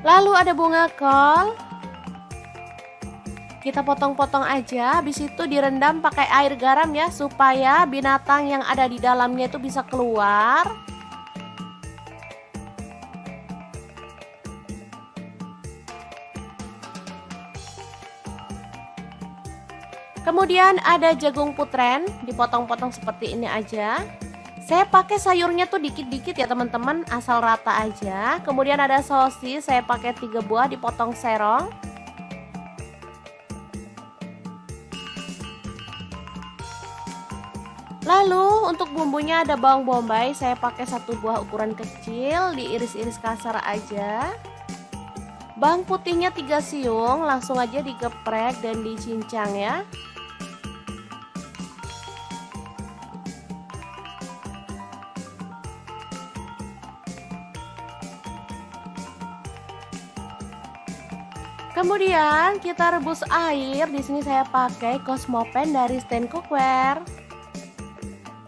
Lalu ada bunga kol. Kita potong-potong aja, habis itu direndam pakai air garam ya, supaya binatang yang ada di dalamnya itu bisa keluar. Kemudian ada jagung putren, dipotong-potong seperti ini aja. Saya pakai sayurnya tuh dikit-dikit ya teman-teman, asal rata aja. Kemudian ada sosis, saya pakai 3 buah dipotong serong. Lalu untuk bumbunya ada bawang bombay, saya pakai 1 buah ukuran kecil, diiris-iris kasar aja. Bawang putihnya 3 siung, langsung aja digeprek dan dicincang ya. Kemudian kita rebus air. Di sini saya pakai Cosmopan dari Stand Cookware.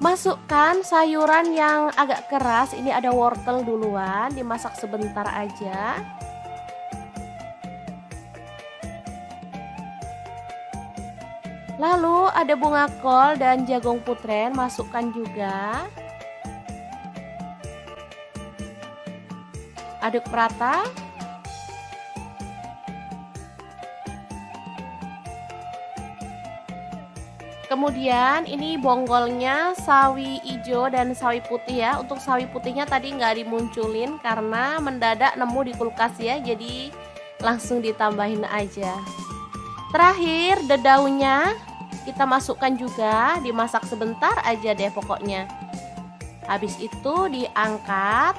Masukkan sayuran yang agak keras. Ini ada wortel duluan, dimasak sebentar aja. Lalu ada bunga kol dan jagung putren, masukkan juga. Aduk merata. Kemudian ini bonggolnya sawi hijau dan sawi putih ya. Untuk sawi putihnya tadi nggak dimunculin karena mendadak nemu di kulkas ya, jadi langsung ditambahin aja. Terakhir daunnya kita masukkan juga, dimasak sebentar aja deh pokoknya. Habis itu diangkat.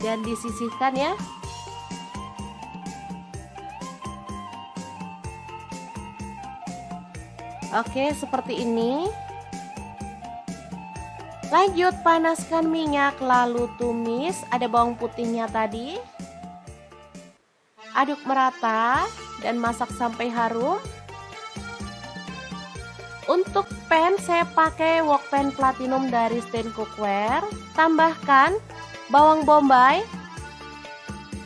Dan disisihkan ya. Oke, seperti ini. Lanjut panaskan minyak, lalu tumis. Ada bawang putihnya tadi. Aduk merata dan masak sampai harum. Untuk pan saya pakai wok pan platinum dari Stand Cookware. Tambahkan bawang bombay.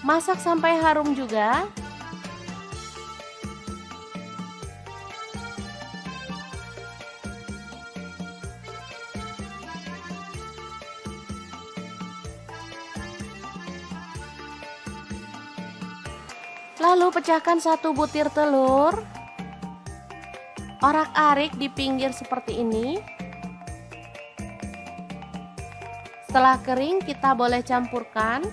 Masak sampai harum juga. Lalu pecahkan 1 butir telur. Orak-arik di pinggir seperti ini. Setelah kering kita boleh campurkan.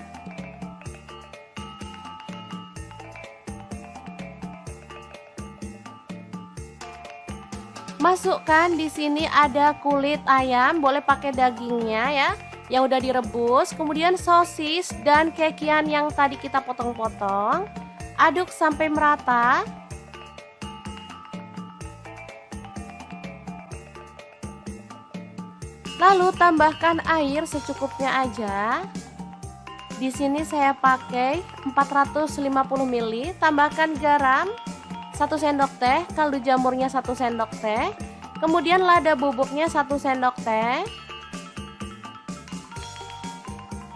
Masukkan di sini ada kulit ayam, boleh pakai dagingnya ya, yang udah direbus. Kemudian sosis dan kekian yang tadi kita potong-potong. Aduk sampai merata. Lalu tambahkan air secukupnya aja. Di sini saya pakai 450 ml. Tambahkan garam 1 sendok teh, kaldu jamurnya 1 sendok teh. Kemudian lada bubuknya 1 sendok teh.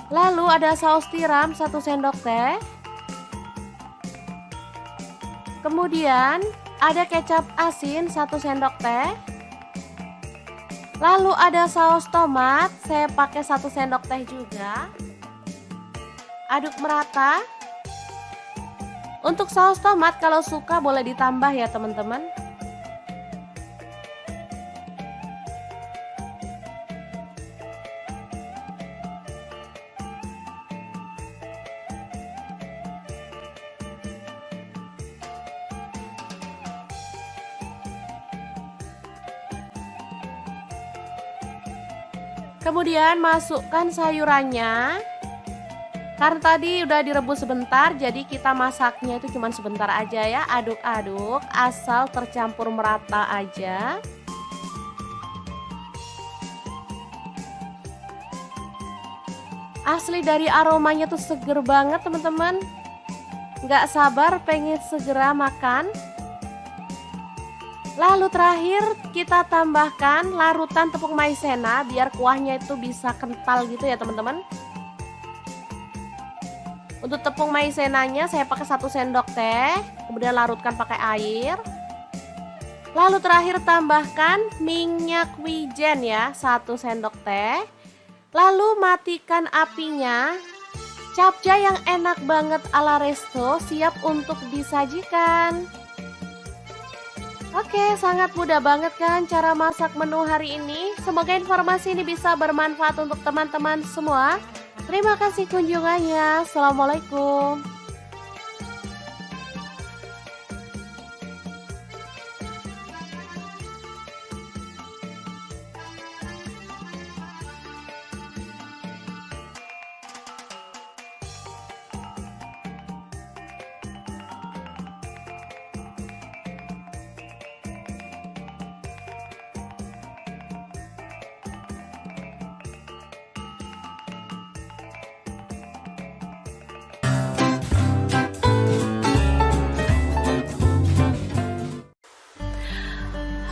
Lalu ada saus tiram 1 sendok teh. Kemudian ada kecap asin 1 sendok teh. Lalu ada saus tomat, saya pakai 1 sendok teh juga. Aduk merata. Untuk saus tomat kalau suka boleh ditambah ya teman-teman. Kemudian masukkan sayurannya. Karena tadi udah direbus sebentar, jadi kita masaknya itu cuma sebentar aja ya. Aduk-aduk asal tercampur merata aja. Asli dari aromanya tuh seger banget teman-teman. Nggak sabar pengen segera makan. Lalu terakhir kita tambahkan larutan tepung maizena biar kuahnya itu bisa kental gitu ya teman-teman. Untuk tepung maizenanya saya pakai 1 sendok teh, kemudian larutkan pakai air. Lalu terakhir tambahkan minyak wijen ya, 1 sendok teh. Lalu matikan apinya. Capcay yang enak banget ala resto siap untuk disajikan. Oke, sangat mudah banget kan cara masak menu hari ini. Semoga informasi ini bisa bermanfaat untuk teman-teman semua. Terima kasih kunjungannya. Assalamualaikum.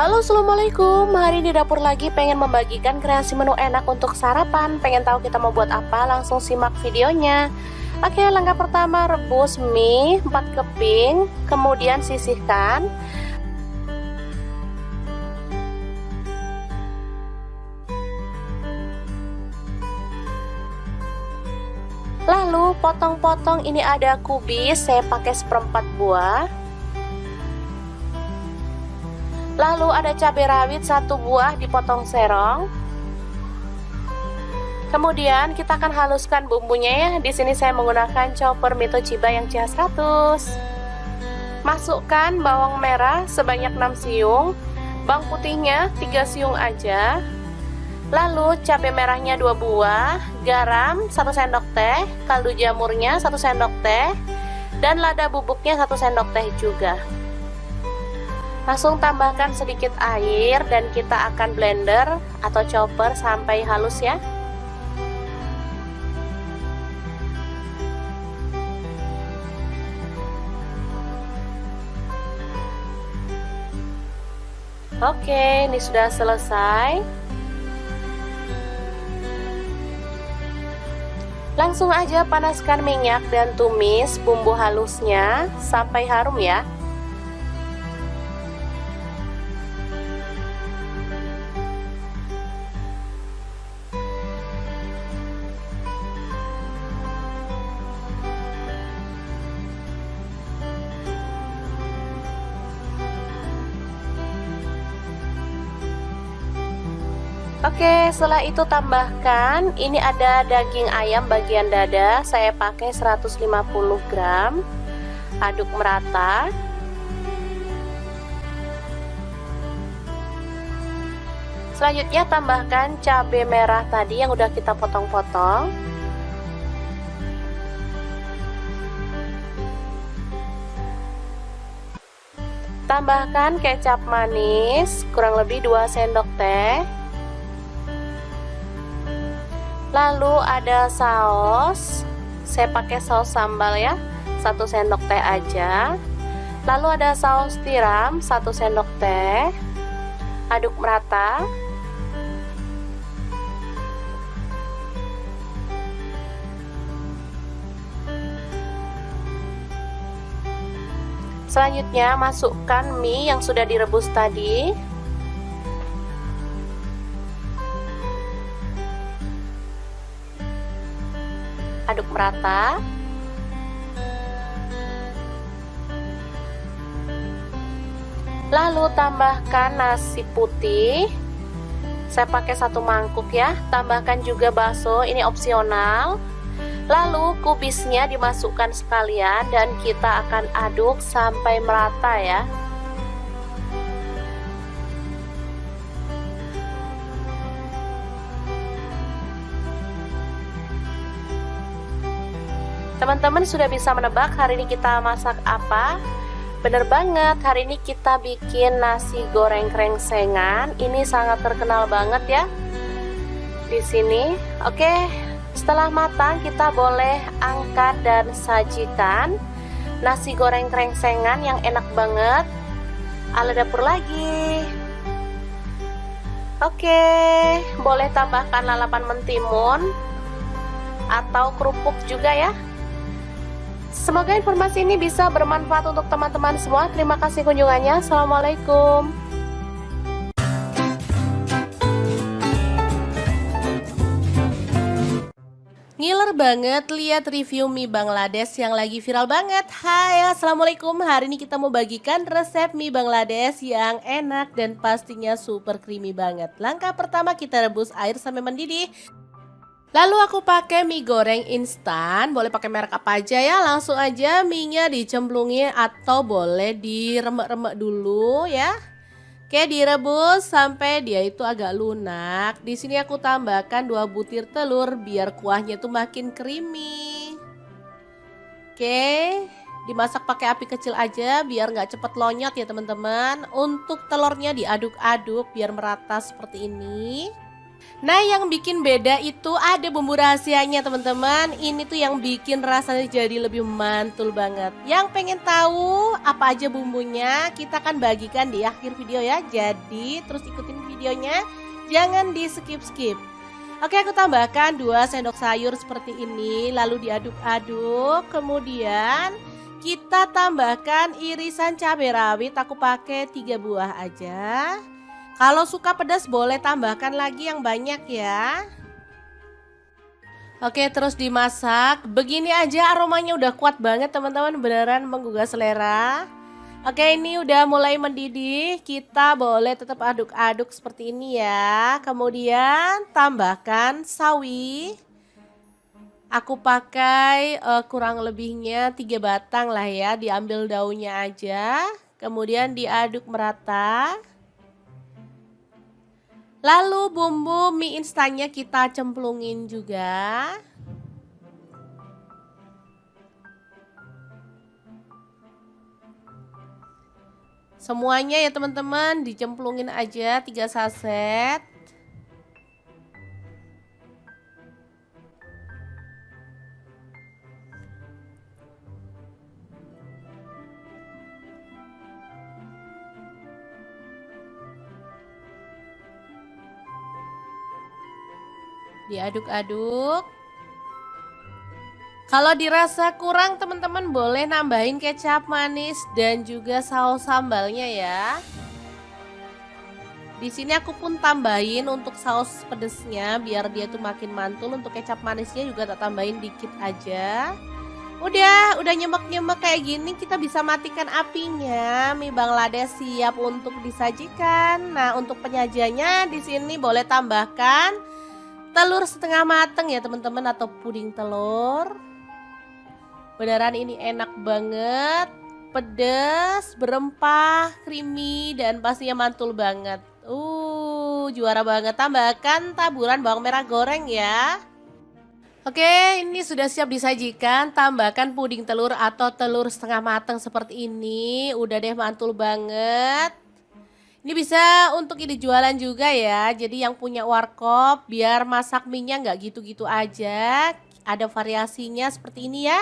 Halo, assalamualaikum. Hari ini dapur lagi pengen membagikan kreasi menu enak untuk sarapan. Pengen tahu kita mau buat apa? Langsung simak videonya. Oke, langkah pertama rebus mie 4 keping, kemudian sisihkan. Lalu potong-potong, ini ada kubis, saya pakai 1/4 buah. Lalu ada cabai rawit 1 buah dipotong serong. Kemudian kita akan haluskan bumbunya ya. Di sini saya menggunakan chopper Mito Chiba yang CH100. Masukkan bawang merah sebanyak 6 siung, bawang putihnya 3 siung aja. Lalu cabai merahnya 2 buah, garam 1 sendok teh, kaldu jamurnya 1 sendok teh, dan lada bubuknya 1 sendok teh juga. Langsung tambahkan sedikit air dan kita akan blender atau chopper sampai halus ya. Oke, ini sudah selesai. Langsung aja panaskan minyak dan tumis bumbu halusnya sampai harum ya. Oke, setelah itu tambahkan, ini ada daging ayam bagian dada, saya pakai 150 gram. Aduk merata. Selanjutnya tambahkan cabai merah tadi yang udah kita potong-potong. Tambahkan kecap manis kurang lebih 2 sendok teh. Lalu ada saus, saya pakai saus sambal ya, 1 sendok teh aja. Lalu ada saus tiram 1 sendok teh. Aduk merata. Selanjutnya masukkan mie yang sudah direbus tadi. Aduk merata. Lalu tambahkan nasi putih. Saya pakai 1 mangkuk ya. Tambahkan juga bakso, ini opsional. Lalu kubisnya dimasukkan sekalian dan kita akan aduk sampai merata ya. Teman-teman sudah bisa menebak hari ini kita masak apa? Bener banget, hari ini kita bikin nasi goreng krengsengan. Ini sangat terkenal banget ya di sini. Oke, setelah matang kita boleh angkat dan sajikan nasi goreng krengsengan yang enak banget. ala dapur lagi. Oke, boleh tambahkan lalapan mentimun atau kerupuk juga ya. Semoga informasi ini bisa bermanfaat untuk teman-teman semua. Terima kasih kunjungannya. Assalamualaikum. Ngiler banget lihat review mie Bangladesh yang lagi viral banget. Hai, assalamualaikum. Hari ini kita mau bagikan resep mie Bangladesh yang enak dan pastinya super creamy banget. Langkah pertama, kita rebus air sampai mendidih. Lalu aku pakai mie goreng instan, boleh pakai merek apa aja ya. Langsung aja mie-nya dicemplungin atau boleh diremek-remek dulu ya. Oke, direbus sampai dia itu agak lunak. Di sini aku tambahkan 2 butir telur biar kuahnya tuh makin creamy. Oke, dimasak pakai api kecil aja biar nggak cepet lonyot ya teman-teman. Untuk telurnya diaduk-aduk biar merata seperti ini. Nah, yang bikin beda itu ada bumbu rahasianya teman-teman. Ini tuh yang bikin rasanya jadi lebih mantul banget. Yang pengen tahu apa aja bumbunya, kita akan bagikan di akhir video ya. Jadi terus ikutin videonya, jangan di skip-skip. Oke, aku tambahkan 2 sendok sayur seperti ini, lalu diaduk-aduk. Kemudian kita tambahkan irisan cabai rawit, aku pakai 3 buah aja. Kalau suka pedas boleh tambahkan lagi yang banyak ya. Oke, terus dimasak. Begini aja aromanya udah kuat banget teman-teman, beneran menggugah selera. Oke, ini udah mulai mendidih. Kita boleh tetap aduk-aduk seperti ini ya. Kemudian tambahkan sawi. Aku pakai kurang lebihnya 3 batang lah ya. Diambil daunnya aja. Kemudian diaduk merata. Lalu bumbu mie instannya kita cemplungin juga. Semuanya ya teman-teman, dicemplungin aja 3 saset. Diaduk-aduk. Kalau dirasa kurang teman-teman boleh nambahin kecap manis dan juga saus sambalnya ya. Di sini aku pun tambahin untuk saus pedesnya biar dia tuh makin mantul. Untuk kecap manisnya juga tak tambahin dikit aja. Udah nyemek-nyemek kayak gini, kita bisa matikan apinya. Mie Bangladesh siap untuk disajikan. Nah, untuk penyajiannya di sini boleh tambahkan telur setengah mateng ya teman-teman, atau puding telur. Beneran ini enak banget, pedas, berempah, creamy, dan pastinya mantul banget. Juara banget. Tambahkan taburan bawang merah goreng ya. Oke, ini sudah siap disajikan. Tambahkan puding telur atau telur setengah mateng seperti ini. Udah deh, mantul banget. Ini bisa untuk ide jualan juga ya. Jadi yang punya warkop biar masak mie-nya nggak gitu-gitu aja. Ada variasinya seperti ini ya.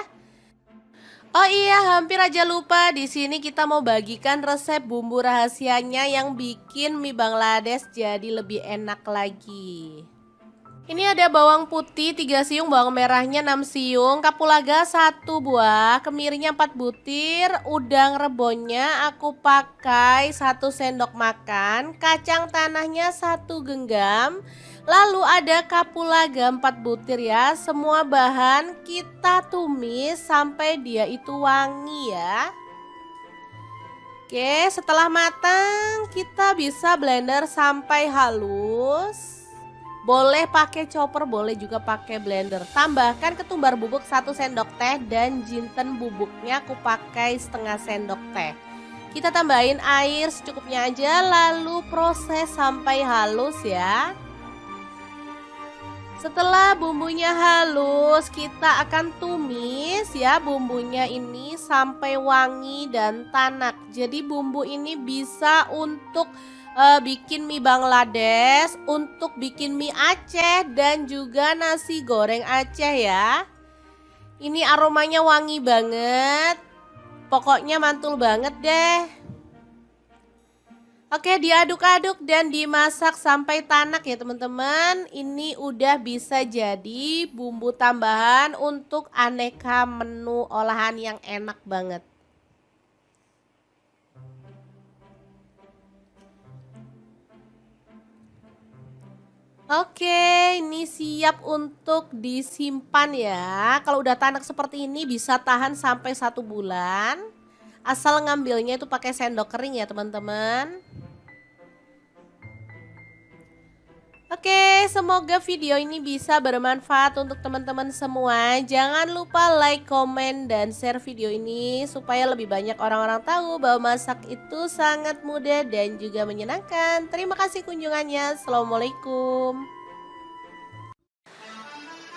Oh iya, hampir aja lupa. Di sini kita mau bagikan resep bumbu rahasianya yang bikin mie Bangladesh jadi lebih enak lagi. Ini ada bawang putih 3 siung, bawang merahnya 6 siung, kapulaga 1 buah, kemirinya 4 butir, udang rebonnya aku pakai 1 sendok makan, kacang tanahnya 1 genggam, lalu ada kapulaga 4 butir ya. Semua bahan kita tumis sampai dia itu wangi ya. Oke, setelah matang kita bisa blender sampai halus. Boleh pakai chopper, boleh juga pakai blender. Tambahkan ketumbar bubuk 1 sendok teh dan jinten bubuknya aku pakai setengah sendok teh. Kita tambahin air secukupnya aja, lalu proses sampai halus ya. Setelah bumbunya halus, kita akan tumis ya bumbunya ini sampai wangi dan tanak. Jadi bumbu ini bisa untuk bikin mie Bangladesh, untuk bikin mie Aceh dan juga nasi goreng Aceh ya. Ini aromanya wangi banget. Pokoknya mantul banget deh. Oke, diaduk-aduk dan dimasak sampai tanak ya teman-teman. Ini udah bisa jadi bumbu tambahan untuk aneka menu olahan yang enak banget. Oke, ini siap untuk disimpan ya. Kalau udah tanak seperti ini bisa tahan sampai 1 bulan. Asal ngambilnya itu pakai sendok kering ya teman-teman. Oke, semoga video ini bisa bermanfaat untuk teman-teman semua. Jangan lupa like, komen, dan share video ini supaya lebih banyak orang-orang tahu bahwa masak itu sangat mudah dan juga menyenangkan. Terima kasih kunjungannya. Assalamualaikum.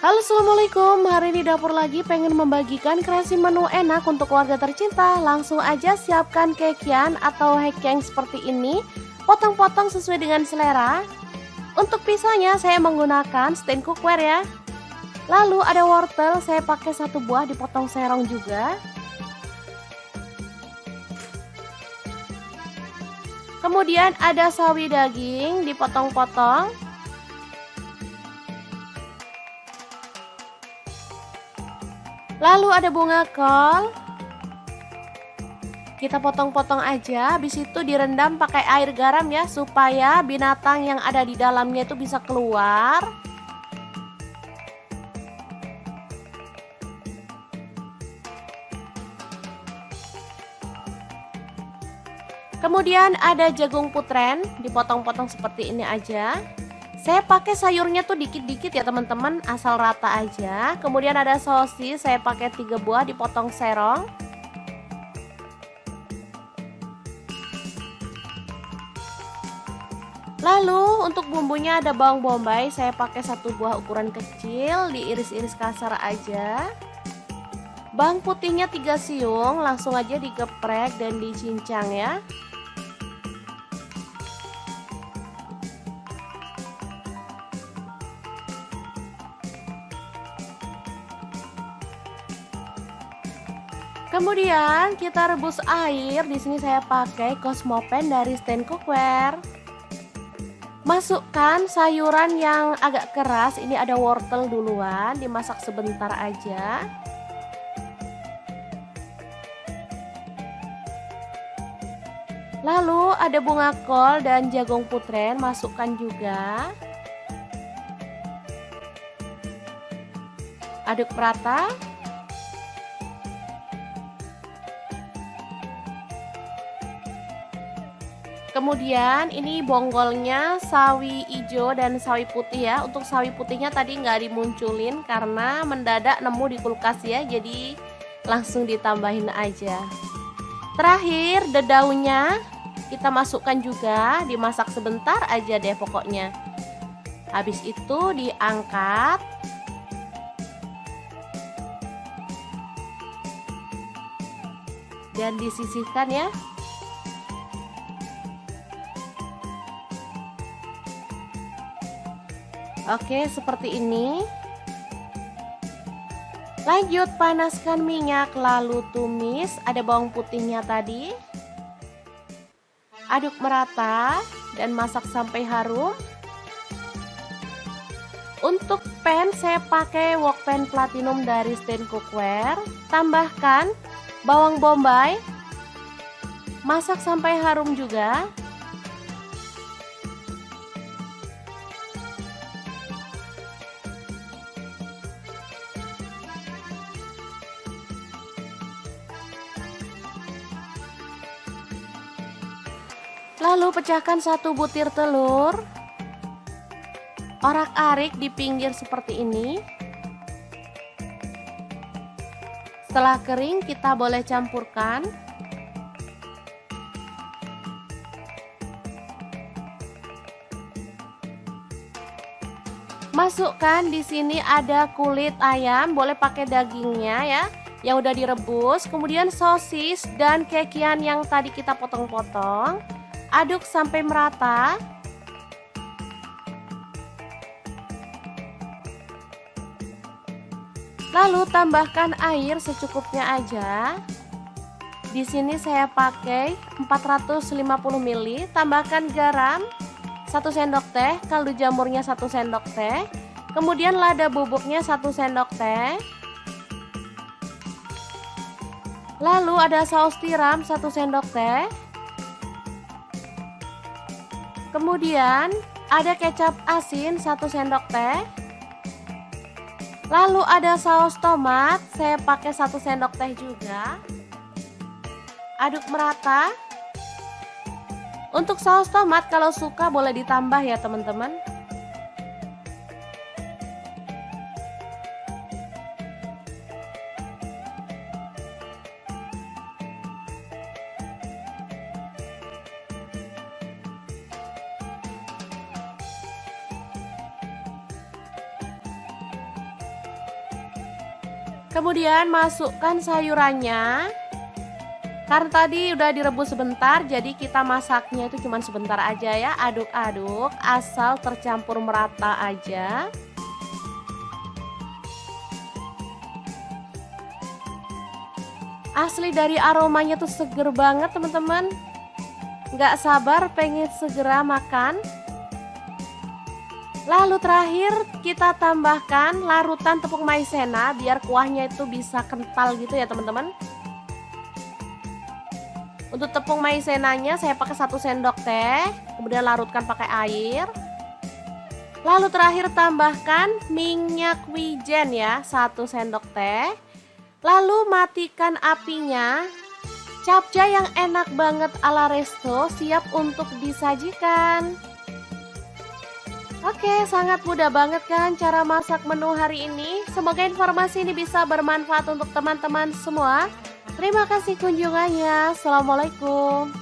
Halo, assalamualaikum. Hari ini dapur lagi pengen membagikan kreasi menu enak untuk keluarga tercinta. Langsung aja siapkan kekian atau hekeng seperti ini. Potong-potong sesuai dengan selera. Untuk pisaunya saya menggunakan stand cookware ya. Lalu ada wortel, saya pakai 1 buah dipotong serong juga. Kemudian ada sawi daging dipotong-potong. Lalu ada bunga kol. Kita potong-potong aja, habis itu direndam pakai air garam ya, supaya binatang yang ada di dalamnya itu bisa keluar. Kemudian ada jagung putren, dipotong-potong seperti ini aja. Saya pakai sayurnya tuh dikit-dikit ya teman-teman, asal rata aja. Kemudian ada sosis, saya pakai 3 buah dipotong serong. Lalu untuk bumbunya ada bawang bombay, saya pakai 1 buah ukuran kecil, diiris-iris kasar aja. Bawang putihnya 3 siung, langsung aja digeprek dan dicincang ya. Kemudian kita rebus air, di sini saya pakai Cosmopan dari stand cookware. Masukkan sayuran yang agak keras, ini ada wortel duluan, dimasak sebentar aja. Lalu ada bunga kol dan jagung putren, masukkan juga. Aduk rata. Kemudian ini bonggolnya sawi hijau dan sawi putih ya. Untuk sawi putihnya tadi nggak dimunculin karena mendadak nemu di kulkas ya. Jadi langsung ditambahin aja. Terakhir dedaunya kita masukkan juga, dimasak sebentar aja deh pokoknya. Habis itu diangkat. Dan disisihkan ya. Oke, seperti ini. Lanjut panaskan minyak, lalu tumis. Ada bawang putihnya tadi. Aduk merata dan masak sampai harum. Untuk pan saya pakai wok pan platinum dari stand cookware. Tambahkan bawang bombay. Masak sampai harum juga. Lalu pecahkan 1 butir telur. Orak-arik di pinggir seperti ini. Setelah kering kita boleh campurkan. Masukkan di sini ada kulit ayam, boleh pakai dagingnya ya, yang udah direbus. Kemudian sosis dan kekian yang tadi kita potong-potong. Aduk sampai merata. Lalu tambahkan air secukupnya aja. Di sini saya pakai 450 ml, tambahkan garam 1 sendok teh, kaldu jamurnya 1 sendok teh, kemudian lada bubuknya 1 sendok teh. Lalu ada saus tiram 1 sendok teh. Kemudian ada kecap asin 1 sendok teh. Lalu ada saus tomat, saya pakai 1 sendok teh juga. Aduk merata. Untuk saus tomat kalau suka boleh ditambah ya teman-teman. Kemudian masukkan sayurannya. Karena tadi udah direbus sebentar, jadi kita masaknya itu cuma sebentar aja ya. Aduk-aduk asal tercampur merata aja. Asli dari aromanya tuh seger banget teman-teman. Nggak sabar pengen segera makan. Lalu terakhir kita tambahkan larutan tepung maizena biar kuahnya itu bisa kental gitu ya teman-teman. Untuk tepung maizenanya saya pakai 1 sendok teh, kemudian larutkan pakai air. Lalu terakhir tambahkan minyak wijen ya, 1 sendok teh. Lalu matikan apinya. Capcay yang enak banget ala resto siap untuk disajikan. Oke, sangat mudah banget kan cara masak menu hari ini. Semoga informasi ini bisa bermanfaat untuk teman-teman semua. Terima kasih kunjungannya. Assalamualaikum.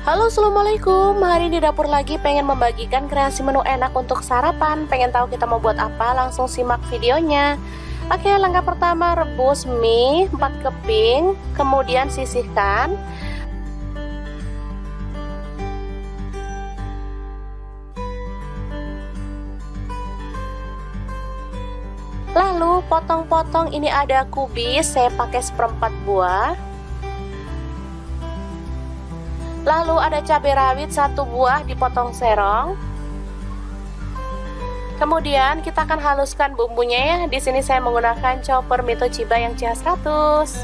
Halo, assalamualaikum. Hari ini dapur lagi pengen membagikan kreasi menu enak untuk sarapan. Pengen tahu kita mau buat apa? Langsung simak videonya. Oke, langkah pertama rebus mie 4 keping, kemudian sisihkan. Lalu potong-potong, ini ada kubis, saya pakai 1/4 buah. Lalu ada cabai rawit 1 buah dipotong serong. Kemudian kita akan haluskan bumbunya ya. Di sini saya menggunakan chopper Mito Chiba yang CH100.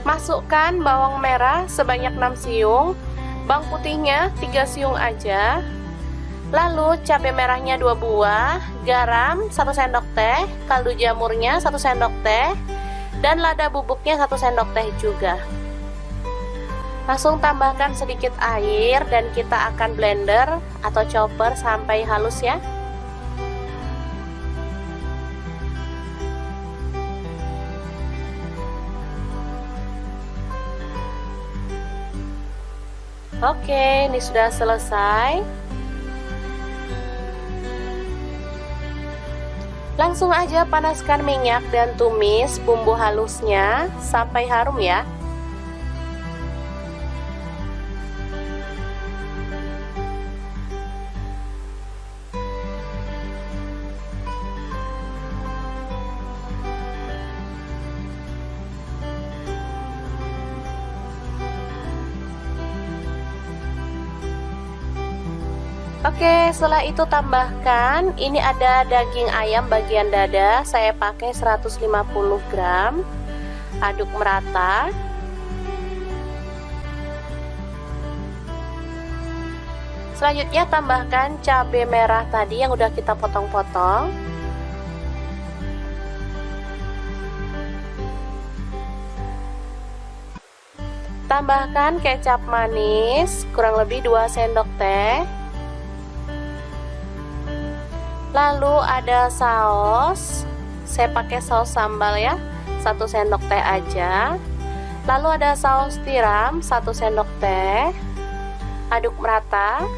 Masukkan bawang merah sebanyak 6 siung, bawang putihnya 3 siung aja. Lalu cabai merahnya 2 buah, garam 1 sendok teh, kaldu jamurnya 1 sendok teh, dan lada bubuknya 1 sendok teh juga. Langsung tambahkan sedikit air dan kita akan blender atau chopper sampai halus ya. Oke, ini sudah selesai. Langsung aja panaskan minyak dan tumis bumbu halusnya sampai harum ya. Oke, setelah itu tambahkan, ini ada daging ayam bagian dada, saya pakai 150 gram. Aduk merata. Selanjutnya tambahkan cabai merah tadi yang udah kita potong-potong. Tambahkan kecap manis kurang lebih 2 sendok teh. Lalu ada saus saya pakai saus sambal ya, 1 sendok teh aja. Lalu ada saus tiram 1 sendok teh. Aduk merata.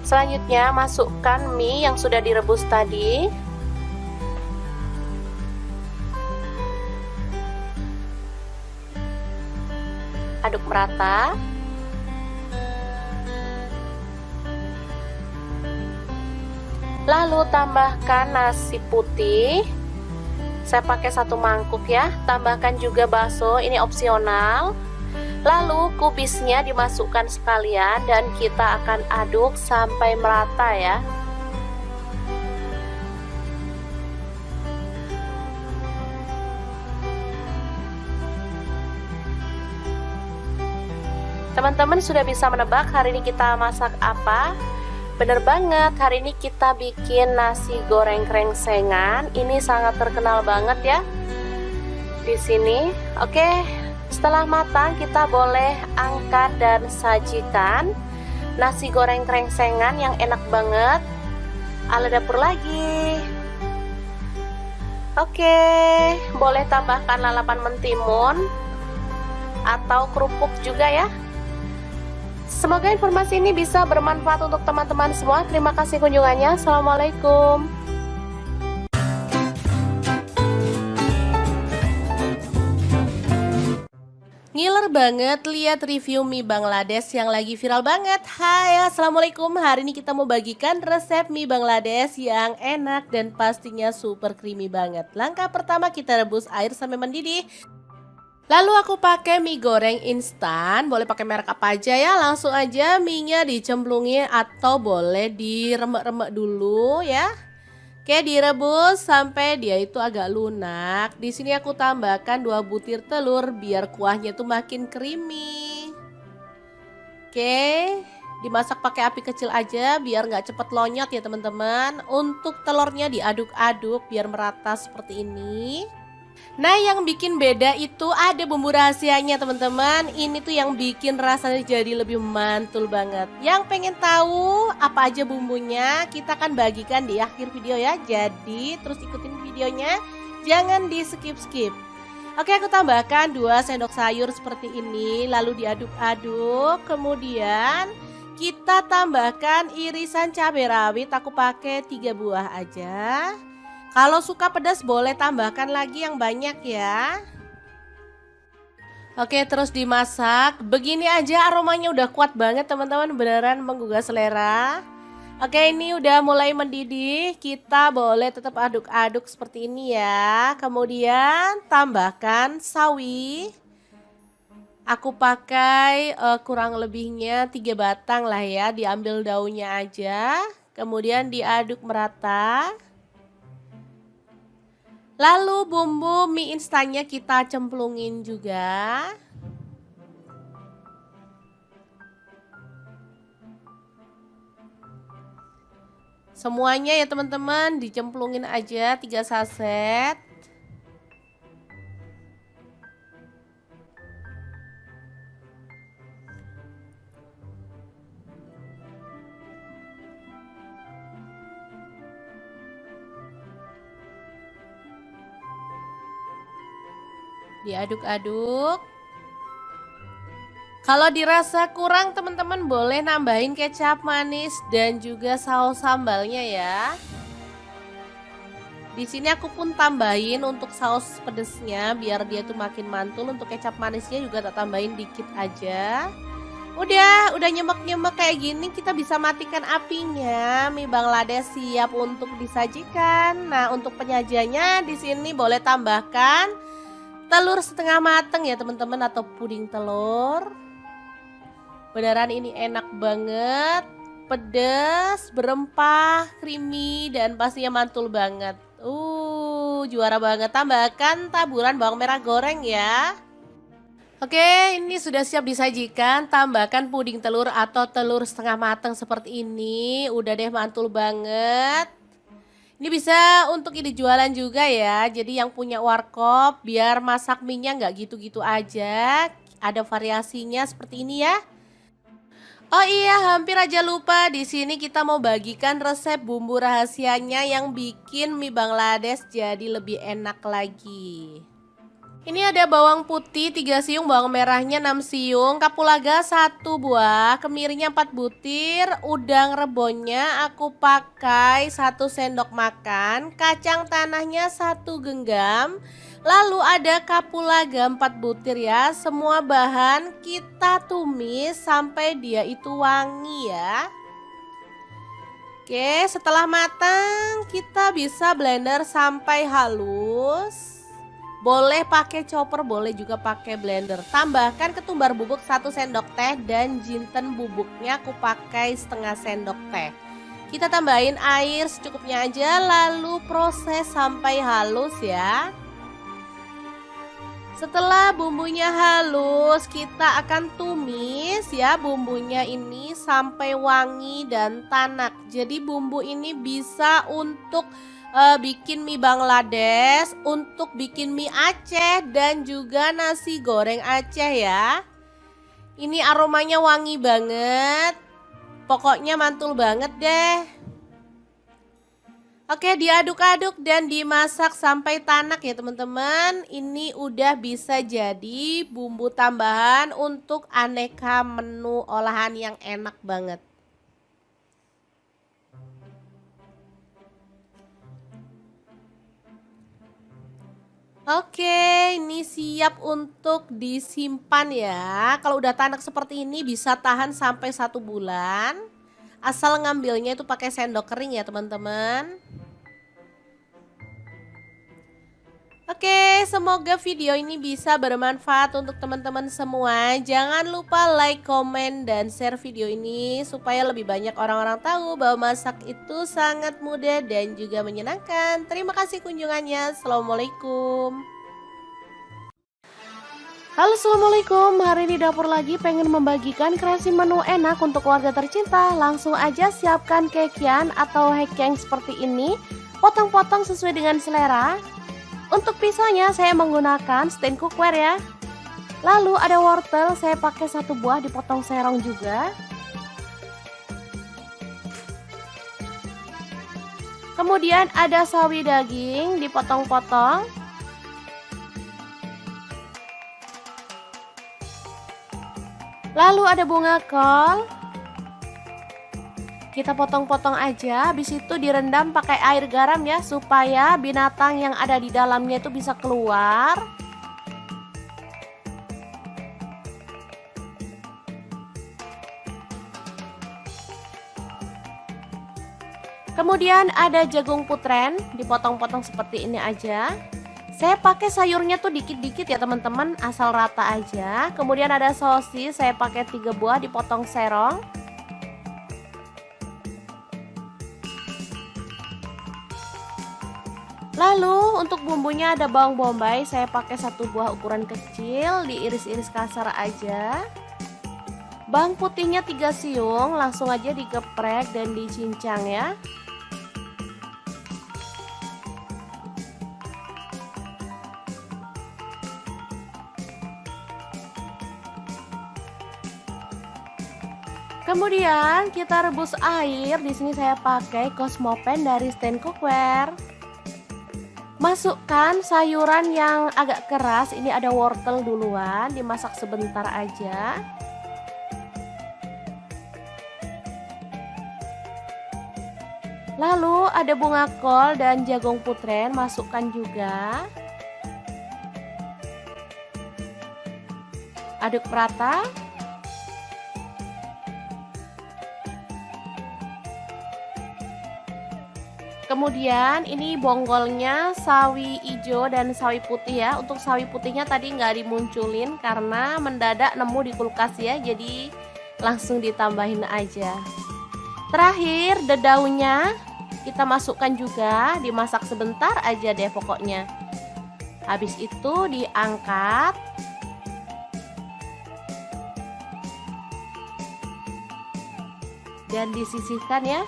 Selanjutnya masukkan mie yang sudah direbus tadi. Aduk merata. Lalu tambahkan nasi putih. Saya pakai 1 mangkuk ya. Tambahkan juga bakso, ini opsional. Lalu kubisnya dimasukkan sekalian dan kita akan aduk sampai merata ya. Teman-teman sudah bisa menebak hari ini kita masak apa? Bener banget, hari ini kita bikin nasi goreng krengsengan. Ini sangat terkenal banget ya di sini. Oke. Setelah matang kita boleh angkat dan sajikan nasi goreng krengsengan yang enak banget ala dapur lagi. Oke, boleh tambahkan lalapan mentimun atau kerupuk juga ya. Semoga informasi ini bisa bermanfaat untuk teman-teman semua. Terima kasih kunjungannya. Assalamualaikum. Ngiler banget lihat review mie Bangladesh yang lagi viral banget. Hai, assalamualaikum. Hari ini kita mau bagikan resep mie Bangladesh yang enak dan pastinya super creamy banget. Langkah pertama kita rebus air sampai mendidih. Lalu aku pakai mie goreng instan, boleh pakai merek apa aja ya. Langsung aja mie-nya dicemplungin atau boleh diremek-remek dulu ya. Oke, direbus sampai dia itu agak lunak. Di sini aku tambahkan 2 butir telur biar kuahnya itu makin creamy. Oke, dimasak pakai api kecil aja biar nggak cepet lonyot ya teman-teman. Untuk telurnya diaduk-aduk biar merata seperti ini. Nah, yang bikin beda itu ada bumbu rahasianya teman-teman. Ini tuh yang bikin rasanya jadi lebih mantul banget. Yang pengen tahu apa aja bumbunya, kita akan bagikan di akhir video ya. Jadi terus ikutin videonya, jangan di skip-skip. Oke, aku tambahkan 2 sendok sayur seperti ini. Lalu diaduk-aduk. Kemudian kita tambahkan irisan cabai rawit. Aku pakai 3 buah aja. Kalau suka pedas boleh tambahkan lagi yang banyak ya. Oke, terus dimasak. Begini aja aromanya udah kuat banget teman-teman, beneran menggugah selera. Oke, ini udah mulai mendidih. Kita boleh tetap aduk-aduk seperti ini ya. Kemudian tambahkan sawi. Aku pakai kurang lebihnya 3 batang lah ya. Diambil daunnya aja. Kemudian diaduk merata. Lalu bumbu mie instannya kita cemplungin juga. Semuanya ya teman-teman dicemplungin aja 3 saset. Diaduk-aduk. Kalau dirasa kurang teman-teman boleh nambahin kecap manis dan juga saus sambalnya ya. Di sini aku pun tambahin untuk saus pedesnya biar dia tuh makin mantul. Untuk kecap manisnya juga tak tambahin dikit aja. Udah nyemek-nyemek kayak gini kita bisa matikan apinya. Mie Bangladesh siap untuk disajikan. Nah, untuk penyajiannya di sini boleh tambahkan telur setengah mateng ya teman-teman atau puding telur. Beneran ini enak banget, pedas, berempah, creamy dan pastinya mantul banget. Juara banget. Tambahkan taburan bawang merah goreng ya. Oke, ini sudah siap disajikan. Tambahkan puding telur atau telur setengah mateng seperti ini. Udah deh mantul banget. Ini bisa untuk ide jualan juga ya. Jadi yang punya warkop biar masak mie-nya nggak gitu-gitu aja. Ada variasinya seperti ini ya. Oh iya, hampir aja lupa. Di sini kita mau bagikan resep bumbu rahasianya yang bikin mie Bangladesh jadi lebih enak lagi. Ini ada bawang putih 3 siung, bawang merahnya 6 siung, kapulaga 1 buah, kemirinya 4 butir, udang rebonnya aku pakai 1 sendok makan, kacang tanahnya 1 genggam. Lalu ada kapulaga 4 butir ya. Semua bahan kita tumis sampai dia itu wangi ya. Oke, setelah matang kita bisa blender sampai halus. Boleh pakai chopper, boleh juga pakai blender. Tambahkan ketumbar bubuk 1 sendok teh dan jinten bubuknya aku pakai setengah sendok teh. Kita tambahin air secukupnya aja, lalu proses sampai halus ya. Setelah bumbunya halus, kita akan tumis ya bumbunya ini sampai wangi dan tanak. Jadi bumbu ini bisa untuk bikin mie Bangladesh, untuk bikin mie Aceh dan juga nasi goreng Aceh ya. Ini aromanya wangi banget. Pokoknya mantul banget deh. Oke, diaduk-aduk dan dimasak sampai tanak ya teman-teman. Ini udah bisa jadi bumbu tambahan untuk aneka menu olahan yang enak banget. Oke, ini siap untuk disimpan ya. Kalau udah tanak seperti ini bisa tahan sampai 1 bulan. Asal ngambilnya itu pakai sendok kering ya teman-teman. Oke, semoga video ini bisa bermanfaat untuk teman-teman semua. Jangan lupa like, komen, dan share video ini supaya lebih banyak orang-orang tahu bahwa masak itu sangat mudah dan juga menyenangkan. Terima kasih kunjungannya. Assalamualaikum. Halo, assalamualaikum. Hari ini dapur lagi pengen membagikan kreasi menu enak untuk keluarga tercinta. Langsung aja siapkan kekian atau hekeng seperti ini. Potong-potong sesuai dengan selera. Untuk pisaunya saya menggunakan stand cookware ya. Lalu ada wortel, saya pakai 1 buah dipotong serong juga. Kemudian ada sawi daging dipotong-potong. Lalu ada bunga kol. Kita potong-potong aja, habis itu direndam pakai air garam ya, supaya binatang yang ada di dalamnya itu bisa keluar. Kemudian ada jagung putren, dipotong-potong seperti ini aja. Saya pakai sayurnya tuh dikit-dikit ya teman-teman, asal rata aja. Kemudian ada sosis, saya pakai 3 buah dipotong serong. Lalu untuk bumbunya ada bawang bombay, saya pakai 1 buah ukuran kecil, diiris-iris kasar aja. Bawang putihnya 3 siung, langsung aja digeprek dan dicincang ya. Kemudian kita rebus air, di sini saya pakai Cosmopan dari stand cookware. Masukkan sayuran yang agak keras, ini ada wortel duluan, dimasak sebentar aja. Lalu ada bunga kol dan jagung putren, masukkan juga. Aduk rata. Kemudian ini bonggolnya sawi hijau dan sawi putih ya. Untuk sawi putihnya tadi nggak dimunculin karena mendadak nemu di kulkas ya. Jadi langsung ditambahin aja. Terakhir dedaunya kita masukkan juga, dimasak sebentar aja deh pokoknya. Habis itu diangkat. Dan disisihkan ya.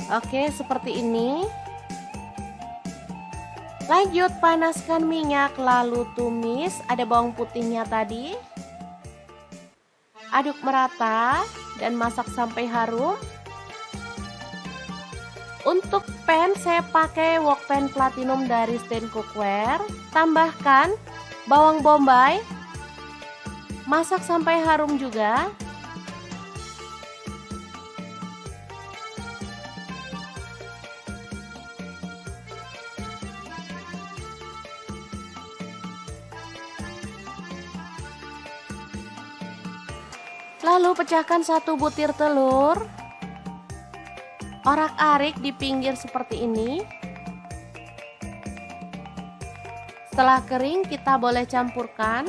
Oke, seperti ini. Lanjut panaskan minyak lalu tumis, ada bawang putihnya tadi. Aduk merata dan masak sampai harum. Untuk pan saya pakai wok pan platinum dari Stand Cookware. Tambahkan bawang bombay. Masak sampai harum juga. Lalu pecahkan 1 butir telur. Orak-arik di pinggir seperti ini. Setelah kering kita boleh campurkan.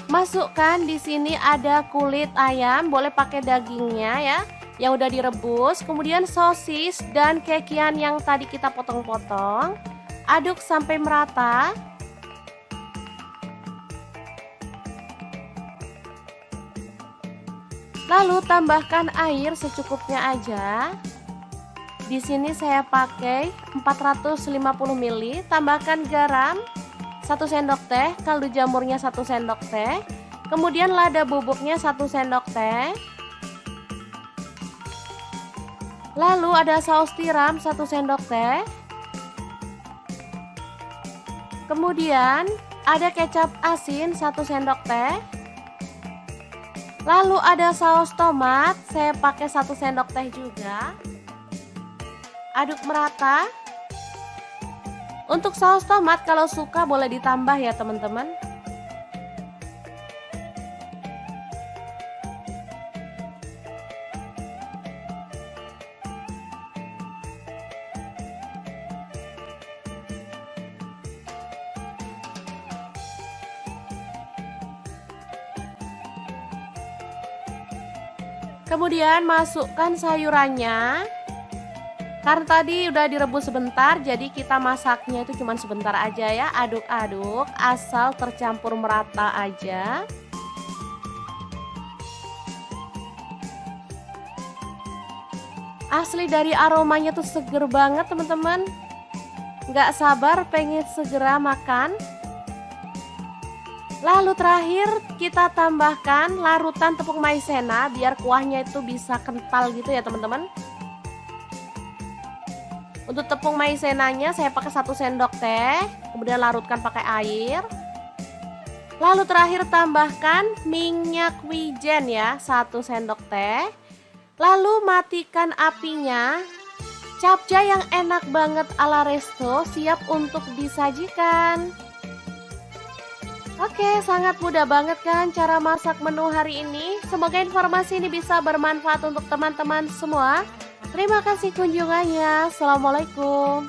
Masukkan di sini ada kulit ayam, boleh pakai dagingnya ya, yang udah direbus. Kemudian sosis dan kekian yang tadi kita potong-potong. Aduk sampai merata. Lalu tambahkan air secukupnya aja. Di sini saya pakai 450 ml. Tambahkan garam 1 sendok teh, kaldu jamurnya 1 sendok teh. Kemudian lada bubuknya 1 sendok teh. Lalu ada saus tiram 1 sendok teh. Kemudian ada kecap asin 1 sendok teh. Lalu ada saus tomat, saya pakai 1 sendok teh juga. Aduk merata. Untuk saus tomat kalau suka boleh ditambah ya teman-teman. Kemudian masukkan sayurannya. Karena tadi udah direbus sebentar, jadi kita masaknya itu cuma sebentar aja ya. Aduk-aduk asal tercampur merata aja. Asli dari aromanya tuh seger banget teman-teman. Nggak sabar pengen segera makan. Lalu terakhir kita tambahkan larutan tepung maizena biar kuahnya itu bisa kental gitu ya teman-teman. Untuk tepung maizenanya saya pakai 1 sendok teh, kemudian larutkan pakai air. Lalu terakhir tambahkan minyak wijen ya, 1 sendok teh. Lalu matikan apinya. Capcay yang enak banget ala resto siap untuk disajikan. Oke, sangat mudah banget kan cara masak menu hari ini. Semoga informasi ini bisa bermanfaat untuk teman-teman semua. Terima kasih kunjungannya. Assalamualaikum.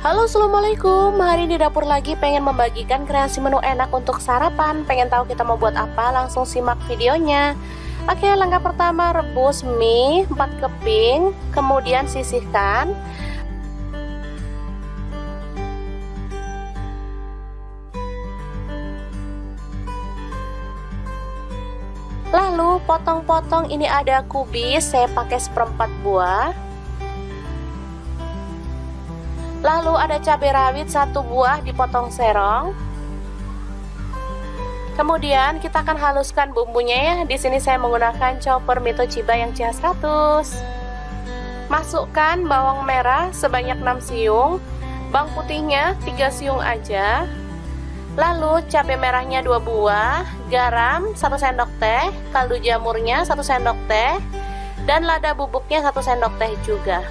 Halo, assalamualaikum. Hari ini di dapur lagi pengen membagikan kreasi menu enak untuk sarapan. Pengen tahu kita mau buat apa? Langsung simak videonya. Oke, langkah pertama rebus mie 4 keping, kemudian sisihkan. Lalu potong-potong, ini ada kubis, saya pakai 1/4 buah. Lalu ada cabai rawit 1 buah dipotong serong. Kemudian kita akan haluskan bumbunya ya. Di sini saya menggunakan chopper Mito Chiba yang CH100. Masukkan bawang merah sebanyak 6 siung, bawang putihnya 3 siung aja. Lalu cabai merahnya 2 buah, garam 1 sendok teh, kaldu jamurnya 1 sendok teh, dan lada bubuknya 1 sendok teh juga.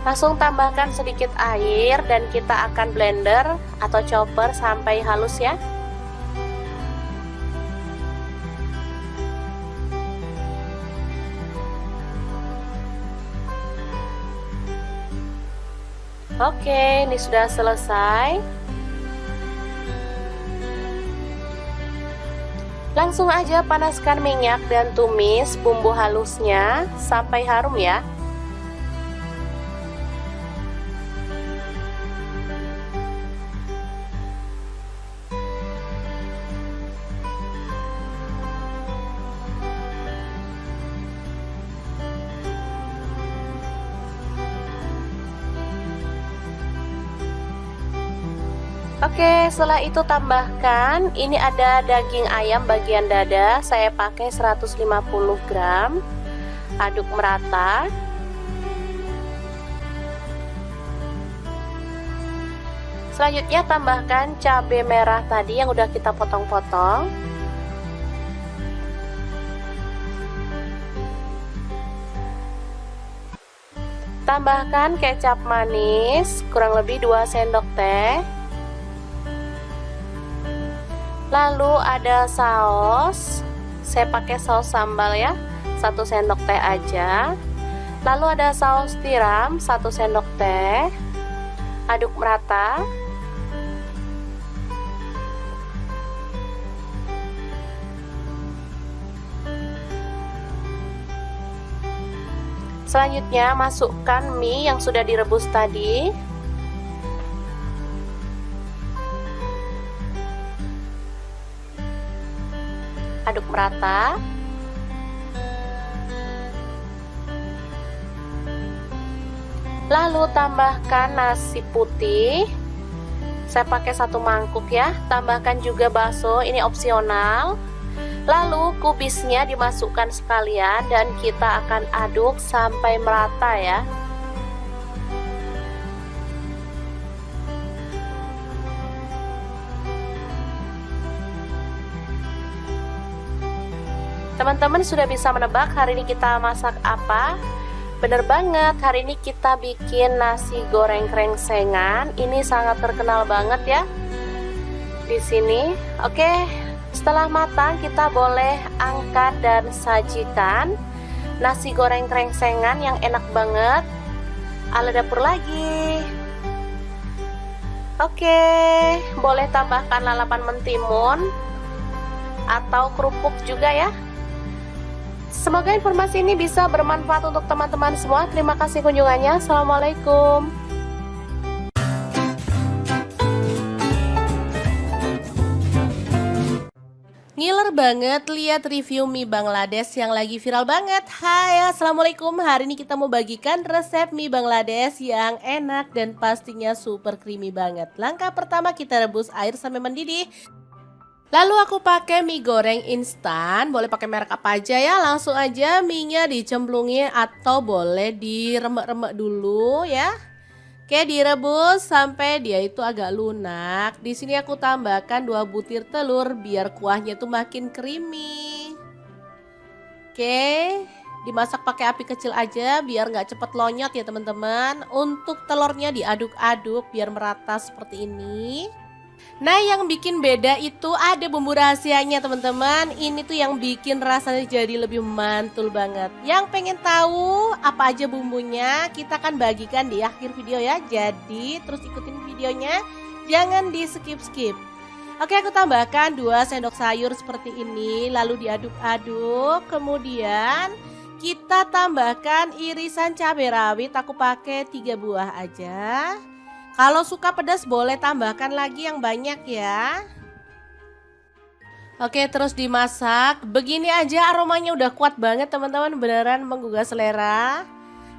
Langsung tambahkan sedikit air dan kita akan blender atau chopper sampai halus ya. Oke, ini sudah selesai. Langsung aja panaskan minyak dan tumis bumbu halusnya sampai harum ya. Oke, setelah itu tambahkan, ini ada daging ayam bagian dada, saya pakai 150 gram. Aduk merata. Selanjutnya tambahkan cabai merah tadi yang udah kita potong-potong. Tambahkan kecap manis, kurang lebih 2 sendok teh. Lalu ada saus, saya pakai saus sambal ya, 1 sendok teh aja. Lalu ada saus tiram, 1 sendok teh. Aduk merata. Selanjutnya masukkan mie yang sudah direbus tadi. Aduk merata. Lalu tambahkan nasi putih. Saya pakai 1 mangkuk ya. Tambahkan juga bakso, ini opsional. Lalu kubisnya dimasukkan sekalian dan kita akan aduk sampai merata ya. Teman-teman sudah bisa menebak hari ini kita masak apa? Bener banget, hari ini kita bikin nasi goreng krengsengan. Ini sangat terkenal banget ya di sini. Oke, setelah matang kita boleh angkat dan sajikan nasi goreng krengsengan yang enak banget. Ala dapur lagi. Oke, boleh tambahkan lalapan mentimun atau kerupuk juga ya. Semoga informasi ini bisa bermanfaat untuk teman-teman semua. Terima kasih kunjungannya. Assalamualaikum. Ngiler banget lihat review mie Bangladesh yang lagi viral banget. Hai, assalamualaikum. Hari ini kita mau bagikan resep mie Bangladesh yang enak dan pastinya super creamy banget. Langkah pertama, kita rebus air sampai mendidih. Lalu aku pakai mie goreng instan, boleh pakai merek apa aja ya. Langsung aja mie-nya dicemplungin atau boleh diremek-remek dulu ya. Oke, direbus sampai dia itu agak lunak. Di sini aku tambahkan 2 butir telur biar kuahnya tuh makin creamy. Oke, dimasak pakai api kecil aja biar nggak cepet lonyot ya teman-teman. Untuk telurnya diaduk-aduk biar merata seperti ini. Nah, yang bikin beda itu ada bumbu rahasianya teman-teman. Ini tuh yang bikin rasanya jadi lebih mantul banget. Yang pengen tahu apa aja bumbunya, kita akan bagikan di akhir video ya. Jadi terus ikutin videonya, jangan di skip-skip. Oke, aku tambahkan 2 sendok sayur seperti ini. Lalu diaduk-aduk. Kemudian kita tambahkan irisan cabai rawit. Aku pakai 3 buah aja. Kalau suka pedas boleh tambahkan lagi yang banyak ya. Oke, terus dimasak. Begini aja aromanya udah kuat banget teman-teman, beneran menggugah selera.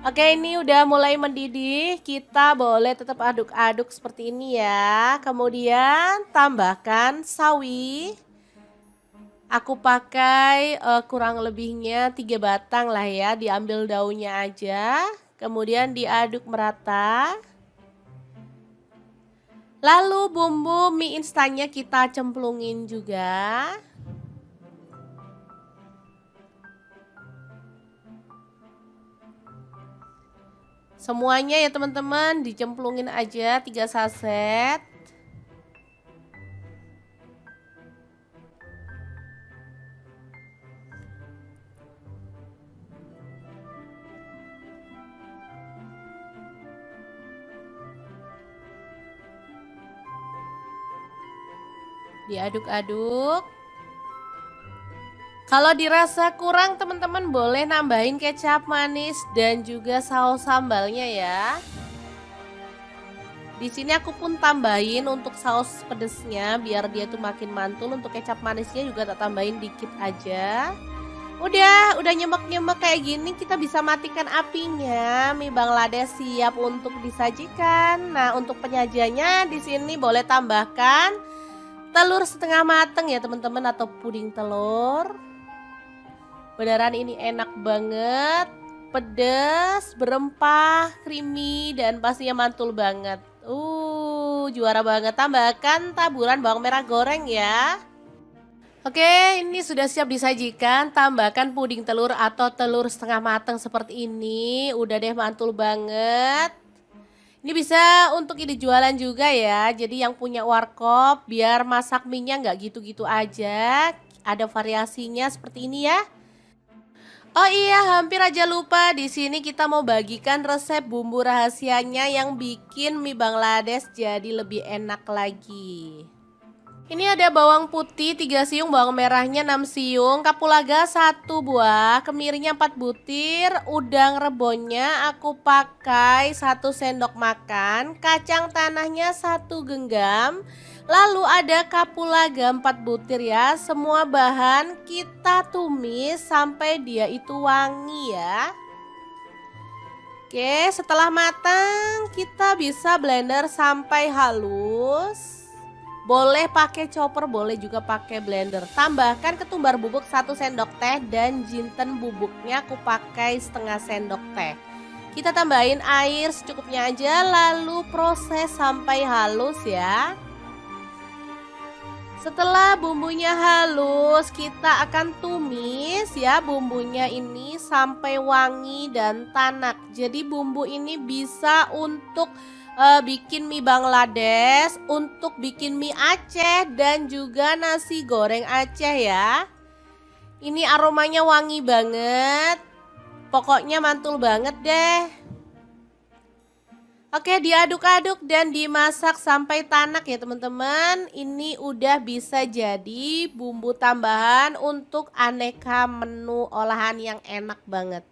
Oke, ini udah mulai mendidih. Kita boleh tetap aduk-aduk seperti ini ya. Kemudian tambahkan sawi. Aku pakai kurang lebihnya 3 batang lah ya. Diambil daunnya aja. Kemudian diaduk merata. Lalu bumbu mie instannya kita cemplungin juga. Semuanya ya teman-teman dicemplungin aja 3 saset. Diaduk-aduk. Kalau dirasa kurang teman-teman boleh nambahin kecap manis dan juga saus sambalnya ya. Di sini aku pun tambahin untuk saus pedesnya biar dia tuh makin mantul. Untuk kecap manisnya juga tak tambahin dikit aja. Udah nyemek-nyemek kayak gini kita bisa matikan apinya. Mie Bangladesh siap untuk disajikan. Nah, untuk penyajiannya di sini boleh tambahkan telur setengah mateng ya teman-teman atau puding telur. Beneran ini enak banget, pedas, berempah, creamy, dan pastinya mantul banget. Juara banget. Tambahkan taburan bawang merah goreng ya. Oke, ini sudah siap disajikan. Tambahkan puding telur atau telur setengah matang seperti ini. Udah deh mantul banget. Ini bisa untuk ide jualan juga ya. Jadi yang punya warkop biar masak mie-nya nggak gitu-gitu aja. Ada variasinya seperti ini ya. Oh iya, hampir aja lupa. Di sini kita mau bagikan resep bumbu rahasianya yang bikin mie Bangladesh jadi lebih enak lagi. Ini ada bawang putih 3 siung, bawang merahnya 6 siung, kapulaga 1 buah, kemirinya 4 butir, udang rebonnya aku pakai 1 sendok makan, kacang tanahnya 1 genggam. Lalu ada kapulaga 4 butir ya. Semua bahan kita tumis sampai dia itu wangi ya. Oke, setelah matang kita bisa blender sampai halus. Boleh pakai chopper, boleh juga pakai blender. Tambahkan ketumbar bubuk 1 sendok teh dan jinten bubuknya aku pakai setengah sendok teh. Kita tambahin air secukupnya aja lalu proses sampai halus ya. Setelah bumbunya halus, kita akan tumis ya bumbunya ini sampai wangi dan tanak. Jadi bumbu ini bisa untuk bikin mie Bangladesh, untuk bikin mie Aceh dan juga nasi goreng Aceh ya. Ini aromanya wangi banget. Pokoknya mantul banget deh. Oke, diaduk-aduk dan dimasak sampai tanak ya teman-teman. Ini udah bisa jadi bumbu tambahan untuk aneka menu olahan yang enak banget.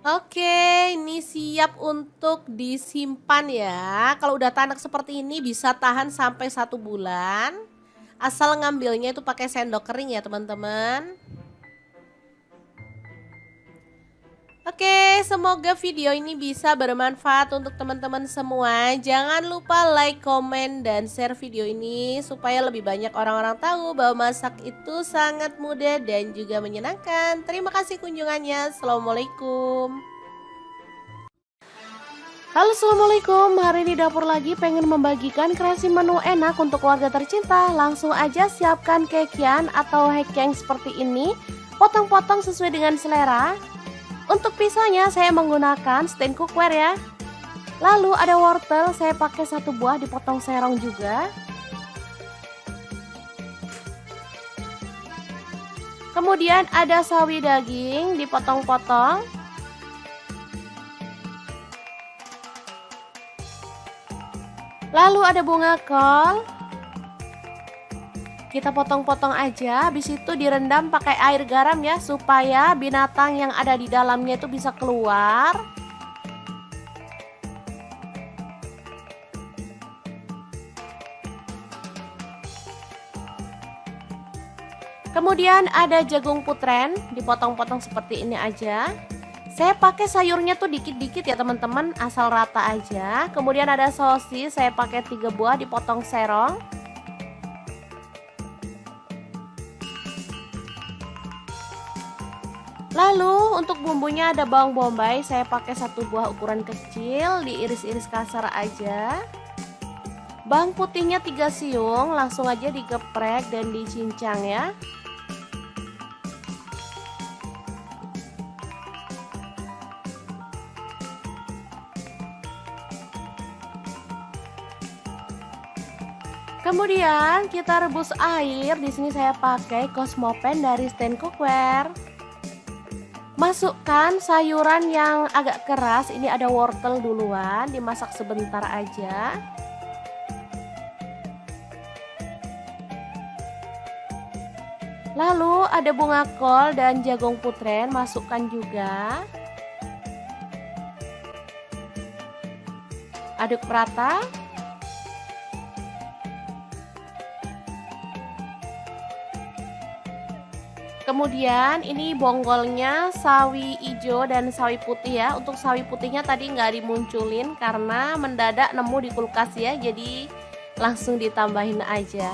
Oke, ini siap untuk disimpan ya. Kalau udah tanak seperti ini bisa tahan sampai 1 bulan. Asal ngambilnya itu pakai sendok kering ya teman-teman. Oke, semoga video ini bisa bermanfaat untuk teman-teman semua. Jangan lupa like, komen, dan share video ini supaya lebih banyak orang-orang tahu bahwa masak itu sangat mudah dan juga menyenangkan. Terima kasih kunjungannya. Assalamualaikum. Halo, assalamualaikum. Hari ini dapur lagi pengen membagikan kreasi menu enak untuk keluarga tercinta. Langsung aja siapkan kekian atau hekeng seperti ini. Potong-potong sesuai dengan selera. Untuk pisaunya saya menggunakan stand cookware ya. Lalu ada wortel, saya pakai 1 buah dipotong serong juga. Kemudian ada sawi daging dipotong-potong. Lalu ada bunga kol. Kita potong-potong aja, habis itu direndam pakai air garam ya, supaya binatang yang ada di dalamnya itu bisa keluar. Kemudian ada jagung putren, dipotong-potong seperti ini aja. Saya pakai sayurnya tuh dikit-dikit ya teman-teman, asal rata aja. Kemudian ada sosis, saya pakai 3 buah dipotong serong. Lalu untuk bumbunya ada bawang bombay, saya pakai 1 buah ukuran kecil, diiris-iris kasar aja. Bawang putihnya 3 siung, langsung aja digeprek dan dicincang ya. Kemudian kita rebus air. Di sini saya pakai Cosmopan dari Stand Cookware. Masukkan sayuran yang agak keras. Ini ada wortel duluan, dimasak sebentar aja. Lalu ada bunga kol dan jagung putrén, masukkan juga. Aduk merata. Kemudian ini bonggolnya sawi hijau dan sawi putih ya. Untuk sawi putihnya tadi nggak dimunculin karena mendadak nemu di kulkas ya, jadi langsung ditambahin aja.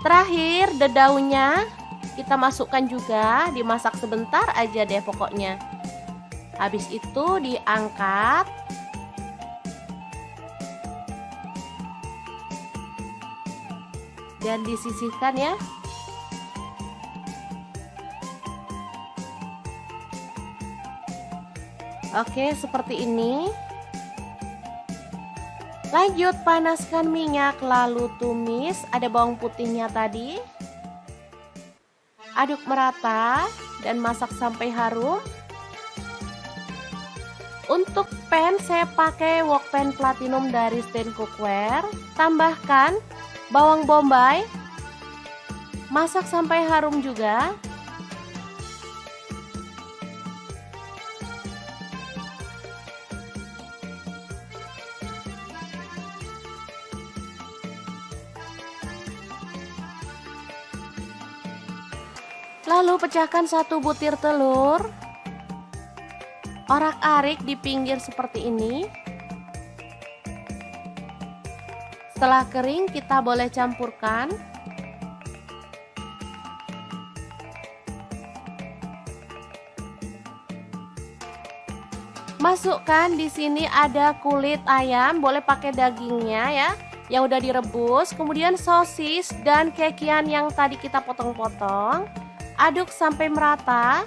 Terakhir dedaunya kita masukkan juga, dimasak sebentar aja deh pokoknya. Habis itu diangkat. Dan disisihkan ya. Oke, seperti ini. Lanjut panaskan minyak lalu tumis, ada bawang putihnya tadi. Aduk merata dan masak sampai harum. Untuk pan saya pakai wok pan platinum dari Stand Cookware. Tambahkan bawang bombay. Masak sampai harum juga. Lalu pecahkan 1 butir telur. Orak-arik di pinggir seperti ini. Setelah kering kita boleh campurkan. Masukkan di sini ada kulit ayam, boleh pakai dagingnya ya, yang udah direbus. Kemudian sosis dan kekian yang tadi kita potong-potong. Aduk sampai merata.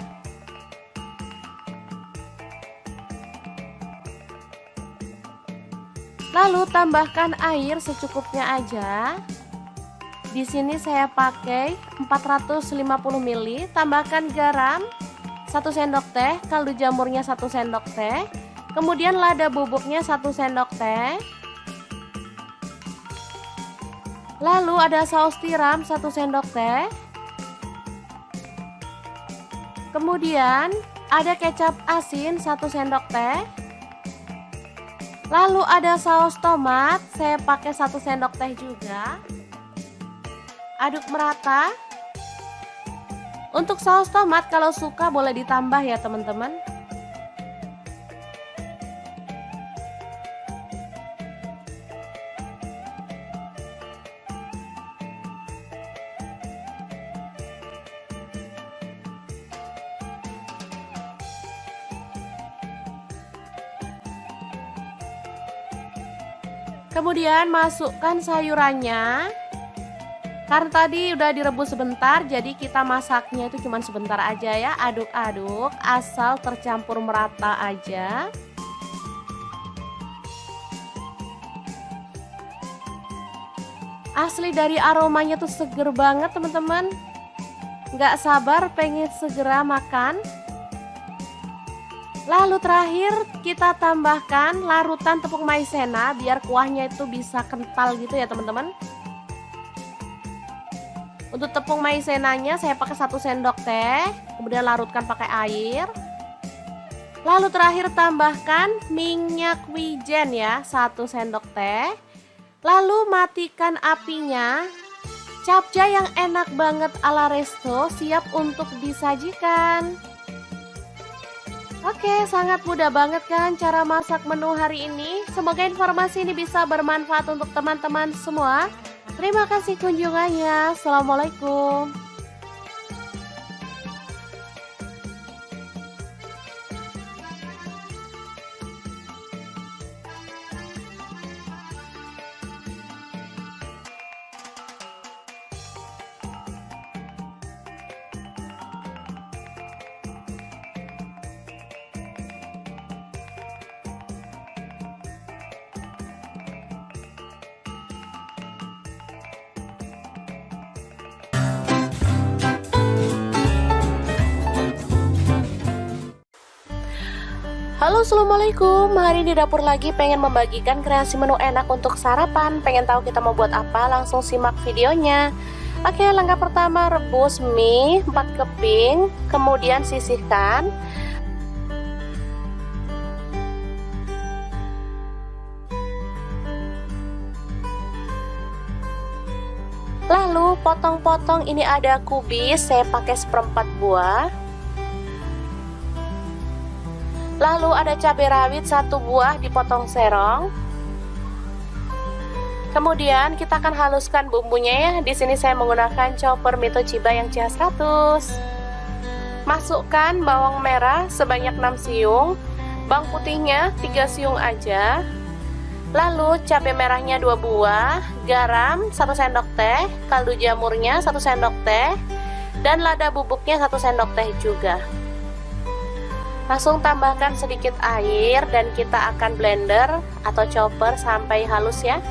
Lalu tambahkan air secukupnya aja. Di sini saya pakai 450 ml. Tambahkan garam 1 sendok teh, kaldu jamurnya 1 sendok teh. Kemudian lada bubuknya 1 sendok teh. Lalu ada saus tiram 1 sendok teh. Kemudian ada kecap asin 1 sendok teh. Lalu ada saus tomat, saya pakai 1 sendok teh juga. Aduk merata. Untuk saus tomat kalau suka boleh ditambah ya teman-teman. Kemudian masukkan sayurannya. Karena tadi udah direbus sebentar, jadi kita masaknya itu cuma sebentar aja ya. Aduk-aduk asal tercampur merata aja. Asli dari aromanya tuh seger banget teman-teman. Nggak sabar pengen segera makan. Lalu terakhir kita tambahkan larutan tepung maizena biar kuahnya itu bisa kental gitu ya teman-teman. Untuk tepung maizenanya saya pakai 1 sendok teh, kemudian larutkan pakai air. Lalu terakhir tambahkan minyak wijen ya, 1 sendok teh. Lalu matikan apinya. Capcay yang enak banget ala resto siap untuk disajikan. Oke, sangat mudah banget kan cara masak menu hari ini. Semoga informasi ini bisa bermanfaat untuk teman-teman semua. Terima kasih kunjungannya. Assalamualaikum. Halo, assalamualaikum. Hari di dapur lagi pengen membagikan kreasi menu enak untuk sarapan. Pengen tahu kita mau buat apa? Langsung simak videonya. Oke, langkah pertama rebus mie 4 keping, kemudian sisihkan. Lalu potong-potong, ini ada kubis, saya pakai seperempat buah. Lalu ada cabai rawit 1 buah dipotong serong. Kemudian kita akan haluskan bumbunya ya. Di sini saya menggunakan chopper Mito Chiba yang CH100. Masukkan bawang merah sebanyak 6 siung, bawang putihnya 3 siung aja. Lalu cabai merahnya 2 buah, garam 1 sendok teh, kaldu jamurnya 1 sendok teh, dan lada bubuknya 1 sendok teh juga. Langsung tambahkan sedikit air dan kita akan blender atau chopper sampai halus ya.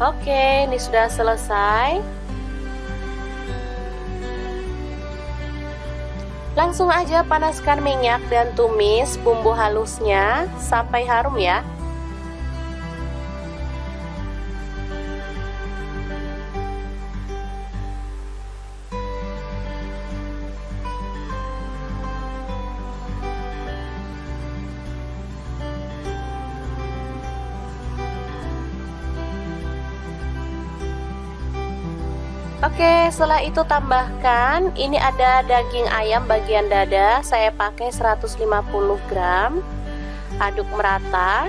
Oke, ini sudah selesai. Langsung aja panaskan minyak dan tumis bumbu halusnya sampai harum ya. Oke, setelah itu tambahkan, ini ada daging ayam bagian dada, saya pakai 150 gram. Aduk merata.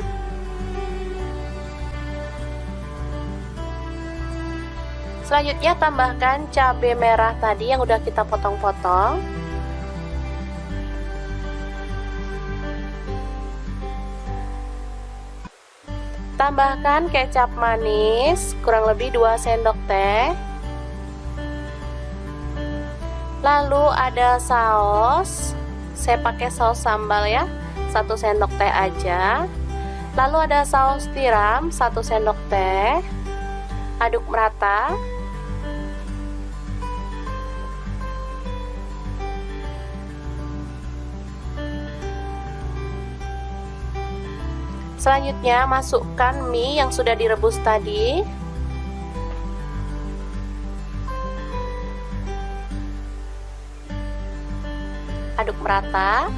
Selanjutnya tambahkan cabai merah tadi yang udah kita potong-potong. Tambahkan kecap manis kurang lebih 2 sendok teh. Lalu ada saus, saya pakai saus sambal ya, 1 sendok teh aja. Lalu ada saus tiram 1 sendok teh. Aduk merata. Selanjutnya masukkan mie yang sudah direbus tadi. Aduk merata.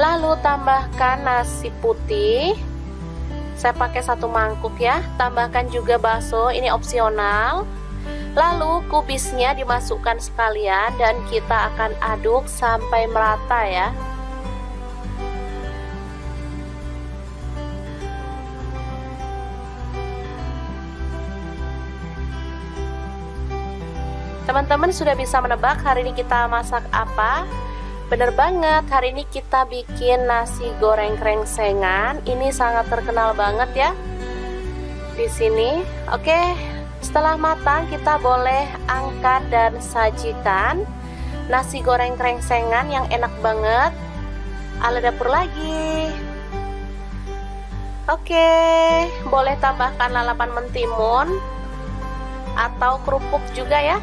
Lalu tambahkan nasi putih. Saya pakai 1 mangkuk ya. Tambahkan juga bakso, ini opsional. Lalu kubisnya dimasukkan sekalian dan kita akan aduk sampai merata ya. Teman-teman sudah bisa menebak hari ini kita masak apa? Bener banget, hari ini kita bikin nasi goreng krengsengan. Ini sangat terkenal banget ya di sini. Oke, setelah matang kita boleh angkat dan sajikan nasi goreng krengsengan yang enak banget ala dapur lagi. Oke, boleh tambahkan lalapan mentimun atau kerupuk juga ya.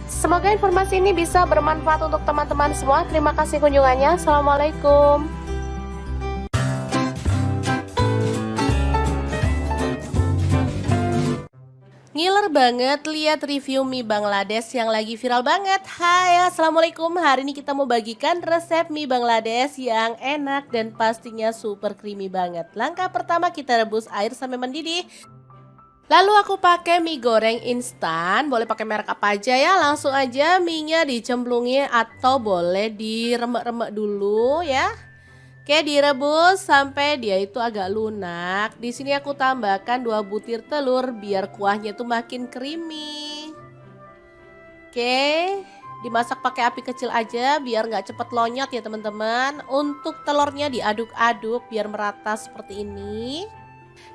Semoga informasi ini bisa bermanfaat untuk teman-teman semua. Terima kasih kunjungannya. Assalamualaikum. Ngiler banget lihat review mie Bangladesh yang lagi viral banget. Hai, assalamualaikum. Hari ini kita mau bagikan resep mie Bangladesh yang enak dan pastinya super creamy banget. Langkah pertama kita rebus air sampai mendidih. Lalu aku pakai mie goreng instan, boleh pakai merek apa aja ya. Langsung aja mie-nya dicemplungi atau boleh diremek-remek dulu ya. Oke, direbus sampai dia itu agak lunak. Di sini aku tambahkan 2 butir telur biar kuahnya tuh makin creamy. Oke, dimasak pakai api kecil aja biar nggak cepet lonyot ya teman-teman. Untuk telurnya diaduk-aduk biar merata seperti ini.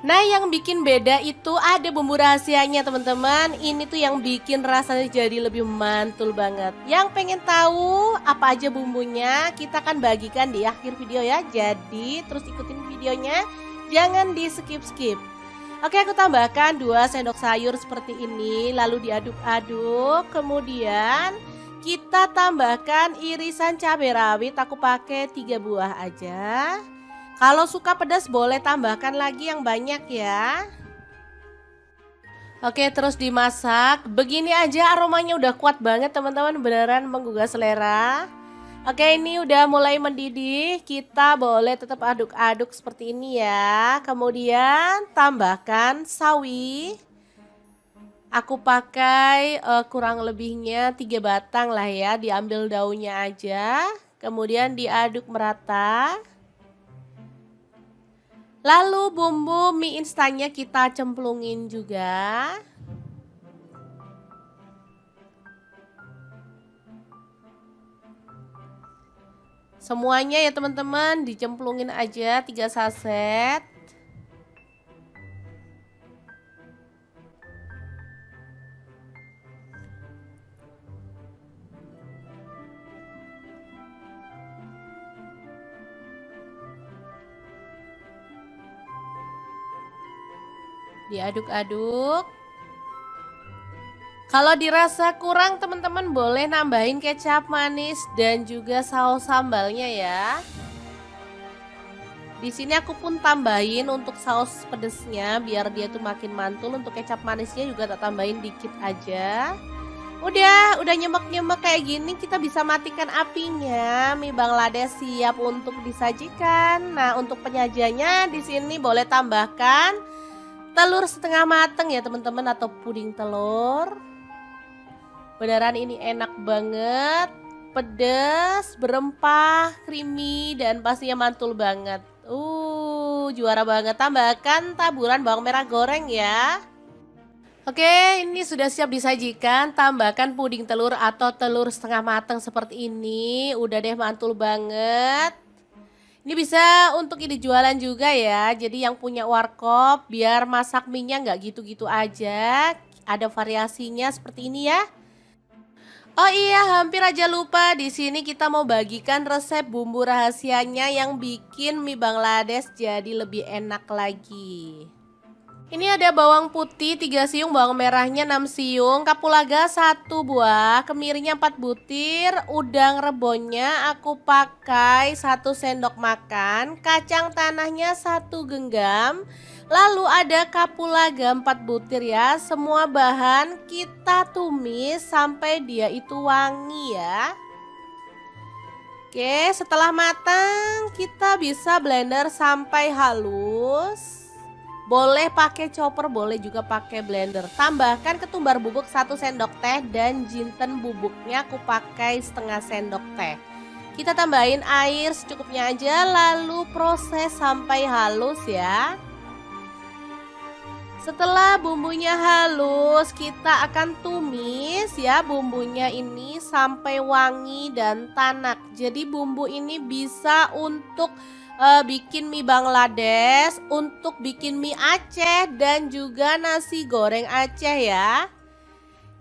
Nah, yang bikin beda itu ada bumbu rahasianya teman-teman. Ini tuh yang bikin rasanya jadi lebih mantul banget. Yang pengen tahu apa aja bumbunya, kita akan bagikan di akhir video ya. Jadi terus ikutin videonya, jangan di skip-skip. Oke, aku tambahkan 2 sendok sayur seperti ini, lalu diaduk-aduk. Kemudian kita tambahkan irisan cabai rawit, aku pakai 3 buah aja. Kalau suka pedas boleh tambahkan lagi yang banyak ya. Oke, terus dimasak. Begini aja aromanya udah kuat banget teman-teman, beneran menggugah selera. Oke, ini udah mulai mendidih. Kita boleh tetap aduk-aduk seperti ini ya. Kemudian tambahkan sawi. Aku pakai kurang lebihnya 3 batang lah ya. Diambil daunnya aja. Kemudian diaduk merata. Lalu bumbu mie instannya kita cemplungin juga. Semuanya ya teman-teman, dicemplungin aja 3 saset. Diaduk-aduk. Kalau dirasa kurang teman-teman boleh nambahin kecap manis dan juga saus sambalnya ya. Di sini aku pun tambahin untuk saus pedesnya biar dia tuh makin mantul. Untuk kecap manisnya juga tak tambahin dikit aja. Udah nyemek-nyemek kayak gini, kita bisa matikan apinya. Mie Bangladesh siap untuk disajikan. Nah, untuk penyajiannya di sini boleh tambahkan telur setengah mateng ya teman-teman, atau puding telur. Beneran ini enak banget, pedas, berempah, creamy, dan pastinya mantul banget. Juara banget. Tambahkan taburan bawang merah goreng ya. Oke, ini sudah siap disajikan. Tambahkan puding telur atau telur setengah mateng seperti ini. Udah deh, mantul banget. Ini bisa untuk ide jualan juga ya. Jadi yang punya warkop biar masak mie-nya nggak gitu-gitu aja. Ada variasinya seperti ini ya. Oh iya, hampir aja lupa. Di sini kita mau bagikan resep bumbu rahasianya yang bikin mie Bangladesh jadi lebih enak lagi. Ini ada bawang putih 3 siung, bawang merahnya 6 siung, kapulaga 1 buah, kemirinya 4 butir, udang rebonnya aku pakai 1 sendok makan, kacang tanahnya 1 genggam, lalu ada kapulaga 4 butir ya. Semua bahan kita tumis sampai dia itu wangi ya. Oke, setelah matang kita bisa blender sampai halus. Boleh pakai chopper, boleh juga pakai blender. Tambahkan ketumbar bubuk 1 sendok teh dan jinten bubuknya aku pakai setengah sendok teh. Kita tambahin air secukupnya aja, lalu proses sampai halus ya. Setelah bumbunya halus, kita akan tumis ya bumbunya ini sampai wangi dan tanak. Jadi bumbu ini bisa untuk bikin mie Bangladesh, untuk bikin mie Aceh, dan juga nasi goreng Aceh ya.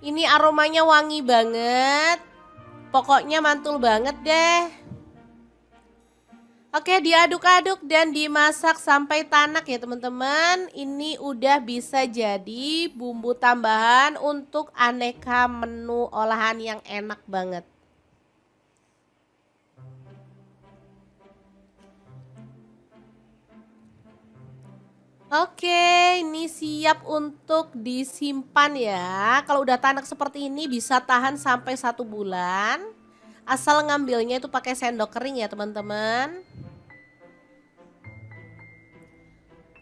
Ini aromanya wangi banget, pokoknya mantul banget deh. Oke, diaduk-aduk dan dimasak sampai tanak ya teman-teman. Ini udah bisa jadi bumbu tambahan untuk aneka menu olahan yang enak banget. Oke, ini siap untuk disimpan ya. Kalau udah tanak seperti ini bisa tahan sampai 1 bulan. Asal ngambilnya itu pakai sendok kering ya teman-teman.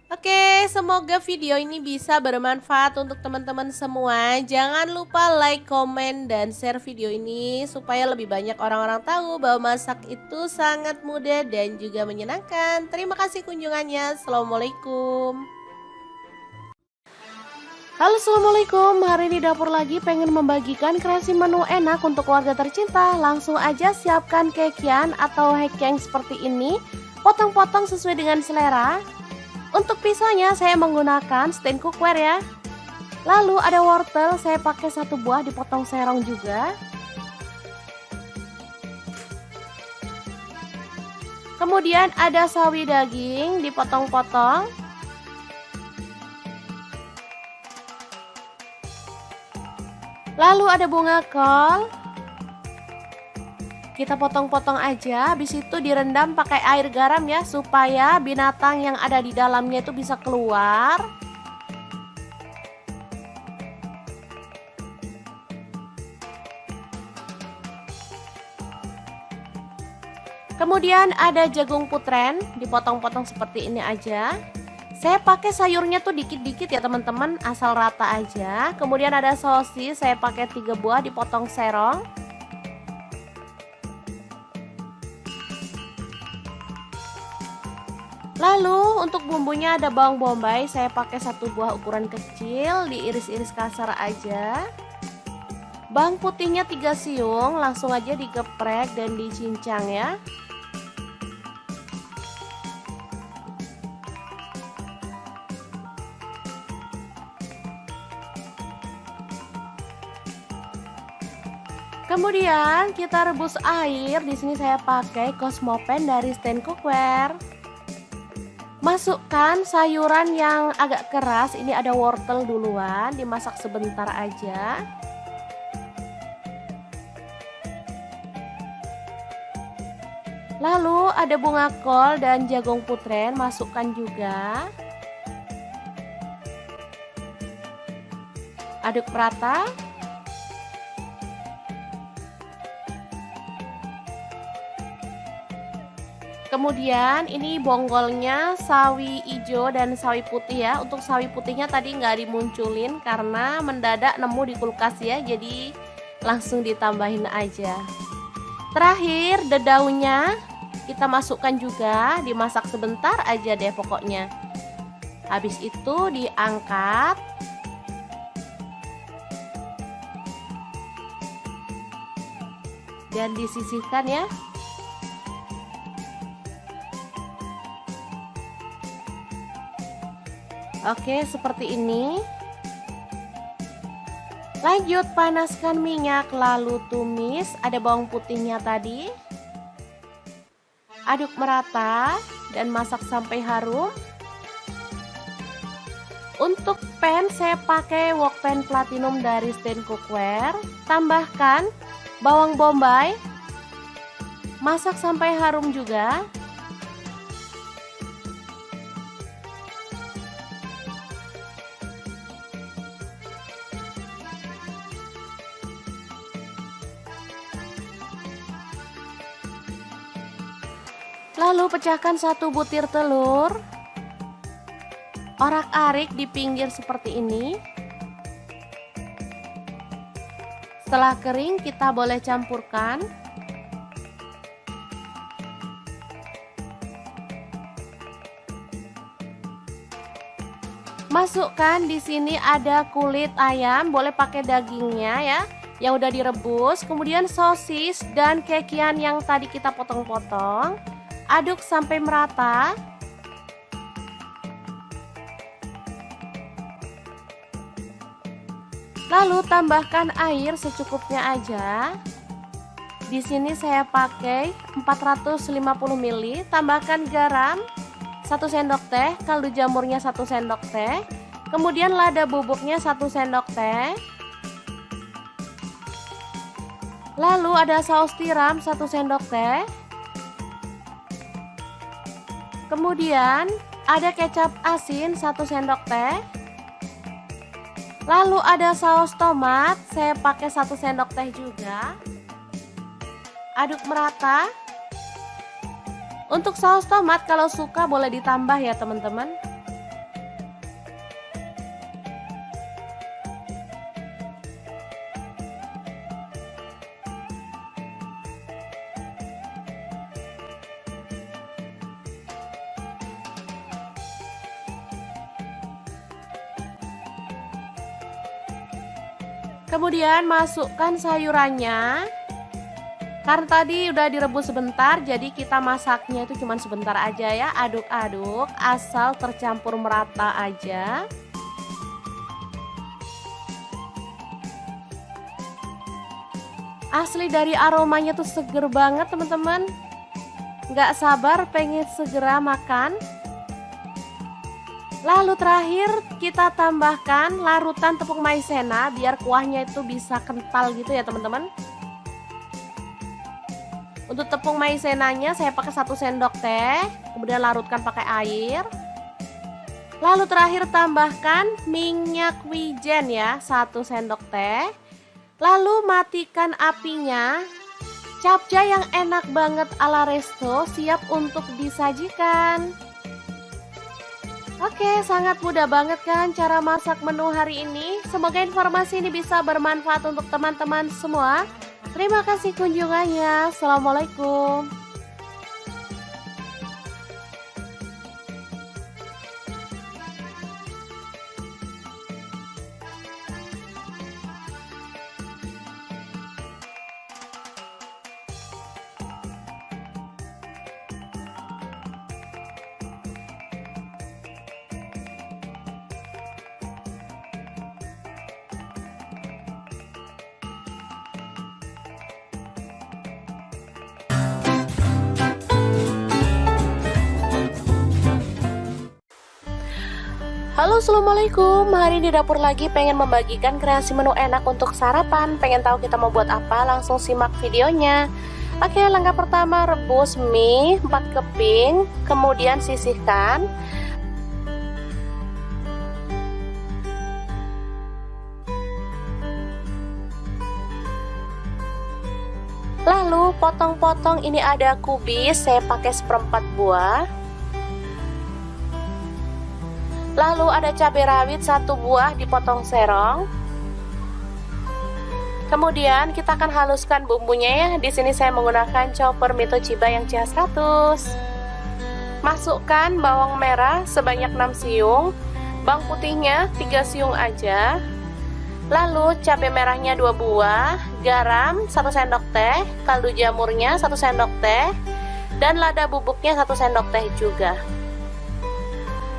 Oke, semoga video ini bisa bermanfaat untuk teman-teman semua. Jangan lupa like, komen, dan share video ini supaya lebih banyak orang-orang tahu bahwa masak itu sangat mudah dan juga menyenangkan. Terima kasih kunjungannya. Assalamualaikum. Halo, assalamualaikum. Hari ini dapur lagi pengen membagikan kreasi menu enak untuk keluarga tercinta. Langsung aja siapkan kekian atau hekeng seperti ini. Potong-potong sesuai dengan selera. Untuk pisaunya saya menggunakan stand cookware ya. Lalu ada wortel, saya pakai 1 buah dipotong serong juga. Kemudian ada sawi daging dipotong-potong. Lalu ada bunga kol. Kita potong-potong aja, habis itu direndam pakai air garam ya, supaya binatang yang ada di dalamnya itu bisa keluar. Kemudian ada jagung putren, dipotong-potong seperti ini aja. Saya pakai sayurnya tuh dikit-dikit ya teman-teman, asal rata aja. Kemudian ada sosis, saya pakai 3 buah dipotong serong. Lalu untuk bumbunya ada bawang bombay, saya pakai 1 buah ukuran kecil, diiris-iris kasar aja. Bawang putihnya 3 siung, langsung aja digeprek dan dicincang ya. Kemudian kita rebus air. Di sini saya pakai Cosmopan dari stand cookware. Masukkan sayuran yang agak keras. Ini ada wortel duluan, dimasak sebentar aja. Lalu ada bunga kol dan jagung putren, masukkan juga. Aduk merata. Kemudian ini bonggolnya sawi hijau dan sawi putih ya. Untuk sawi putihnya tadi nggak dimunculin karena mendadak nemu di kulkas ya, jadi langsung ditambahin aja. Terakhir dedaunya kita masukkan juga, dimasak sebentar aja deh pokoknya. Habis itu diangkat. Dan disisihkan ya. Oke, seperti ini. Lanjut panaskan minyak, lalu tumis. Ada bawang putihnya tadi. Aduk merata dan masak sampai harum. Untuk pan saya pakai wok pan platinum dari stand cookware. Tambahkan bawang bombay. Masak sampai harum juga. Lalu pecahkan 1 butir telur. Orak-arik di pinggir seperti ini. Setelah kering kita boleh campurkan. Masukkan di sini ada kulit ayam, boleh pakai dagingnya ya, yang udah direbus. Kemudian sosis dan kekian yang tadi kita potong-potong. Aduk sampai merata. Lalu tambahkan air secukupnya aja. Di sini saya pakai 450 ml. Tambahkan garam 1 sendok teh, kaldu jamurnya 1 sendok teh. Kemudian lada bubuknya 1 sendok teh. Lalu ada saus tiram 1 sendok teh. Kemudian ada kecap asin 1 sendok teh. Lalu ada saus tomat, saya pakai 1 sendok teh juga. Aduk merata. Untuk saus tomat kalau suka boleh ditambah ya teman-teman. Kemudian masukkan sayurannya. Karena tadi udah direbus sebentar, jadi kita masaknya itu cuma sebentar aja ya. Aduk-aduk asal tercampur merata aja. Asli dari aromanya tuh seger banget teman-teman. Nggak sabar pengen segera makan. Lalu terakhir kita tambahkan larutan tepung maizena biar kuahnya itu bisa kental gitu ya teman-teman. Untuk tepung maizenanya saya pakai 1 sendok teh, kemudian larutkan pakai air. Lalu terakhir tambahkan minyak wijen ya, 1 sendok teh. Lalu matikan apinya. Capcay yang enak banget ala resto siap untuk disajikan. Oke, sangat mudah banget kan cara masak menu hari ini. Semoga informasi ini bisa bermanfaat untuk teman-teman semua. Terima kasih kunjungannya. Assalamualaikum. Halo, assalamualaikum. Hari ini di dapur lagi pengen membagikan kreasi menu enak untuk sarapan. Pengen tahu kita mau buat apa? Langsung simak videonya. Oke, langkah pertama rebus mie 4 keping, kemudian sisihkan. Lalu potong-potong, ini ada kubis, saya pakai 1/4 buah. Lalu ada cabai rawit 1 buah dipotong serong. Kemudian kita akan haluskan bumbunya ya. Di sini saya menggunakan chopper Mito Chiba yang CH100. Masukkan bawang merah sebanyak 6 siung, bawang putihnya 3 siung aja. Lalu cabai merahnya 2 buah, garam 1 sendok teh, kaldu jamurnya 1 sendok teh, dan lada bubuknya 1 sendok teh juga.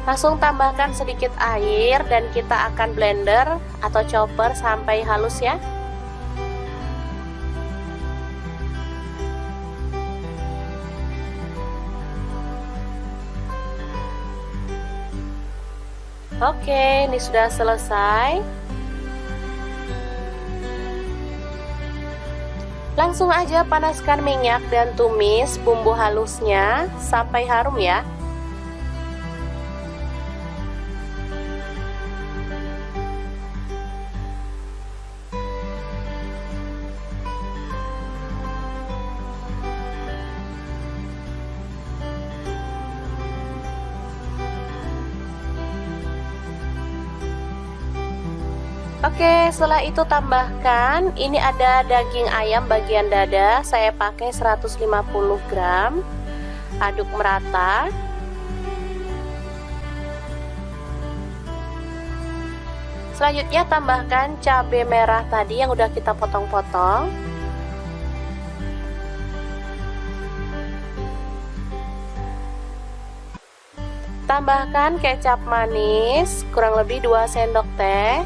Langsung tambahkan sedikit air dan kita akan blender atau chopper sampai halus ya. Oke, ini sudah selesai. Langsung aja panaskan minyak dan tumis bumbu halusnya sampai harum ya. Oke, setelah itu tambahkan, ini ada daging ayam bagian dada, saya pakai 150 gram. Aduk merata. Selanjutnya tambahkan cabai merah tadi yang udah kita potong-potong. Tambahkan kecap manis kurang lebih 2 sendok teh.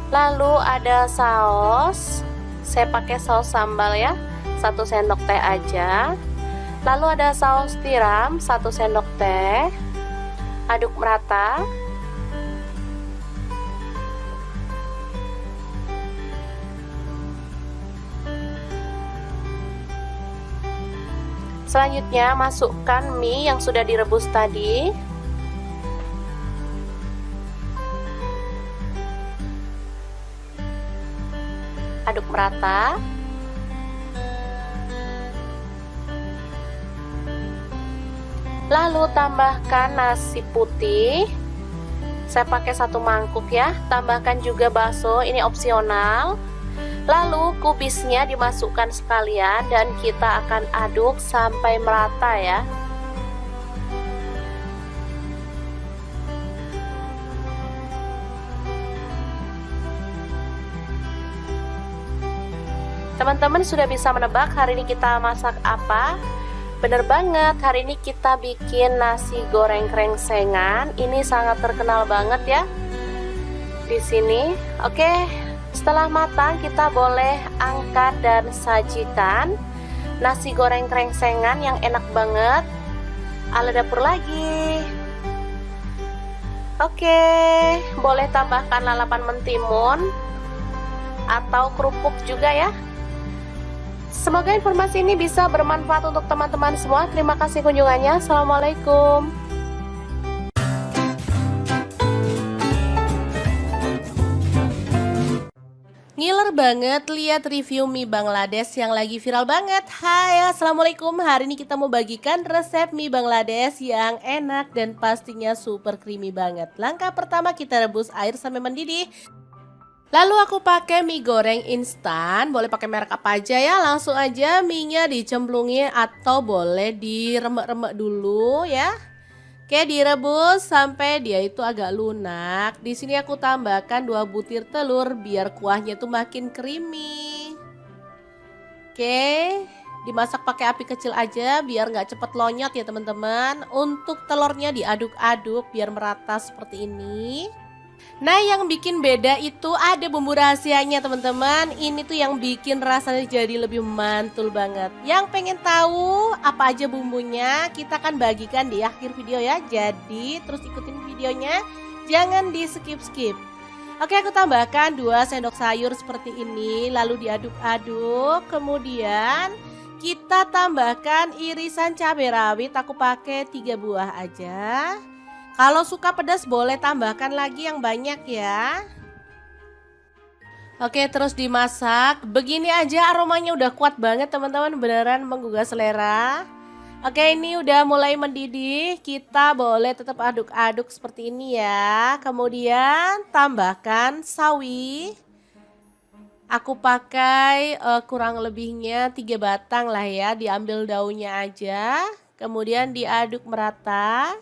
Lalu ada saus, saya pakai saus sambal ya, 1 sendok teh aja. Lalu ada saus tiram 1 sendok teh. Aduk merata. Selanjutnya masukkan mie yang sudah direbus tadi. Aduk merata. Lalu tambahkan nasi putih. Saya pakai 1 mangkuk ya. Tambahkan juga bakso, ini opsional. Lalu kubisnya dimasukkan sekalian dan kita akan aduk sampai merata ya. Teman-teman sudah bisa menebak hari ini kita masak apa? Bener banget, hari ini kita bikin nasi goreng krengsengan. Ini sangat terkenal banget ya di sini. Oke, setelah matang kita boleh angkat dan sajikan nasi goreng krengsengan yang enak banget. Ala dapur lagi. Oke, boleh tambahkan lalapan mentimun atau kerupuk juga ya. Semoga informasi ini bisa bermanfaat untuk teman-teman semua. Terima kasih kunjungannya. Assalamualaikum. Ngiler banget lihat review mie Bangladesh yang lagi viral banget. Hai, assalamualaikum. Hari ini kita mau bagikan resep mie Bangladesh yang enak dan pastinya super creamy banget. Langkah pertama kita rebus air sampai mendidih. Lalu aku pakai mie goreng instan. Boleh pakai merek apa aja ya. Langsung aja mie-nya dicemplungin atau boleh diremek-remek dulu ya. Oke, direbus sampai dia itu agak lunak. Di sini aku tambahkan 2 butir telur biar kuahnya tuh makin creamy. Oke, dimasak pakai api kecil aja biar nggak cepet lonyot ya teman-teman. Untuk telurnya diaduk-aduk biar merata seperti ini. Nah, yang bikin beda itu ada bumbu rahasianya teman-teman. Ini tuh yang bikin rasanya jadi lebih mantul banget. Yang pengen tahu apa aja bumbunya, kita akan bagikan di akhir video ya. Jadi terus ikutin videonya, jangan di skip-skip. Oke, aku tambahkan 2 sendok sayur seperti ini. Lalu diaduk-aduk. Kemudian kita tambahkan irisan cabai rawit. Aku pakai 3 buah aja. Kalau suka pedas boleh tambahkan lagi yang banyak ya. Oke, terus dimasak. Begini aja aromanya udah kuat banget teman-teman, beneran menggugah selera. Oke, ini udah mulai mendidih. Kita boleh tetap aduk-aduk seperti ini ya. Kemudian tambahkan sawi. Aku pakai kurang lebihnya 3 batang lah ya. Diambil daunnya aja. Kemudian diaduk merata.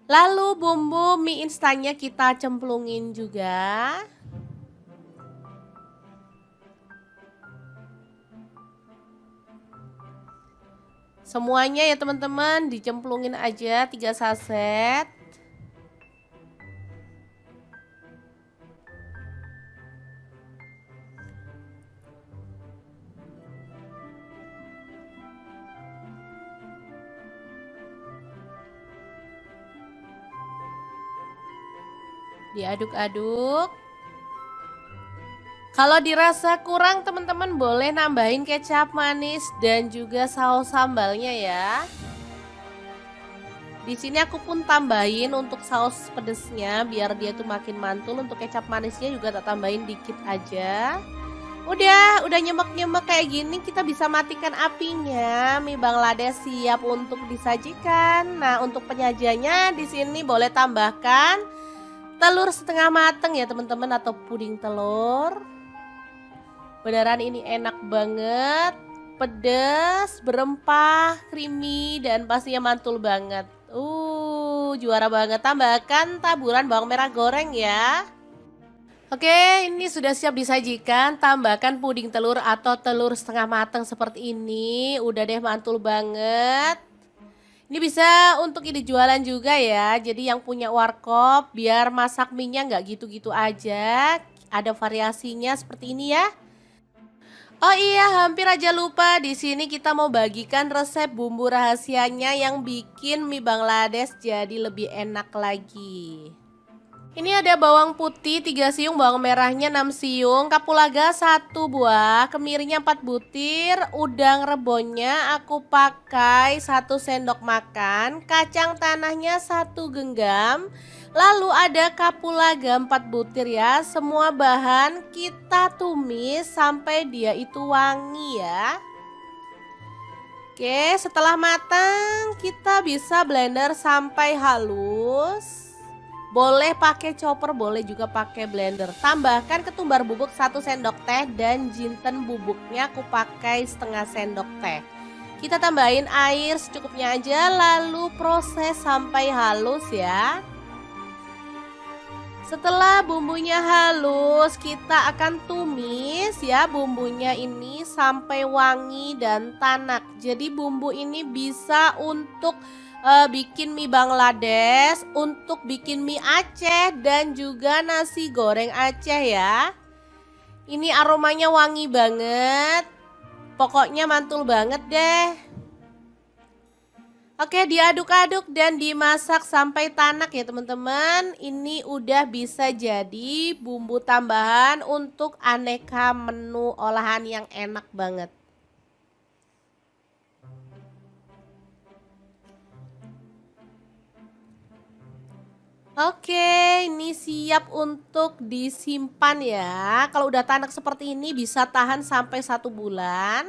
Lalu bumbu mie instannya kita cemplungin juga. Semuanya ya teman-teman dicemplungin aja 3 saset. Diaduk-aduk. Kalau dirasa kurang teman-teman boleh nambahin kecap manis dan juga saus sambalnya ya. Di sini aku pun tambahin untuk saus pedesnya biar dia tuh makin mantul. Untuk kecap manisnya juga tak tambahin dikit aja. Udah nyemek-nyemek kayak gini kita bisa matikan apinya. Mie Bangladesh siap untuk disajikan. Nah, untuk penyajiannya di sini boleh tambahkan telur setengah mateng ya teman-teman atau puding telur. Beneran ini enak banget. Pedas, berempah, creamy dan pastinya mantul banget. Juara banget. Tambahkan taburan bawang merah goreng ya. Oke, ini sudah siap disajikan. Tambahkan puding telur atau telur setengah mateng seperti ini. Udah deh mantul banget. Ini bisa untuk ide jualan juga ya. Jadi yang punya warkop biar masak mie-nya nggak gitu-gitu aja. Ada variasinya seperti ini ya. Oh iya, hampir aja lupa. Di sini kita mau bagikan resep bumbu rahasianya yang bikin mie Bangladesh jadi lebih enak lagi. Ini ada bawang putih 3 siung, bawang merahnya 6 siung, kapulaga 1 buah, kemirinya 4 butir, udang rebonnya aku pakai 1 sendok makan, kacang tanahnya 1 genggam, lalu ada kapulaga 4 butir ya. Semua bahan kita tumis sampai dia itu wangi ya. Oke, setelah matang kita bisa blender sampai halus. Boleh pakai chopper, boleh juga pakai blender. Tambahkan ketumbar bubuk 1 sendok teh dan jinten bubuknya aku pakai setengah sendok teh. Kita tambahin air secukupnya aja lalu proses sampai halus ya. Setelah bumbunya halus, kita akan tumis ya bumbunya ini sampai wangi dan tanak. Jadi bumbu ini bisa untuk bikin mie Bangladesh, untuk bikin mie Aceh dan juga nasi goreng Aceh ya. Ini aromanya wangi banget. Pokoknya mantul banget deh. Oke, diaduk-aduk dan dimasak sampai tanak ya teman-teman. Ini udah bisa jadi bumbu tambahan untuk aneka menu olahan yang enak banget. Oke, ini siap untuk disimpan ya. Kalau udah tanak seperti ini bisa tahan sampai 1 bulan.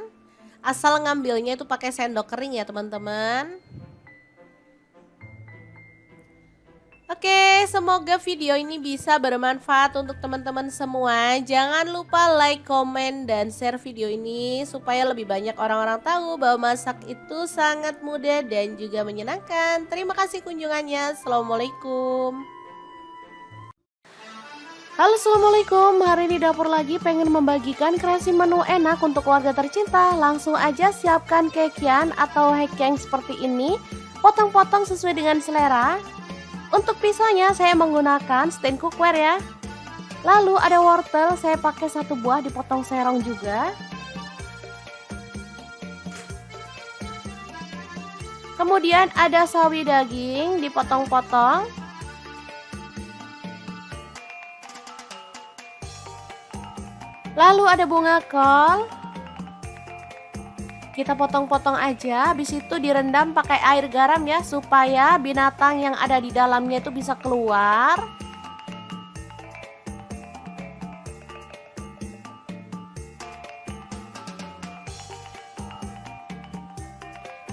Asal ngambilnya itu pakai sendok kering ya teman-teman. Oke, semoga video ini bisa bermanfaat untuk teman-teman semua. Jangan lupa like, komen, dan share video ini supaya lebih banyak orang-orang tahu bahwa masak itu sangat mudah dan juga menyenangkan. Terima kasih kunjungannya. Assalamualaikum. Halo, assalamualaikum. Hari ini dapur lagi pengen membagikan kreasi menu enak untuk keluarga tercinta. Langsung aja siapkan kekian atau hekeng seperti ini. Potong-potong sesuai dengan selera. Untuk pisaunya saya menggunakan stand cookware ya. Lalu ada wortel, saya pakai 1 buah dipotong serong juga. Kemudian ada sawi daging dipotong-potong. Lalu ada bunga kol. Kita potong-potong aja, habis itu direndam pakai air garam ya, supaya binatang yang ada di dalamnya itu bisa keluar.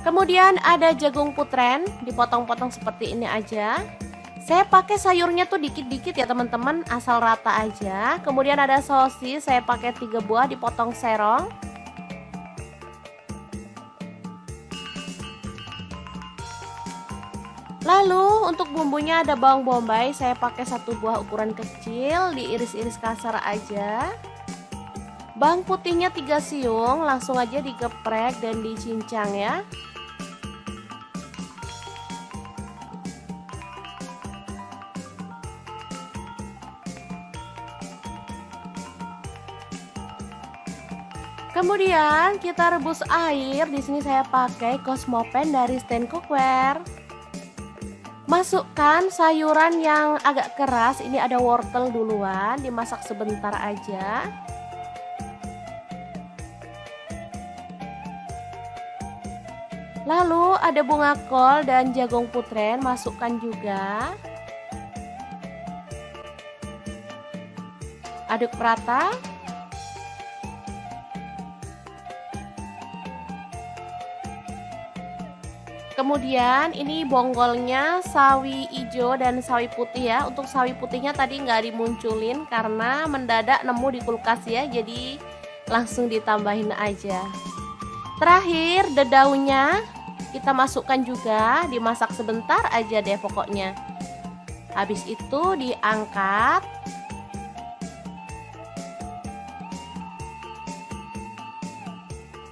Kemudian ada jagung putren, dipotong-potong seperti ini aja. Saya pakai sayurnya tuh dikit-dikit ya teman-teman, asal rata aja. Kemudian ada sosis, saya pakai 3 buah dipotong serong. Lalu untuk bumbunya ada bawang bombay, saya pakai 1 buah ukuran kecil, diiris-iris kasar aja. Bawang putihnya 3 siung, langsung aja digeprek dan dicincang ya. Kemudian kita rebus air, di sini saya pakai Cosmopan dari stand cookware. Masukkan sayuran yang agak keras, ini ada wortel duluan, dimasak sebentar aja. Lalu ada bunga kol dan jagung putren, masukkan juga. Aduk merata. Kemudian ini bonggolnya sawi hijau dan sawi putih ya. Untuk sawi putihnya tadi nggak dimunculin karena mendadak nemu di kulkas ya. Jadi langsung ditambahin aja. Terakhir dedaunya kita masukkan juga, dimasak sebentar aja deh pokoknya. Habis itu diangkat.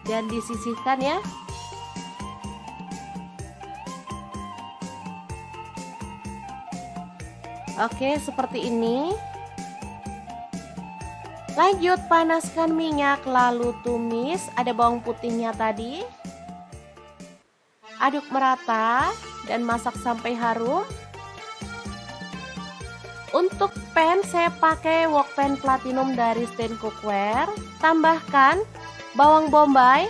Dan disisihkan ya. Oke, seperti ini. Lanjut panaskan minyak, lalu tumis. Ada bawang putihnya tadi. Aduk merata dan masak sampai harum. Untuk pan saya pakai wok pan platinum dari stand cookware. Tambahkan bawang bombay.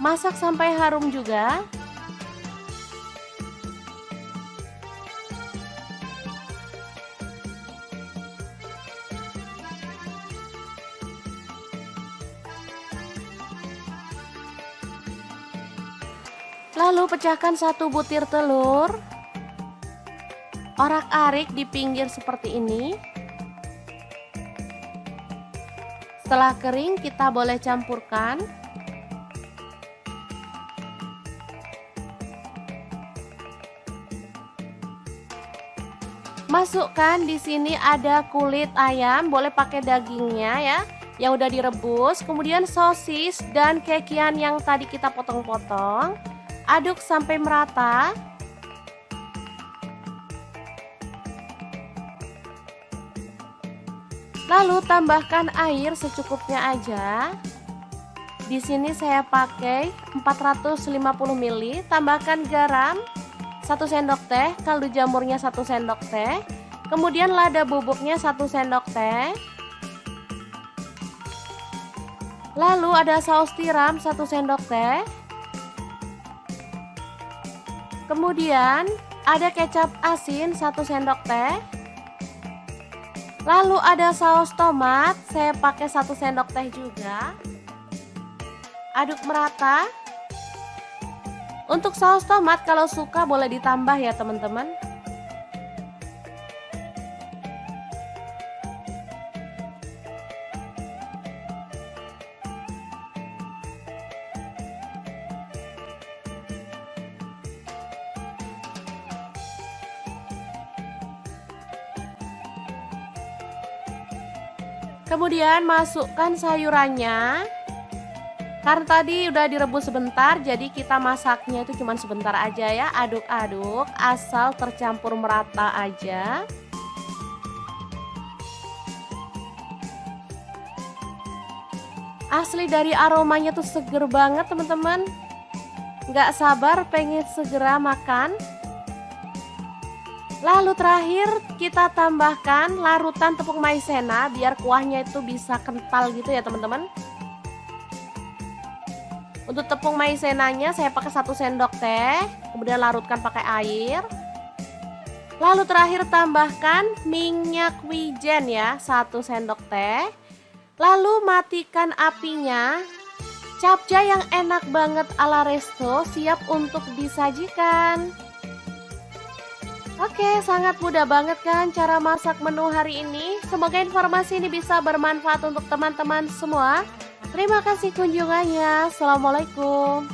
Masak sampai harum juga. Lalu pecahkan 1 butir telur. Orak-arik di pinggir seperti ini. Setelah kering kita boleh campurkan. Masukkan di sini ada kulit ayam, boleh pakai dagingnya ya, yang udah direbus, kemudian sosis dan kekian yang tadi kita potong-potong. Aduk sampai merata. Lalu tambahkan air secukupnya aja. Di sini saya pakai 450 ml, tambahkan garam 1 sendok teh, kaldu jamurnya 1 sendok teh, kemudian lada bubuknya 1 sendok teh. Lalu ada saus tiram 1 sendok teh. Kemudian ada kecap asin 1 sendok teh. Lalu ada saus tomat, saya pakai 1 sendok teh juga. Aduk merata. Untuk saus tomat kalau suka boleh ditambah ya teman-teman. Kemudian masukkan sayurannya. Karena tadi udah direbus sebentar, jadi kita masaknya itu cuma sebentar aja ya. Aduk-aduk asal tercampur merata aja. Asli dari aromanya tuh seger banget teman-teman. Nggak sabar pengen segera makan. Lalu terakhir kita tambahkan larutan tepung maizena biar kuahnya itu bisa kental gitu ya teman-teman. Untuk tepung maizenanya saya pakai 1 sendok teh, kemudian larutkan pakai air. Lalu terakhir tambahkan minyak wijen ya, 1 sendok teh. Lalu matikan apinya. Capcay yang enak banget ala resto siap untuk disajikan. Oke, sangat mudah banget kan cara masak menu hari ini. Semoga informasi ini bisa bermanfaat untuk teman-teman semua. Terima kasih kunjungannya. Assalamualaikum.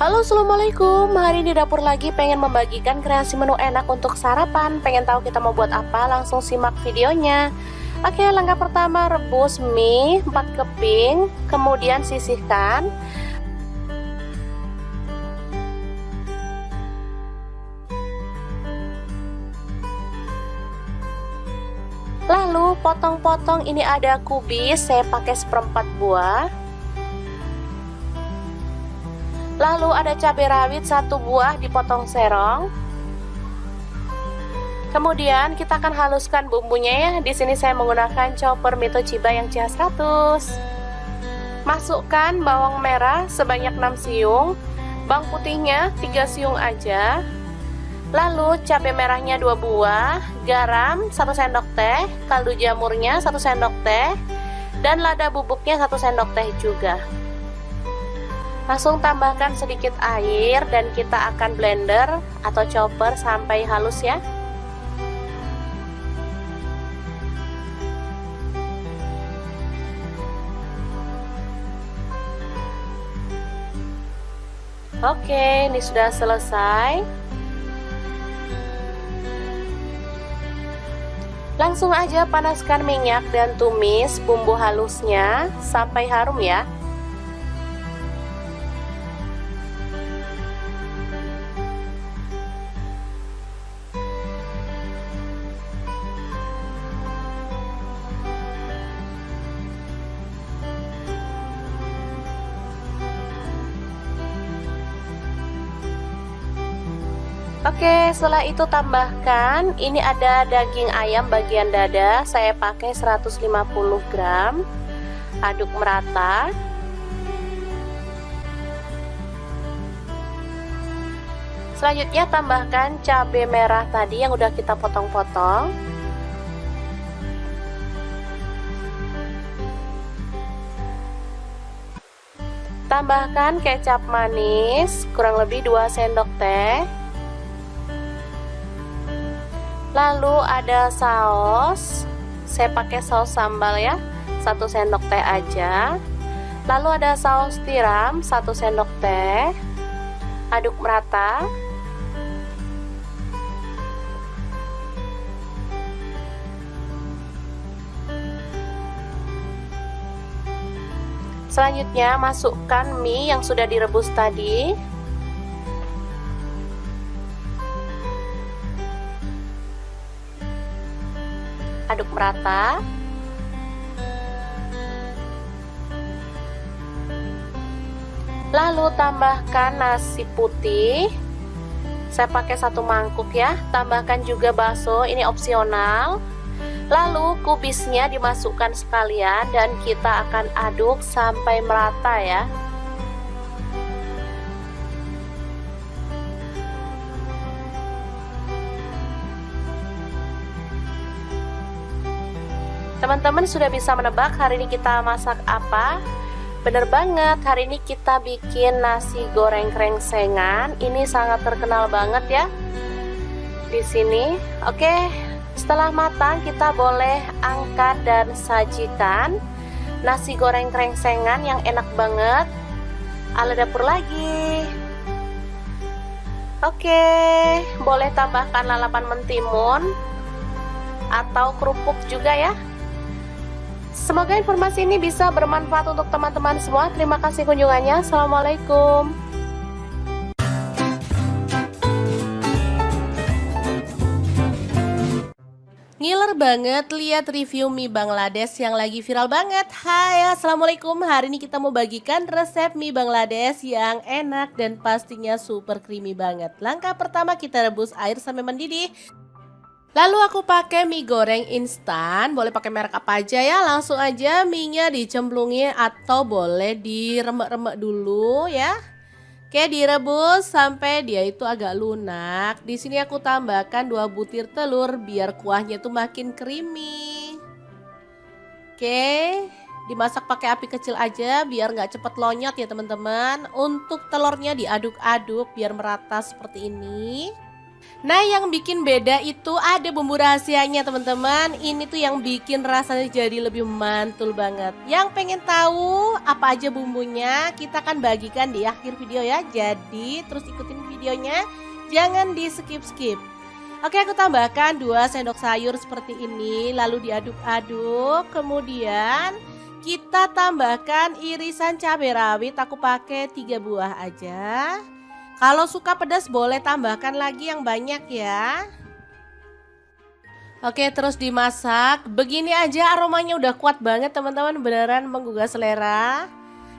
Halo, assalamualaikum. Hari ini dapur lagi pengen membagikan kreasi menu enak untuk sarapan. Pengen tahu kita mau buat apa? Langsung simak videonya. Oke, langkah pertama rebus mie 4 keping, kemudian sisihkan. Lalu potong-potong, ini ada kubis, saya pakai 1/4 buah. Lalu ada cabai rawit 1 buah dipotong serong. Kemudian kita akan haluskan bumbunya ya. Di sini saya menggunakan chopper Mito Chiba yang CH100. Masukkan bawang merah sebanyak 6 siung, bawang putihnya 3 siung aja. Lalu cabai merahnya 2 buah, garam 1 sendok teh, kaldu jamurnya 1 sendok teh, dan lada bubuknya 1 sendok teh juga. Langsung tambahkan sedikit air dan kita akan blender atau chopper sampai halus ya. Oke, ini sudah selesai. Langsung aja panaskan minyak dan tumis bumbu halusnya sampai harum ya. Oke, setelah itu tambahkan, ini ada daging ayam bagian dada, saya pakai 150 gram. Aduk merata. Selanjutnya tambahkan cabai merah tadi yang udah kita potong-potong. Tambahkan kecap manis kurang lebih 2 sendok teh. Lalu ada saus, saya pakai saus sambal ya, 1 sendok teh aja. Lalu ada saus tiram 1 sendok teh. Aduk merata. Selanjutnya masukkan mie yang sudah direbus tadi. Aduk merata. Lalu tambahkan nasi putih. Saya pakai 1 mangkuk ya. Tambahkan juga bakso, ini opsional. Lalu kubisnya dimasukkan sekalian dan kita akan aduk sampai merata ya. Teman-teman sudah bisa menebak hari ini kita masak apa? Bener banget, hari ini kita bikin nasi goreng krengsengan. Ini sangat terkenal banget ya di sini. Oke. Setelah matang kita boleh angkat dan sajikan nasi goreng krengsengan yang enak banget ala dapur lagi. Oke, boleh tambahkan lalapan mentimun atau kerupuk juga ya. Semoga informasi ini bisa bermanfaat untuk teman-teman semua. Terima kasih kunjungannya. Assalamualaikum. Ngiler banget lihat review mie Bangladesh yang lagi viral banget. Hai, assalamualaikum. Hari ini kita mau bagikan resep mie Bangladesh yang enak dan pastinya super creamy banget. Langkah pertama kita rebus air sampai mendidih. Lalu aku pakai mie goreng instan, boleh pakai merek apa aja ya. Langsung aja mie-nya dicemplungin atau boleh diremek-remek dulu ya. Oke, direbus sampai dia itu agak lunak. Di sini aku tambahkan 2 butir telur biar kuahnya tuh makin creamy. Oke, dimasak pakai api kecil aja biar nggak cepet lonyot ya teman-teman. Untuk telurnya diaduk-aduk biar merata seperti ini. Nah, yang bikin beda itu ada bumbu rahasianya teman-teman. Ini tuh yang bikin rasanya jadi lebih mantul banget. Yang pengen tahu apa aja bumbunya, kita akan bagikan di akhir video ya. Jadi terus ikutin videonya, jangan di skip-skip. Oke, aku tambahkan 2 sendok sayur seperti ini. Lalu diaduk-aduk. Kemudian kita tambahkan irisan cabai rawit. Aku pakai 3 buah aja. Kalau suka pedas boleh tambahkan lagi yang banyak ya. Oke, terus dimasak. Begini aja aromanya udah kuat banget teman-teman, beneran menggugah selera.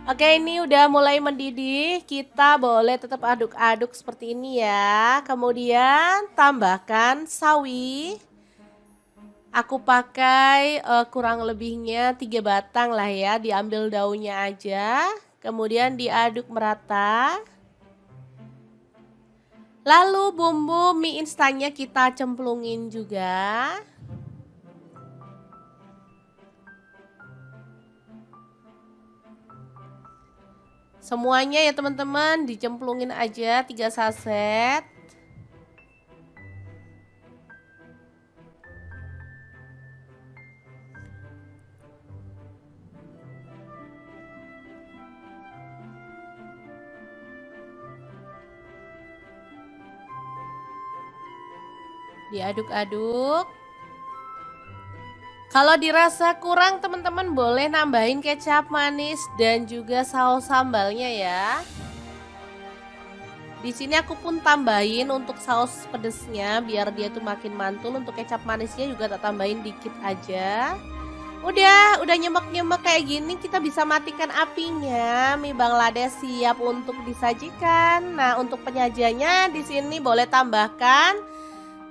Oke, ini udah mulai mendidih. Kita boleh tetap aduk-aduk seperti ini ya. Kemudian tambahkan sawi. Aku pakai kurang lebihnya 3 batang lah ya. Diambil daunnya aja. Kemudian diaduk merata. Lalu bumbu mie instannya kita cemplungin juga. Semuanya ya teman-teman dicemplungin aja 3 saset. Diaduk-aduk. Kalau dirasa kurang teman-teman boleh nambahin kecap manis dan juga saus sambalnya ya. Di sini aku pun tambahin untuk saus pedesnya biar dia tuh makin mantul. Untuk kecap manisnya juga tak tambahin dikit aja. Udah nyemek-nyemek kayak gini kita bisa matikan apinya. Mie Bangladesh siap untuk disajikan. Nah, untuk penyajiannya di sini boleh tambahkan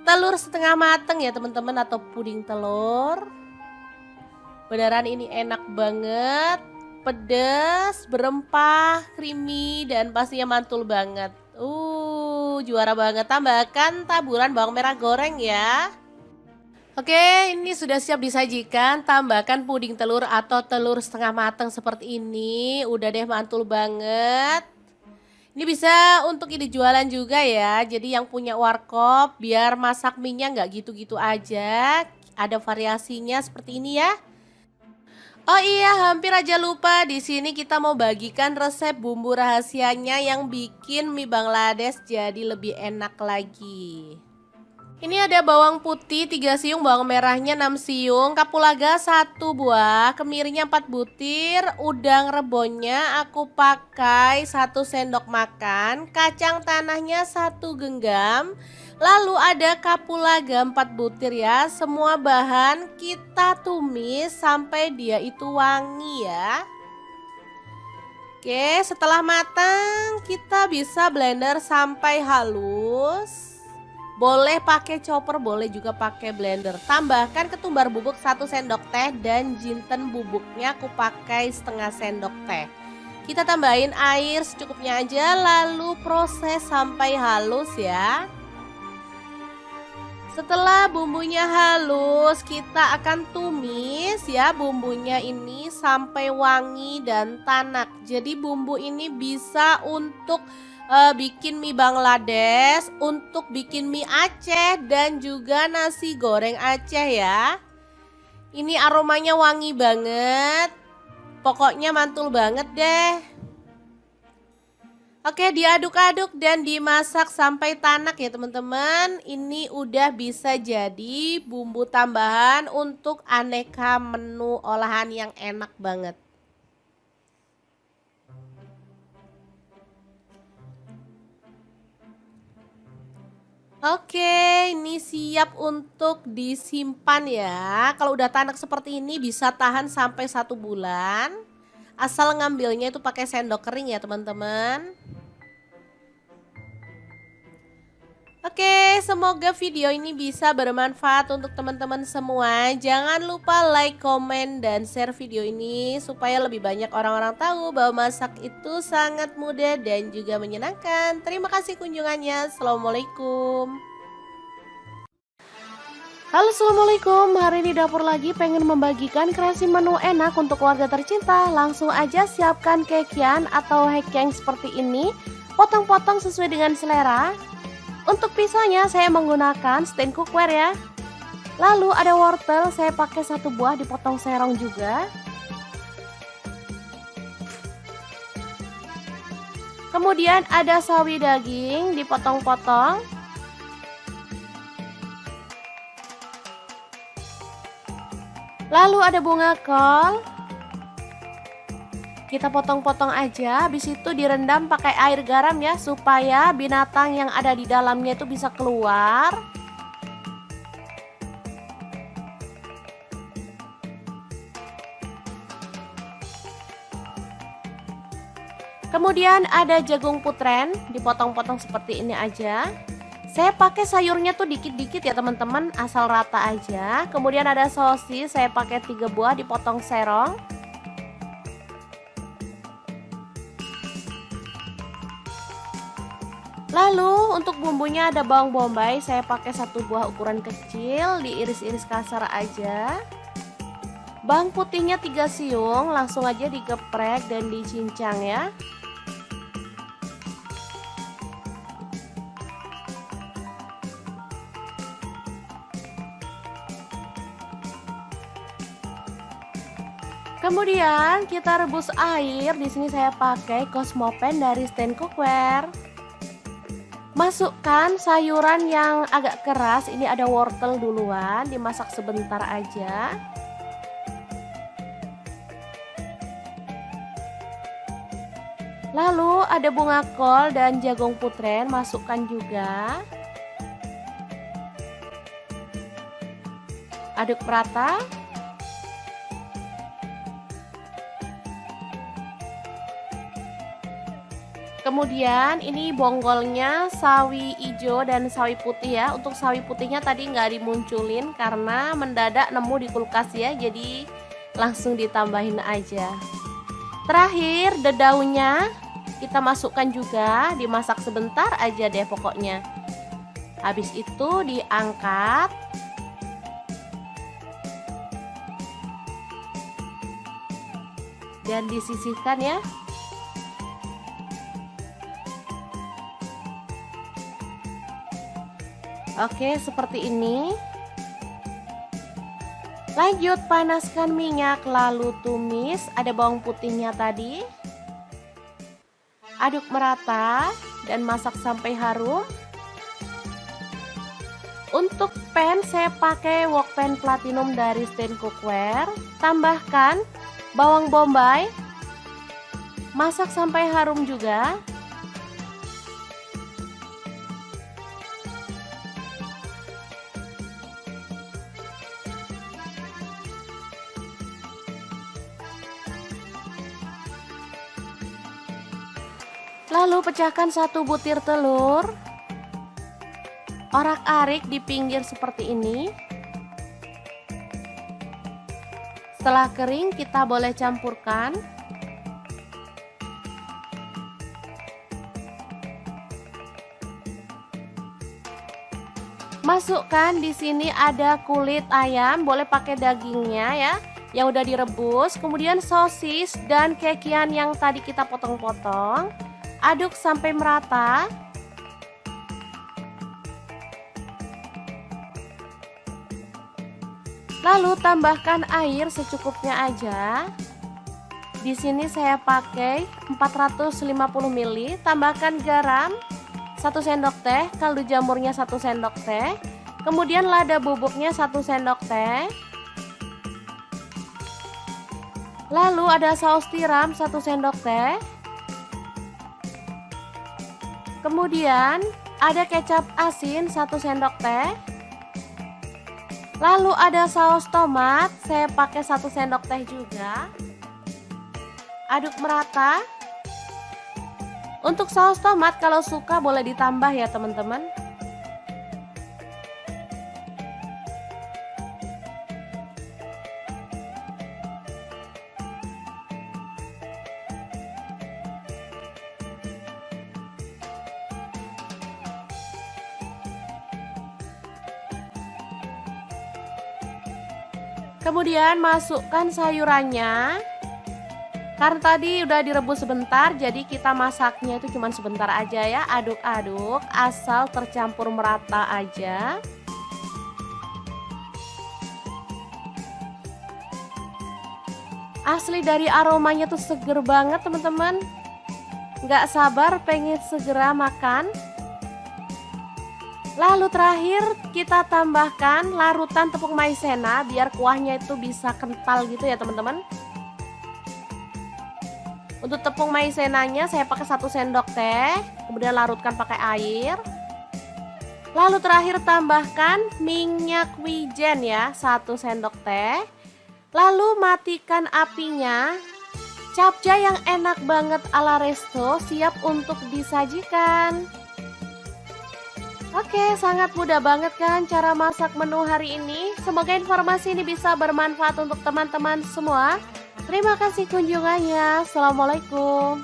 telur setengah mateng ya teman-teman atau puding telur. Beneran ini enak banget, pedas, berempah, creamy dan pastinya mantul banget. juara banget. Tambahkan taburan bawang merah goreng ya. Oke, ini sudah siap disajikan. Tambahkan puding telur atau telur setengah matang seperti ini. Udah deh, mantul banget. Ini bisa untuk ide jualan juga ya. Jadi yang punya warkop biar masak mie-nya nggak gitu-gitu aja. Ada variasinya seperti ini ya. Oh iya, hampir aja lupa. Di sini kita mau bagikan resep bumbu rahasianya yang bikin mie Bangladesh jadi lebih enak lagi. Ini ada bawang putih 3 siung, bawang merahnya 6 siung, kapulaga 1 buah, kemirinya 4 butir, udang rebonnya aku pakai 1 sendok makan, kacang tanahnya 1 genggam, lalu ada kapulaga 4 butir ya. Semua bahan kita tumis sampai dia itu wangi ya. Oke, setelah matang kita bisa blender sampai halus. Boleh pakai chopper, boleh juga pakai blender. Tambahkan ketumbar bubuk 1 sendok teh dan jinten bubuknya aku pakai setengah sendok teh. Kita tambahin air secukupnya aja, lalu proses sampai halus ya. Setelah bumbunya halus, kita akan tumis ya bumbunya ini sampai wangi dan tanak. Jadi bumbu ini bisa untuk bikin mie Bangladesh, untuk bikin mie Aceh dan juga nasi goreng Aceh ya. Ini aromanya wangi banget. Pokoknya mantul banget deh. Oke, diaduk-aduk dan dimasak sampai tanak ya teman-teman. Ini udah bisa jadi bumbu tambahan untuk aneka menu olahan yang enak banget. Oke, ini siap untuk disimpan ya. Kalau udah tanak seperti ini bisa tahan sampai 1 bulan. Asal ngambilnya itu pakai sendok kering ya teman-teman. Oke, semoga video ini bisa bermanfaat untuk teman-teman semua. Jangan lupa like, komen, dan share video ini supaya lebih banyak orang-orang tahu bahwa masak itu sangat mudah dan juga menyenangkan. Terima kasih kunjungannya. Assalamualaikum. Halo, assalamualaikum. Hari ini dapur lagi pengen membagikan kreasi menu enak untuk keluarga tercinta. Langsung aja siapkan kekian atau hekeng seperti ini. Potong-potong sesuai dengan selera. Untuk pisaunya saya menggunakan stand cookware ya. Lalu ada wortel, saya pakai 1 buah dipotong serong juga. Kemudian ada sawi daging dipotong-potong. Lalu ada bunga kol. Kita potong-potong aja, habis itu direndam pakai air garam ya, supaya binatang yang ada di dalamnya itu bisa keluar. Kemudian ada jagung putren, dipotong-potong seperti ini aja. Saya pakai sayurnya tuh dikit-dikit ya teman-teman, asal rata aja. Kemudian ada sosis, saya pakai 3 buah dipotong serong. Lalu untuk bumbunya ada bawang bombay, saya pakai 1 buah ukuran kecil, diiris-iris kasar aja. Bawang putihnya 3 siung, langsung aja digeprek dan dicincang ya. Kemudian kita rebus air, di sini saya pakai Cosmopan dari stand cookware. Masukkan sayuran yang agak keras, ini ada wortel duluan, dimasak sebentar aja. Lalu ada bunga kol dan jagung putren, masukkan juga. Aduk merata. Kemudian ini bonggolnya sawi hijau dan sawi putih ya. Untuk sawi putihnya tadi nggak dimunculin karena mendadak nemu di kulkas ya. Jadi langsung ditambahin aja. Terakhir daunnya. kita masukkan juga, dimasak sebentar aja deh pokoknya. Habis itu diangkat. Dan disisihkan ya. Oke, seperti ini. Lanjut panaskan minyak, lalu tumis. Ada bawang putihnya tadi. Aduk merata dan masak sampai harum. Untuk pan saya pakai wok pan platinum dari Stand Cookware. Tambahkan bawang bombay. Masak sampai harum juga. Lalu pecahkan 1 butir telur. Orak-arik di pinggir seperti ini. Setelah kering kita boleh campurkan. Masukkan di sini ada kulit ayam, boleh pakai dagingnya ya, yang udah direbus. Kemudian sosis dan kekian yang tadi kita potong-potong. Aduk sampai merata. Lalu tambahkan air secukupnya aja. Di sini saya pakai 450 ml. Tambahkan garam 1 sendok teh, kaldu jamurnya 1 sendok teh. Kemudian lada bubuknya 1 sendok teh. Lalu ada saus tiram 1 sendok teh. Kemudian ada kecap asin 1 sendok teh. Lalu ada saus tomat, saya pakai 1 sendok teh juga. Aduk merata. Untuk saus tomat kalau suka boleh ditambah ya teman-teman. Kemudian masukkan sayurannya. Karena tadi udah direbus sebentar, jadi kita masaknya itu cuma sebentar aja ya. Aduk-aduk asal tercampur merata aja. Asli dari aromanya tuh seger banget teman-teman. Nggak sabar pengen segera makan. Lalu terakhir kita tambahkan larutan tepung maizena biar kuahnya itu bisa kental gitu ya teman-teman. Untuk tepung maizenanya saya pakai 1 sendok teh, kemudian larutkan pakai air. Lalu terakhir tambahkan minyak wijen ya, 1 sendok teh. Lalu matikan apinya. Capcay yang enak banget ala resto siap untuk disajikan. Oke, sangat mudah banget kan cara masak menu hari ini. Semoga informasi ini bisa bermanfaat untuk teman-teman semua. Terima kasih kunjungannya. Assalamualaikum.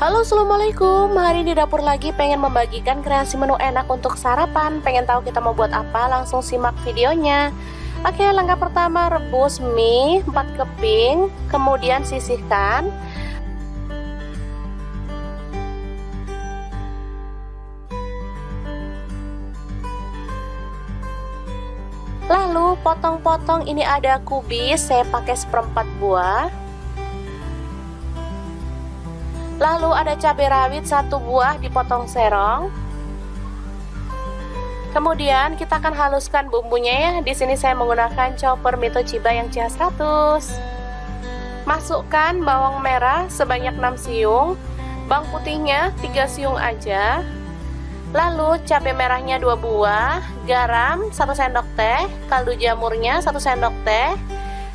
Halo, assalamualaikum. Hari ini dapur lagi pengen membagikan kreasi menu enak untuk sarapan. Pengen tahu kita mau buat apa? Langsung simak videonya. Oke, langkah pertama rebus mie 4 keping, kemudian sisihkan. Lalu potong-potong, ini ada kubis, saya pakai 1/4 buah. Lalu ada cabai rawit 1 buah dipotong serong. Kemudian kita akan haluskan bumbunya ya. Di sini saya menggunakan chopper Mito Chiba yang CH100. Masukkan bawang merah sebanyak 6 siung, bawang putihnya 3 siung aja. Lalu cabai merahnya 2 buah, garam 1 sendok teh, kaldu jamurnya 1 sendok teh,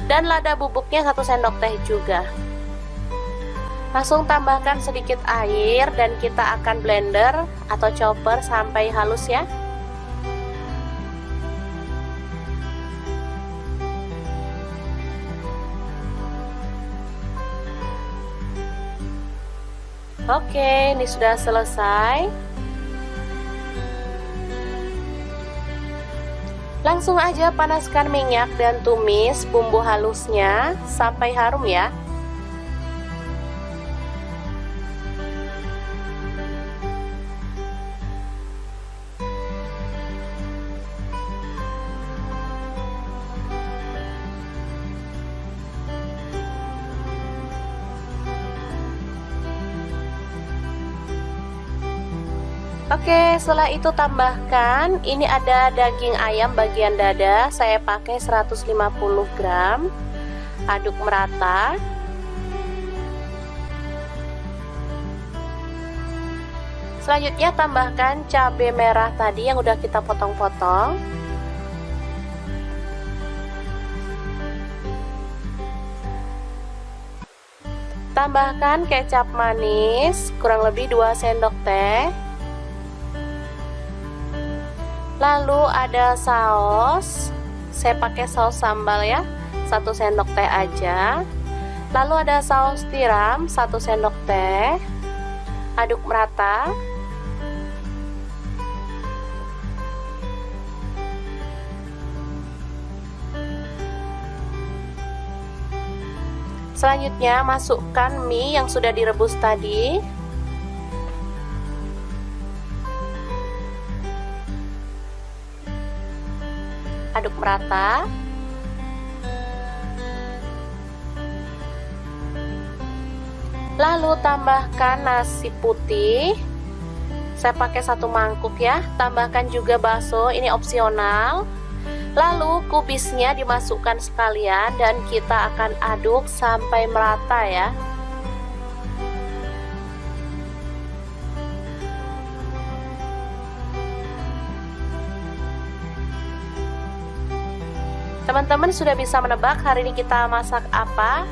dan lada bubuknya 1 sendok teh juga. Langsung tambahkan sedikit air dan kita akan blender atau chopper sampai halus ya. Oke, ini sudah selesai. Langsung aja panaskan minyak dan tumis bumbu halusnya sampai harum ya. Oke, setelah itu tambahkan, ini ada daging ayam bagian dada, saya pakai 150 gram. Aduk merata. Selanjutnya tambahkan cabai merah tadi yang udah kita potong-potong. Tambahkan kecap manis kurang lebih 2 sendok teh. Lalu ada saus, saya pakai saus sambal ya, 1 sendok teh aja. Lalu ada saus tiram 1 sendok teh. Aduk merata. Selanjutnya masukkan mie yang sudah direbus tadi. Aduk merata. Lalu tambahkan nasi putih. Saya pakai 1 mangkuk ya. Tambahkan juga bakso, ini opsional. Lalu kubisnya dimasukkan sekalian dan kita akan aduk sampai merata ya. Teman-teman sudah bisa menebak hari ini kita masak apa?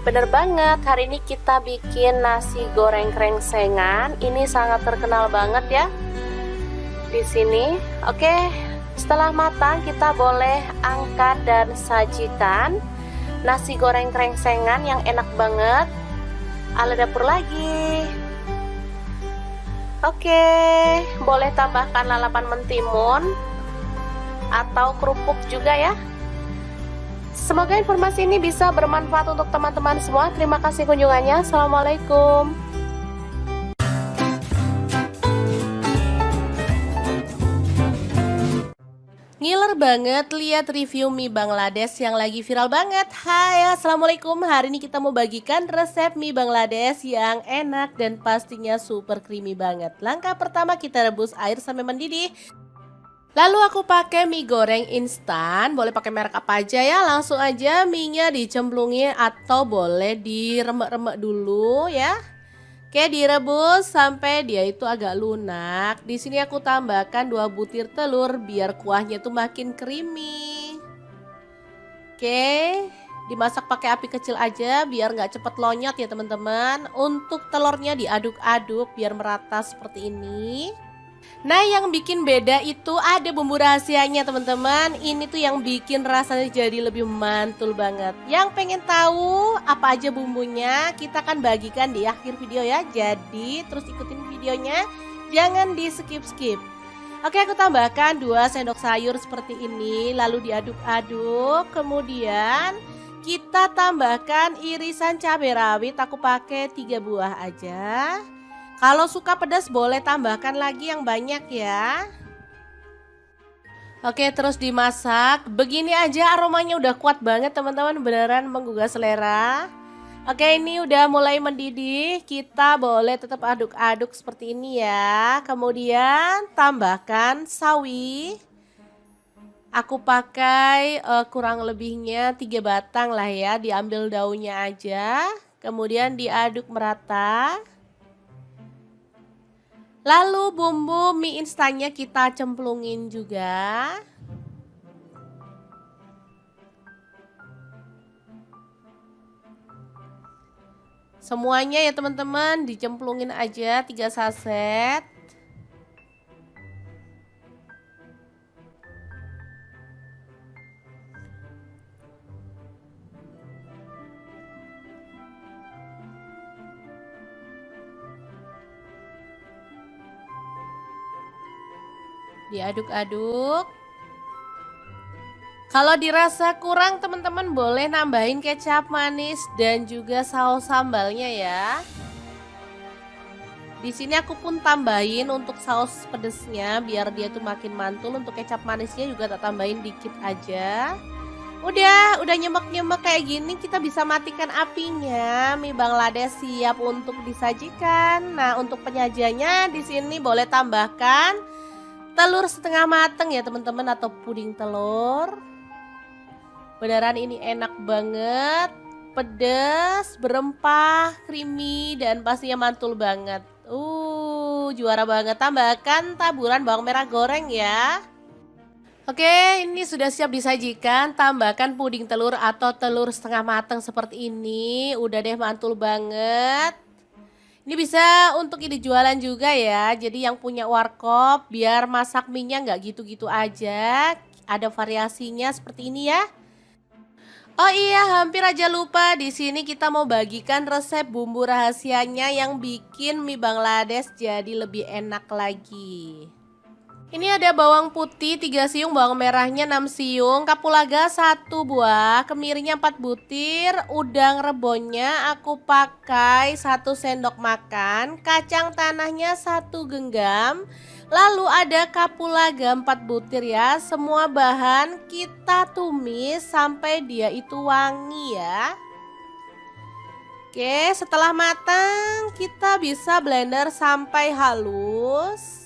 Bener banget, hari ini kita bikin nasi goreng krengsengan. Ini sangat terkenal banget ya di sini. Oke, setelah matang kita boleh angkat dan sajikan nasi goreng krengsengan yang enak banget ala dapur lagi. Oke, boleh tambahkan lalapan mentimun atau kerupuk juga ya. Semoga informasi ini bisa bermanfaat untuk teman-teman semua. Terima kasih kunjungannya. Assalamualaikum. Ngiler banget lihat review mie Bangladesh yang lagi viral banget. Hai, assalamualaikum. Hari ini kita mau bagikan resep mie Bangladesh yang enak dan pastinya super creamy banget. Langkah pertama kita rebus air sampai mendidih. Lalu aku pakai mie goreng instan, boleh pakai merek apa aja ya. Langsung aja mie-nya dicemplungi atau boleh diremek-remek dulu ya. Oke, direbus sampai dia itu agak lunak. Di sini aku tambahkan 2 butir telur biar kuahnya tuh makin creamy. Oke, dimasak pakai api kecil aja biar nggak cepet lonyot ya teman-teman. Untuk telurnya diaduk-aduk biar merata seperti ini. Nah, yang bikin beda itu ada bumbu rahasianya teman-teman. Ini tuh yang bikin rasanya jadi lebih mantul banget. Yang pengen tahu apa aja bumbunya, kita akan bagikan di akhir video ya. Jadi terus ikutin videonya, jangan di skip-skip. Oke, aku tambahkan 2 sendok sayur seperti ini. Lalu diaduk-aduk. Kemudian kita tambahkan irisan cabai rawit. Aku pakai 3 buah aja. Kalau suka pedas boleh tambahkan lagi yang banyak ya. Oke, terus dimasak. Begini aja aromanya udah kuat banget teman-teman, beneran menggugah selera. Oke, ini udah mulai mendidih. Kita boleh tetap aduk-aduk seperti ini ya. Kemudian tambahkan sawi. Aku pakai kurang lebihnya 3 batang lah ya. Diambil daunnya aja. Kemudian diaduk merata. Lalu bumbu mie instannya kita cemplungin juga. Semuanya ya teman-teman, dicemplungin aja 3 saset. Diaduk-aduk. Kalau dirasa kurang teman-teman boleh nambahin kecap manis dan juga saus sambalnya ya. Di sini aku pun tambahin untuk saus pedesnya biar dia tuh makin mantul. Untuk kecap manisnya juga tak tambahin dikit aja. Udah nyemek-nyemek kayak gini kita bisa matikan apinya. Mie Bangladesh siap untuk disajikan. Nah, untuk penyajiannya di sini boleh tambahkan telur setengah mateng ya teman-teman atau puding telur. Beneran ini enak banget, pedas, berempah, creamy, dan pastinya mantul banget. Juara banget. Tambahkan taburan bawang merah goreng ya. Oke, ini sudah siap disajikan. Tambahkan puding telur atau telur setengah matang seperti ini. Udah deh mantul banget. Ini bisa untuk ide jualan juga ya. Jadi yang punya warkop biar masak mie-nya nggak gitu-gitu aja. Ada variasinya seperti ini ya. Oh iya, hampir aja lupa. Di sini kita mau bagikan resep bumbu rahasianya yang bikin mie Bangladesh jadi lebih enak lagi. Ini ada bawang putih 3 siung, bawang merahnya 6 siung, kapulaga 1 buah, kemirinya 4 butir, udang rebonnya aku pakai 1 sendok makan, kacang tanahnya 1 genggam. Lalu ada kapulaga 4 butir ya. Semua bahan kita tumis sampai dia itu wangi ya. Oke, setelah matang kita bisa blender sampai halus.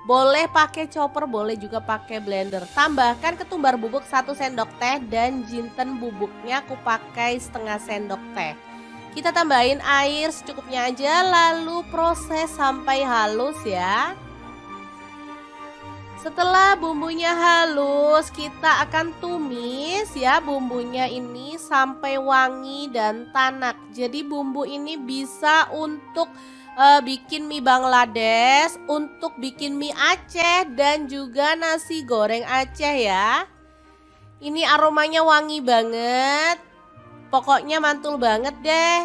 Boleh pakai chopper, boleh juga pakai blender. Tambahkan ketumbar bubuk 1 sendok teh dan jinten bubuknya aku pakai setengah sendok teh. Kita tambahin air secukupnya aja lalu proses sampai halus ya. Setelah bumbunya halus, kita akan tumis ya bumbunya ini sampai wangi dan tanak. Jadi bumbu ini bisa untuk bikin mie Bangladesh, untuk bikin mie Aceh dan juga nasi goreng Aceh ya. Ini aromanya wangi banget. Pokoknya mantul banget deh.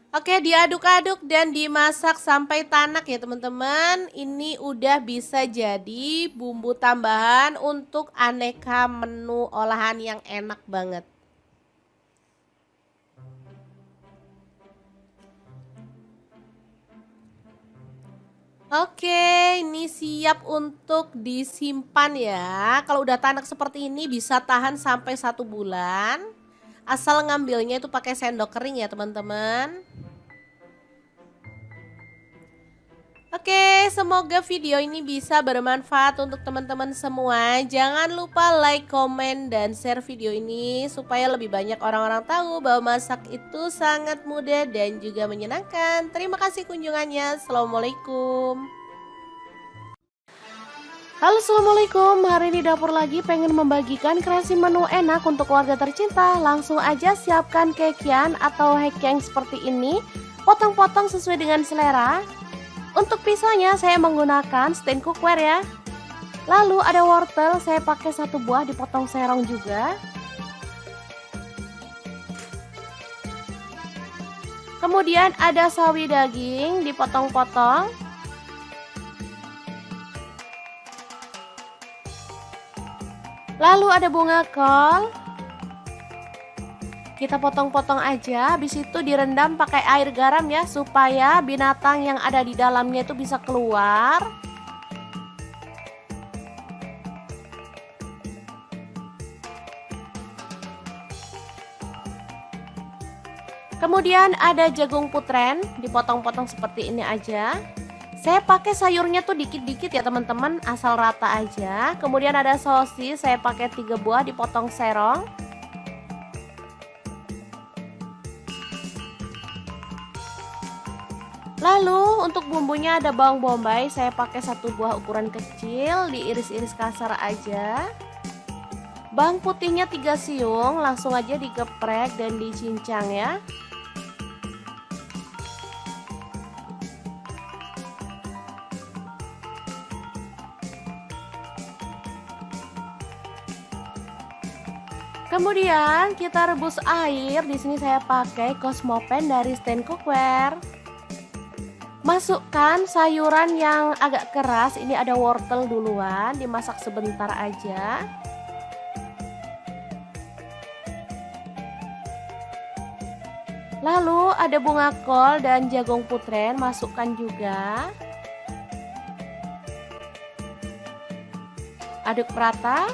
Oke, diaduk-aduk dan dimasak sampai tanak ya teman-teman. Ini udah bisa jadi bumbu tambahan untuk aneka menu olahan yang enak banget. Oke, ini siap untuk disimpan ya. Kalau udah tanak seperti ini bisa tahan sampai 1 bulan. Asal ngambilnya itu pakai sendok kering ya teman-teman. Oke, semoga video ini bisa bermanfaat untuk teman-teman semua. Jangan lupa like, komen, dan share video ini supaya lebih banyak orang-orang tahu bahwa masak itu sangat mudah dan juga menyenangkan. Terima kasih kunjungannya. Assalamualaikum. Halo, assalamualaikum. Hari ini dapur lagi pengen membagikan kreasi menu enak untuk keluarga tercinta. Langsung aja siapkan kekian atau hekeng seperti ini. Potong-potong sesuai dengan selera. Untuk pisaunya saya menggunakan stand cookware ya. Lalu ada wortel, saya pakai 1 buah dipotong serong juga. Kemudian ada sawi daging dipotong-potong. Lalu ada bunga kol. Kita potong-potong aja, habis itu direndam pakai air garam ya, supaya binatang yang ada di dalamnya itu bisa keluar. Kemudian ada jagung putren, dipotong-potong seperti ini aja. Saya pakai sayurnya tuh dikit-dikit ya teman-teman, asal rata aja. Kemudian ada sosis, saya pakai 3 buah dipotong serong. Lalu untuk bumbunya ada bawang bombay, saya pakai 1 buah ukuran kecil, diiris-iris kasar aja. Bawang putihnya 3 siung, langsung aja digeprek dan dicincang ya. Kemudian kita rebus air. Di sini saya pakai Cosmopan dari Stand Cookware. Masukkan sayuran yang agak keras. Ini ada wortel duluan, dimasak sebentar aja. Lalu ada bunga kol dan jagung putren, masukkan juga. Aduk merata.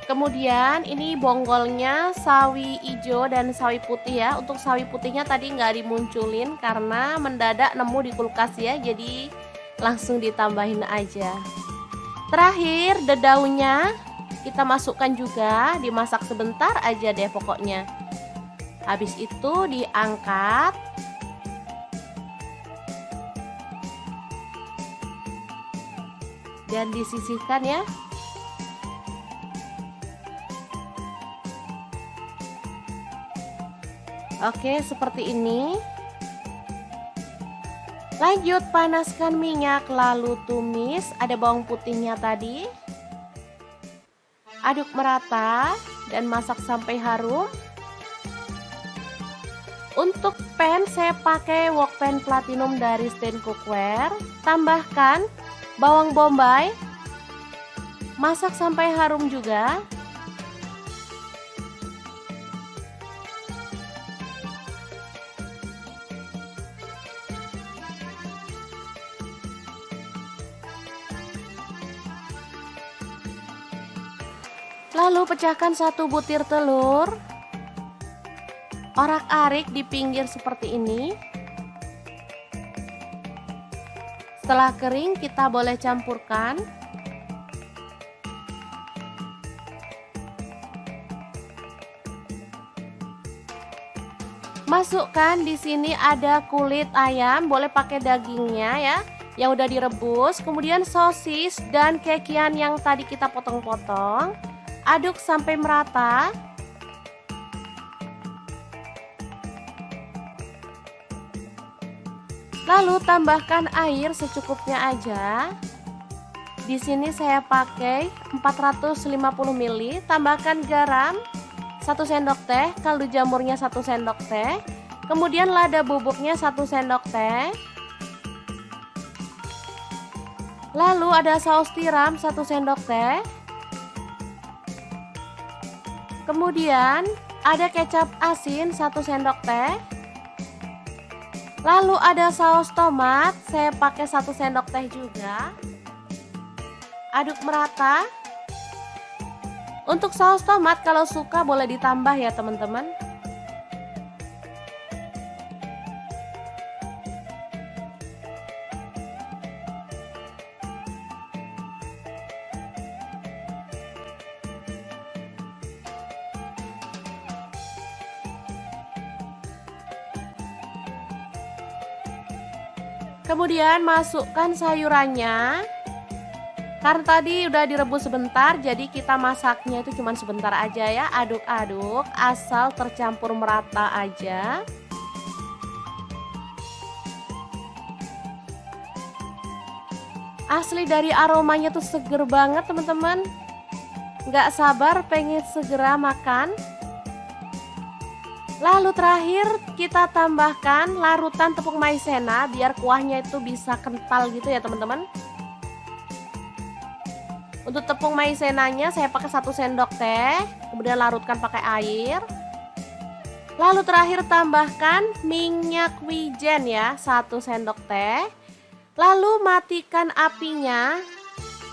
Kemudian ini bonggolnya sawi hijau dan sawi putih ya. Untuk sawi putihnya tadi nggak dimunculin karena mendadak nemu di kulkas ya. Jadi langsung ditambahin aja. Terakhir dedaunya kita masukkan juga, dimasak sebentar aja deh pokoknya. Habis itu diangkat. Dan disisihkan ya. Oke, seperti ini. Lanjut panaskan minyak lalu tumis, ada bawang putihnya tadi. Aduk merata dan masak sampai harum. Untuk pan saya pakai wok pan platinum dari Stand Cookware. Tambahkan bawang bombay. Masak sampai harum juga. Lalu pecahkan 1 butir telur. Orak-arik di pinggir seperti ini. Setelah kering kita boleh campurkan. Masukkan di sini ada kulit ayam, boleh pakai dagingnya ya, yang udah direbus. Kemudian sosis dan kekian yang tadi kita potong-potong. Aduk sampai merata. Lalu tambahkan air secukupnya aja. Di sini saya pakai 450 ml. Tambahkan garam 1 sendok teh, kaldu jamurnya 1 sendok teh. Kemudian lada bubuknya 1 sendok teh. Lalu ada saus tiram 1 sendok teh. Kemudian ada kecap asin 1 sendok teh. Lalu ada saus tomat, saya pakai 1 sendok teh juga. Aduk merata. Untuk saus tomat kalau suka boleh ditambah ya teman-teman. Kemudian masukkan sayurannya. Karena tadi udah direbus sebentar, jadi kita masaknya itu cuma sebentar aja ya. Aduk-aduk asal tercampur merata aja. Asli dari aromanya tuh seger banget teman-teman. Nggak sabar pengen segera makan. Lalu terakhir kita tambahkan larutan tepung maizena biar kuahnya itu bisa kental gitu ya teman-teman. Untuk tepung maizenanya saya pakai 1 sendok teh, kemudian larutkan pakai air. Lalu terakhir tambahkan minyak wijen ya, 1 sendok teh. Lalu matikan apinya.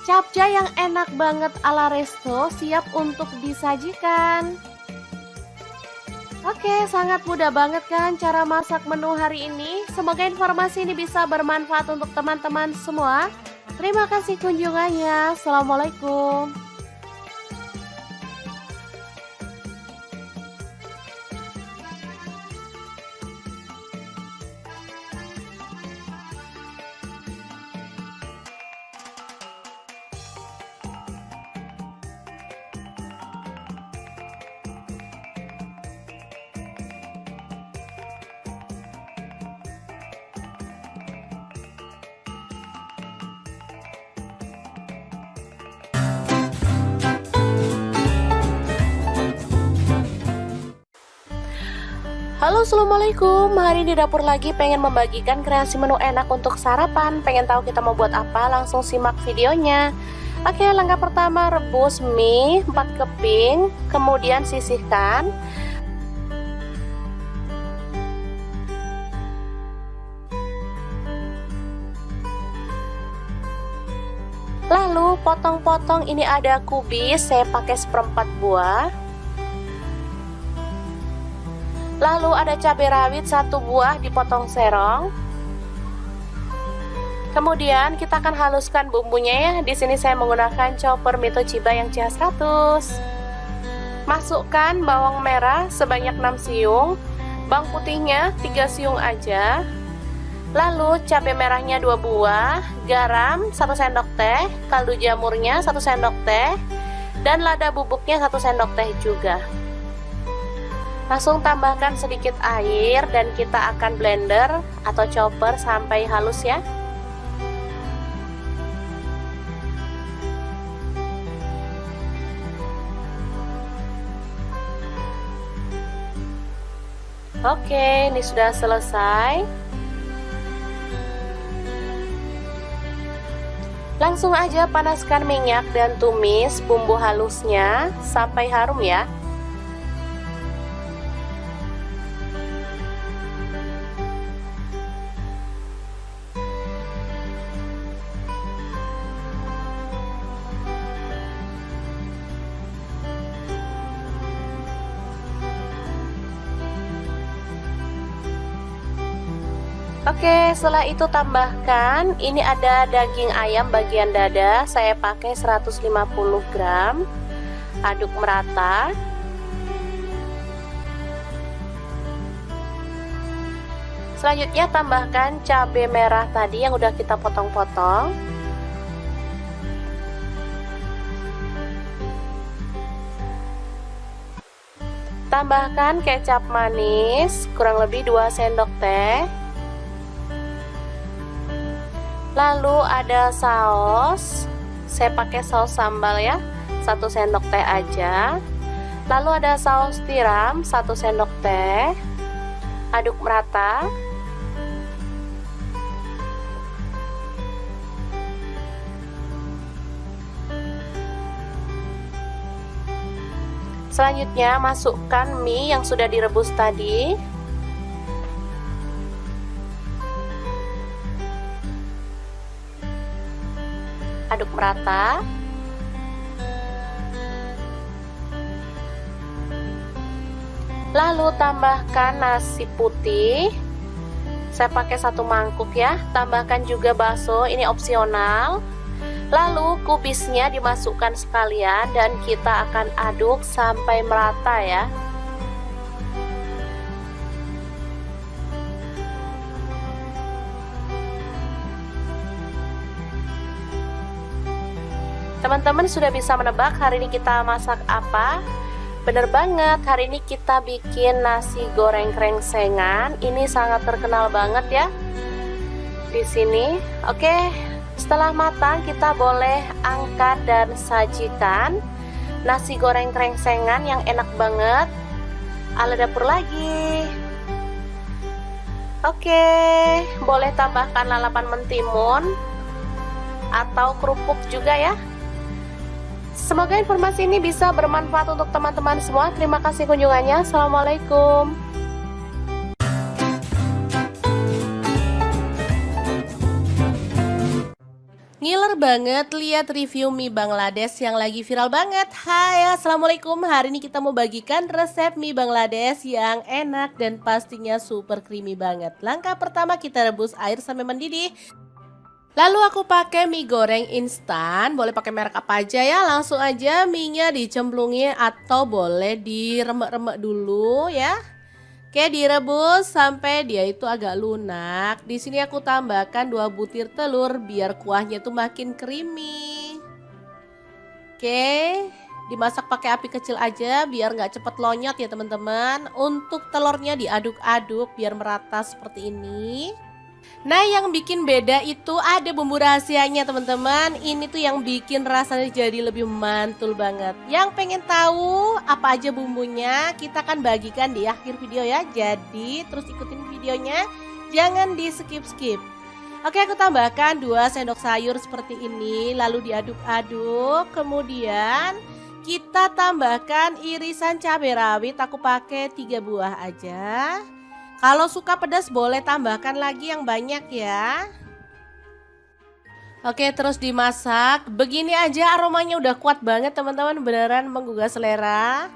Capcay yang enak banget ala resto siap untuk disajikan. Oke, sangat mudah banget kan cara masak menu hari ini. Semoga informasi ini bisa bermanfaat untuk teman-teman semua. Terima kasih kunjungannya. Assalamualaikum. Halo, assalamualaikum. Hari ini di dapur lagi pengen membagikan kreasi menu enak untuk sarapan. Pengen tahu kita mau buat apa? Langsung simak videonya. Oke, langkah pertama rebus mie 4 keping, kemudian sisihkan. Lalu potong-potong, ini ada kubis, saya pakai 1/4 buah. Lalu ada cabai rawit 1 buah dipotong serong. Kemudian kita akan haluskan bumbunya ya. Di sini saya menggunakan chopper Mito Chiba yang CH100. Masukkan bawang merah sebanyak 6 siung, bawang putihnya 3 siung aja. Lalu cabai merahnya 2 buah, garam 1 sendok teh, kaldu jamurnya 1 sendok teh, dan lada bubuknya 1 sendok teh juga. Langsung tambahkan sedikit air dan kita akan blender atau chopper sampai halus ya. Oke, ini sudah selesai. Langsung aja panaskan minyak dan tumis bumbu halusnya sampai harum ya. Oke, setelah itu tambahkan, ini ada daging ayam bagian dada, saya pakai 150 gram. Aduk merata. Selanjutnya tambahkan cabai merah tadi yang udah kita potong-potong. Tambahkan kecap manis kurang lebih 2 sendok teh. Lalu ada saus, saya pakai saus sambal ya, 1 sendok teh aja. Lalu ada saus tiram 1 sendok teh. Aduk merata. Selanjutnya masukkan mie yang sudah direbus tadi. Aduk merata. Lalu tambahkan nasi putih. Saya pakai 1 mangkuk ya. Tambahkan juga bakso, ini opsional. Lalu kubisnya dimasukkan sekalian dan kita akan aduk sampai merata ya. Teman-teman sudah bisa menebak hari ini kita masak apa? Bener banget, hari ini kita bikin nasi goreng krengsengan. Ini sangat terkenal banget ya di sini. Oke, setelah matang kita boleh angkat dan sajikan nasi goreng krengsengan yang enak banget ala dapur lagi. Oke, boleh tambahkan lalapan mentimun atau kerupuk juga ya. Semoga informasi ini bisa bermanfaat untuk teman-teman semua. Terima kasih kunjungannya. Assalamualaikum. Ngiler banget lihat review mie Bangladesh yang lagi viral banget. Hai, assalamualaikum. Hari ini kita mau bagikan resep mie Bangladesh yang enak dan pastinya super creamy banget. Langkah pertama kita rebus air sampai mendidih. Lalu aku pakai mie goreng instan, boleh pakai merek apa aja ya. Langsung aja mie-nya dicemplungin atau boleh diremek-remek dulu ya. Oke, direbus sampai dia itu agak lunak. Di sini aku tambahkan 2 butir telur biar kuahnya tuh makin creamy. Oke, dimasak pakai api kecil aja biar nggak cepet lonyot ya teman-teman. Untuk telurnya diaduk-aduk biar merata seperti ini. Nah, yang bikin beda itu ada bumbu rahasianya teman-teman. Ini tuh yang bikin rasanya jadi lebih mantul banget. Yang pengen tahu apa aja bumbunya, kita akan bagikan di akhir video ya. Jadi terus ikutin videonya, jangan di skip-skip. Oke, aku tambahkan 2 sendok sayur seperti ini, lalu diaduk-aduk. Kemudian kita tambahkan irisan cabai rawit, aku pakai 3 buah aja. Kalau suka pedas boleh tambahkan lagi yang banyak ya. Oke, terus dimasak. Begini aja aromanya udah kuat banget teman-teman, beneran menggugah selera.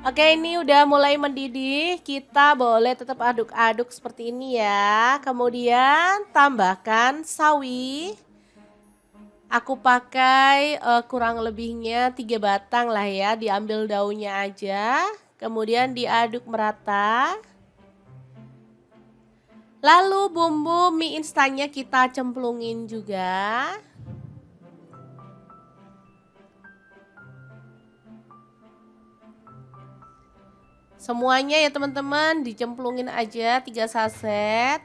Oke, ini udah mulai mendidih. Kita boleh tetap aduk-aduk seperti ini ya. Kemudian tambahkan sawi. Aku pakai kurang lebihnya 3 batang lah ya. Diambil daunnya aja. Kemudian diaduk merata. Lalu bumbu mie instannya kita cemplungin juga. Semuanya ya teman-teman dicemplungin aja 3 saset.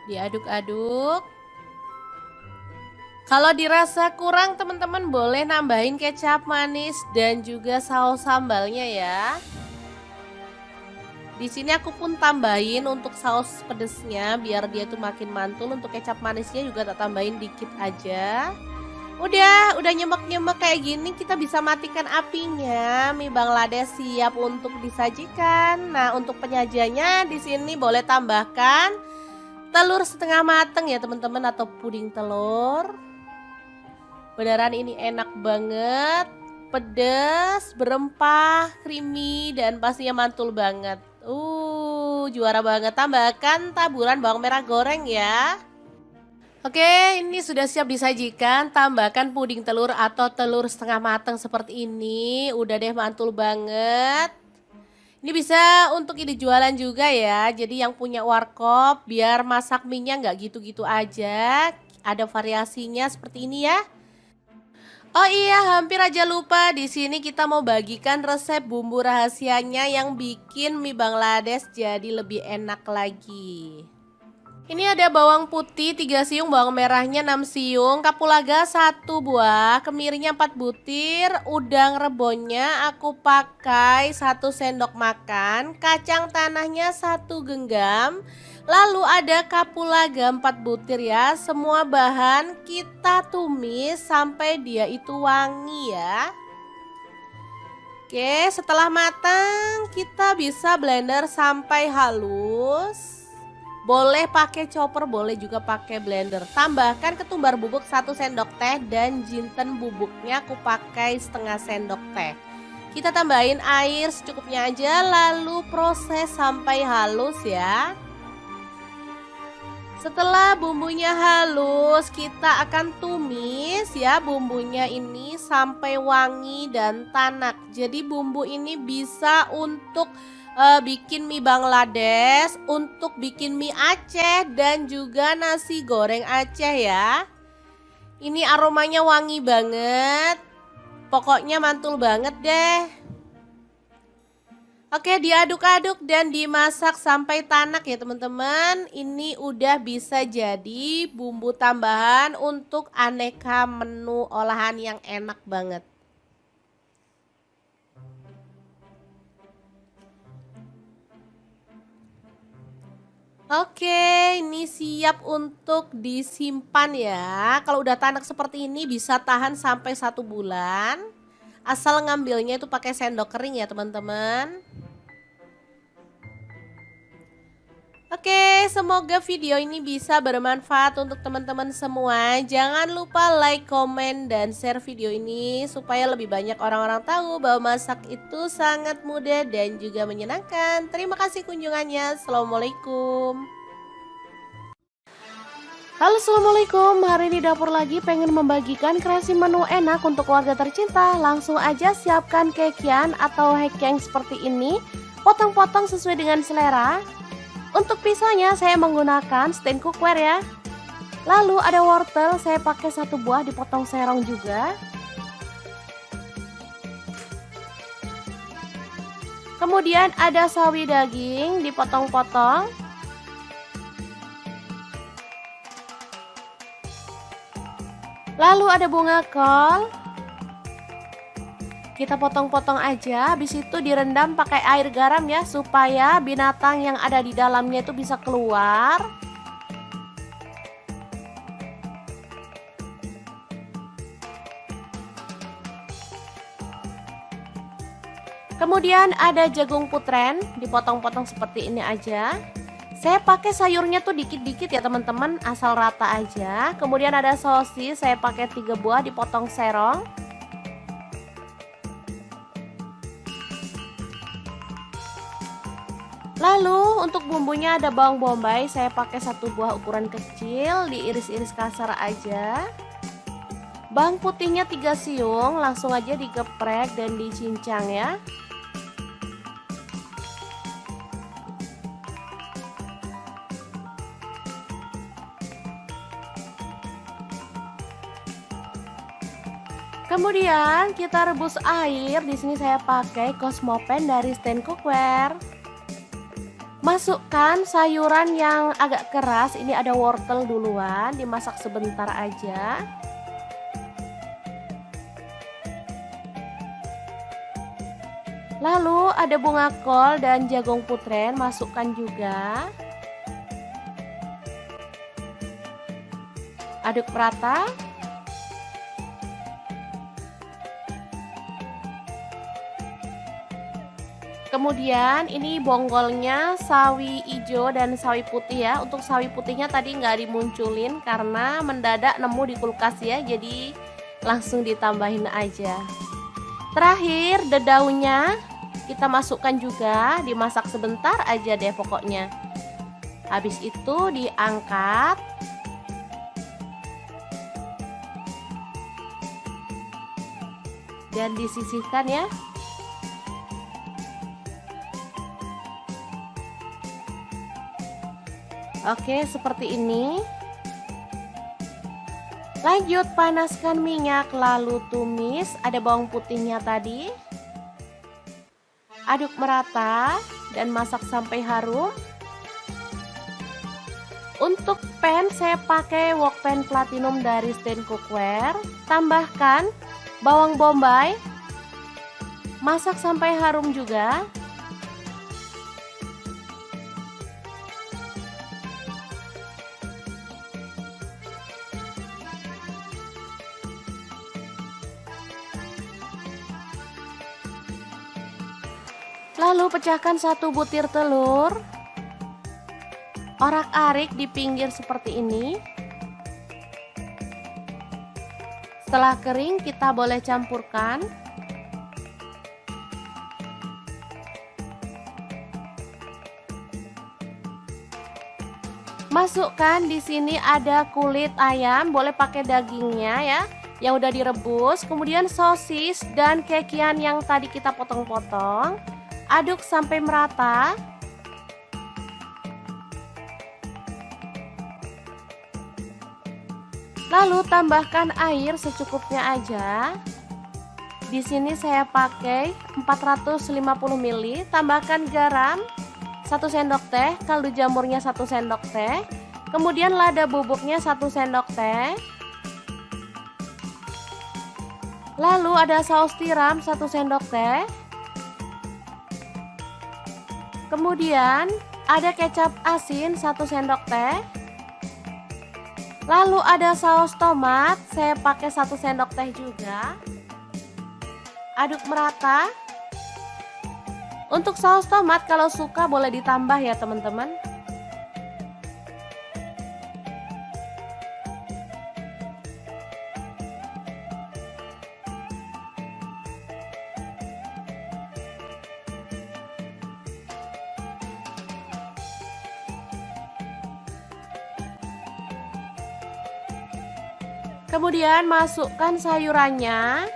Diaduk-aduk. Kalau dirasa kurang teman-teman boleh nambahin kecap manis dan juga saus sambalnya ya. Di sini aku pun tambahin untuk saus pedesnya biar dia tuh makin mantul. Untuk kecap manisnya juga tak tambahin dikit aja. Udah nyemek-nyemek kayak gini kita bisa matikan apinya. Mie Bangladesh siap untuk disajikan. Nah, untuk penyajiannya di sini boleh tambahkan telur setengah mateng ya teman-teman, atau puding telur. Beneran ini enak banget, pedas, berempah, creamy, dan pastinya mantul banget. Juara banget. Tambahkan taburan bawang merah goreng ya. Oke, ini sudah siap disajikan. Tambahkan puding telur atau telur setengah mateng seperti ini. Udah deh, mantul banget. Ini bisa untuk ide jualan juga ya. Jadi yang punya warkop biar masak mie-nya nggak gitu-gitu aja. Ada variasinya seperti ini ya. Oh iya, hampir aja lupa. Di sini kita mau bagikan resep bumbu rahasianya yang bikin mie Bangladesh jadi lebih enak lagi. Ini ada bawang putih 3 siung, bawang merahnya 6 siung, kapulaga 1 buah, kemirinya 4 butir, udang rebonnya aku pakai 1 sendok makan, kacang tanahnya 1 genggam, lalu ada kapulaga 4 butir ya. Semua bahan kita tumis sampai dia itu wangi ya. Oke, setelah matang kita bisa blender sampai halus. Boleh pakai chopper, boleh juga pakai blender. Tambahkan ketumbar bubuk 1 sendok teh dan jinten bubuknya aku pakai setengah sendok teh. Kita tambahin air secukupnya aja lalu proses sampai halus ya. Setelah bumbunya halus, kita akan tumis ya bumbunya ini sampai wangi dan tanak. Jadi bumbu ini bisa untuk bikin mie Bangladesh, untuk bikin mie Aceh dan juga nasi goreng Aceh ya. Ini aromanya wangi banget. Pokoknya mantul banget deh. Oke, diaduk-aduk dan dimasak sampai tanak ya teman-teman. Ini udah bisa jadi bumbu tambahan untuk aneka menu olahan yang enak banget. Oke, ini siap untuk disimpan ya. Kalau udah tanak seperti ini bisa tahan sampai 1 bulan. Asal ngambilnya itu pakai sendok kering ya teman-teman. Oke, semoga video ini bisa bermanfaat untuk teman-teman semua. Jangan lupa like, komen, dan share video ini supaya lebih banyak orang-orang tahu bahwa masak itu sangat mudah dan juga menyenangkan. Terima kasih kunjungannya. Assalamualaikum. Halo, assalamualaikum. Hari ini dapur lagi pengen membagikan kreasi menu enak untuk keluarga tercinta. Langsung aja siapkan kekian atau hekeng seperti ini. Potong-potong sesuai dengan selera. Untuk pisaunya saya menggunakan stand cookware ya. Lalu ada wortel, saya pakai 1 buah dipotong serong juga. Kemudian ada sawi daging dipotong-potong. Lalu ada bunga kol. Kita potong-potong aja, habis itu direndam pakai air garam ya, supaya binatang yang ada di dalamnya itu bisa keluar. Kemudian ada jagung putren, dipotong-potong seperti ini aja. Saya pakai sayurnya tuh dikit-dikit ya teman-teman, asal rata aja. Kemudian ada sosis, saya pakai 3 buah dipotong serong. Lalu untuk bumbunya ada bawang bombay, saya pakai 1 buah ukuran kecil, diiris-iris kasar aja. Bawang putihnya 3 siung, langsung aja digeprek dan dicincang ya. Kemudian kita rebus air, di sini saya pakai Cosmopan dari stand cookware. Masukkan sayuran yang agak keras, ini ada wortel duluan, dimasak sebentar aja. Lalu ada bunga kol dan jagung putren, masukkan juga. Aduk rata. Kemudian ini bonggolnya sawi hijau dan sawi putih ya. Untuk sawi putihnya tadi nggak dimunculin karena mendadak nemu di kulkas ya. Jadi langsung ditambahin aja. Terakhir daunnya kita masukkan juga, dimasak sebentar aja deh pokoknya. Habis itu diangkat. Dan disisihkan ya. Oke, seperti ini. Lanjut panaskan minyak lalu tumis, ada bawang putihnya tadi. Aduk merata dan masak sampai harum. Untuk pan saya pakai wok pan platinum dari stand cookware. Tambahkan bawang bombay. Masak sampai harum juga. Lalu pecahkan 1 butir telur. Orak-arik di pinggir seperti ini. Setelah kering kita boleh campurkan. Masukkan di sini ada kulit ayam, boleh pakai dagingnya ya, yang udah direbus. Kemudian sosis dan kekian yang tadi kita potong-potong. Aduk sampai merata. Lalu tambahkan air secukupnya aja. Di sini saya pakai 450 ml. Tambahkan garam 1 sendok teh, kaldu jamurnya 1 sendok teh. Kemudian lada bubuknya 1 sendok teh. Lalu ada saus tiram 1 sendok teh. Kemudian Ada kecap asin 1 sendok teh. Lalu ada saus tomat, saya pakai 1 sendok teh juga. Aduk merata. Untuk saus tomat kalau suka boleh ditambah ya teman-teman. Kemudian masukkan sayurannya.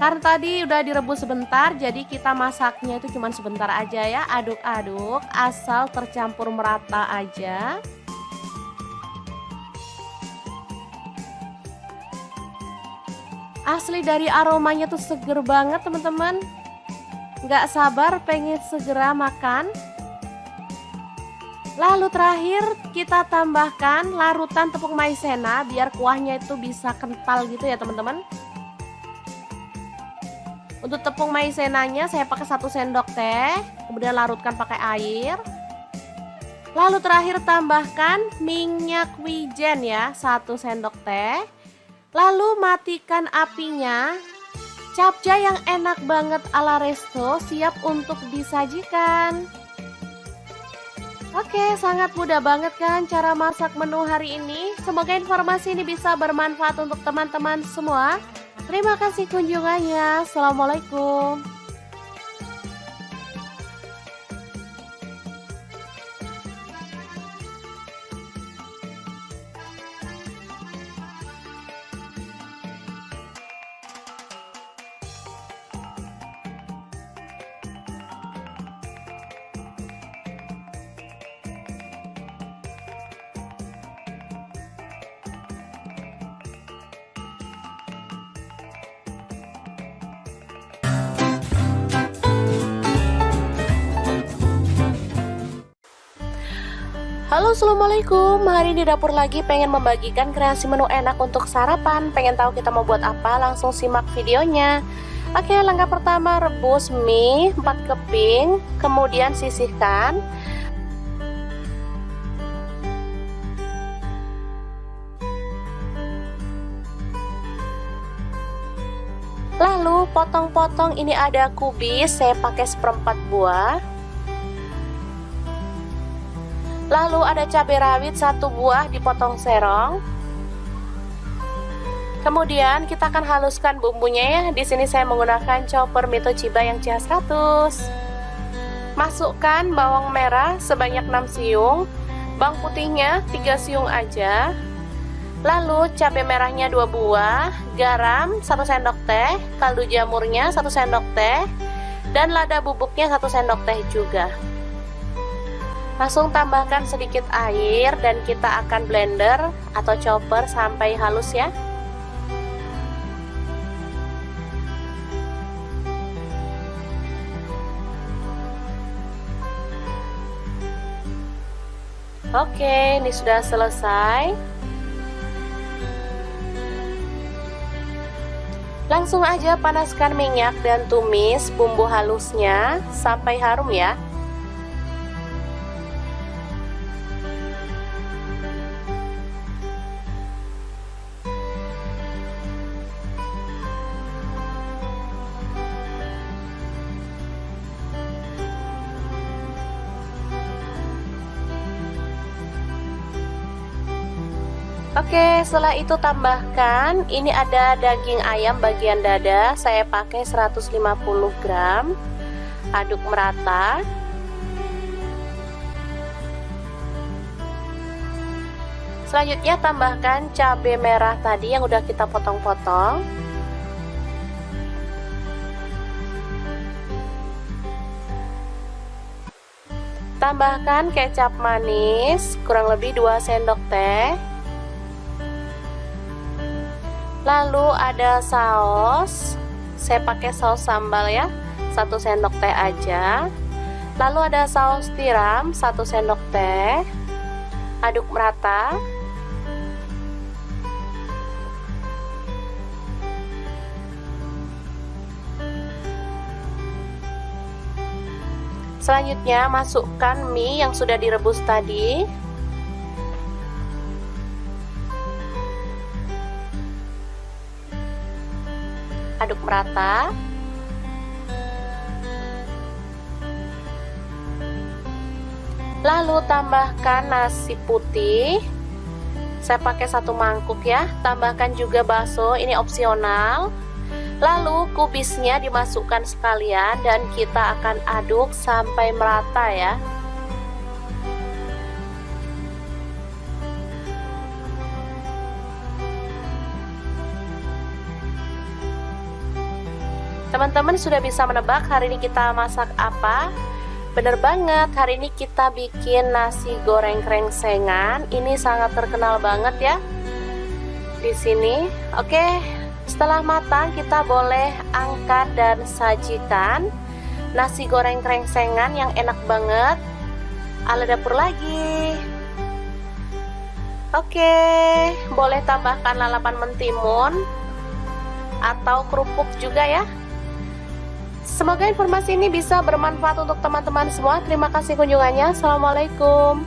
Karena tadi udah direbus sebentar, jadi kita masaknya itu cuma sebentar aja ya. Aduk-aduk asal tercampur merata aja. Asli dari aromanya tuh seger banget teman-teman. Nggak sabar pengen segera makan. Lalu terakhir kita tambahkan larutan tepung maizena biar kuahnya itu bisa kental gitu ya teman-teman. Untuk tepung maizenanya saya pakai 1 sendok teh, kemudian larutkan pakai air. Lalu terakhir tambahkan minyak wijen ya, 1 sendok teh. Lalu matikan apinya. Capcay yang enak banget ala resto siap untuk disajikan. Oke, sangat mudah banget kan cara masak menu hari ini. Semoga informasi ini bisa bermanfaat untuk teman-teman semua. Terima kasih kunjungannya. Assalamualaikum. Halo, assalamualaikum. Hari ini dapur lagi pengen membagikan kreasi menu enak untuk sarapan. Pengen tahu kita mau buat apa? Langsung simak videonya. Oke, langkah pertama rebus mie 4 keping, kemudian sisihkan. Lalu potong-potong, ini ada kubis, saya pakai 1/4 buah. Lalu ada cabai rawit 1 buah dipotong serong. Kemudian kita akan haluskan bumbunya ya. Di sini saya menggunakan chopper Mito Chiba yang CH100. Masukkan bawang merah sebanyak 6 siung, bawang putihnya 3 siung aja. Lalu cabai merahnya 2 buah, garam 1 sendok teh, kaldu jamurnya 1 sendok teh, dan lada bubuknya 1 sendok teh juga. Langsung tambahkan sedikit air dan kita akan blender atau chopper sampai halus ya. Oke, ini sudah selesai. Langsung aja panaskan minyak dan tumis bumbu halusnya sampai harum ya. Oke, setelah itu tambahkan, ini ada daging ayam bagian dada, saya pakai 150 gram. Aduk merata. Selanjutnya tambahkan cabai merah tadi yang udah kita potong-potong. Tambahkan kecap manis kurang lebih 2 sendok teh. Lalu ada saus, saya pakai saus sambal ya, 1 sendok teh aja. Lalu ada saus tiram 1 sendok teh. Aduk merata. Selanjutnya masukkan mie yang sudah direbus tadi. Aduk merata. Lalu tambahkan nasi putih. Saya pakai 1 mangkuk ya. Tambahkan juga bakso, ini opsional. Lalu kubisnya dimasukkan sekalian dan kita akan aduk sampai merata ya. Teman-teman sudah bisa menebak hari ini kita masak apa? Bener banget, hari ini kita bikin nasi goreng krengsengan. Ini sangat terkenal banget ya di sini. Oke. Setelah matang kita boleh angkat dan sajikan nasi goreng krengsengan yang enak banget ala dapur lagi. Oke, boleh tambahkan lalapan mentimun atau kerupuk juga ya. Semoga informasi ini bisa bermanfaat untuk teman-teman semua. Terima kasih kunjungannya. Assalamualaikum.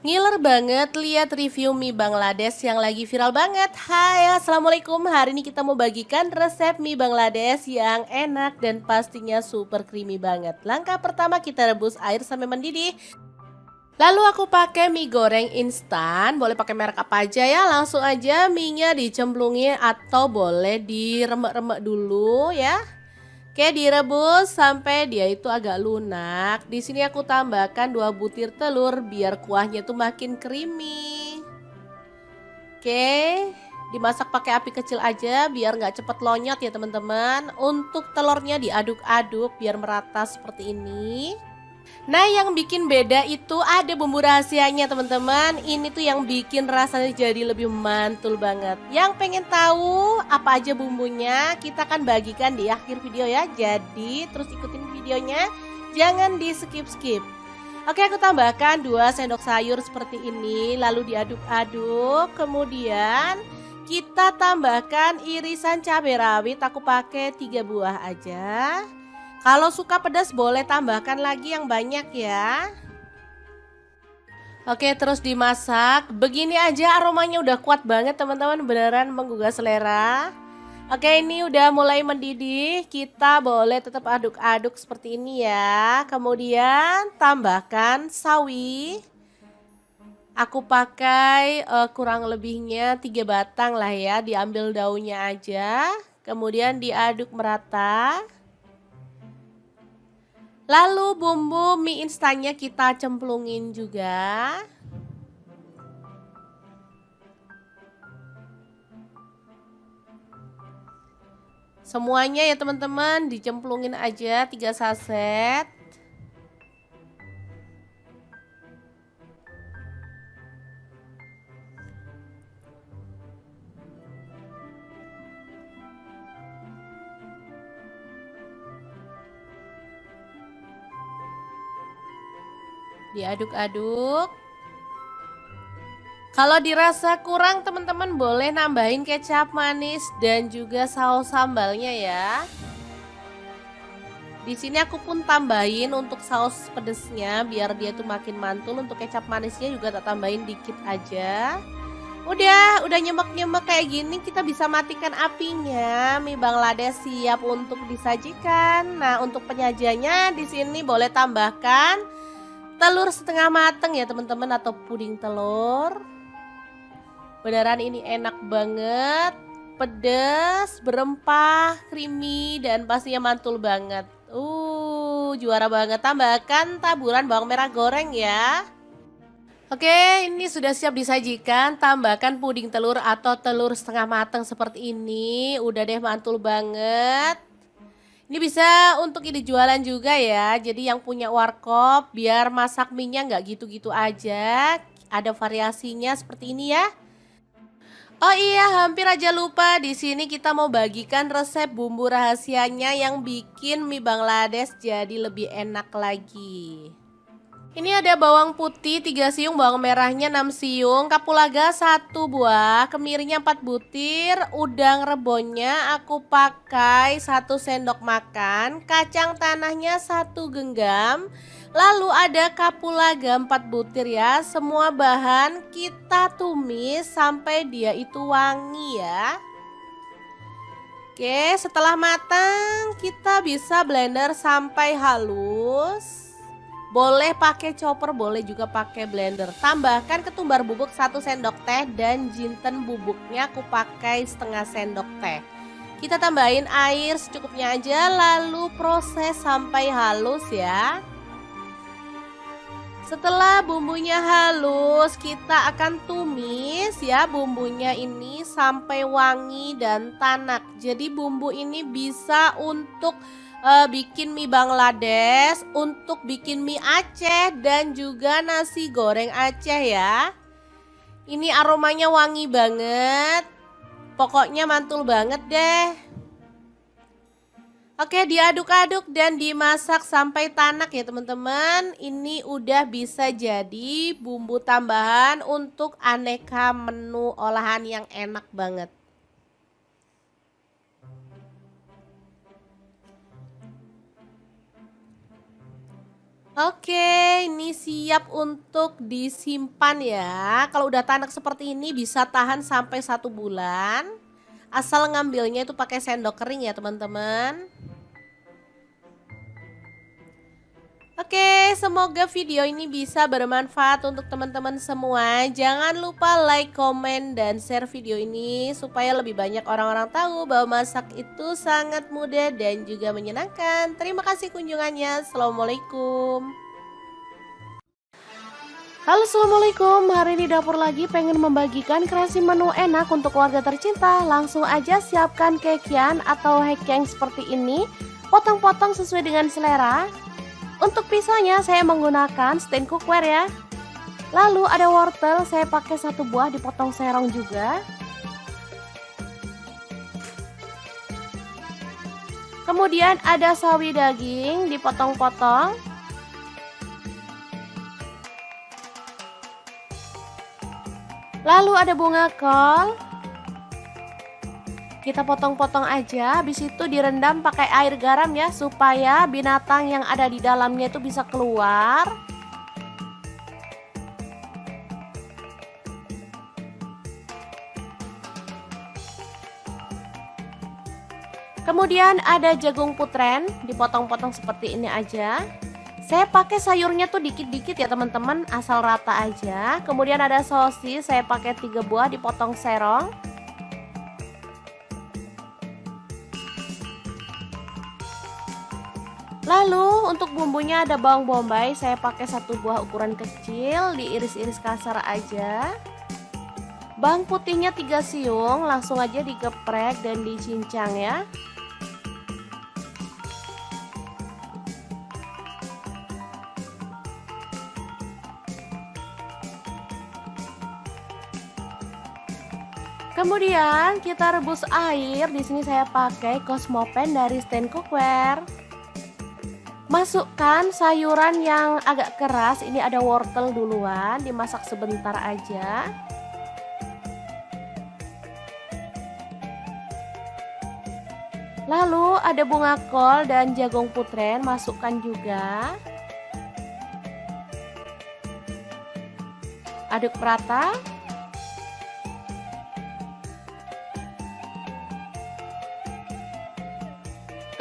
Ngiler banget lihat review mie Bangladesh yang lagi viral banget. Hai, assalamualaikum. Hari ini kita mau bagikan resep mie Bangladesh yang enak dan pastinya super creamy banget. Langkah pertama kita rebus air sampai mendidih. Lalu aku pakai mie goreng instan, boleh pakai merek apa aja ya. Langsung aja mie-nya dicemplungin atau boleh diremek-remek dulu ya. Oke, direbus sampai dia itu agak lunak. Di sini aku tambahkan 2 butir telur biar kuahnya tuh makin creamy. Oke, dimasak pakai api kecil aja biar nggak cepet lonyot ya teman-teman. Untuk telurnya diaduk-aduk biar merata seperti ini. Nah, yang bikin beda itu ada bumbu rahasianya teman-teman. Ini tuh yang bikin rasanya jadi lebih mantul banget. Yang pengen tahu apa aja bumbunya, kita akan bagikan di akhir video ya. Jadi terus ikutin videonya, jangan di skip-skip. Oke, aku tambahkan 2 sendok sayur seperti ini. Lalu diaduk-aduk. Kemudian kita tambahkan irisan cabai rawit. Aku pakai 3 buah aja. Kalau suka pedas boleh tambahkan lagi yang banyak ya. Oke, terus dimasak. Begini aja aromanya udah kuat banget teman-teman, beneran menggugah selera. Oke, ini udah mulai mendidih. Kita boleh tetap aduk-aduk seperti ini ya. Kemudian tambahkan sawi. Aku pakai kurang lebihnya 3 batang lah ya. Diambil daunnya aja. Kemudian diaduk merata. Lalu bumbu mie instannya kita cemplungin juga. Semuanya ya teman-teman dicemplungin aja 3 saset. Diaduk-aduk. Kalau dirasa kurang teman-teman boleh nambahin kecap manis dan juga saus sambalnya ya. Di sini aku pun tambahin untuk saus pedesnya biar dia tuh makin mantul. Untuk kecap manisnya juga tak tambahin dikit aja. Udah nyemek-nyemek kayak gini kita bisa matikan apinya. Mie Bangladesh siap untuk disajikan. Nah, untuk penyajiannya di sini boleh tambahkan telur setengah mateng ya teman-teman atau puding telur. Beneran ini enak banget, pedas, berempah, creamy dan pastinya mantul banget. Juara banget. Tambahkan taburan bawang merah goreng ya. Oke, ini sudah siap disajikan. Tambahkan puding telur atau telur setengah mateng seperti ini. Udah deh mantul banget. Ini bisa untuk ide jualan juga ya. Jadi yang punya warkop biar masak mie-nya nggak gitu-gitu aja. Ada variasinya seperti ini ya. Oh iya, hampir aja lupa. Di sini kita mau bagikan resep bumbu rahasianya yang bikin mie Bangladesh jadi lebih enak lagi. Ini ada bawang putih 3 siung, bawang merahnya 6 siung, kapulaga 1 buah, kemirinya 4 butir, udang rebonnya aku pakai 1 sendok makan, kacang tanahnya 1 genggam, lalu ada kapulaga 4 butir ya. Semua bahan kita tumis sampai dia itu wangi ya. Oke, setelah matang kita bisa blender sampai halus. Boleh pakai chopper, boleh juga pakai blender. Tambahkan ketumbar bubuk 1 sendok teh dan jinten bubuknya aku pakai setengah sendok teh. Kita tambahin air secukupnya aja, lalu proses sampai halus ya. Setelah bumbunya halus, kita akan tumis ya bumbunya ini sampai wangi dan tanak. Jadi bumbu ini bisa untuk bikin mie Bangladesh, untuk bikin mie Aceh dan juga nasi goreng Aceh ya. Ini aromanya wangi banget. Pokoknya mantul banget deh. Oke, diaduk-aduk dan dimasak sampai tanak ya teman-teman. Ini udah bisa jadi bumbu tambahan untuk aneka menu olahan yang enak banget. Oke, ini siap untuk disimpan ya. Kalau udah tanak seperti ini bisa tahan sampai 1 bulan. Asal ngambilnya itu pakai sendok kering ya teman-teman. Oke, semoga video ini bisa bermanfaat untuk teman-teman semua. Jangan lupa like, komen, dan share video ini supaya lebih banyak orang-orang tahu bahwa masak itu sangat mudah dan juga menyenangkan. Terima kasih kunjungannya. Assalamualaikum. Halo, assalamualaikum. Hari ini dapur lagi pengen membagikan kreasi menu enak untuk keluarga tercinta. Langsung aja siapkan kekian atau hekeng seperti ini. Potong-potong sesuai dengan selera. Untuk pisaunya saya menggunakan stand cookware ya. Lalu ada wortel, saya pakai 1 buah dipotong serong juga. Kemudian ada sawi daging dipotong-potong. Lalu ada bunga kol. Kita potong-potong aja, habis itu direndam pakai air garam ya, supaya binatang yang ada di dalamnya itu bisa keluar. Kemudian ada jagung putren, dipotong-potong seperti ini aja. Saya pakai sayurnya tuh dikit-dikit ya teman-teman, asal rata aja. Kemudian ada sosis, saya pakai 3 buah dipotong serong. Lalu untuk bumbunya ada bawang bombay, saya pakai 1 buah ukuran kecil, diiris-iris kasar aja. Bawang putihnya 3 siung, langsung aja digeprek dan dicincang ya. Kemudian kita rebus air, di sini saya pakai Cosmopan dari stand cookware. Masukkan sayuran yang agak keras, ini ada wortel duluan, dimasak sebentar aja. Lalu ada bunga kol dan jagung putren, masukkan juga. Aduk rata.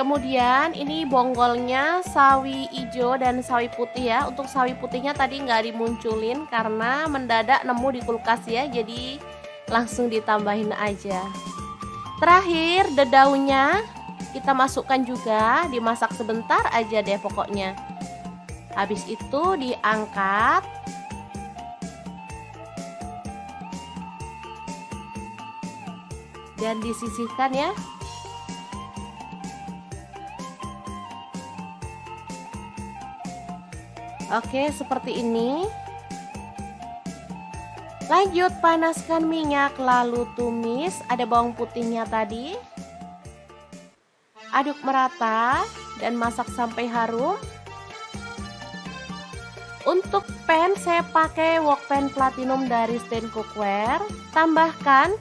Kemudian ini bonggolnya sawi hijau dan sawi putih ya. Untuk sawi putihnya tadi nggak dimunculin karena mendadak nemu di kulkas ya. Jadi langsung ditambahin aja. Terakhir daunnya kita masukkan juga, dimasak sebentar aja deh pokoknya. Habis itu diangkat. Dan disisihkan ya. Oke, seperti ini. Lanjut panaskan minyak, lalu tumis. Ada bawang putihnya tadi. Aduk merata dan masak sampai harum. Untuk pan saya pakai wok pan platinum dari Stand Cookware. Tambahkan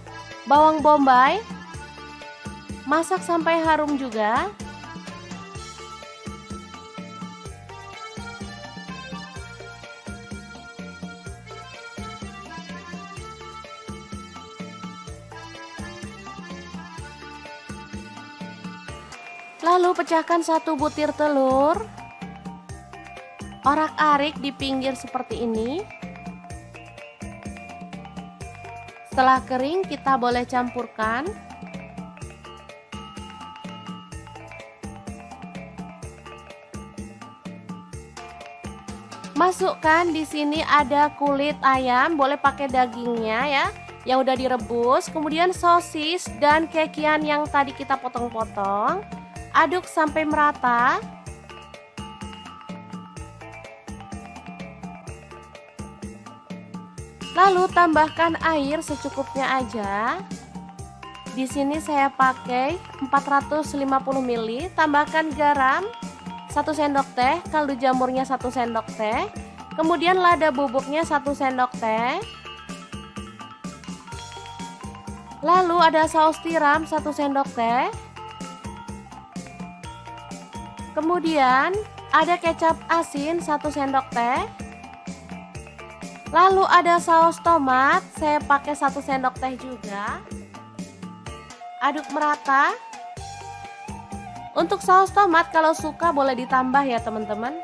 bawang bombay. Masak sampai harum juga. Lalu pecahkan 1 butir telur. Orak-arik di pinggir seperti ini. Setelah kering kita boleh campurkan. Masukkan di sini ada kulit ayam, boleh pakai dagingnya ya, yang udah direbus. Kemudian sosis dan kekian yang tadi kita potong-potong. Aduk sampai merata. Lalu tambahkan air secukupnya aja. Di sini saya pakai 450 ml. Tambahkan garam 1 sendok teh, kaldu jamurnya 1 sendok teh. Kemudian lada bubuknya 1 sendok teh. Lalu ada saus tiram 1 sendok teh. Kemudian ada kecap asin 1 sendok teh. Lalu ada saus tomat, saya pakai 1 sendok teh juga. Aduk merata. Untuk saus tomat kalau suka boleh ditambah ya teman-teman.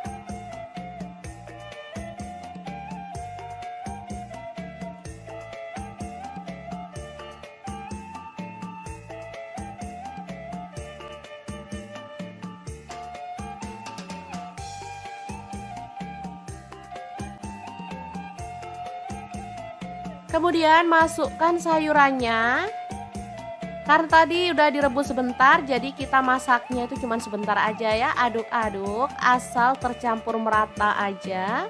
Kemudian masukkan sayurannya. Karena tadi udah direbus sebentar, jadi kita masaknya itu cuma sebentar aja ya. Aduk-aduk asal tercampur merata aja.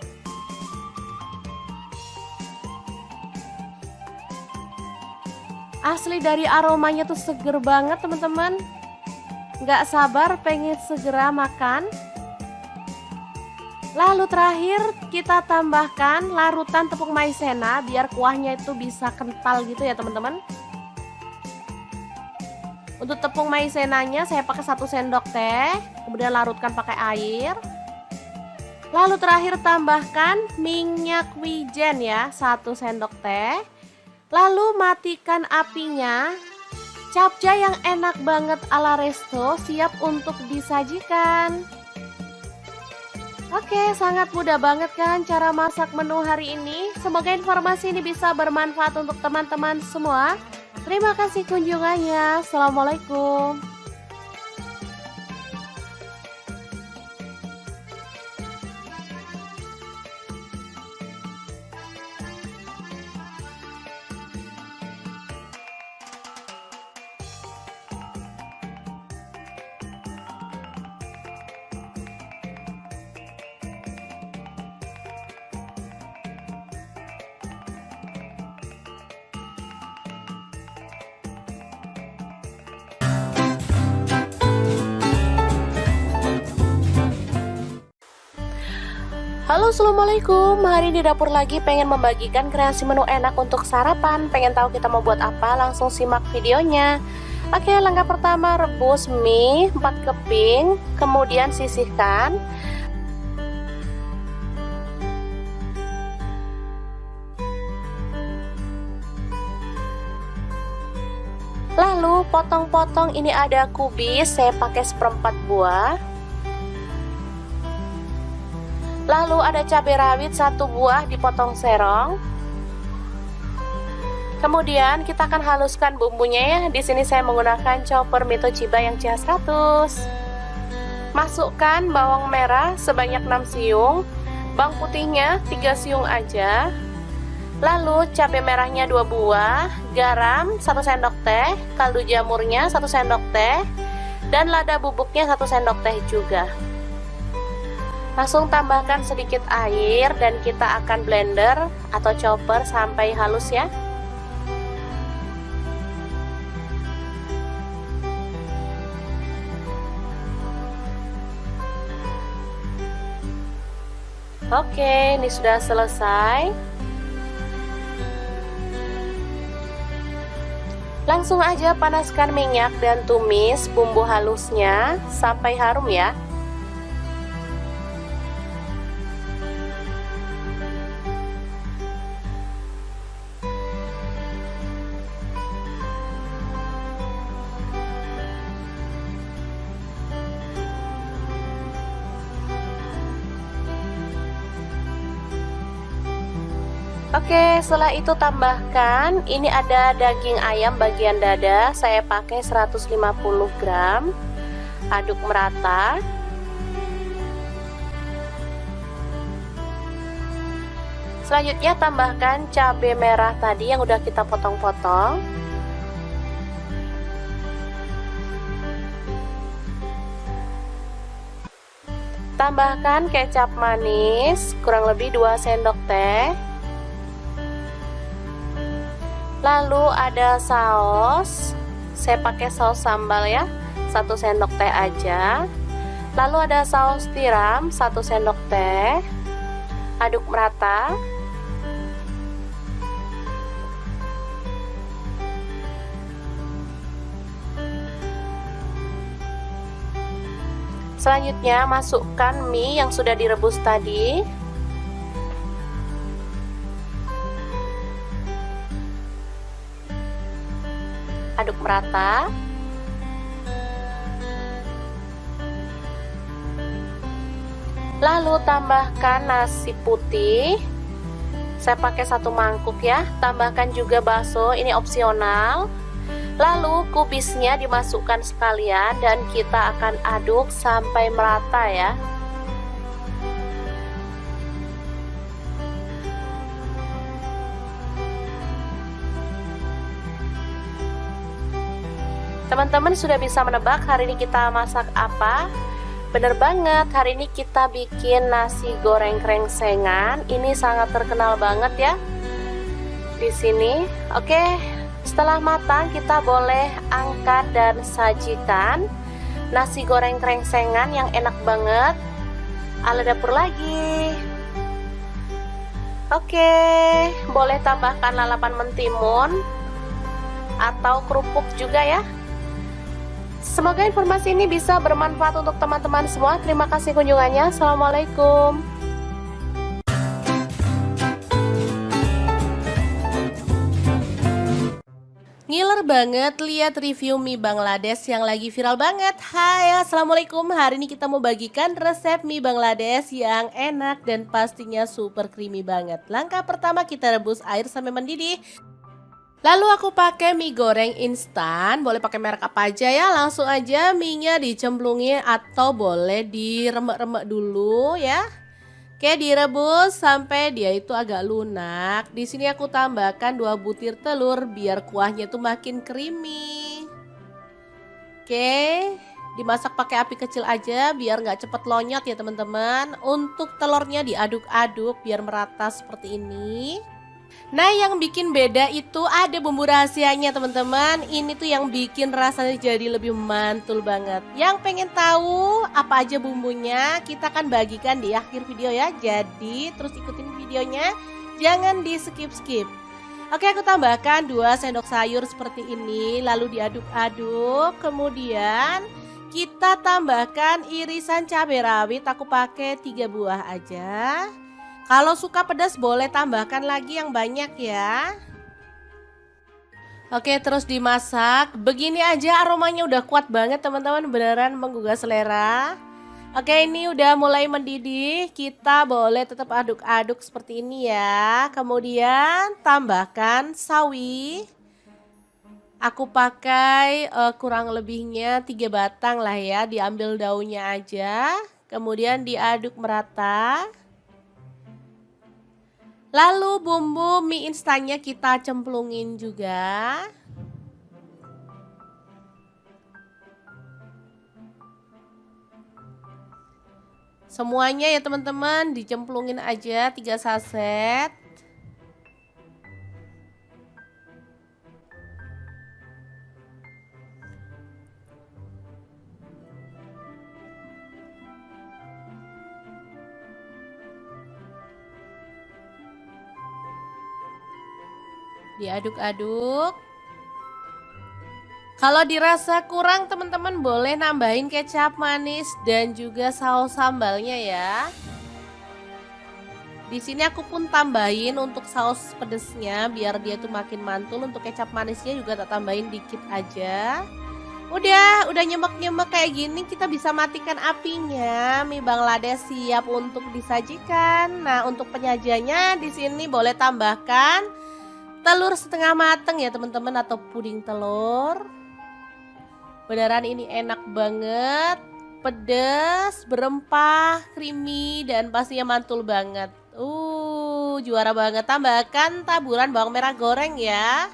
Asli dari aromanya tuh seger banget teman-teman. Nggak sabar pengen segera makan. Lalu terakhir kita tambahkan larutan tepung maizena biar kuahnya itu bisa kental gitu ya teman-teman. Untuk tepung maizenanya saya pakai 1 sendok teh, kemudian larutkan pakai air. Lalu terakhir tambahkan minyak wijen ya, 1 sendok teh. Lalu matikan apinya. Capcay yang enak banget ala resto siap untuk disajikan. Oke, sangat mudah banget kan cara masak menu hari ini. Semoga informasi ini bisa bermanfaat untuk teman-teman semua. Terima kasih kunjungannya. Assalamualaikum. Halo, assalamualaikum. Hari ini dapur lagi pengen membagikan kreasi menu enak untuk sarapan. Pengen tahu kita mau buat apa? Langsung simak videonya. Oke, langkah pertama rebus mie 4 keping, kemudian sisihkan. Lalu potong-potong, ini ada kubis, saya pakai 1/4 buah. Lalu ada cabai rawit 1 buah dipotong serong. Kemudian kita akan haluskan bumbunya ya. Di sini saya menggunakan chopper Mito Chiba yang CH100. Masukkan bawang merah sebanyak 6 siung, bawang putihnya 3 siung aja. Lalu cabai merahnya 2 buah, garam 1 sendok teh, kaldu jamurnya 1 sendok teh, dan lada bubuknya 1 sendok teh juga. Langsung tambahkan sedikit air dan kita akan blender atau chopper sampai halus ya. Oke, ini sudah selesai. Langsung aja panaskan minyak dan tumis bumbu halusnya sampai harum ya. Oke, setelah itu tambahkan, ini ada daging ayam bagian dada, saya pakai 150 gram. Aduk merata. Selanjutnya tambahkan cabai merah tadi yang udah kita potong-potong. Tambahkan kecap manis, kurang lebih 2 sendok teh. Lalu ada saus, saya pakai saus sambal ya, 1 sendok teh aja. Lalu ada saus tiram, 1 sendok teh. Aduk merata. Selanjutnya masukkan mie yang sudah direbus tadi. Aduk merata. Lalu tambahkan nasi putih. Saya pakai 1 mangkuk ya. Tambahkan juga bakso, ini opsional. Lalu kubisnya dimasukkan sekalian dan kita akan aduk sampai merata ya. Teman-teman sudah bisa menebak hari ini kita masak apa? Bener banget, hari ini kita bikin nasi goreng krengsengan. Ini sangat terkenal banget ya di sini. Oke, setelah matang kita boleh angkat dan sajikan nasi goreng krengsengan yang enak banget. Ala dapur lagi. Oke, boleh tambahkan lalapan mentimun atau kerupuk juga ya. Semoga informasi ini bisa bermanfaat untuk teman-teman semua. Terima kasih kunjungannya. Assalamualaikum. Ngiler banget lihat review mie Bangladesh yang lagi viral banget. Hai, assalamualaikum. Hari ini kita mau bagikan resep mie Bangladesh yang enak dan pastinya super creamy banget. Langkah pertama kita rebus air sampai mendidih. Lalu aku pakai mie goreng instan, boleh pakai merek apa aja ya. Langsung aja mie-nya dicemplungin atau boleh diremek-remek dulu ya. Oke, direbus sampai dia itu agak lunak. Di sini aku tambahkan 2 butir telur biar kuahnya tuh makin creamy. Oke, dimasak pakai api kecil aja biar nggak cepet lonyot ya teman-teman. Untuk telurnya diaduk-aduk biar merata seperti ini. Nah, yang bikin beda itu ada bumbu rahasianya teman-teman. Ini tuh yang bikin rasanya jadi lebih mantul banget. Yang pengen tahu apa aja bumbunya, kita akan bagikan di akhir video ya. Jadi terus ikutin videonya, jangan di skip-skip. Oke, aku tambahkan 2 sendok sayur seperti ini. Lalu diaduk-aduk. Kemudian kita tambahkan irisan cabai rawit. Aku pakai 3 buah aja. Kalau suka pedas boleh tambahkan lagi yang banyak ya. Oke, terus dimasak. Begini aja aromanya udah kuat banget teman-teman, beneran menggugah selera. Oke, ini udah mulai mendidih. Kita boleh tetap aduk-aduk seperti ini ya. Kemudian tambahkan sawi. Aku pakai kurang lebihnya 3 batang lah ya. Diambil daunnya aja. Kemudian diaduk merata. Lalu bumbu mie instannya kita cemplungin juga. Semuanya ya teman-teman dicemplungin aja 3 saset. Diaduk-aduk. Kalau dirasa kurang teman-teman boleh nambahin kecap manis dan juga saus sambalnya ya. Di sini aku pun tambahin untuk saus pedesnya biar dia tuh makin mantul. Untuk kecap manisnya juga tak tambahin dikit aja. Udah nyemek-nyemek kayak gini kita bisa matikan apinya. Mie Bangladesh siap untuk disajikan. Nah, untuk penyajiannya di sini boleh tambahkan telur setengah mateng ya teman-teman atau puding telur. Beneran ini enak banget, pedas, berempah, creamy dan pastinya mantul banget. Juara banget. Tambahkan taburan bawang merah goreng ya.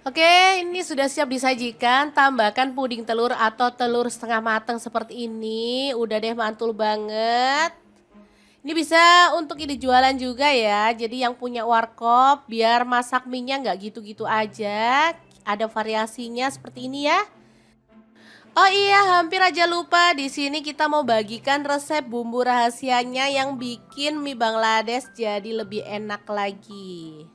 Oke, ini sudah siap disajikan. Tambahkan puding telur atau telur setengah matang seperti ini. Udah deh mantul banget. Ini bisa untuk ide jualan juga ya. Jadi yang punya warkop biar masak mie-nya nggak gitu-gitu aja. Ada variasinya seperti ini ya. Oh iya, hampir aja lupa. Di sini kita mau bagikan resep bumbu rahasianya yang bikin mie Bangladesh jadi lebih enak lagi.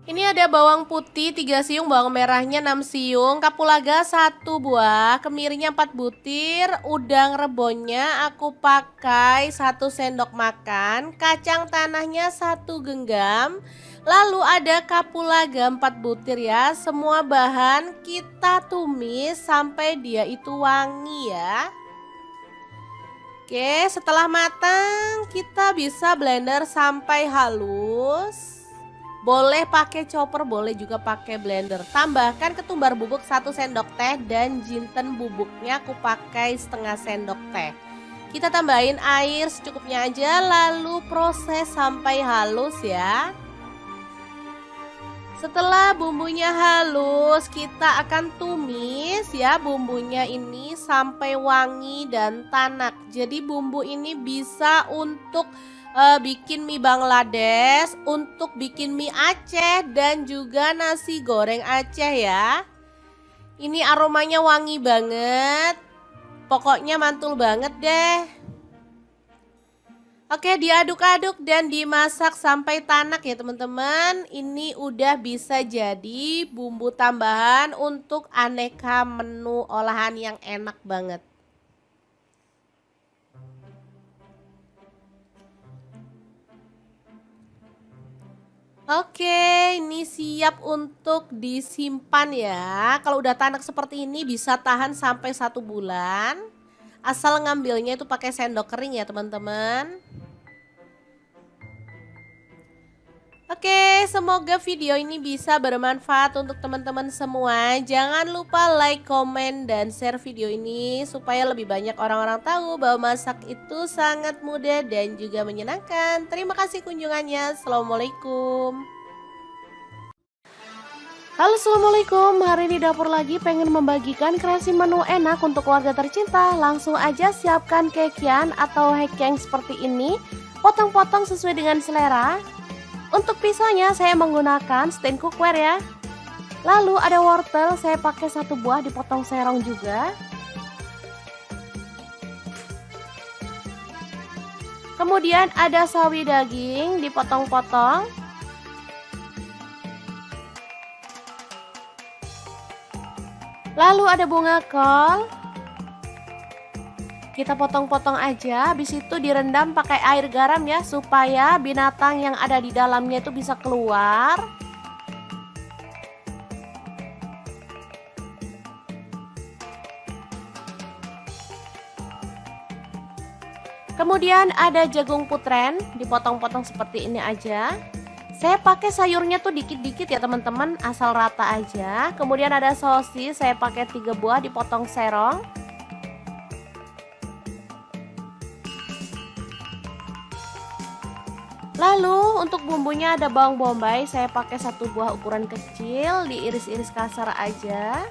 Ini ada bawang putih 3 siung, bawang merahnya 6 siung, kapulaga 1 buah, kemirinya 4 butir, udang rebonnya aku pakai 1 sendok makan, kacang tanahnya 1 genggam. Lalu ada kapulaga 4 butir ya. Semua bahan kita tumis sampai dia itu wangi ya. Oke, setelah matang kita bisa blender sampai halus. Boleh pakai chopper, boleh juga pakai blender. Tambahkan ketumbar bubuk 1 sendok teh dan jinten bubuknya aku pakai setengah sendok teh. Kita tambahin air secukupnya aja lalu proses sampai halus ya. Setelah bumbunya halus, kita akan tumis ya bumbunya ini sampai wangi dan tanak. Jadi bumbu ini bisa untuk bikin mie Bangladesh, untuk bikin mie Aceh dan juga nasi goreng Aceh ya. Ini aromanya wangi banget. Pokoknya mantul banget deh. Oke, diaduk-aduk dan dimasak sampai tanak ya teman-teman. Ini udah bisa jadi bumbu tambahan untuk aneka menu olahan yang enak banget. Oke, ini siap untuk disimpan ya. Kalau udah tanak seperti ini bisa tahan sampai 1 bulan. Asal ngambilnya itu pakai sendok kering ya teman-teman. Oke, semoga video ini bisa bermanfaat untuk teman-teman semua. Jangan lupa like, komen, dan share video ini supaya lebih banyak orang-orang tahu bahwa masak itu sangat mudah dan juga menyenangkan. Terima kasih kunjungannya. Assalamualaikum. Halo, assalamualaikum. Hari ini dapur lagi pengen membagikan kreasi menu enak untuk keluarga tercinta. Langsung aja siapkan kekian atau hekeng seperti ini. Potong-potong sesuai dengan selera. Untuk pisaunya saya menggunakan stand cookware ya. Lalu ada wortel, saya pakai 1 buah dipotong serong juga. Kemudian ada sawi daging dipotong-potong. Lalu ada bunga kol. Kita potong-potong aja, habis itu direndam pakai air garam ya, supaya binatang yang ada di dalamnya itu bisa keluar. Kemudian ada jagung putren, dipotong-potong seperti ini aja. Saya pakai sayurnya tuh dikit-dikit ya teman-teman, asal rata aja. Kemudian ada sosis, saya pakai 3 buah dipotong serong. Lalu untuk bumbunya ada bawang bombay, saya pakai 1 buah ukuran kecil, diiris-iris kasar aja.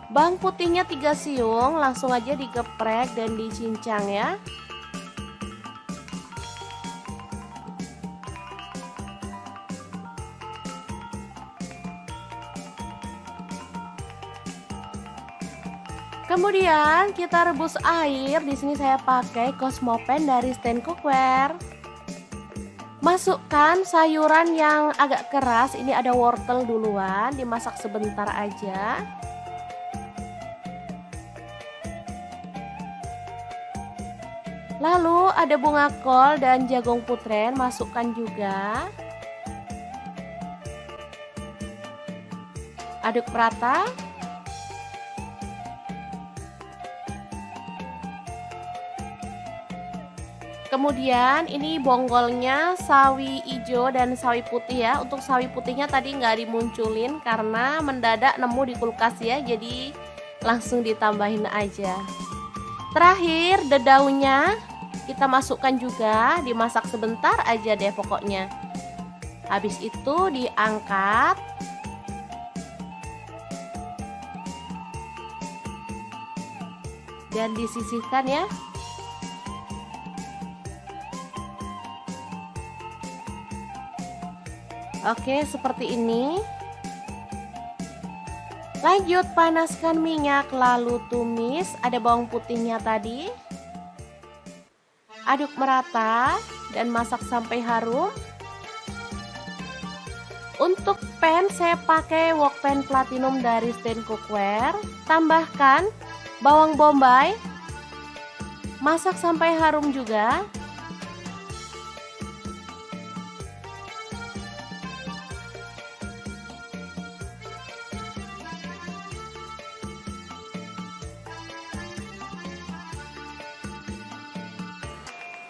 Bawang putihnya 3 siung, langsung aja digeprek dan dicincang ya. Kemudian kita rebus air, di sini saya pakai Cosmopan dari stand cookware. Masukkan sayuran yang agak keras, ini ada wortel duluan, dimasak sebentar aja. Lalu ada bunga kol dan jagung putrén, masukkan juga. Aduk rata. Kemudian ini bonggolnya sawi hijau dan sawi putih ya. Untuk sawi putihnya tadi nggak dimunculin karena mendadak nemu di kulkas ya. Jadi langsung ditambahin aja. Terakhir dedaunya kita masukkan juga, dimasak sebentar aja deh pokoknya. Habis itu diangkat. Dan disisihkan ya. Oke, seperti ini. Lanjut panaskan minyak lalu tumis, ada bawang putihnya tadi. Aduk merata dan masak sampai harum. Untuk pan saya pakai wok pan platinum dari Stand Cookware. Tambahkan bawang bombay. Masak sampai harum juga.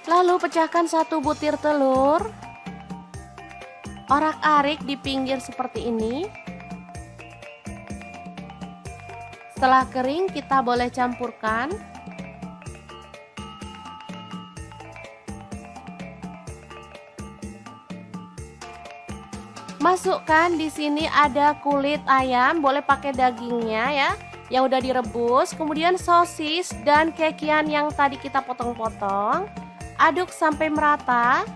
Lalu pecahkan 1 butir telur. Orak-arik di pinggir seperti ini. Setelah kering kita boleh campurkan. Masukkan di sini ada kulit ayam, boleh pakai dagingnya ya, yang udah direbus. Kemudian sosis dan kekian yang tadi kita potong-potong. Aduk sampai merata.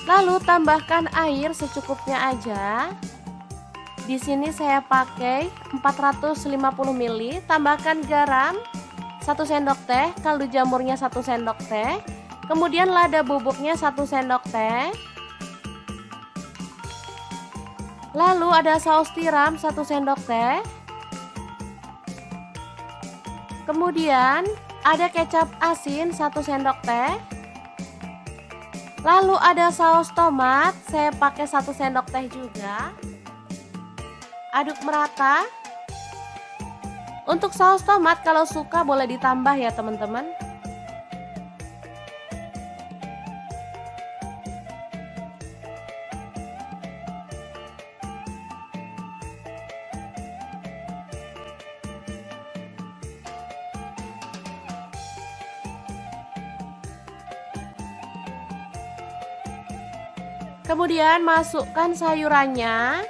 Lalu tambahkan air secukupnya aja. Di sini saya pakai 450 ml. Tambahkan garam 1 sendok teh, kaldu jamurnya 1 sendok teh. Kemudian lada bubuknya 1 sendok teh. Lalu ada saus tiram 1 sendok teh. Kemudian ada kecap asin 1 sendok teh. Lalu ada saus tomat, saya pakai 1 sendok teh juga. Aduk merata. Untuk saus tomat kalau suka boleh ditambah ya teman-teman. Kemudian masukkan sayurannya.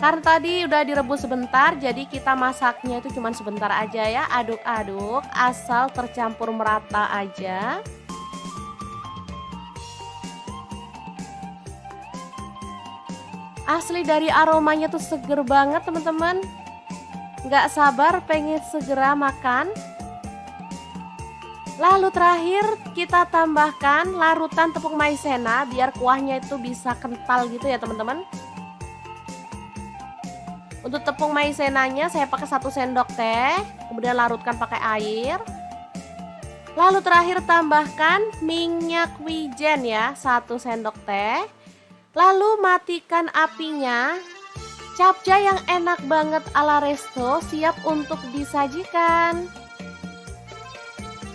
Karena tadi udah direbus sebentar, jadi kita masaknya itu cuma sebentar aja ya. Aduk-aduk asal tercampur merata aja. Asli dari aromanya tuh seger banget teman-teman. Nggak sabar pengen segera makan. Lalu terakhir kita tambahkan larutan tepung maizena biar kuahnya itu bisa kental gitu ya teman-teman. Untuk tepung maizenanya saya pakai 1 sendok teh, kemudian larutkan pakai air. Lalu terakhir tambahkan minyak wijen ya, 1 sendok teh. Lalu matikan apinya. Capcay yang enak banget ala resto siap untuk disajikan.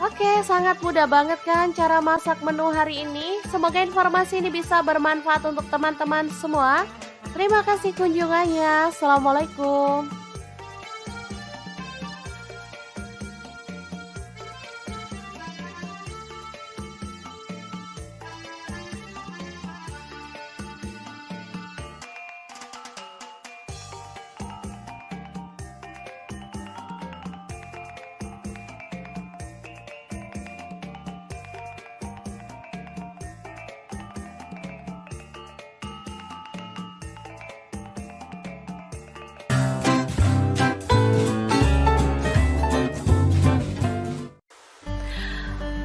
Oke, sangat mudah banget kan cara masak menu hari ini. Semoga informasi ini bisa bermanfaat untuk teman-teman semua. Terima kasih kunjungannya. Assalamualaikum.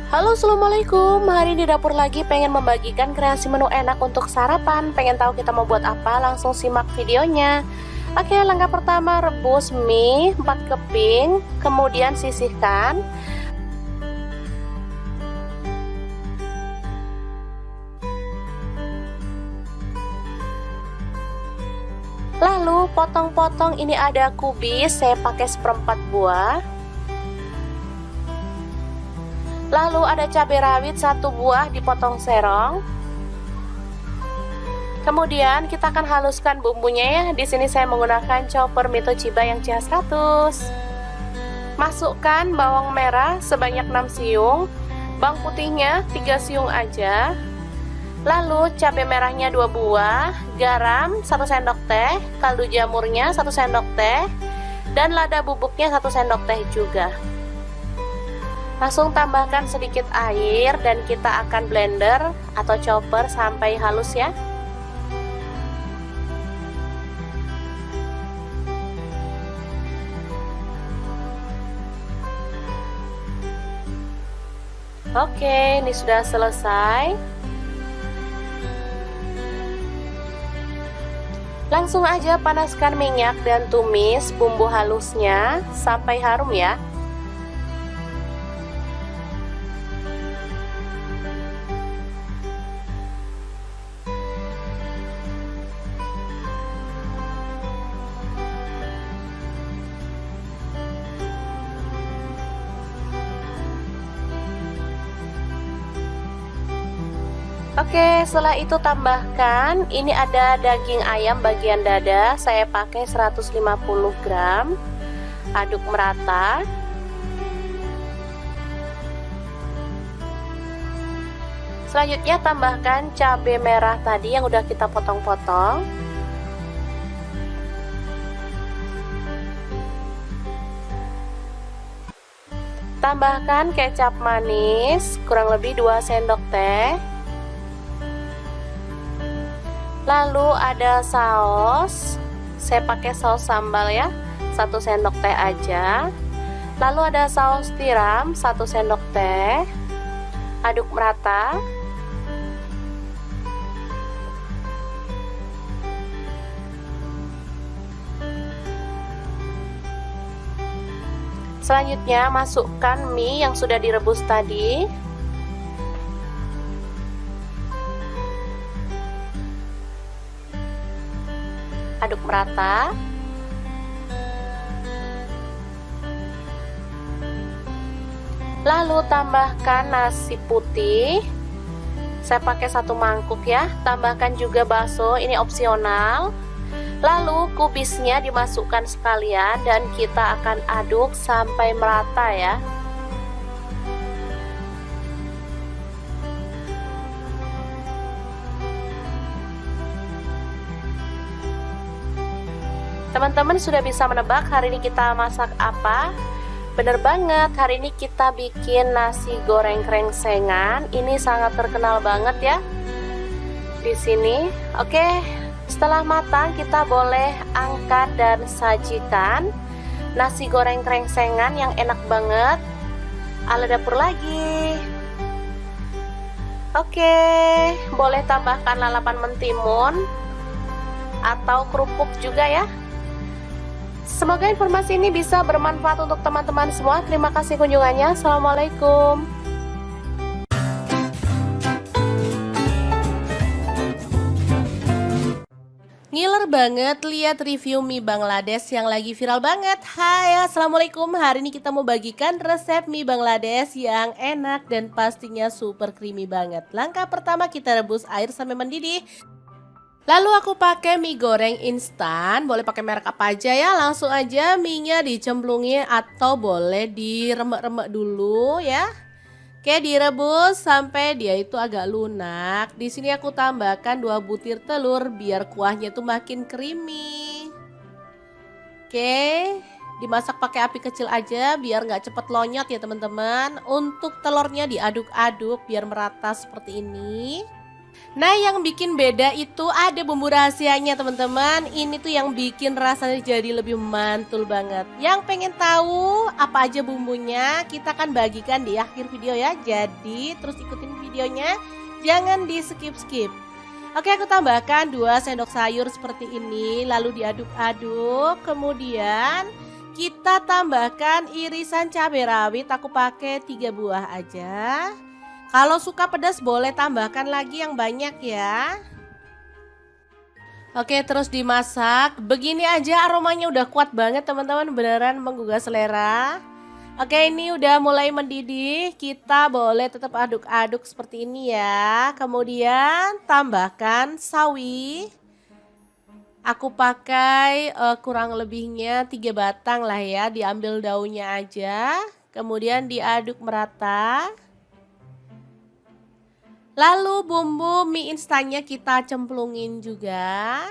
Halo, assalamualaikum. Hari ini di dapur lagi pengen membagikan kreasi menu enak untuk sarapan. Pengen tahu kita mau buat apa? Langsung simak videonya. Oke, langkah pertama rebus mie 4 keping, kemudian sisihkan. Lalu potong-potong, ini ada kubis, saya pakai seperempat buah. Lalu ada cabai rawit 1 buah dipotong serong. Kemudian kita akan haluskan bumbunya ya. Di sini saya menggunakan chopper Mito Chiba yang CH100. Masukkan bawang merah sebanyak 6 siung, bawang putihnya 3 siung aja. Lalu cabai merahnya 2 buah, garam 1 sendok teh, kaldu jamurnya 1 sendok teh, dan lada bubuknya 1 sendok teh juga. Langsung tambahkan sedikit air dan kita akan blender atau chopper sampai halus ya. Oke, ini sudah selesai. Langsung aja panaskan minyak dan tumis bumbu halusnya sampai harum ya. Oke, setelah itu tambahkan, ini ada daging ayam bagian dada, saya pakai 150 gram. Aduk merata. Selanjutnya tambahkan cabai merah tadi yang udah kita potong-potong. Tambahkan kecap manis kurang lebih 2 sendok teh. Lalu ada saus, saya pakai saus sambal ya, 1 sendok teh aja. Lalu ada saus tiram 1 sendok teh. Aduk merata. Selanjutnya masukkan mie yang sudah direbus tadi. Aduk merata. Lalu tambahkan nasi putih. Saya pakai 1 mangkuk ya. Tambahkan juga bakso, ini opsional. Lalu kubisnya dimasukkan sekalian dan kita akan aduk sampai merata ya. Teman-teman sudah bisa menebak hari ini kita masak apa? Bener banget, hari ini kita bikin nasi goreng krengsengan. Ini sangat terkenal banget ya di sini. Oke, setelah matang kita boleh angkat dan sajikan nasi goreng krengsengan yang enak banget ala dapur lagi. Oke, boleh tambahkan lalapan mentimun atau kerupuk juga ya. Semoga informasi ini bisa bermanfaat untuk teman-teman semua. Terima kasih kunjungannya. Assalamualaikum. Ngiler banget lihat review mie Bangladesh yang lagi viral banget. Hai, assalamualaikum. Hari ini kita mau bagikan resep mie Bangladesh yang enak dan pastinya super creamy banget. Langkah pertama kita rebus air sampai mendidih. Lalu aku pakai mie goreng instan, boleh pakai merek apa aja ya. Langsung aja mie-nya dicemplungin atau boleh diremek-remek dulu ya. Oke, direbus sampai dia itu agak lunak. Di sini aku tambahkan 2 butir telur biar kuahnya tuh makin creamy. Oke, dimasak pakai api kecil aja biar nggak cepet lonyot ya teman-teman. Untuk telurnya diaduk-aduk biar merata seperti ini. Nah, yang bikin beda itu ada bumbu rahasianya teman-teman. Ini tuh yang bikin rasanya jadi lebih mantul banget. Yang pengen tahu apa aja bumbunya, kita akan bagikan di akhir video ya. Jadi terus ikutin videonya, jangan di skip-skip. Oke, aku tambahkan 2 sendok sayur seperti ini, lalu diaduk-aduk. Kemudian kita tambahkan irisan cabai rawit, aku pakai 3 buah aja. Kalau suka pedas boleh tambahkan lagi yang banyak ya. Oke, terus dimasak. Begini aja aromanya udah kuat banget teman-teman, beneran menggugah selera. Oke, ini udah mulai mendidih. Kita boleh tetap aduk-aduk seperti ini ya. Kemudian tambahkan sawi. Aku pakai kurang lebihnya 3 batang lah ya, diambil daunnya aja. Kemudian diaduk merata. Lalu bumbu mie instannya kita cemplungin juga.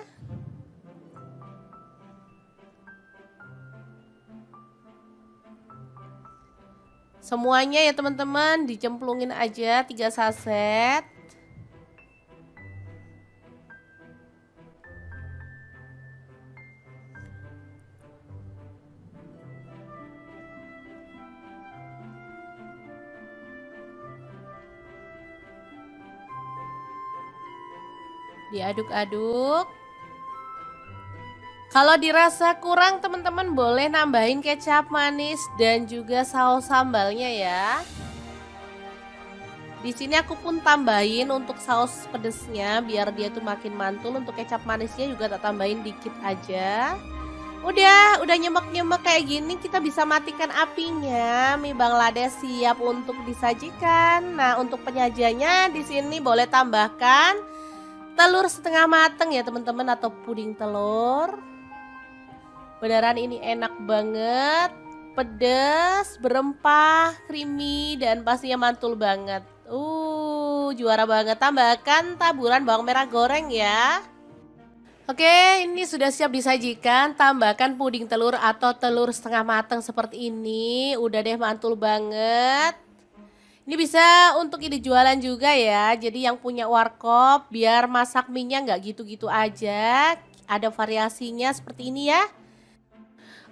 Semuanya ya teman-teman, dicemplungin aja 3 saset. Diaduk-aduk. Kalau dirasa kurang teman-teman boleh nambahin kecap manis dan juga saus sambalnya ya. Di sini aku pun tambahin untuk saus pedesnya biar dia tuh makin mantul. Untuk kecap manisnya juga tak tambahin dikit aja. Udah nyemek-nyemek kayak gini, kita bisa matikan apinya. Mie Bangladesh siap untuk disajikan. Nah, untuk penyajiannya di sini boleh tambahkan telur setengah mateng ya teman-teman, atau puding telur. Beneran ini enak banget, pedas, berempah, creamy, dan pastinya mantul banget. Juara banget. Tambahkan taburan bawang merah goreng ya. Oke, ini sudah siap disajikan. Tambahkan puding telur atau telur setengah mateng seperti ini. Udah deh, mantul banget. Ini bisa untuk ide jualan juga ya. Jadi yang punya warkop biar masak mie-nya nggak gitu-gitu aja. Ada variasinya seperti ini ya.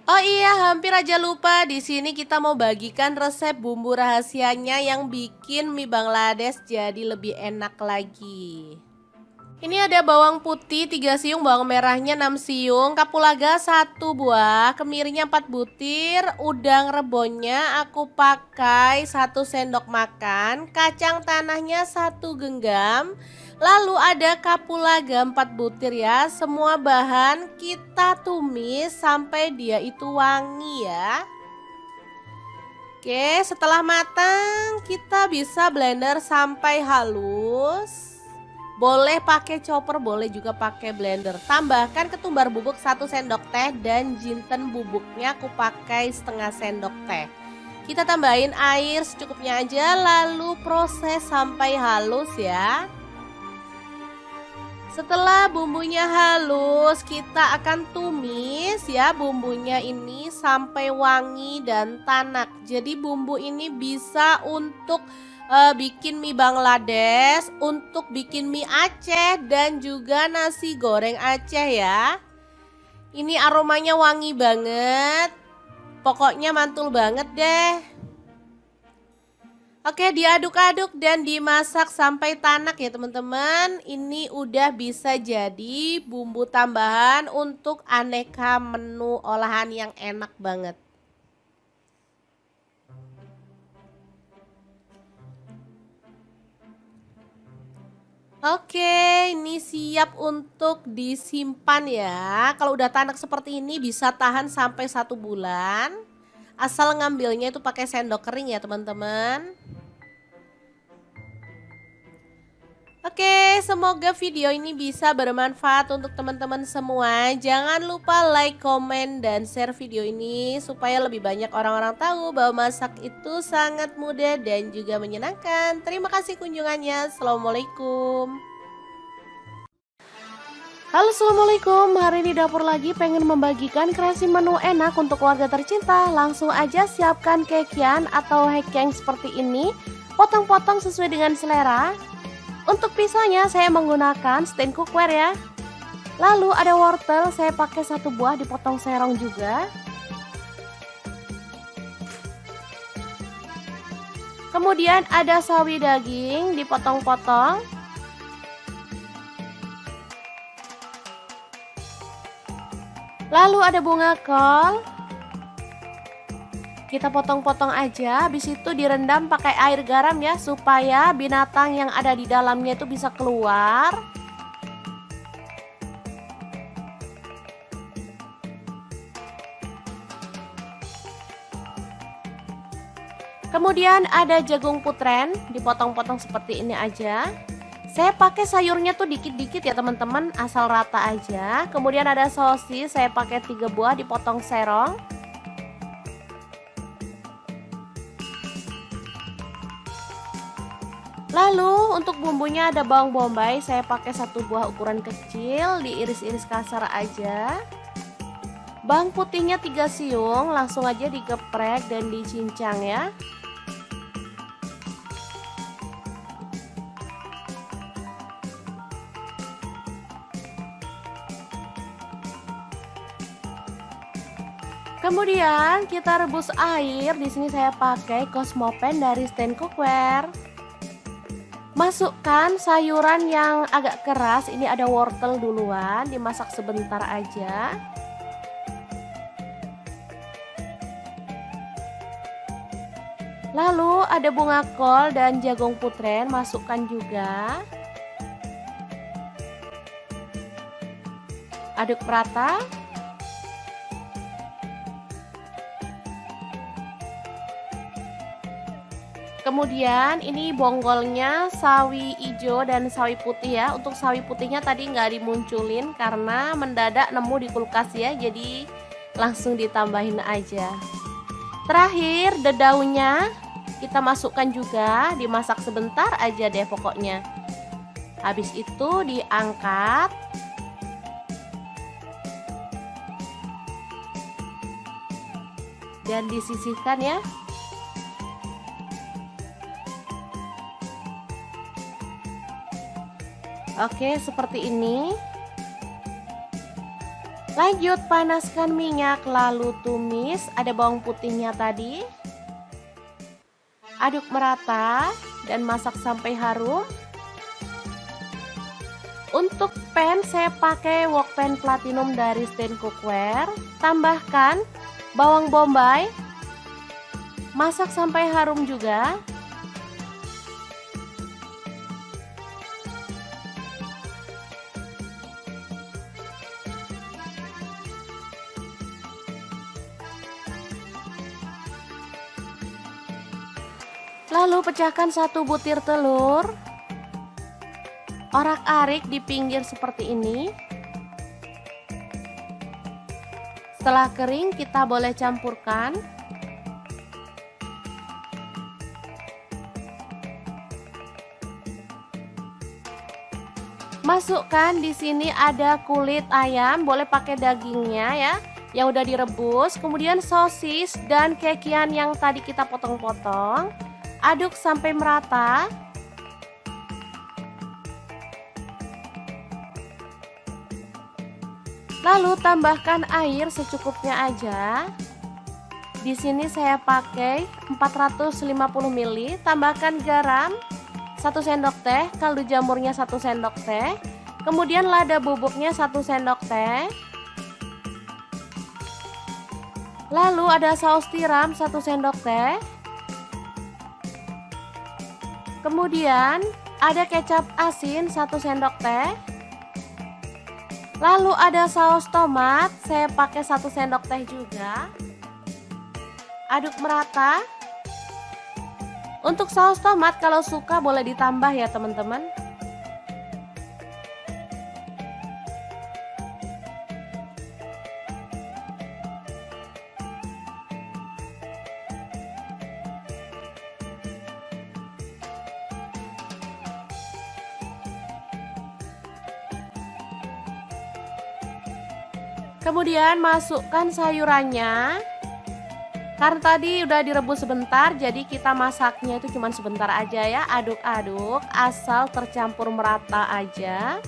Oh iya, hampir aja lupa. Di sini kita mau bagikan resep bumbu rahasianya yang bikin mie Bangladesh jadi lebih enak lagi. Ini ada bawang putih 3 siung, bawang merahnya 6 siung, kapulaga 1 buah, kemirinya 4 butir, udang rebonnya aku pakai 1 sendok makan, kacang tanahnya 1 genggam, lalu ada kapulaga 4 butir ya. Semua bahan kita tumis sampai dia itu wangi ya. Oke, setelah matang kita bisa blender sampai halus. Boleh pakai chopper, boleh juga pakai blender. Tambahkan ketumbar bubuk 1 sendok teh dan jinten bubuknya aku pakai setengah sendok teh. Kita tambahin air secukupnya aja, lalu proses sampai halus ya. Setelah bumbunya halus, kita akan tumis ya bumbunya ini sampai wangi dan tanak. Jadi bumbu ini bisa untuk bikin mie Bangladesh, untuk bikin mie Aceh, dan juga nasi goreng Aceh ya. Ini aromanya wangi banget, pokoknya mantul banget deh. Oke, diaduk-aduk dan dimasak sampai tanak ya teman-teman. Ini udah bisa jadi bumbu tambahan untuk aneka menu olahan yang enak banget. Oke, ini siap untuk disimpan ya. Kalau udah tanak seperti ini bisa tahan sampai 1 bulan. Asal ngambilnya itu pakai sendok kering ya teman-teman. Oke, semoga video ini bisa bermanfaat untuk teman-teman semua. Jangan lupa like, komen, dan share video ini supaya lebih banyak orang-orang tahu bahwa masak itu sangat mudah dan juga menyenangkan. Terima kasih kunjungannya. Assalamualaikum. Halo, assalamualaikum. Hari ini dapur lagi pengen membagikan kreasi menu enak untuk keluarga tercinta. Langsung aja siapkan kekian atau hekeng seperti ini. Potong-potong sesuai dengan selera. Untuk pisaunya saya menggunakan stand cookware ya. Lalu ada wortel, saya pakai 1 buah dipotong serong juga. Kemudian ada sawi daging dipotong-potong. Lalu ada bunga kol. Kita potong-potong aja, habis itu direndam pakai air garam ya, supaya binatang yang ada di dalamnya itu bisa keluar. Kemudian ada jagung putren, dipotong-potong seperti ini aja. Saya pakai sayurnya tuh dikit-dikit ya teman-teman, asal rata aja. Kemudian ada sosis, saya pakai 3 buah dipotong serong. Lalu untuk bumbunya ada bawang bombay, saya pakai 1 buah ukuran kecil, diiris-iris kasar aja. Bawang putihnya 3 siung, langsung aja digeprek dan dicincang ya. Kemudian kita rebus air. Di sini saya pakai Cosmopan dari stand cookware. Masukkan sayuran yang agak keras, ini ada wortel duluan, dimasak sebentar aja. Lalu ada bunga kol dan jagung putren, masukkan juga. Aduk rata. Kemudian ini bonggolnya sawi hijau dan sawi putih ya. Untuk sawi putihnya tadi nggak dimunculin karena mendadak nemu di kulkas ya, jadi langsung ditambahin aja. Terakhir daunnya kita masukkan juga, dimasak sebentar aja deh pokoknya. Habis itu diangkat. Dan disisihkan ya. Oke, seperti ini. Lanjut panaskan minyak, lalu tumis. Ada bawang putihnya tadi. Aduk merata dan masak sampai harum. Untuk pan saya pakai wok pan platinum dari stand cookware. Tambahkan bawang bombay. Masak sampai harum juga. Lalu pecahkan 1 butir telur. Orak-arik di pinggir seperti ini. Setelah kering kita boleh campurkan. Masukkan di sini ada kulit ayam, boleh pakai dagingnya ya, yang udah direbus. Kemudian sosis dan kekian yang tadi kita potong-potong. Aduk sampai merata. Lalu tambahkan air secukupnya aja. Di sini saya pakai 450 ml. Tambahkan garam 1 sendok teh, kaldu jamurnya 1 sendok teh. Kemudian lada bubuknya 1 sendok teh. Lalu ada saus tiram 1 sendok teh. Kemudian ada kecap asin 1 sendok teh. Lalu ada saus tomat, saya pakai 1 sendok teh juga. Aduk merata. Untuk saus tomat kalau suka boleh ditambah ya teman-teman. Kemudian masukkan sayurannya. Karena tadi udah direbus sebentar, jadi kita masaknya itu cuma sebentar aja ya. Aduk-aduk asal tercampur merata aja.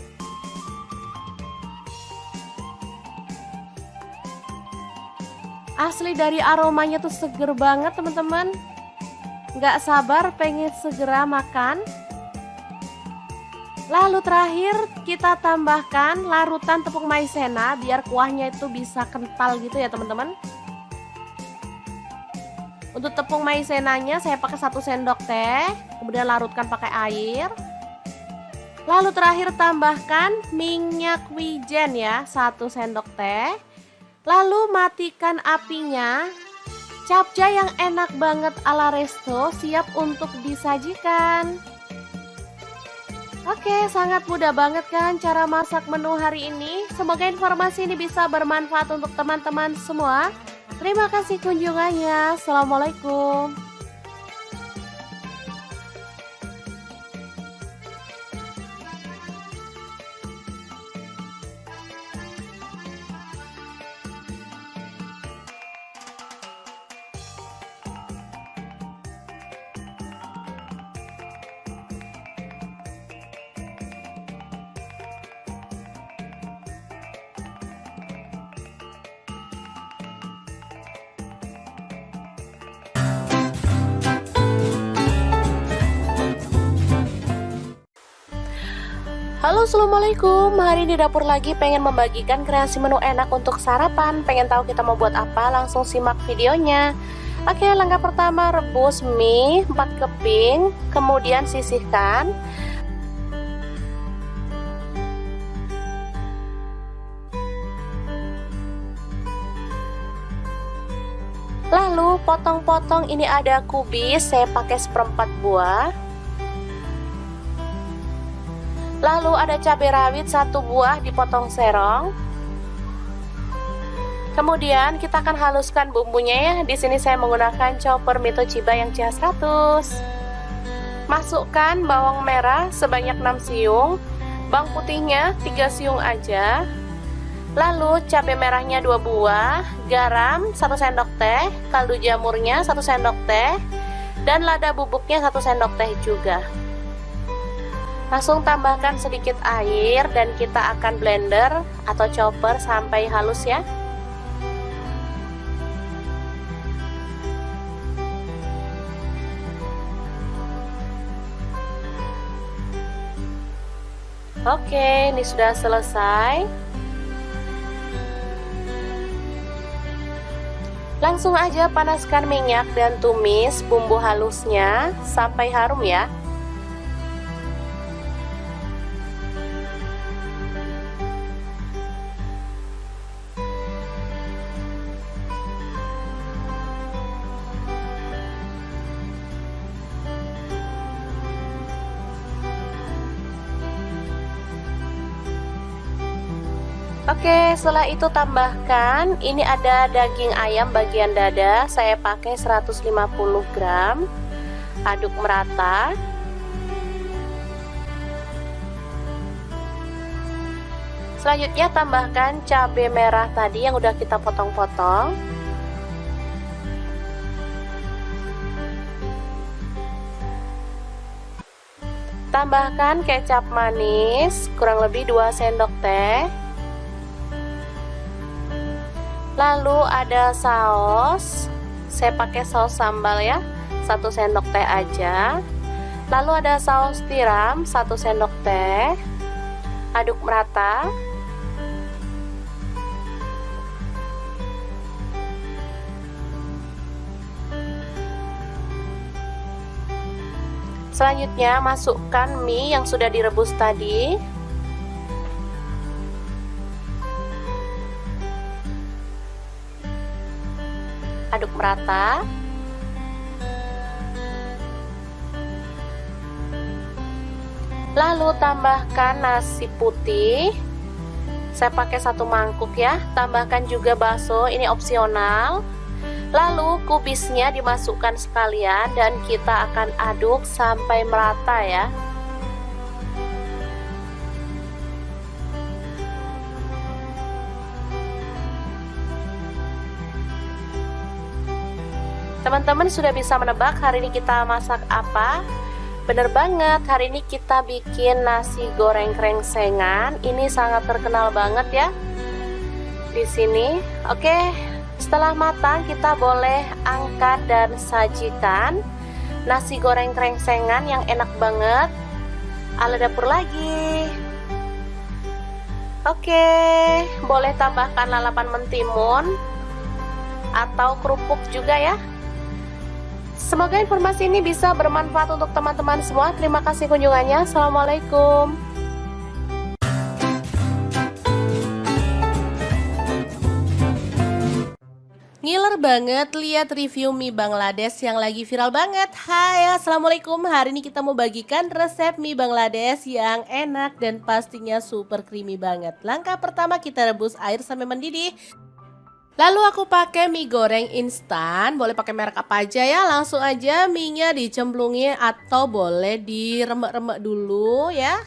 Asli dari aromanya tuh seger banget teman-teman. Nggak sabar pengen segera makan. Lalu terakhir kita tambahkan larutan tepung maizena biar kuahnya itu bisa kental gitu ya teman-teman. Untuk tepung maizenanya saya pakai 1 sendok teh, kemudian larutkan pakai air. Lalu terakhir tambahkan minyak wijen ya, 1 sendok teh. Lalu matikan apinya. Capcay yang enak banget ala resto siap untuk disajikan. Oke, sangat mudah banget kan cara masak menu hari ini. Semoga informasi ini bisa bermanfaat untuk teman-teman semua. Terima kasih kunjungannya. Assalamualaikum. Halo, assalamualaikum. Hari ini dapur lagi pengen membagikan kreasi menu enak untuk sarapan. Pengen tahu kita mau buat apa? Langsung simak videonya. Oke, langkah pertama rebus mie 4 keping, kemudian sisihkan. Lalu potong-potong, ini ada kubis, saya pakai 1/4 buah. Lalu ada cabai rawit 1 buah dipotong serong. Kemudian kita akan haluskan bumbunya ya. Di sini saya menggunakan chopper Mito Chiba yang CH100. Masukkan bawang merah sebanyak 6 siung, bawang putihnya 3 siung aja. Lalu cabai merahnya 2 buah, garam 1 sendok teh, kaldu jamurnya 1 sendok teh, dan lada bubuknya 1 sendok teh juga. Langsung tambahkan sedikit air dan kita akan blender atau chopper sampai halus ya. Oke, ini sudah selesai. Langsung aja panaskan minyak dan tumis bumbu halusnya sampai harum ya. Oke, setelah itu tambahkan, ini ada daging ayam bagian dada, saya pakai 150 gram. Aduk merata. Selanjutnya tambahkan cabai merah tadi yang udah kita potong-potong. Tambahkan kecap manis kurang lebih 2 sendok teh. Lalu ada saus, saya pakai saus sambal ya, 1 sendok teh aja. Lalu ada saus tiram 1 sendok teh. Aduk merata. Selanjutnya masukkan mie yang sudah direbus tadi. Aduk merata. Lalu tambahkan nasi putih. Saya pakai 1 mangkuk ya. Tambahkan juga bakso, ini opsional. Lalu kubisnya dimasukkan sekalian dan kita akan aduk sampai merata ya. Teman-teman sudah bisa menebak hari ini kita masak apa? Bener banget, hari ini kita bikin nasi goreng krengsengan. Ini sangat terkenal banget ya di sini. Oke, setelah matang kita boleh angkat dan sajikan nasi goreng krengsengan yang enak banget ala dapur lagi. Oke, boleh tambahkan lalapan mentimun atau kerupuk juga ya. Semoga informasi ini bisa bermanfaat untuk teman-teman semua. Terima kasih kunjungannya. Assalamualaikum. Ngiler banget lihat review mie Bangladesh yang lagi viral banget. Hai, assalamualaikum. Hari ini kita mau bagikan resep mie Bangladesh yang enak dan pastinya super creamy banget. Langkah pertama kita rebus air sampai mendidih. Lalu aku pakai mie goreng instan, boleh pakai merek apa aja ya. Langsung aja mie-nya dicemplungin atau boleh diremek-remek dulu ya.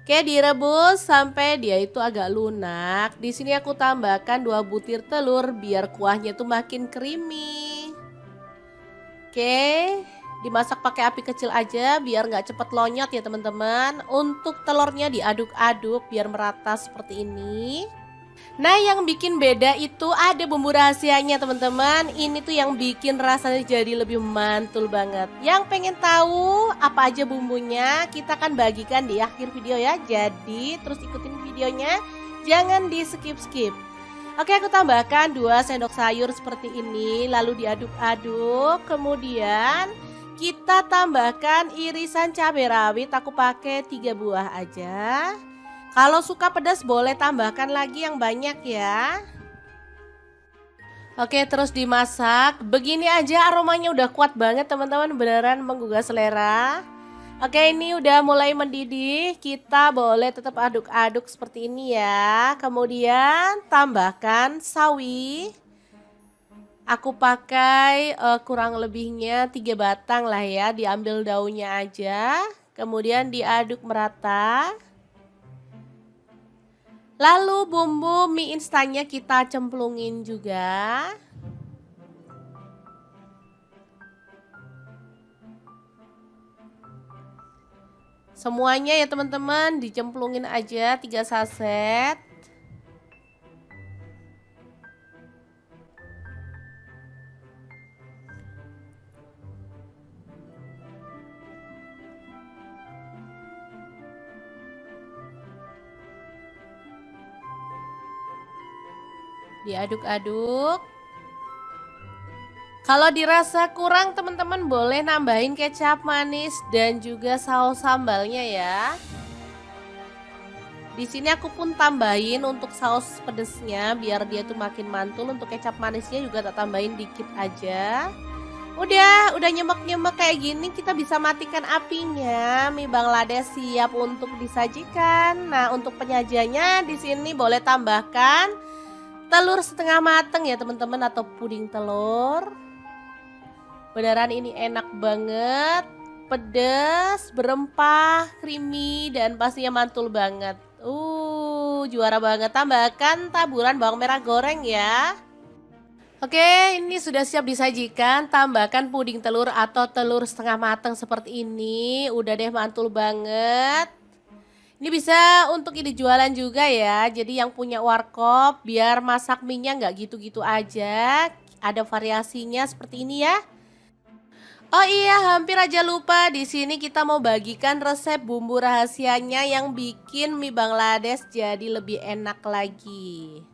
Oke, direbus sampai dia itu agak lunak. Di sini aku tambahkan 2 butir telur biar kuahnya tuh makin creamy. Oke, dimasak pakai api kecil aja biar nggak cepet lonyot ya teman-teman. Untuk telurnya diaduk-aduk biar merata seperti ini. Nah, yang bikin beda itu ada bumbu rahasianya teman-teman. Ini tuh yang bikin rasanya jadi lebih mantul banget. Yang pengen tahu apa aja bumbunya, kita akan bagikan di akhir video ya. Jadi terus ikutin videonya, jangan di skip-skip. Oke, aku tambahkan 2 sendok sayur seperti ini. Lalu diaduk-aduk. Kemudian kita tambahkan irisan cabai rawit. Aku pakai 3 buah aja. Kalau suka pedas boleh tambahkan lagi yang banyak ya. Oke, terus dimasak. Begini aja aromanya udah kuat banget teman-teman, beneran menggugah selera. Oke, ini udah mulai mendidih. Kita boleh tetap aduk-aduk seperti ini ya. Kemudian tambahkan sawi. Aku pakai kurang lebihnya 3 batang lah ya. Diambil daunnya aja. Kemudian diaduk merata. Lalu bumbu mie instannya kita cemplungin juga. Semuanya ya teman-teman dicemplungin aja 3 saset. Diaduk-aduk. Kalau dirasa kurang teman-teman boleh nambahin kecap manis dan juga saus sambalnya ya. Di sini aku pun tambahin untuk saus pedesnya biar dia tuh makin mantul. Untuk kecap manisnya juga tak tambahin dikit aja. Udah nyemek-nyemek kayak gini kita bisa matikan apinya. Mie Bangladesh siap untuk disajikan. Nah, untuk penyajiannya di sini boleh tambahkan telur setengah mateng ya teman-teman atau puding telur. Beneran ini enak banget, pedas, berempah, creamy dan pastinya mantul banget. Juara banget. Tambahkan taburan bawang merah goreng ya. Oke, ini sudah siap disajikan. Tambahkan puding telur atau telur setengah mateng seperti ini. Udah deh mantul banget. Ini bisa untuk ide jualan juga ya. Jadi yang punya warkop biar masak mie-nya nggak gitu-gitu aja. Ada variasinya seperti ini ya. Oh iya, hampir aja lupa. Di sini kita mau bagikan resep bumbu rahasianya yang bikin mie Bangladesh jadi lebih enak lagi.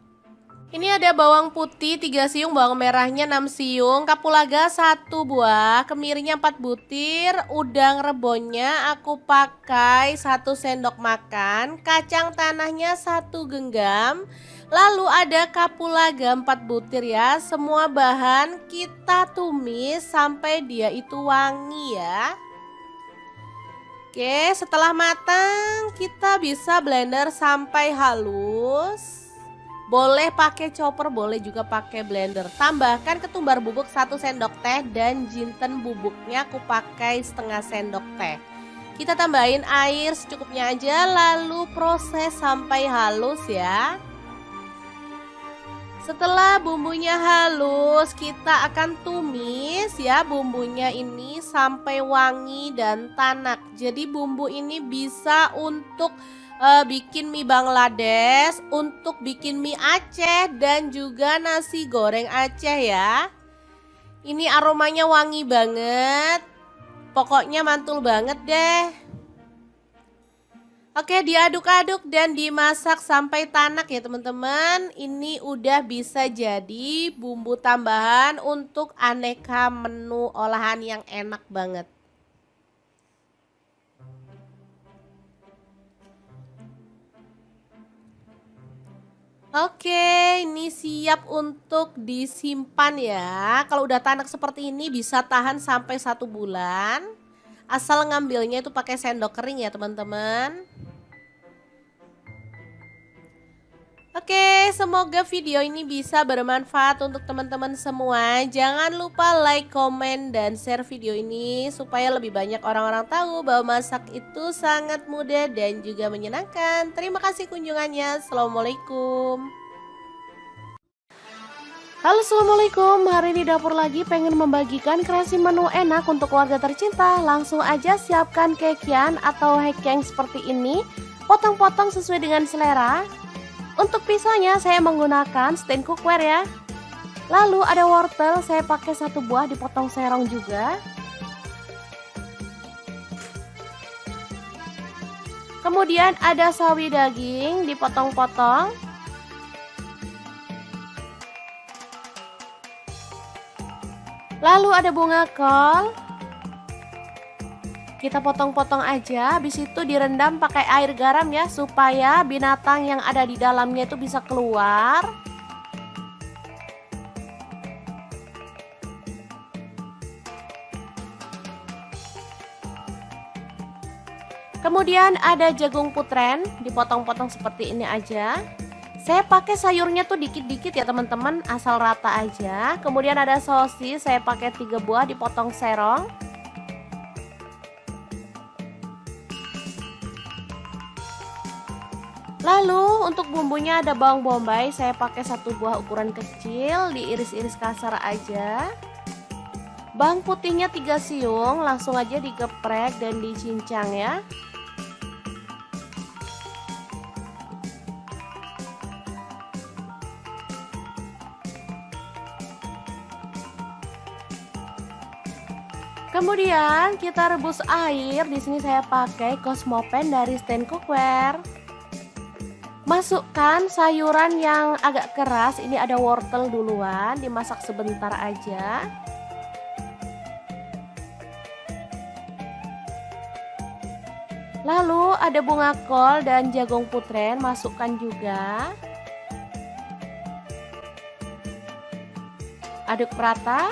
Ini ada bawang putih 3 siung, bawang merahnya 6 siung, kapulaga 1 buah, kemirinya 4 butir, udang rebonnya aku pakai 1 sendok makan, kacang tanahnya 1 genggam, lalu ada kapulaga 4 butir ya. Semua bahan kita tumis sampai dia itu wangi ya. Oke, setelah matang kita bisa blender sampai halus. Boleh pakai chopper, boleh juga pakai blender. Tambahkan ketumbar bubuk 1 sendok teh dan jinten bubuknya aku pakai setengah sendok teh. Kita tambahin air secukupnya aja lalu proses sampai halus ya. Setelah bumbunya halus, kita akan tumis ya bumbunya ini sampai wangi dan tanak. Jadi bumbu ini bisa untuk bikin mie Bangladesh, untuk bikin mie Aceh dan juga nasi goreng Aceh ya. Ini aromanya wangi banget. Pokoknya mantul banget deh. Oke, diaduk-aduk dan dimasak sampai tanak ya teman-teman. Ini udah bisa jadi bumbu tambahan untuk aneka menu olahan yang enak banget. Oke, ini siap untuk disimpan ya. Kalau udah tanak seperti ini bisa tahan sampai 1 bulan. Asal ngambilnya itu pakai sendok kering ya teman-teman. Oke, semoga video ini bisa bermanfaat untuk teman-teman semua. Jangan lupa like, komen, dan share video ini supaya lebih banyak orang-orang tahu bahwa masak itu sangat mudah dan juga menyenangkan. Terima kasih kunjungannya. Assalamualaikum. Halo, assalamualaikum. Hari ini dapur lagi pengen membagikan kreasi menu enak untuk keluarga tercinta. Langsung aja siapkan kekian atau hekeng seperti ini. Potong-potong sesuai dengan selera. Untuk pisaunya saya menggunakan stand cookware ya. Lalu ada wortel, saya pakai 1 buah dipotong serong juga. Kemudian ada sawi daging dipotong-potong. Lalu ada bunga kol. Kita potong-potong aja, habis itu direndam pakai air garam ya, supaya binatang yang ada di dalamnya itu bisa keluar. Kemudian ada jagung putren, dipotong-potong seperti ini aja. Saya pakai sayurnya tuh dikit-dikit ya teman-teman, asal rata aja. Kemudian ada sosis, saya pakai 3 buah dipotong serong. Lalu untuk bumbunya ada bawang bombay, saya pakai 1 buah ukuran kecil, diiris-iris kasar aja. Bawang putihnya 3 siung, langsung aja digeprek dan dicincang ya. Kemudian kita rebus air, di sini saya pakai Cosmopan dari stand cookware. Masukkan sayuran yang agak keras, ini ada wortel duluan, dimasak sebentar aja. Lalu ada bunga kol dan jagung putren, masukkan juga. Aduk rata.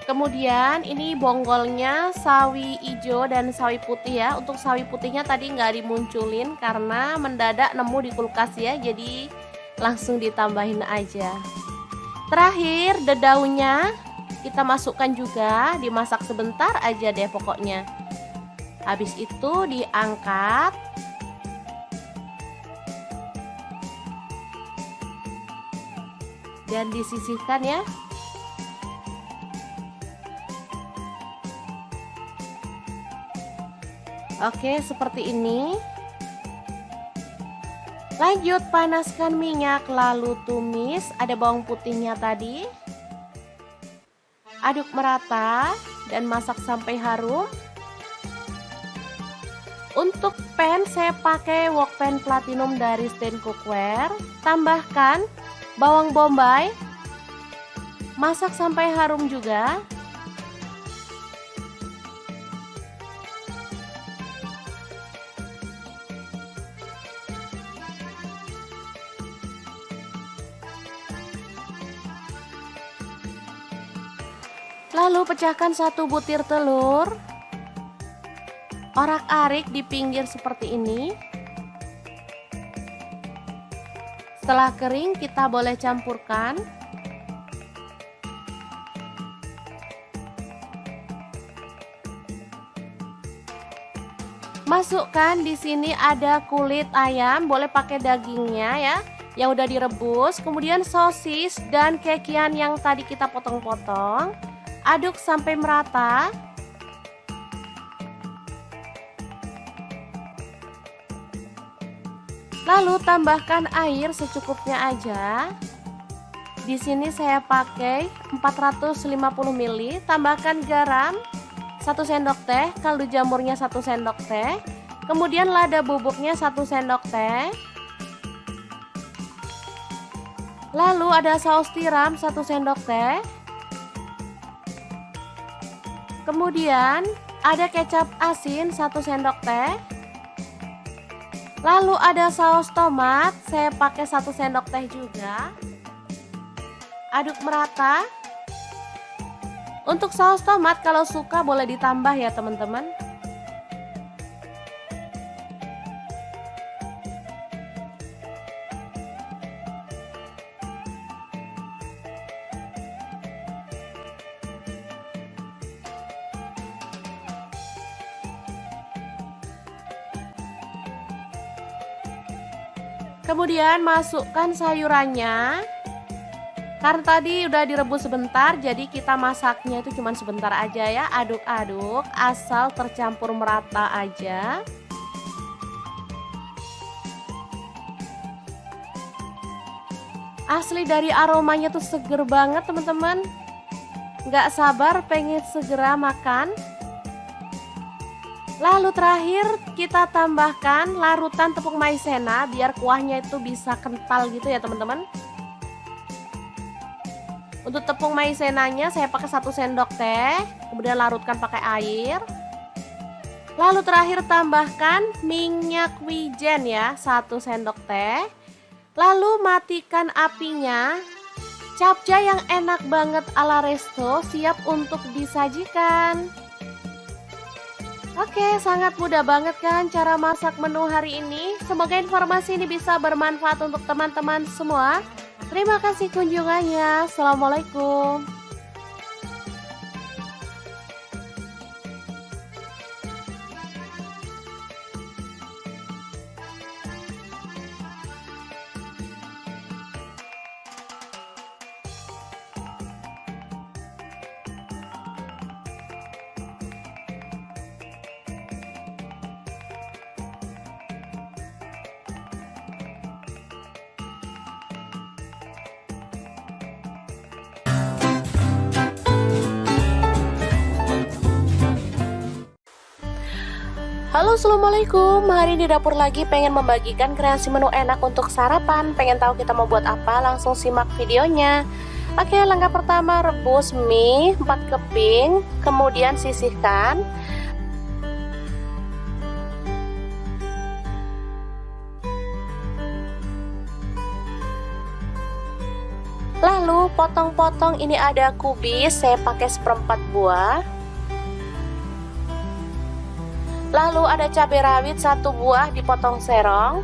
Kemudian ini bonggolnya sawi hijau dan sawi putih ya. Untuk sawi putihnya tadi nggak dimunculin karena mendadak nemu di kulkas ya. Jadi langsung ditambahin aja. Terakhir daunnya kita masukkan juga, dimasak sebentar aja deh pokoknya. Habis itu diangkat. Dan disisihkan ya. Oke, seperti ini. Lanjut panaskan minyak lalu tumis, ada bawang putihnya tadi. Aduk merata dan masak sampai harum. Untuk pan saya pakai wok pan platinum dari stand cookware. Tambahkan bawang bombay. Masak sampai harum juga. Lalu pecahkan 1 butir telur. Orak-arik di pinggir seperti ini. Setelah kering kita boleh campurkan. Masukkan di sini ada kulit ayam, boleh pakai dagingnya ya, yang udah direbus. Kemudian sosis dan kekian yang tadi kita potong-potong. Aduk sampai merata. Lalu tambahkan air secukupnya aja. Di sini saya pakai 450 ml. Tambahkan garam 1 sendok teh, kaldu jamurnya 1 sendok teh, kemudian lada bubuknya 1 sendok teh. Lalu ada saus tiram 1 sendok teh. Kemudian ada kecap asin 1 sendok teh. Lalu ada saus tomat, saya pakai 1 sendok teh juga. Aduk merata. Untuk saus tomat kalau suka boleh ditambah ya teman-teman. Kemudian masukkan sayurannya. Karena tadi udah direbus sebentar, jadi kita masaknya itu cuma sebentar aja ya. Aduk-aduk asal tercampur merata aja. Asli dari aromanya tuh seger banget teman-teman. Nggak sabar pengen segera makan. Lalu terakhir kita tambahkan larutan tepung maizena biar kuahnya itu bisa kental gitu ya teman-teman. Untuk tepung maizenanya saya pakai 1 sendok teh, kemudian larutkan pakai air. Lalu terakhir tambahkan minyak wijen ya, 1 sendok teh. Lalu matikan apinya. Capcay yang enak banget ala resto siap untuk disajikan. Oke, sangat mudah banget kan cara masak menu hari ini. Semoga informasi ini bisa bermanfaat untuk teman-teman semua. Terima kasih kunjungannya. Assalamualaikum. Halo, assalamualaikum. Hari ini di dapur lagi pengen membagikan kreasi menu enak untuk sarapan. Pengen tahu kita mau buat apa? Langsung simak videonya. Oke, langkah pertama rebus mie 4 keping, kemudian sisihkan. Lalu potong-potong, ini ada kubis, saya pakai 1/4 buah. Lalu ada cabai rawit 1 buah dipotong serong.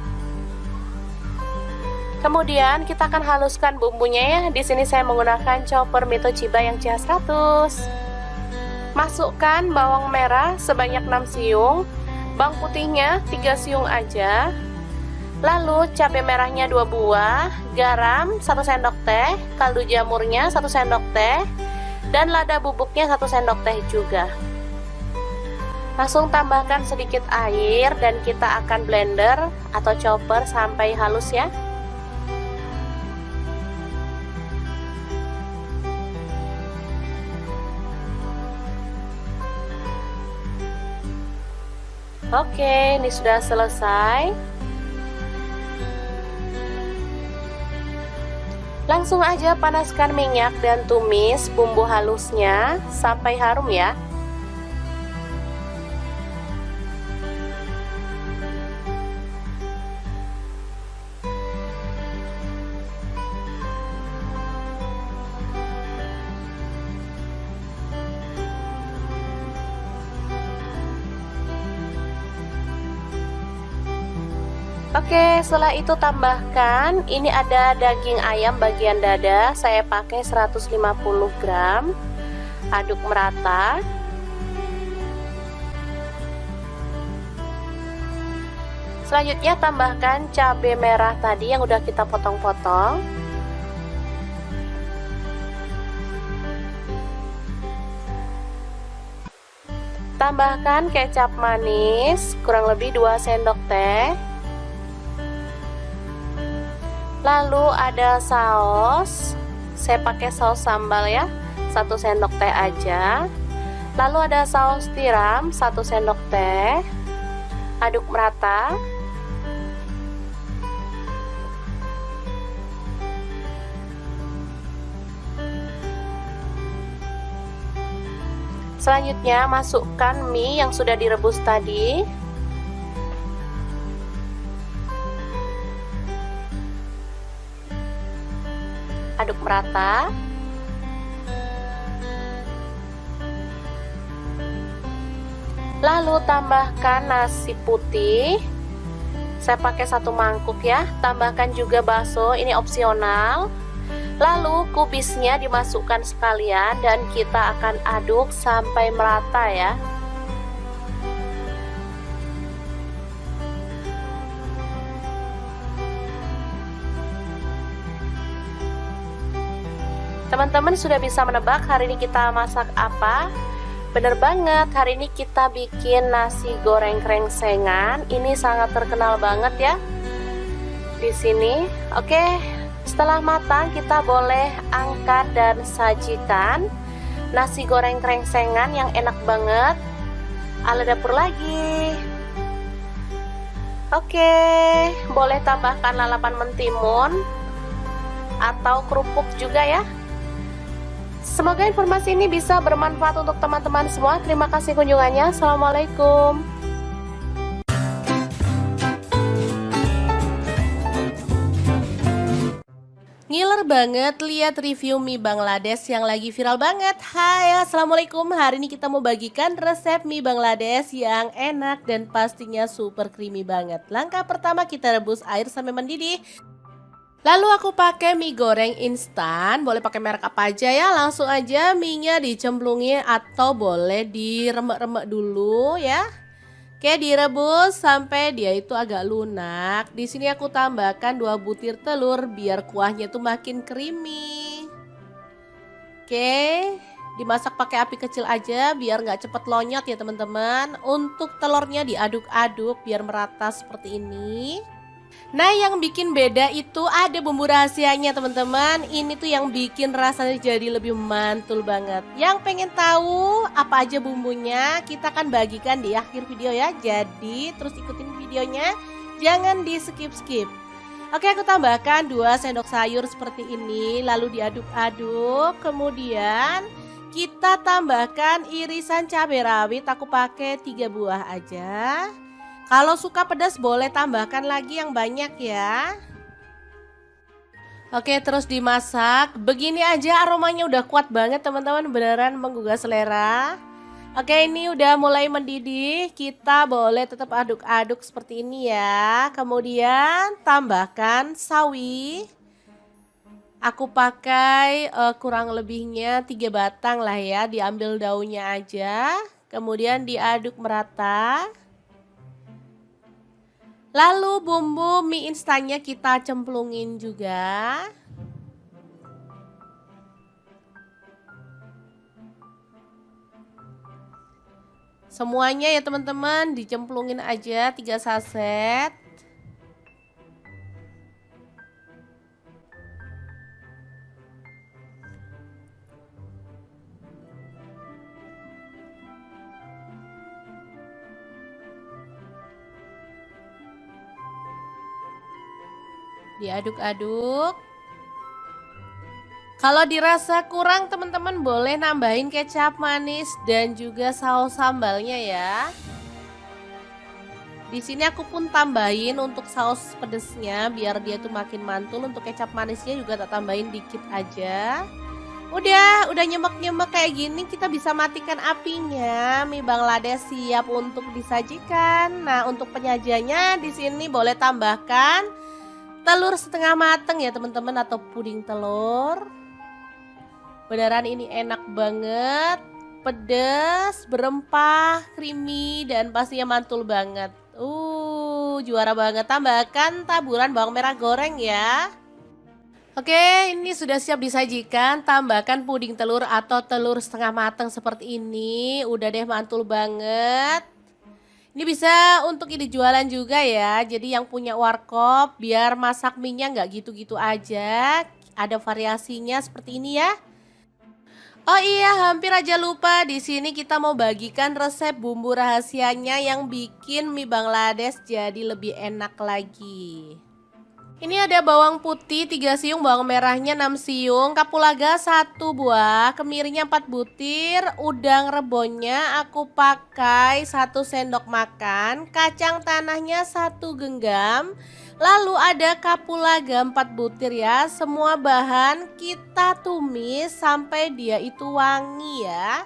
Kemudian kita akan haluskan bumbunya ya. Di sini saya menggunakan chopper Mito Chiba yang CH100. Masukkan bawang merah sebanyak 6 siung, bawang putihnya 3 siung aja. Lalu cabai merahnya 2 buah, garam 1 sendok teh, kaldu jamurnya 1 sendok teh, dan lada bubuknya 1 sendok teh juga. Langsung tambahkan sedikit air dan kita akan blender atau chopper sampai halus ya. Oke, ini sudah selesai. Langsung aja panaskan minyak dan tumis bumbu halusnya sampai harum ya. Oke, setelah itu tambahkan, ini ada daging ayam bagian dada, saya pakai 150 gram. Aduk merata. Selanjutnya tambahkan cabai merah tadi yang udah kita potong-potong. Tambahkan kecap manis kurang lebih 2 sendok teh. Lalu ada saus, saya pakai saus sambal ya, 1 sendok teh aja. Lalu ada saus tiram 1 sendok teh. Aduk merata. Selanjutnya masukkan mie yang sudah direbus tadi. Aduk merata. Lalu tambahkan nasi putih. Saya pakai 1 mangkuk ya. Tambahkan juga bakso, ini opsional. Lalu kubisnya dimasukkan sekalian dan kita akan aduk sampai merata ya. Teman-teman sudah bisa menebak hari ini kita masak apa? Bener banget, hari ini kita bikin nasi goreng krengsengan. Ini sangat terkenal banget ya di sini. Oke. Setelah matang kita boleh angkat dan sajikan nasi goreng krengsengan yang enak banget ala dapur lagi. Oke, boleh tambahkan lalapan mentimun atau kerupuk juga ya. Semoga informasi ini bisa bermanfaat untuk teman-teman semua. Terima kasih kunjungannya. Assalamualaikum. Ngiler banget lihat review mie Bangladesh yang lagi viral banget. Hai, assalamualaikum. Hari ini kita mau bagikan resep mie Bangladesh yang enak dan pastinya super creamy banget. Langkah pertama kita rebus air sampai mendidih. Lalu aku pakai mie goreng instan, boleh pakai merek apa aja ya. Langsung aja mie-nya dicemplungin atau boleh diremek-remek dulu ya. Oke, direbus sampai dia itu agak lunak. Di sini aku tambahkan 2 butir telur biar kuahnya tuh makin creamy. Oke, dimasak pakai api kecil aja biar nggak cepet lonyot ya teman-teman. Untuk telurnya diaduk-aduk biar merata seperti ini. Nah, yang bikin beda itu ada bumbu rahasianya teman-teman. Ini tuh yang bikin rasanya jadi lebih mantul banget. Yang pengen tahu apa aja bumbunya, kita akan bagikan di akhir video ya. Jadi terus ikutin videonya, jangan di skip-skip. Oke, aku tambahkan 2 sendok sayur seperti ini. Lalu diaduk-aduk. Kemudian kita tambahkan irisan cabai rawit. Aku pakai 3 buah aja. Kalau suka pedas boleh tambahkan lagi yang banyak ya. Oke, terus dimasak. Begini aja aromanya udah kuat banget teman-teman, beneran menggugah selera. Oke, ini udah mulai mendidih. Kita boleh tetap aduk-aduk seperti ini ya. Kemudian tambahkan sawi. Aku pakai kurang lebihnya 3 batang lah ya. Diambil daunnya aja. Kemudian diaduk merata. Lalu bumbu mie instannya kita cemplungin juga. Semuanya ya teman-teman dicemplungin aja 3 saset. Diaduk-aduk. Kalau dirasa kurang teman-teman boleh nambahin kecap manis dan juga saus sambalnya ya. Di sini aku pun tambahin untuk saus pedesnya biar dia tuh makin mantul. Untuk kecap manisnya juga tak tambahin dikit aja. Udah nyemek-nyemek kayak gini kita bisa matikan apinya. Mie Bangladesh siap untuk disajikan. Nah, untuk penyajiannya di sini boleh tambahkan telur setengah mateng ya teman-teman atau puding telur. Beneran ini enak banget, pedas, berempah, creamy dan pastinya mantul banget. juara banget. Tambahkan taburan bawang merah goreng ya. Oke, ini sudah siap disajikan. Tambahkan puding telur atau telur setengah matang seperti ini. Udah deh, mantul banget. Ini bisa untuk ide jualan juga ya. Jadi yang punya warkop biar masak mie-nya nggak gitu-gitu aja. Ada variasinya seperti ini ya. Oh iya, hampir aja lupa. Di sini kita mau bagikan resep bumbu rahasianya yang bikin mie Bangladesh jadi lebih enak lagi. Ini ada bawang putih 3 siung, bawang merahnya 6 siung, kapulaga 1 buah, kemirinya 4 butir, udang rebonnya aku pakai 1 sendok makan, kacang tanahnya 1 genggam, lalu ada kapulaga 4 butir ya. Semua bahan kita tumis sampai dia itu wangi ya.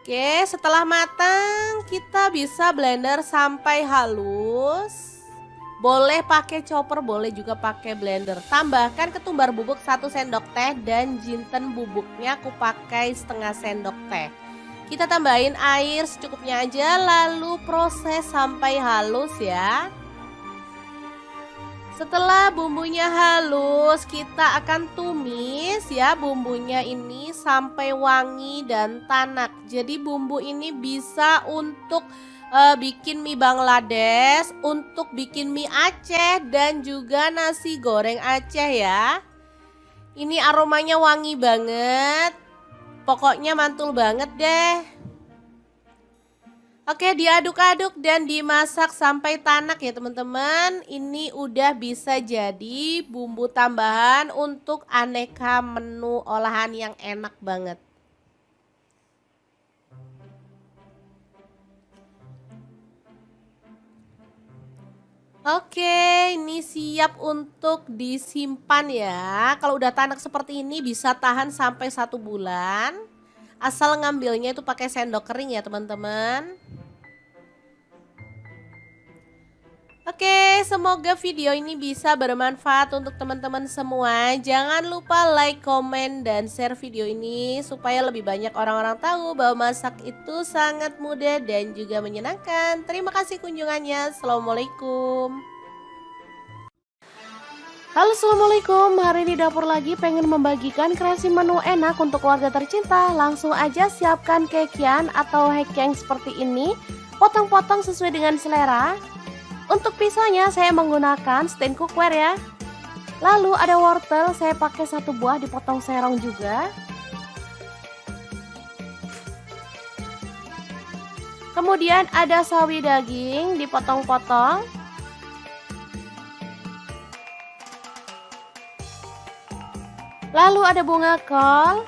Oke, setelah matang kita bisa blender sampai halus. Boleh pakai chopper, boleh juga pakai blender. Tambahkan ketumbar bubuk 1 sendok teh dan jinten bubuknya aku pakai setengah sendok teh. Kita tambahin air secukupnya aja, lalu proses sampai halus ya. Setelah bumbunya halus, kita akan tumis ya bumbunya ini sampai wangi dan tanak. Jadi bumbu ini bisa untuk bikin mie Bangladesh, untuk bikin mie Aceh dan juga nasi goreng Aceh ya. Ini aromanya wangi banget. Pokoknya mantul banget deh. Oke, diaduk-aduk dan dimasak sampai tanak ya teman-teman. Ini udah bisa jadi bumbu tambahan untuk aneka menu olahan yang enak banget. Oke, ini siap untuk disimpan ya. Kalau udah tanak seperti ini bisa tahan sampai 1 bulan. Asal ngambilnya itu pakai sendok kering ya teman-teman. Oke, semoga video ini bisa bermanfaat untuk teman-teman semua. Jangan lupa like, komen, dan share video ini supaya lebih banyak orang-orang tahu bahwa masak itu sangat mudah dan juga menyenangkan. Terima kasih kunjungannya. Assalamualaikum. Halo, assalamualaikum. Hari ini dapur lagi pengen membagikan kreasi menu enak untuk keluarga tercinta. Langsung aja siapkan kekian atau hekeng seperti ini. Potong-potong sesuai dengan selera. Untuk pisaunya saya menggunakan stand cookware ya. Lalu ada wortel, saya pakai 1 buah dipotong serong juga. Kemudian ada sawi daging dipotong-potong. Lalu ada bunga kol.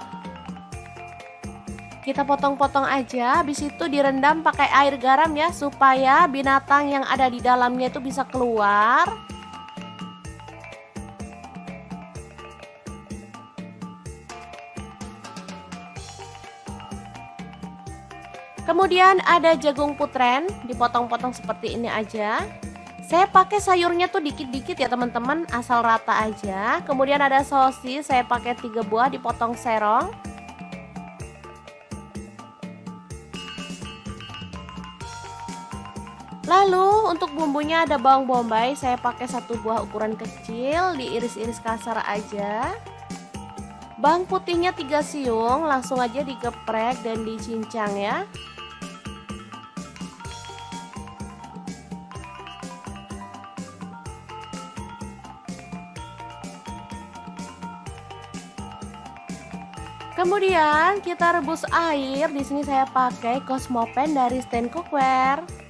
Kita potong-potong aja, habis itu direndam pakai air garam ya, supaya binatang yang ada di dalamnya itu bisa keluar. Kemudian ada jagung putren, dipotong-potong seperti ini aja. Saya pakai sayurnya tuh dikit-dikit ya teman-teman, asal rata aja. Kemudian ada sosis, saya pakai 3 buah dipotong serong. Lalu untuk bumbunya ada bawang bombay, saya pakai 1 buah ukuran kecil, diiris-iris kasar aja. Bawang putihnya 3 siung, langsung aja digeprek dan dicincang ya. Kemudian kita rebus air, di sini saya pakai Cosmopan dari stand cookware.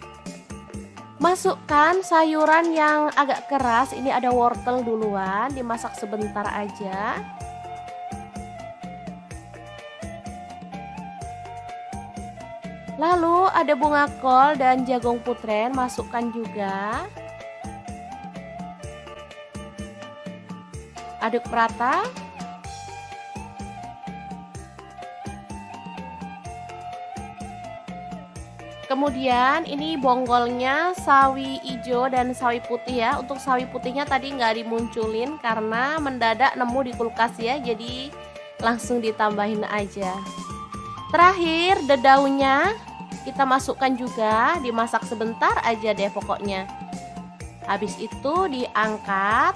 Masukkan sayuran yang agak keras, ini ada wortel duluan, dimasak sebentar aja. Lalu ada bunga kol dan jagung putren, masukkan juga. Aduk rata. Kemudian ini bonggolnya sawi hijau dan sawi putih ya. Untuk sawi putihnya tadi nggak dimunculin karena mendadak nemu di kulkas ya. Jadi langsung ditambahin aja. Terakhir daunnya. kita masukkan juga, dimasak sebentar aja deh pokoknya. Habis itu diangkat.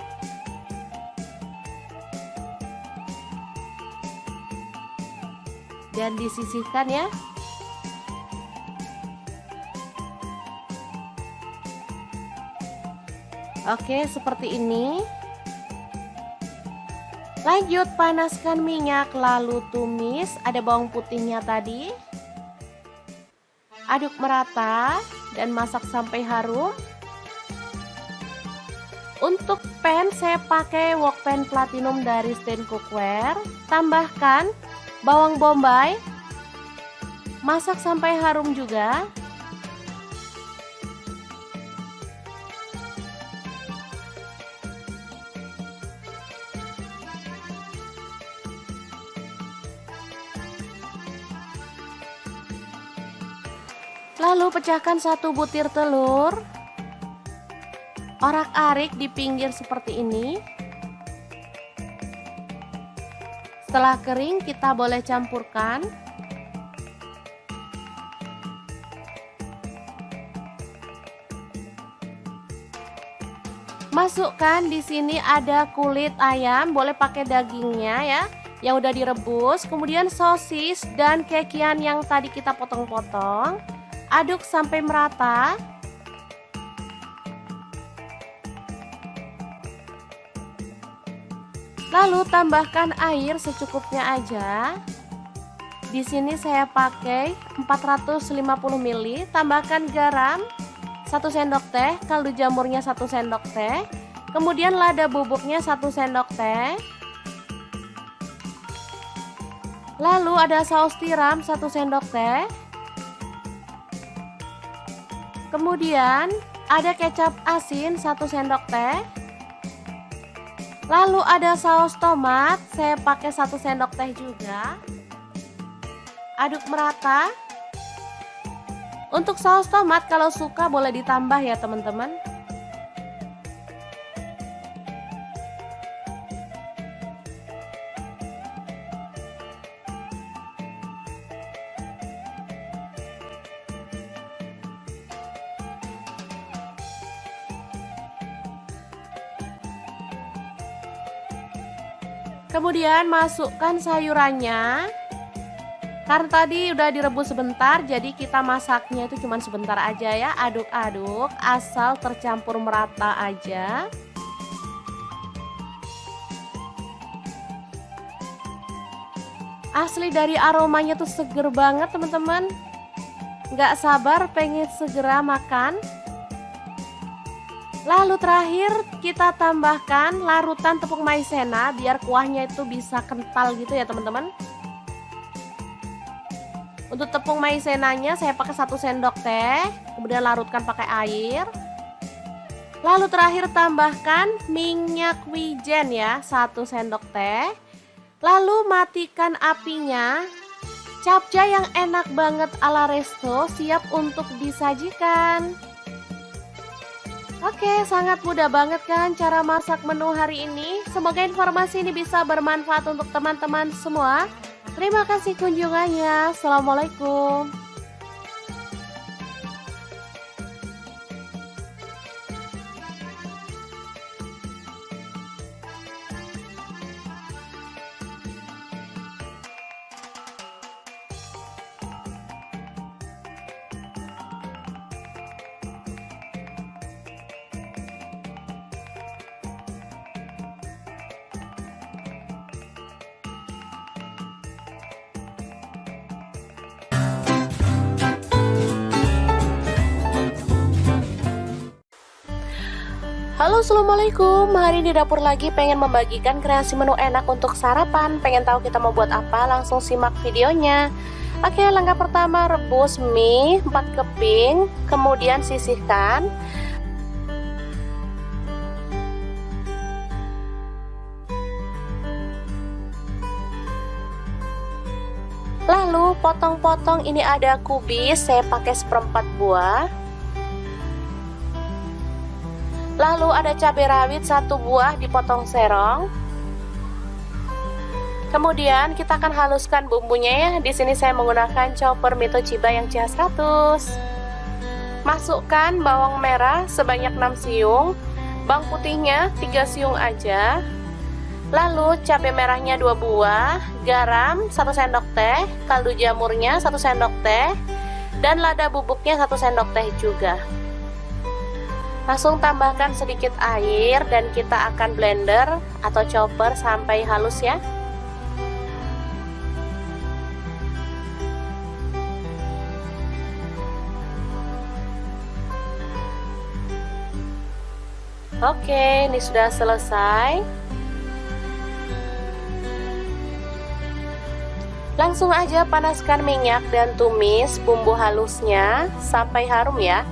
Dan disisihkan ya. Oke, seperti ini. Lanjut panaskan minyak, lalu tumis. Ada bawang putihnya tadi. Aduk merata dan masak sampai harum. Untuk pan saya pakai wok pan platinum dari Stand Cookware. Tambahkan bawang bombay. Masak sampai harum juga. Lalu pecahkan 1 butir telur. Orak-arik di pinggir seperti ini. Setelah kering kita boleh campurkan. Masukkan di sini ada kulit ayam, boleh pakai dagingnya ya, yang udah direbus. Kemudian sosis dan kekian yang tadi kita potong-potong. Aduk sampai merata. Lalu tambahkan air secukupnya aja. Di sini saya pakai 450 ml. Tambahkan garam 1 sendok teh, kaldu jamurnya 1 sendok teh. Kemudian lada bubuknya 1 sendok teh. Lalu ada saus tiram 1 sendok teh. Kemudian ada kecap asin 1 sendok teh. Lalu ada saus tomat, saya pakai 1 sendok teh juga. Aduk merata. Untuk saus tomat kalau suka boleh ditambah ya teman-teman. Kemudian masukkan sayurannya. Karena tadi udah direbus sebentar, jadi kita masaknya itu cuma sebentar aja ya. Aduk-aduk asal tercampur merata aja. Asli dari aromanya tuh seger banget teman-teman. Nggak sabar pengen segera makan. Lalu terakhir kita tambahkan larutan tepung maizena biar kuahnya itu bisa kental gitu ya teman-teman. Untuk tepung maizenanya saya pakai 1 sendok teh, kemudian larutkan pakai air. Lalu terakhir tambahkan minyak wijen ya, 1 sendok teh. Lalu matikan apinya. Capcay yang enak banget ala resto siap untuk disajikan. Oke, sangat mudah banget kan cara masak menu hari ini. Semoga informasi ini bisa bermanfaat untuk teman-teman semua. Terima kasih kunjungannya. Assalamualaikum. Halo, assalamualaikum. Hari ini dapur lagi pengen membagikan kreasi menu enak untuk sarapan. Pengen tahu kita mau buat apa? Langsung simak videonya. Oke, langkah pertama rebus mie 4 keping, kemudian sisihkan. Lalu potong-potong, ini ada kubis, saya pakai 1/4 buah. Lalu ada cabai rawit 1 buah dipotong serong. Kemudian kita akan haluskan bumbunya ya. Di sini saya menggunakan chopper Mito Chiba yang CH100. Masukkan bawang merah sebanyak 6 siung, bawang putihnya 3 siung aja. Lalu cabai merahnya 2 buah, garam 1 sendok teh, kaldu jamurnya 1 sendok teh, dan lada bubuknya 1 sendok teh juga. Langsung tambahkan sedikit air dan kita akan blender atau chopper sampai halus ya. Oke, ini sudah selesai. Langsung aja panaskan minyak dan tumis bumbu halusnya sampai harum ya.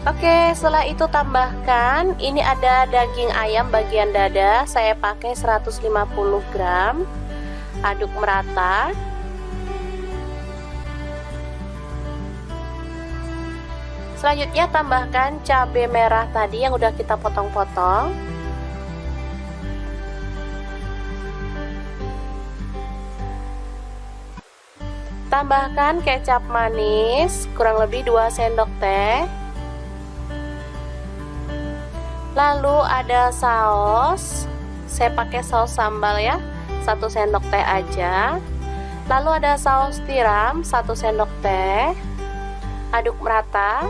Oke, setelah itu tambahkan, ini ada daging ayam bagian dada, saya pakai 150 gram. Aduk merata. Selanjutnya tambahkan cabai merah tadi yang udah kita potong-potong. Tambahkan kecap manis kurang lebih 2 sendok teh. Lalu ada saus, saya pakai saus sambal ya, 1 sendok teh aja. Lalu ada saus tiram 1 sendok teh. Aduk merata.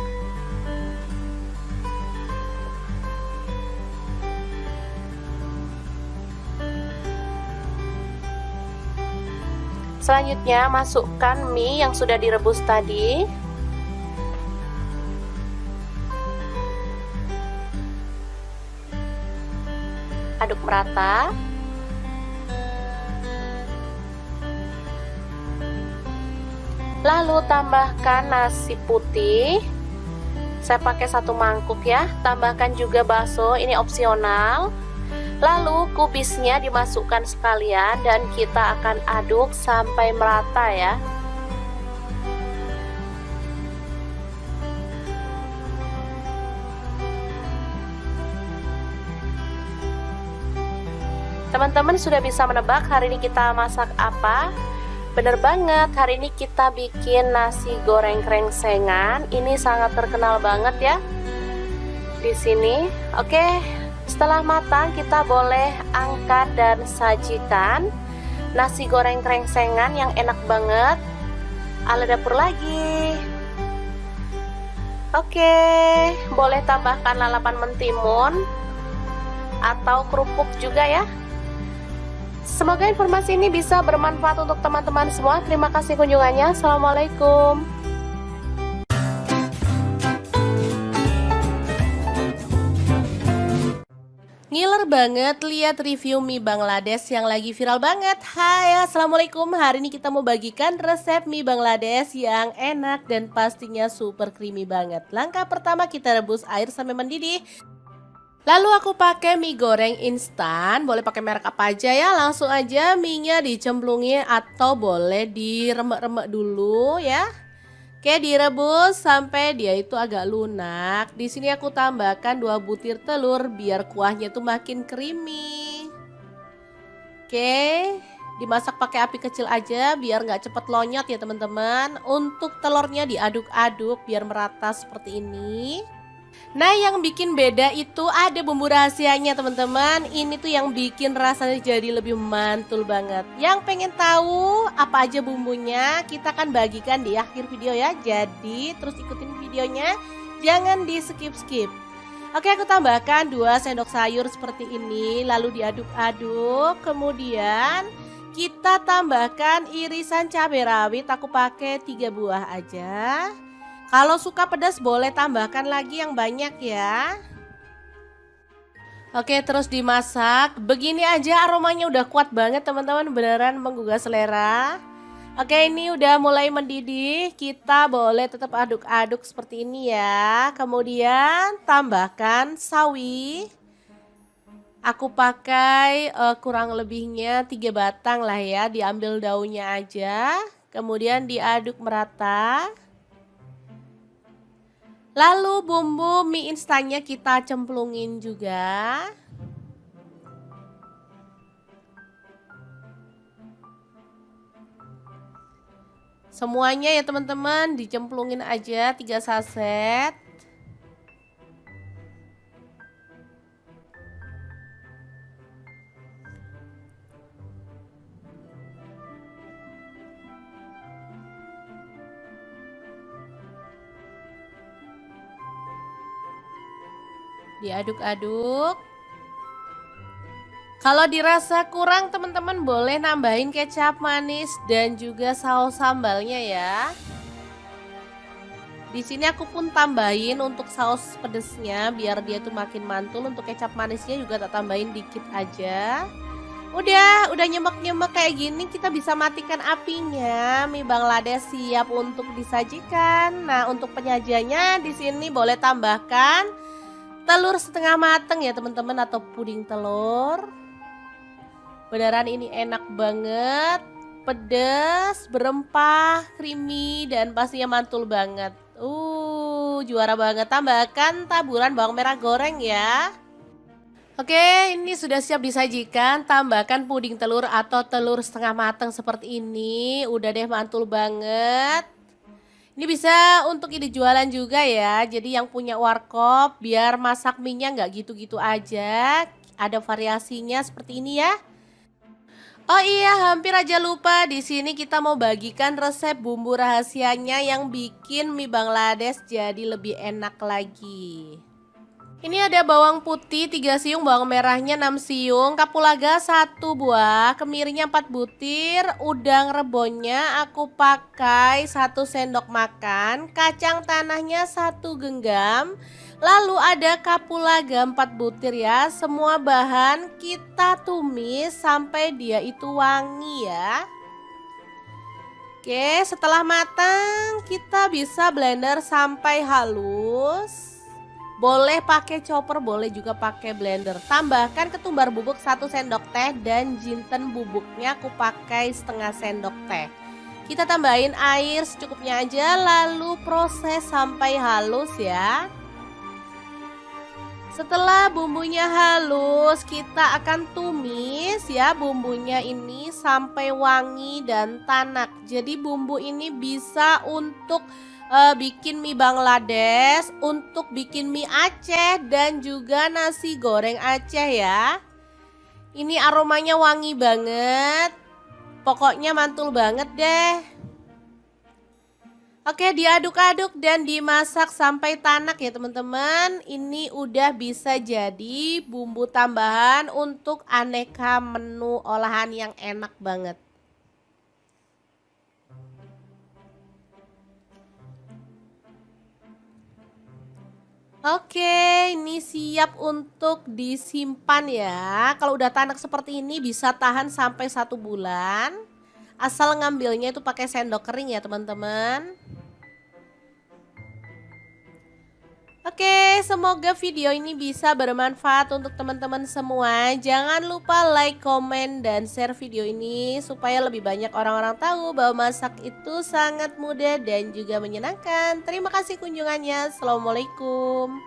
Selanjutnya masukkan mie yang sudah direbus tadi. Aduk merata. Lalu tambahkan nasi putih. Saya pakai 1 mangkuk ya. Tambahkan juga bakso, ini opsional. Lalu kubisnya dimasukkan sekalian dan kita akan aduk sampai merata ya. Teman-teman sudah bisa menebak hari ini kita masak apa? Bener banget, hari ini kita bikin nasi goreng krengsengan. Ini sangat terkenal banget ya di sini. Oke, setelah matang kita boleh angkat dan sajikan nasi goreng krengsengan yang enak banget ala dapur lagi. Oke, boleh tambahkan lalapan mentimun atau kerupuk juga ya. Semoga informasi ini bisa bermanfaat untuk teman-teman semua. Terima kasih kunjungannya. Assalamualaikum. Ngiler banget lihat review mie Bangladesh yang lagi viral banget. Hai, assalamualaikum. Hari ini kita mau bagikan resep mie Bangladesh yang enak dan pastinya super creamy banget. Langkah pertama kita rebus air sampai mendidih. Lalu aku pakai mie goreng instan, boleh pakai merek apa aja ya. Langsung aja mie-nya dicemplungin atau boleh diremek-remek dulu ya. Oke, direbus sampai dia itu agak lunak. Di sini aku tambahkan 2 butir telur biar kuahnya tuh makin creamy. Oke, dimasak pakai api kecil aja biar nggak cepet lonyot ya teman-teman. Untuk telurnya diaduk-aduk biar merata seperti ini. Nah, yang bikin beda itu ada bumbu rahasianya teman-teman. Ini tuh yang bikin rasanya jadi lebih mantul banget. Yang pengen tahu apa aja bumbunya, kita akan bagikan di akhir video ya. Jadi terus ikutin videonya, jangan di skip-skip. Oke, aku tambahkan 2 sendok sayur seperti ini. Lalu diaduk-aduk. Kemudian kita tambahkan irisan cabai rawit. Aku pakai 3 buah aja. Kalau suka pedas boleh tambahkan lagi yang banyak ya. Oke, terus dimasak. Begini aja aromanya udah kuat banget teman-teman, beneran menggugah selera. Oke, ini udah mulai mendidih. Kita boleh tetap aduk-aduk seperti ini ya. Kemudian tambahkan sawi. Aku pakai kurang lebihnya 3 batang lah ya. Diambil daunnya aja. Kemudian diaduk merata. Lalu bumbu mie instannya kita cemplungin juga. Semuanya ya teman-teman, dicemplungin aja 3 saset. Diaduk-aduk. Kalau dirasa kurang teman-teman boleh nambahin kecap manis dan juga saus sambalnya ya. Di sini aku pun tambahin untuk saus pedesnya biar dia tuh makin mantul. Untuk kecap manisnya juga tak tambahin dikit aja. Udah nyemek-nyemek kayak gini kita bisa matikan apinya. Mie Bangladesh siap untuk disajikan. Nah, untuk penyajiannya di sini boleh tambahkan telur setengah mateng ya teman-teman atau puding telur. Beneran ini enak banget, pedas, berempah, creamy dan pastinya mantul banget. Juara banget. Tambahkan taburan bawang merah goreng ya. Oke, ini sudah siap disajikan. Tambahkan puding telur atau telur setengah matang seperti ini. Udah deh mantul banget. Ini bisa untuk ide jualan juga ya. Jadi yang punya warkop biar masak mie-nya nggak gitu-gitu aja. Ada variasinya seperti ini ya. Oh iya, hampir aja lupa. Di sini kita mau bagikan resep bumbu rahasianya yang bikin mie Bangladesh jadi lebih enak lagi. Ini ada bawang putih 3 siung, bawang merahnya 6 siung, kapulaga 1 buah, kemirinya 4 butir, udang rebonnya aku pakai 1 sendok makan, kacang tanahnya 1 genggam, lalu ada kapulaga 4 butir ya. Semua bahan kita tumis sampai dia itu wangi ya. Oke, setelah matang kita bisa blender sampai halus. Boleh pakai chopper, boleh juga pakai blender. Tambahkan ketumbar bubuk 1 sendok teh dan jinten bubuknya aku pakai setengah sendok teh. Kita tambahin air secukupnya aja lalu proses sampai halus ya. Setelah bumbunya halus, kita akan tumis ya bumbunya ini sampai wangi dan tanak. Jadi bumbu ini bisa untuk bikin mie Bangladesh, untuk bikin mie Aceh dan juga nasi goreng Aceh ya. Ini aromanya wangi banget. Pokoknya mantul banget deh. Oke, diaduk-aduk dan dimasak sampai tanak ya teman-teman. Ini udah bisa jadi bumbu tambahan untuk aneka menu olahan yang enak banget. Oke, ini siap untuk disimpan ya. Kalau udah tanak seperti ini bisa tahan sampai 1 bulan. Asal ngambilnya itu pakai sendok kering ya teman-teman. Oke, semoga video ini bisa bermanfaat untuk teman-teman semua. Jangan lupa like, komen, dan share video ini supaya lebih banyak orang-orang tahu bahwa masak itu sangat mudah dan juga menyenangkan. Terima kasih kunjungannya. Assalamualaikum.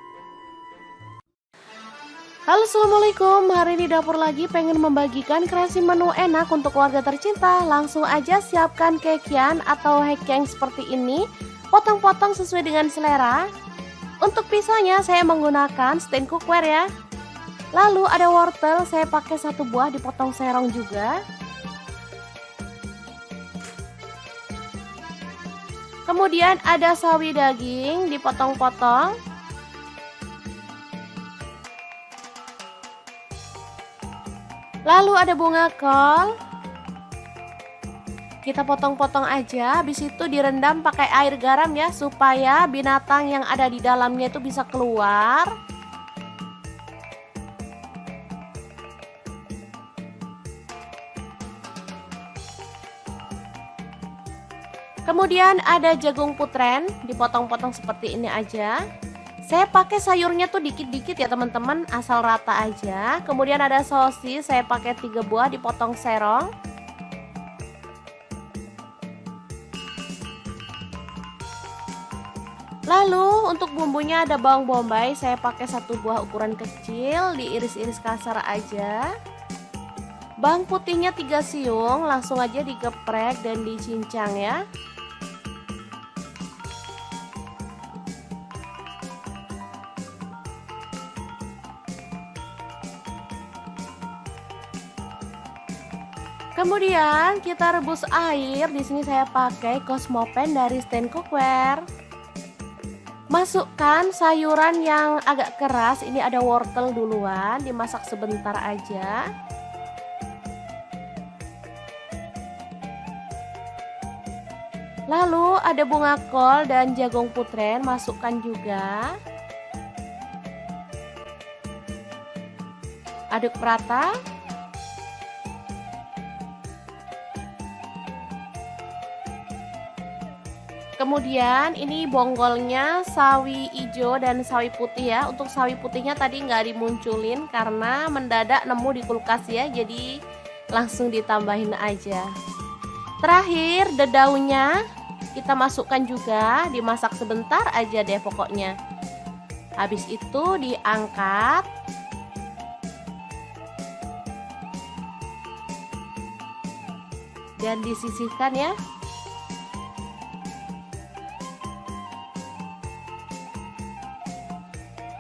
Halo, assalamualaikum. Hari ini dapur lagi pengen membagikan kreasi menu enak untuk warga tercinta. Langsung aja siapkan kekian atau hekeng seperti ini. Potong-potong sesuai dengan selera. Untuk pisaunya saya menggunakan stand cookware ya. Lalu ada wortel, saya pakai 1 buah dipotong serong juga. Kemudian ada sawi daging dipotong-potong. Lalu ada bunga kol. Kita potong-potong aja, habis itu direndam pakai air garam ya supaya binatang yang ada di dalamnya itu bisa keluar. Kemudian ada jagung putren, dipotong-potong seperti ini aja. Saya pakai sayurnya tuh dikit-dikit ya teman-teman, asal rata aja. Kemudian ada sosis, saya pakai 3 buah dipotong serong. Lalu untuk bumbunya ada bawang bombay, saya pakai 1 buah ukuran kecil, diiris-iris kasar aja. Bawang putihnya 3 siung, langsung aja digeprek dan dicincang ya. Kemudian kita rebus air. Di sini saya pakai Cosmopan dari Stand Cookware. Masukkan sayuran yang agak keras. Ini ada wortel duluan, dimasak sebentar aja. Lalu ada bunga kol dan jagung putren, masukkan juga. Aduk merata. Kemudian ini bonggolnya sawi hijau dan sawi putih ya. Untuk sawi putihnya tadi nggak dimunculin karena mendadak nemu di kulkas ya. Jadi langsung ditambahin aja. Terakhir daunnya kita masukkan juga, dimasak sebentar aja deh pokoknya. Habis itu diangkat. Dan disisihkan ya.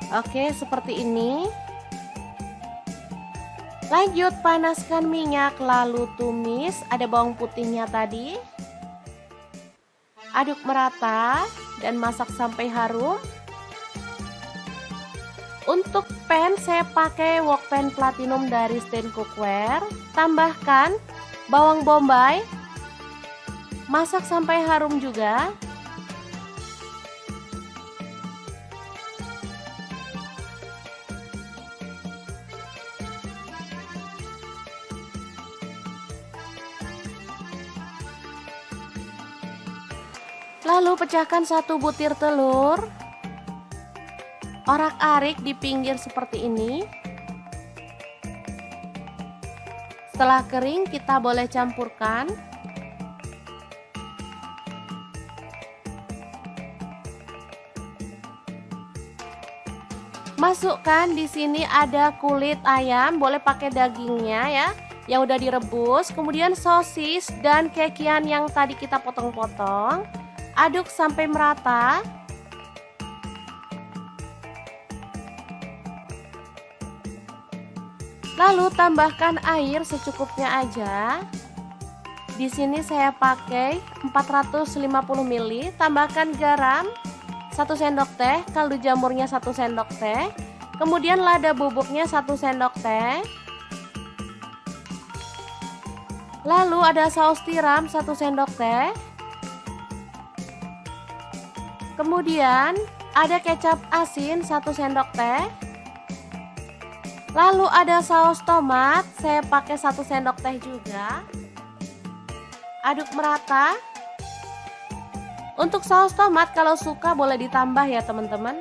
Oke, seperti ini. Lanjut panaskan minyak lalu tumis. Ada bawang putihnya tadi. Aduk merata dan masak sampai harum. Untuk pan saya pakai wok pan platinum dari Stand Cookware. Tambahkan bawang bombay. Masak sampai harum juga. Lalu pecahkan 1 butir telur. Orak-arik di pinggir seperti ini. Setelah kering kita boleh campurkan. Masukkan di sini ada kulit ayam, boleh pakai dagingnya ya, yang udah direbus. Kemudian sosis dan kekian yang tadi kita potong-potong. Aduk sampai merata. Lalu tambahkan air secukupnya aja. Di sini saya pakai 450 ml. Tambahkan garam 1 sendok teh, kaldu jamurnya 1 sendok teh. Kemudian lada bubuknya 1 sendok teh. Lalu ada saus tiram 1 sendok teh. Kemudian ada kecap asin 1 sendok teh. Lalu ada saus tomat, saya pakai 1 sendok teh juga. Aduk merata. Untuk saus tomat kalau suka boleh ditambah ya teman-teman.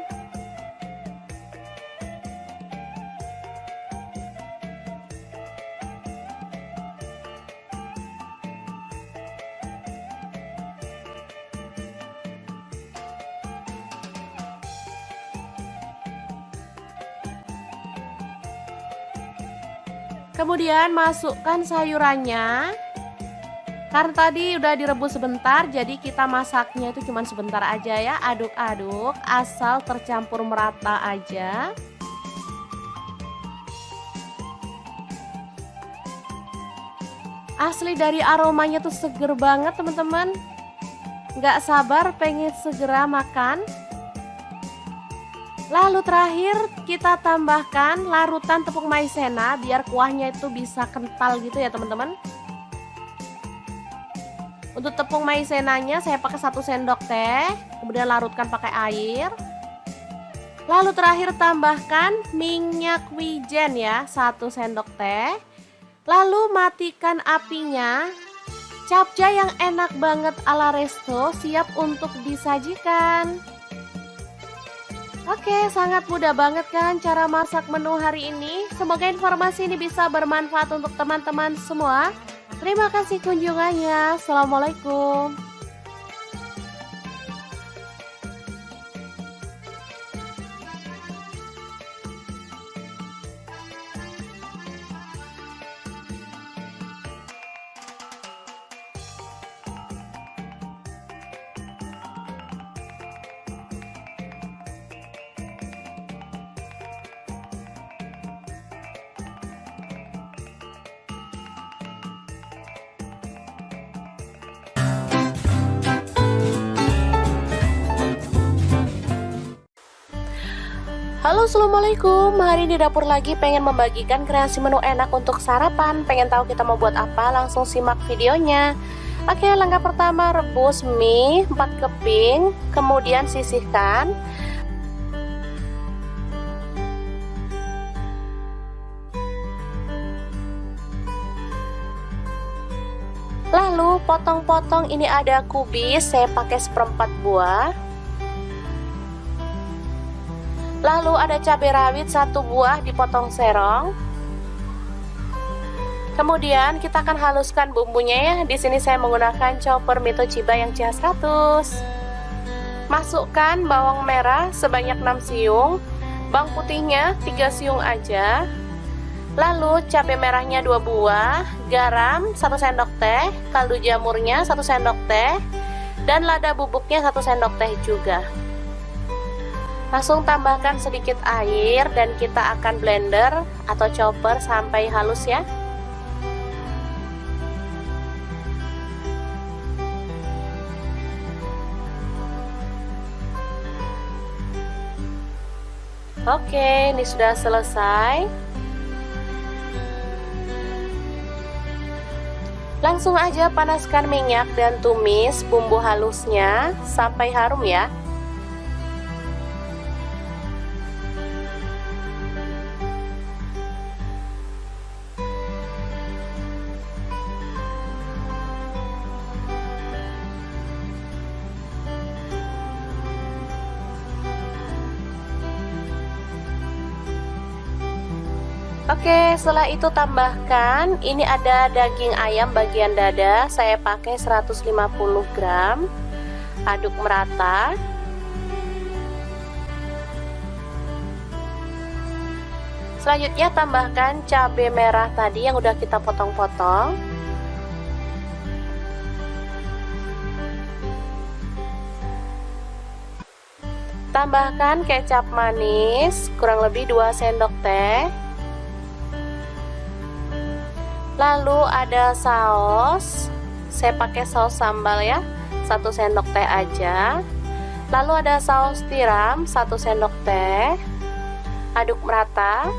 Kemudian masukkan sayurannya. Karena tadi udah direbus sebentar, jadi kita masaknya itu cuma sebentar aja ya. Aduk-aduk asal tercampur merata aja. Asli dari aromanya tuh seger banget teman-teman. Nggak sabar pengen segera makan. Lalu terakhir kita tambahkan larutan tepung maizena biar kuahnya itu bisa kental gitu ya teman-teman. Untuk tepung maizenanya saya pakai 1 sendok teh, kemudian larutkan pakai air. Lalu terakhir tambahkan minyak wijen ya, 1 sendok teh. Lalu matikan apinya Capcay yang enak banget ala resto siap untuk disajikan. Oke, sangat mudah banget kan cara masak menu hari ini. Semoga informasi ini bisa bermanfaat untuk teman-teman semua. Terima kasih kunjungannya. Assalamualaikum. Halo, assalamualaikum. Hari ini dapur lagi pengen membagikan kreasi menu enak untuk sarapan. Pengen tahu kita mau buat apa? Langsung simak videonya. Oke, langkah pertama rebus mie 4 keping, kemudian sisihkan. Lalu potong-potong, ini ada kubis, saya pakai 1/4 buah. Lalu ada cabai rawit 1 buah dipotong serong. Kemudian kita akan haluskan bumbunya ya. Di sini saya menggunakan chopper Mito Chiba yang CH100. Masukkan bawang merah sebanyak 6 siung, bawang putihnya 3 siung aja. Lalu cabai merahnya 2 buah, garam 1 sendok teh, kaldu jamurnya 1 sendok teh, dan lada bubuknya 1 sendok teh juga. Langsung tambahkan sedikit air dan kita akan blender atau chopper sampai halus ya. Oke, ini sudah selesai. Langsung aja panaskan minyak dan tumis bumbu halusnya sampai harum ya. Oke, setelah itu tambahkan, ini ada daging ayam bagian dada, saya pakai 150 gram. Aduk merata. Selanjutnya tambahkan cabai merah tadi yang udah kita potong-potong. Tambahkan kecap manis kurang lebih 2 sendok teh. Lalu ada saus, saya pakai saus sambal ya, 1 sendok teh aja. Lalu ada saus tiram 1 sendok teh. Aduk merata.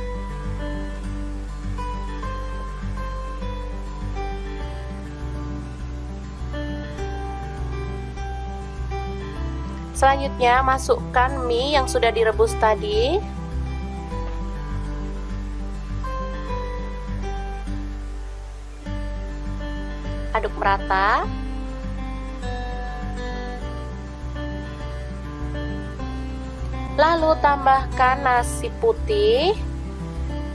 Selanjutnya masukkan mie yang sudah direbus tadi. Aduk merata. Lalu tambahkan nasi putih.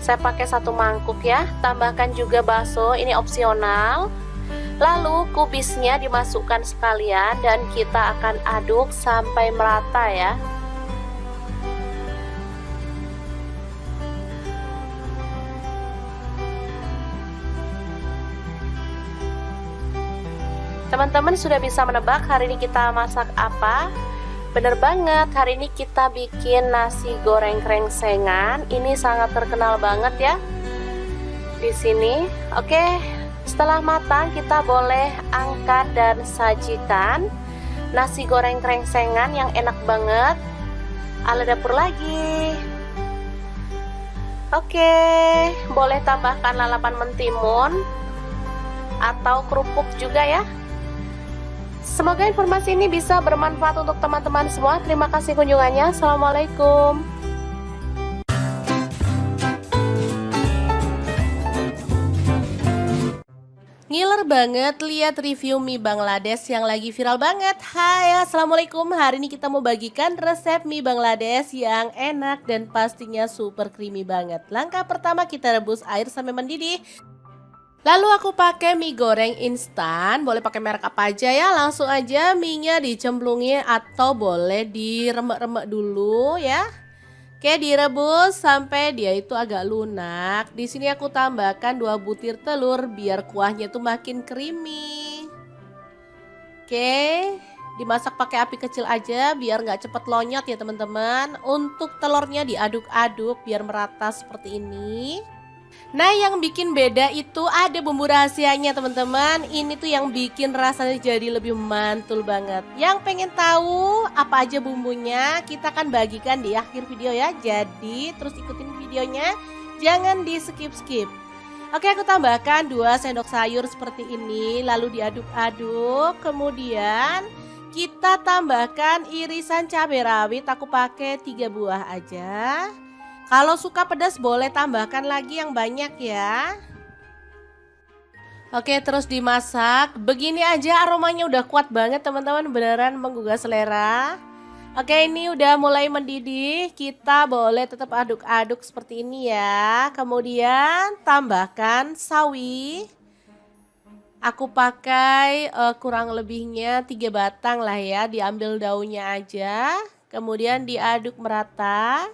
Saya pakai 1 mangkuk ya. Tambahkan juga bakso, ini opsional. Lalu kubisnya dimasukkan sekalian dan kita akan aduk sampai merata ya. Teman-teman sudah bisa menebak hari ini kita masak apa? Bener banget, hari ini kita bikin nasi goreng krengsengan. Ini sangat terkenal banget ya di sini. Oke, setelah matang kita boleh angkat dan sajikan nasi goreng krengsengan yang enak banget ala dapur lagi. Oke, boleh tambahkan lalapan mentimun atau kerupuk juga ya. Semoga informasi ini bisa bermanfaat untuk teman-teman semua. Terima kasih kunjungannya. Assalamualaikum. Ngiler banget lihat review mie Bangladesh yang lagi viral banget. Hai, assalamualaikum. Hari ini kita mau bagikan resep mie Bangladesh yang enak dan pastinya super creamy banget. Langkah pertama kita rebus air sampai mendidih. Lalu aku pakai mie goreng instan, boleh pakai merek apa aja ya. Langsung aja mie-nya dicemplungin atau boleh diremek-remek dulu ya. Oke, direbus sampai dia itu agak lunak. Di sini aku tambahkan 2 butir telur biar kuahnya tuh makin creamy. Oke, dimasak pakai api kecil aja biar nggak cepet lonyot ya teman-teman. Untuk telurnya diaduk-aduk biar merata seperti ini. Nah, yang bikin beda itu ada bumbu rahasianya teman-teman. Ini tuh yang bikin rasanya jadi lebih mantul banget. Yang pengen tahu apa aja bumbunya, kita akan bagikan di akhir video ya. Jadi terus ikutin videonya, jangan di skip-skip. Oke, aku tambahkan 2 sendok sayur seperti ini, lalu diaduk-aduk. Kemudian kita tambahkan irisan cabai rawit, aku pakai 3 buah aja. Kalau suka pedas boleh tambahkan lagi yang banyak ya. Oke, terus dimasak. Begini aja aromanya udah kuat banget teman-teman, beneran menggugah selera. Oke, ini udah mulai mendidih. Kita boleh tetap aduk-aduk seperti ini ya. Kemudian tambahkan sawi. Aku pakai kurang lebihnya 3 batang lah ya. Diambil daunnya aja. Kemudian diaduk merata.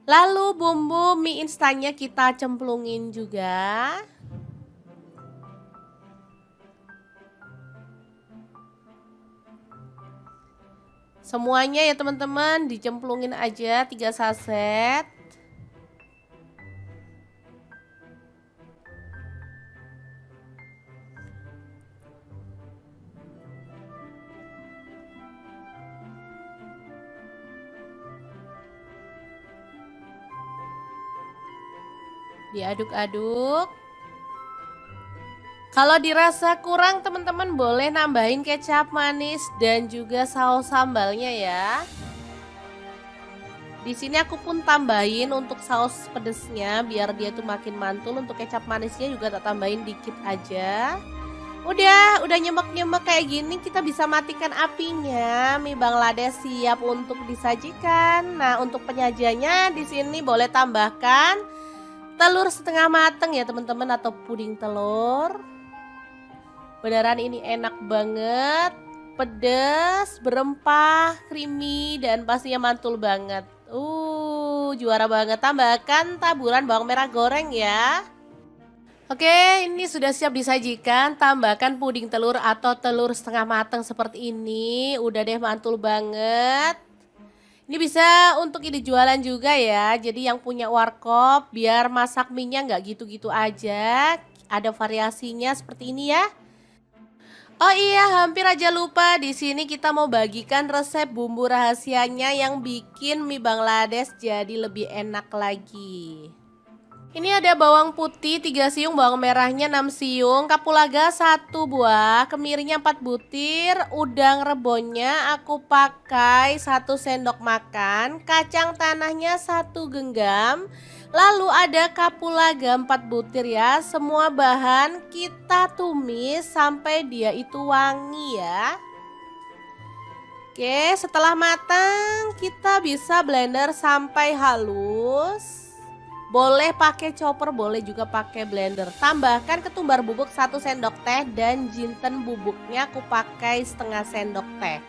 Lalu bumbu mie instannya kita cemplungin juga. Semuanya ya teman-teman dicemplungin aja 3 saset. Diaduk-aduk. Kalau dirasa kurang teman-teman boleh nambahin kecap manis dan juga saus sambalnya ya. Di sini aku pun tambahin untuk saus pedesnya biar dia tuh makin mantul. Untuk kecap manisnya juga tak tambahin dikit aja. Udah nyemek-nyemek kayak gini kita bisa matikan apinya. Mie Bangladesh siap untuk disajikan. Nah, untuk penyajiannya di sini boleh tambahkan telur setengah mateng ya teman-teman atau puding telur. Beneran ini enak banget, pedas, berempah, creamy dan pastinya mantul banget. Juara banget. Tambahkan taburan bawang merah goreng ya. Oke, ini sudah siap disajikan. Tambahkan puding telur atau telur setengah matang seperti ini. Udah deh mantul banget. Ini bisa untuk ide jualan juga ya. Jadi yang punya warkop biar masak mie-nya nggak gitu-gitu aja. Ada variasinya seperti ini ya. Oh iya, hampir aja lupa. Di sini kita mau bagikan resep bumbu rahasianya yang bikin mie Bangladesh jadi lebih enak lagi. Ini ada bawang putih 3 siung, bawang merahnya 6 siung, kapulaga 1 buah, kemirinya 4 butir, udang rebonnya aku pakai 1 sendok makan, kacang tanahnya 1 genggam, lalu ada kapulaga 4 butir ya. Semua bahan kita tumis sampai dia itu wangi ya. Oke, setelah matang kita bisa blender sampai halus. Boleh pakai chopper, boleh juga pakai blender. Tambahkan ketumbar bubuk 1 sendok teh dan jinten bubuknya aku pakai setengah sendok teh.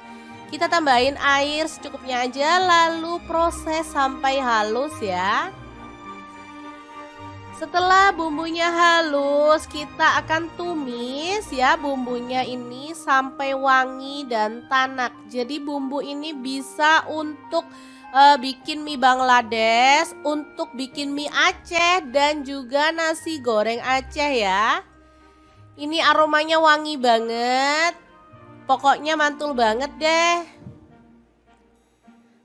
Kita tambahin air secukupnya aja lalu proses sampai halus ya. Setelah bumbunya halus, kita akan tumis ya bumbunya ini sampai wangi dan tanak. Jadi bumbu ini bisa untuk bikin mie Bangladesh, untuk bikin mie Aceh dan juga nasi goreng Aceh ya. Ini aromanya wangi banget. Pokoknya mantul banget deh.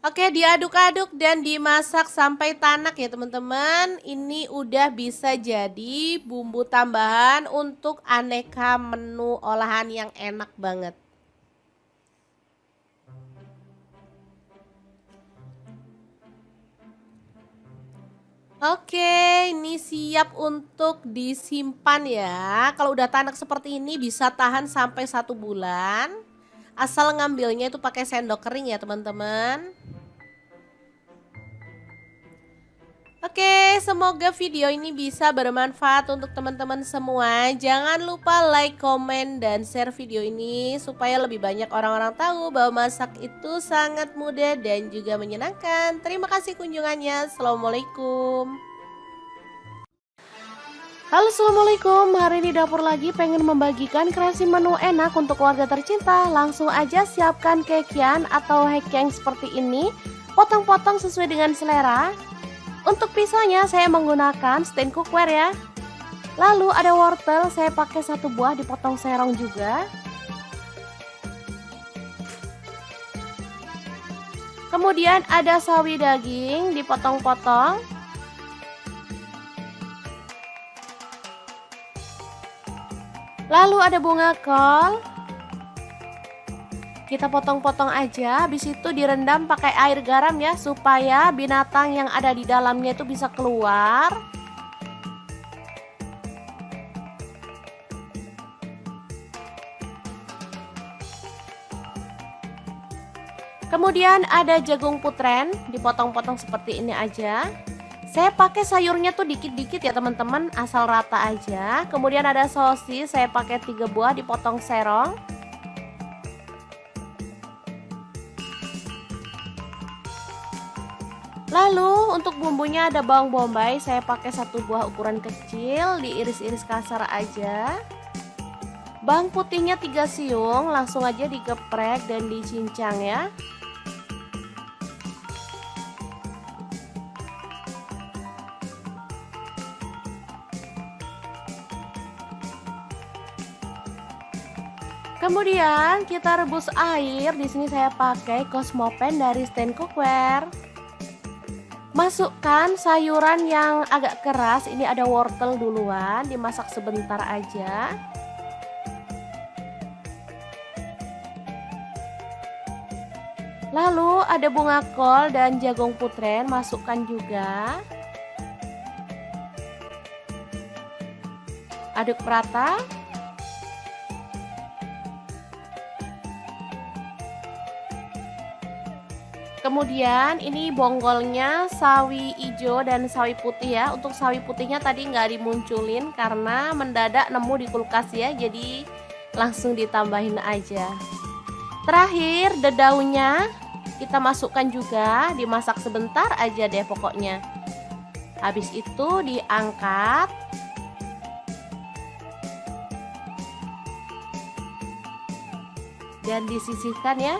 Oke, diaduk-aduk dan dimasak sampai tanak ya teman-teman. Ini udah bisa jadi bumbu tambahan untuk aneka menu olahan yang enak banget. Oke, ini siap untuk disimpan ya. Kalau udah tanak seperti ini bisa tahan sampai 1 bulan. Asal ngambilnya itu pakai sendok kering ya teman-teman. Oke, semoga video ini bisa bermanfaat untuk teman-teman semua. Jangan lupa like, komen, dan share video ini supaya lebih banyak orang-orang tahu bahwa masak itu sangat mudah dan juga menyenangkan. Terima kasih kunjungannya. Assalamualaikum. Halo, assalamualaikum. Hari ini dapur lagi pengen membagikan kreasi menu enak untuk keluarga tercinta. Langsung aja siapkan kekian atau hekeng seperti ini. Potong-potong sesuai dengan selera. Untuk pisaunya saya menggunakan stand cookware ya. Lalu ada wortel, saya pakai 1 buah dipotong serong juga. Kemudian ada sawi daging dipotong-potong. Lalu ada bunga kol. Kita potong-potong aja, habis itu direndam pakai air garam ya, supaya binatang yang ada di dalamnya itu bisa keluar. Kemudian ada jagung putren, dipotong-potong seperti ini aja. Saya pakai sayurnya tuh dikit-dikit ya teman-teman, asal rata aja. Kemudian ada sosis, saya pakai 3 buah dipotong serong. Lalu untuk bumbunya ada bawang bombay, saya pakai 1 buah ukuran kecil, diiris-iris kasar aja. Bawang putihnya 3 siung, langsung aja digeprek dan dicincang ya. Kemudian kita rebus air, di sini saya pakai Cosmopan dari stand cookware. Masukkan sayuran yang agak keras, ini ada wortel duluan, dimasak sebentar aja. Lalu ada bunga kol dan jagung putren, masukkan juga. Aduk merata. Kemudian ini bonggolnya sawi hijau dan sawi putih ya. Untuk sawi putihnya tadi nggak dimunculin karena mendadak nemu di kulkas ya. Jadi langsung ditambahin aja. Terakhir daunnya kita masukkan juga, dimasak sebentar aja deh pokoknya. Habis itu diangkat. Dan disisihkan ya.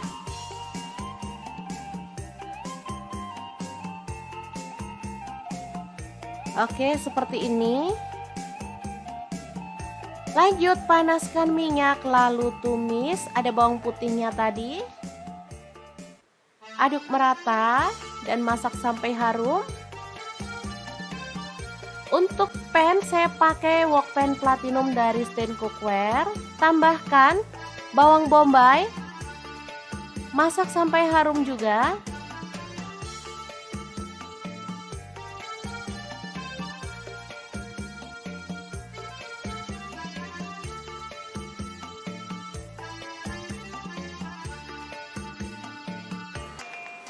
Oke, seperti ini. Lanjut panaskan minyak, lalu tumis. Ada bawang putihnya tadi. Aduk merata dan masak sampai harum. Untuk pan saya pakai wok pan platinum dari stand cookware. Tambahkan bawang bombay. Masak sampai harum juga.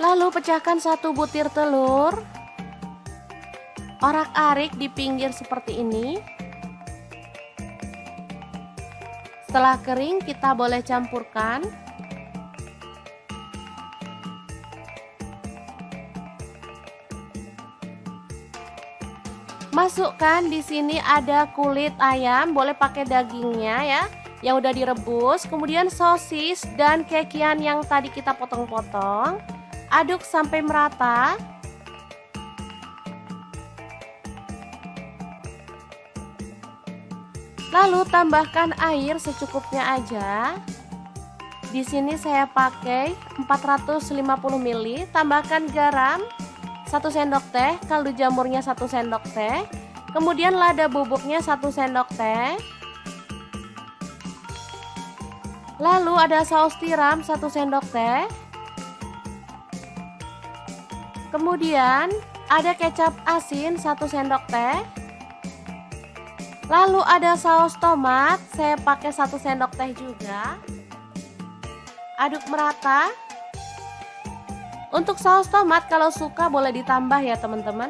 Lalu pecahkan 1 butir telur. Orak-arik di pinggir seperti ini. Setelah kering kita boleh campurkan. Masukkan di sini ada kulit ayam, boleh pakai dagingnya ya, yang udah direbus. Kemudian sosis dan kekian yang tadi kita potong-potong. Aduk sampai merata. Lalu tambahkan air secukupnya aja. Di sini saya pakai 450 ml. Tambahkan garam 1 sendok teh, kaldu jamurnya 1 sendok teh. Kemudian lada bubuknya 1 sendok teh. Lalu ada saus tiram 1 sendok teh. Kemudian ada kecap asin 1 sendok teh. Lalu ada saus tomat, saya pakai 1 sendok teh juga. Aduk merata. Untuk saus tomat kalau suka boleh ditambah ya teman-teman.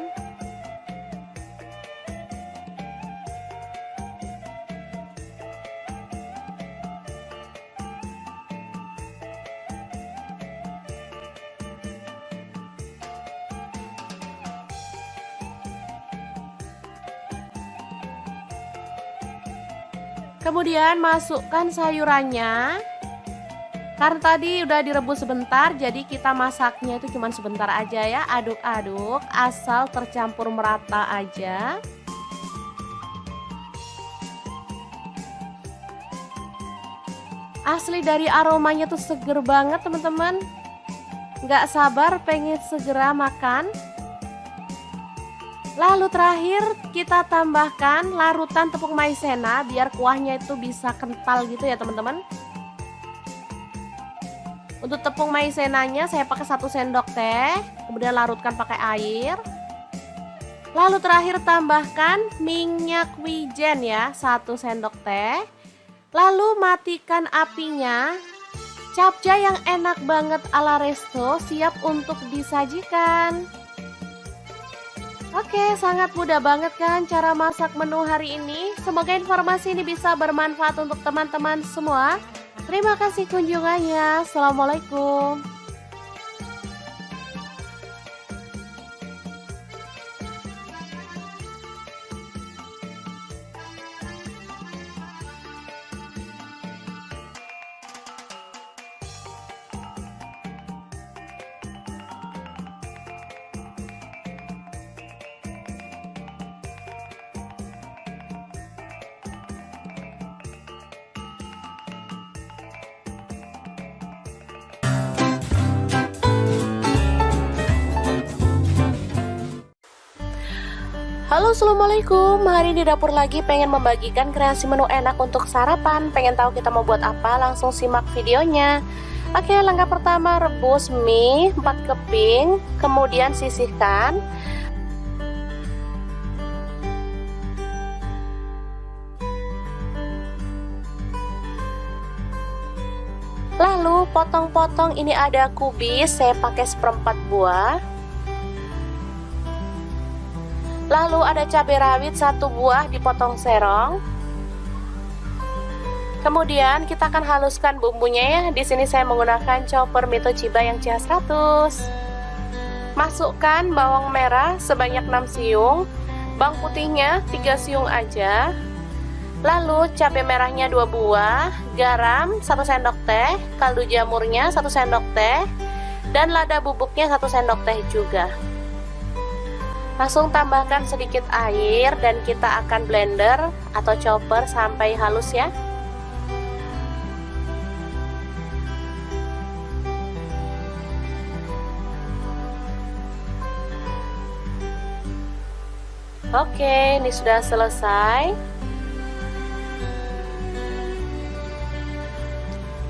Kemudian masukkan sayurannya. Karena tadi udah direbus sebentar, jadi kita masaknya itu cuma sebentar aja ya. Aduk-aduk asal tercampur merata aja. Asli dari aromanya tuh seger banget teman-teman. Nggak sabar pengen segera makan. Lalu terakhir kita tambahkan larutan tepung maizena biar kuahnya itu bisa kental gitu ya teman-teman. Untuk tepung maizenanya saya pakai 1 sendok teh, kemudian larutkan pakai air. Lalu terakhir tambahkan minyak wijen ya, 1 sendok teh. Lalu matikan apinya. Capcay yang enak banget ala resto siap untuk disajikan. Oke, sangat mudah banget kan cara masak menu hari ini. Semoga informasi ini bisa bermanfaat untuk teman-teman semua. Terima kasih kunjungannya. Assalamualaikum. Halo, assalamualaikum. Hari ini dapur lagi pengen membagikan kreasi menu enak untuk sarapan. Pengen tahu kita mau buat apa? Langsung simak videonya. Oke, langkah pertama rebus mie 4 keping, kemudian sisihkan. Lalu potong-potong, ini ada kubis, saya pakai 1/4 buah. Lalu ada cabai rawit 1 buah dipotong serong. Kemudian kita akan haluskan bumbunya ya. Di sini saya menggunakan chopper Mito Chiba yang CH100. Masukkan bawang merah sebanyak 6 siung, bawang putihnya 3 siung aja. Lalu cabai merahnya 2 buah, garam 1 sendok teh, kaldu jamurnya 1 sendok teh, dan lada bubuknya 1 sendok teh juga. Langsung tambahkan sedikit air dan kita akan blender atau chopper sampai halus ya. Oke, ini sudah selesai.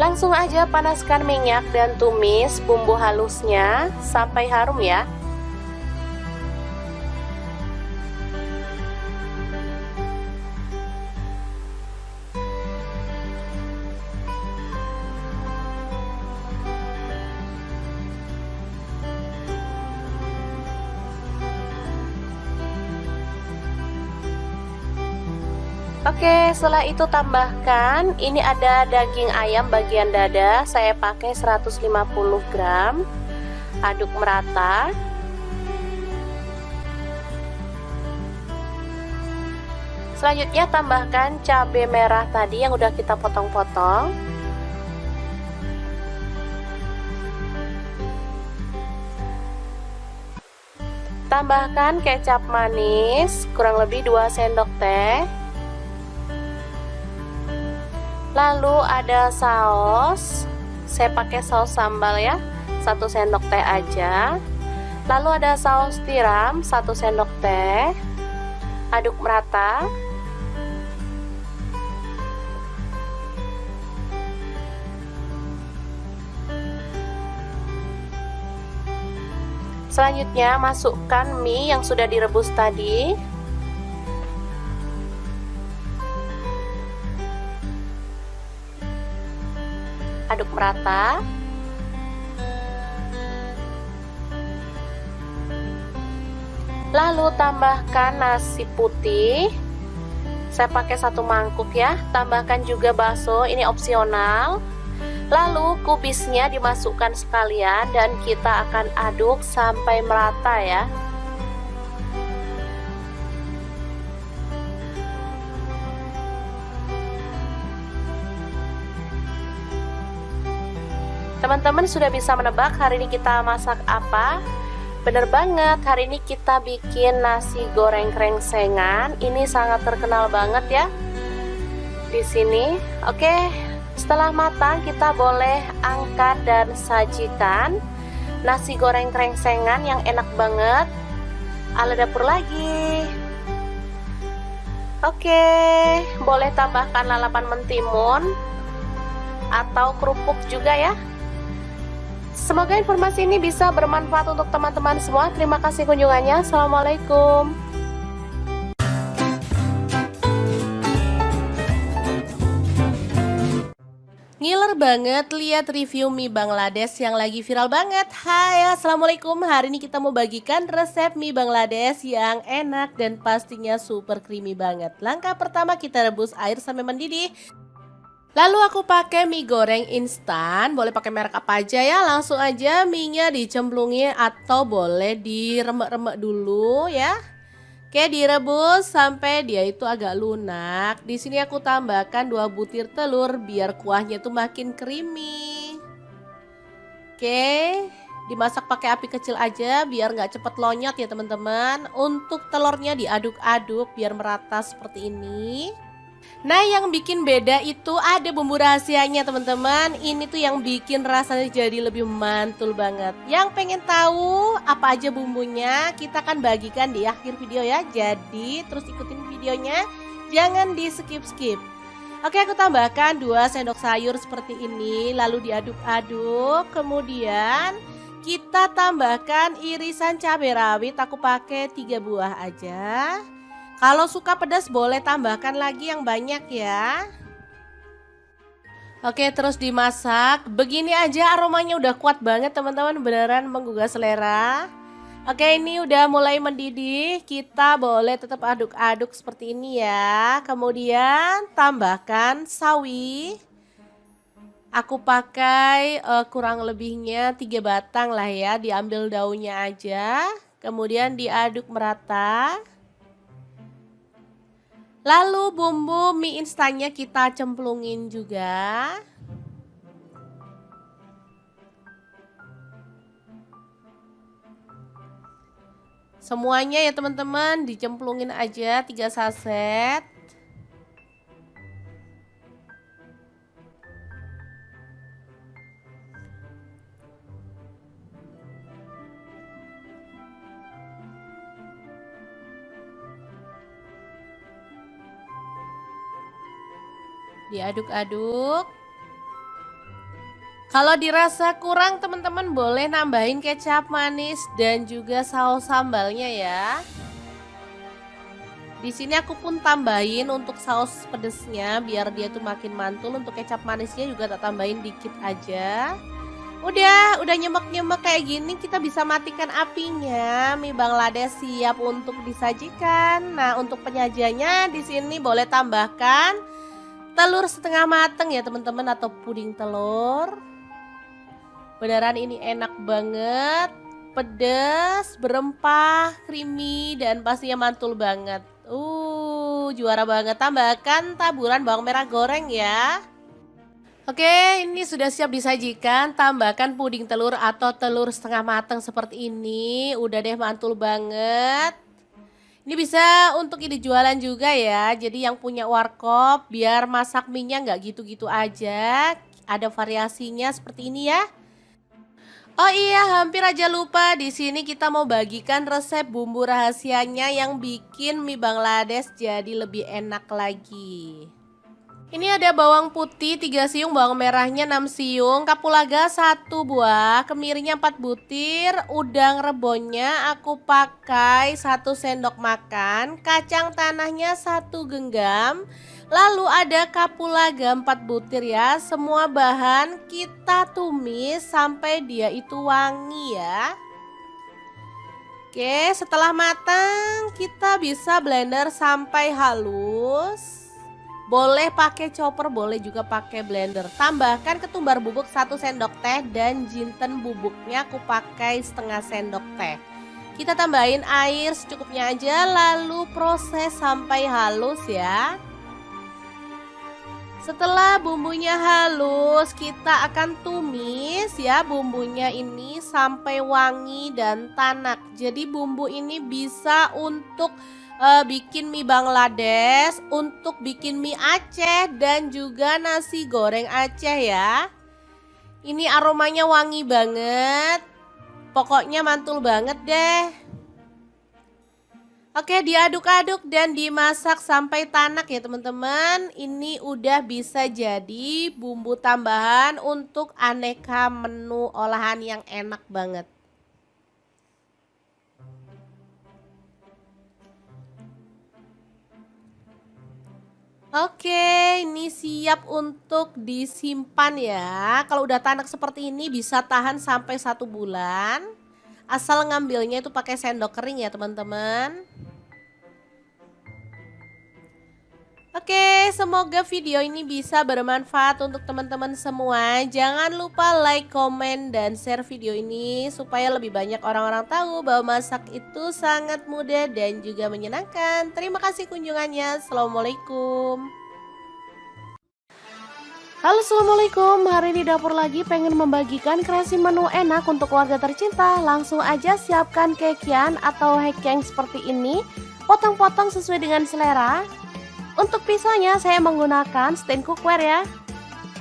Langsung aja panaskan minyak dan tumis bumbu halusnya sampai harum ya. Oke, setelah itu tambahkan, ini ada daging ayam bagian dada, saya pakai 150 gram. Aduk merata. Selanjutnya tambahkan cabai merah tadi yang udah kita potong-potong. Tambahkan kecap manis kurang lebih 2 sendok teh. Lalu ada saus, saya pakai saus sambal ya, 1 sendok teh aja. Lalu ada saus tiram 1 sendok teh. Aduk merata. Selanjutnya masukkan mie yang sudah direbus tadi. Aduk merata. Lalu tambahkan nasi putih. Saya pakai 1 mangkuk ya. Tambahkan juga bakso, ini opsional. Lalu kubisnya dimasukkan sekalian dan kita akan aduk sampai merata ya. Teman-teman sudah bisa menebak hari ini kita masak apa? Bener banget, hari ini kita bikin nasi goreng krengsengan. Ini sangat terkenal banget ya di sini. Oke, setelah matang kita boleh angkat dan sajikan nasi goreng krengsengan yang enak banget. Ala dapur lagi. Oke, boleh tambahkan lalapan mentimun atau kerupuk juga ya. Semoga informasi ini bisa bermanfaat untuk teman-teman semua. Terima kasih kunjungannya. Assalamualaikum. Ngiler banget lihat review mie Bangladesh yang lagi viral banget. Hai, assalamualaikum. Hari ini kita mau bagikan resep mie Bangladesh yang enak dan pastinya super creamy banget. Langkah pertama, kita rebus air sampai mendidih. Lalu aku pakai mie goreng instan, boleh pakai merek apa aja ya. Langsung aja mie-nya dicemplungin atau boleh diremek-remek dulu ya. Oke, direbus sampai dia itu agak lunak. Di sini aku tambahkan 2 butir telur biar kuahnya tuh makin creamy. Oke, dimasak pakai api kecil aja biar nggak cepet lonyot ya teman-teman. Untuk telurnya diaduk-aduk biar merata seperti ini. Nah, yang bikin beda itu ada bumbu rahasianya teman-teman. Ini tuh yang bikin rasanya jadi lebih mantul banget. Yang pengen tahu apa aja bumbunya, kita akan bagikan di akhir video ya. Jadi terus ikutin videonya, jangan di skip-skip. Oke, aku tambahkan 2 sendok sayur seperti ini. Lalu diaduk-aduk. Kemudian kita tambahkan irisan cabai rawit. Aku pakai 3 buah aja. Kalau suka pedas boleh tambahkan lagi yang banyak ya. Oke, terus dimasak. Begini aja aromanya udah kuat banget teman-teman, beneran menggugah selera. Oke, ini udah mulai mendidih. Kita boleh tetap aduk-aduk seperti ini ya. Kemudian tambahkan sawi. Aku pakai kurang lebihnya 3 batang lah ya. Diambil daunnya aja. Kemudian diaduk merata. Lalu bumbu mie instannya kita cemplungin juga. Semuanya ya teman-teman, dicemplungin aja 3 saset. Diaduk-aduk. Kalau dirasa kurang teman-teman boleh nambahin kecap manis dan juga saus sambalnya ya. Di sini aku pun tambahin untuk saus pedesnya biar dia tuh makin mantul. Untuk kecap manisnya juga tak tambahin dikit aja. Udah nyemek-nyemek kayak gini kita bisa matikan apinya. Mie Bangladesh siap untuk disajikan. Nah, untuk penyajiannya di sini boleh tambahkan telur setengah mateng ya teman-teman, atau puding telur. Beneran ini enak banget, pedas, berempah, creamy, dan pastinya mantul banget. Juara banget. Tambahkan taburan bawang merah goreng ya. Oke, ini sudah siap disajikan. Tambahkan puding telur atau telur setengah mateng seperti ini. Udah deh, mantul banget. Ini bisa untuk ide jualan juga ya. Jadi yang punya warkop biar masak mie-nya nggak gitu-gitu aja. Ada variasinya seperti ini ya. Oh iya, hampir aja lupa. Di sini kita mau bagikan resep bumbu rahasianya yang bikin mie Bangladesh jadi lebih enak lagi. Ini ada bawang putih 3 siung, bawang merahnya 6 siung, kapulaga 1 buah, kemirinya 4 butir, udang rebonnya aku pakai 1 sendok makan, kacang tanahnya 1 genggam, lalu ada kapulaga 4 butir ya. Semua bahan kita tumis sampai dia itu wangi ya. Oke, setelah matang kita bisa blender sampai halus. Boleh pakai chopper, boleh juga pakai blender. Tambahkan ketumbar bubuk 1 sendok teh dan jinten bubuknya aku pakai setengah sendok teh. Kita tambahin air secukupnya aja, lalu proses sampai halus ya. Setelah bumbunya halus, kita akan tumis ya bumbunya ini sampai wangi dan tanak. Jadi bumbu ini bisa untuk bikin mie Bangladesh, untuk bikin mie Aceh dan juga nasi goreng Aceh ya. Ini aromanya wangi banget. Pokoknya mantul banget deh. Oke, diaduk-aduk dan dimasak sampai tanak ya teman-teman. Ini udah bisa jadi bumbu tambahan untuk aneka menu olahan yang enak banget. Oke, ini siap untuk disimpan ya. Kalau udah tanak seperti ini bisa tahan sampai 1 bulan. Asal ngambilnya itu pakai sendok kering ya teman-teman. Oke, semoga video ini bisa bermanfaat untuk teman-teman semua. Jangan lupa like, komen, dan share video ini supaya lebih banyak orang-orang tahu bahwa masak itu sangat mudah dan juga menyenangkan. Terima kasih kunjungannya. Assalamualaikum. Halo, assalamualaikum. Hari ini dapur lagi pengen membagikan kreasi menu enak untuk keluarga tercinta. Langsung aja siapkan kekian atau hekeng seperti ini. Potong-potong sesuai dengan selera. Untuk pisaunya saya menggunakan stand cookware ya.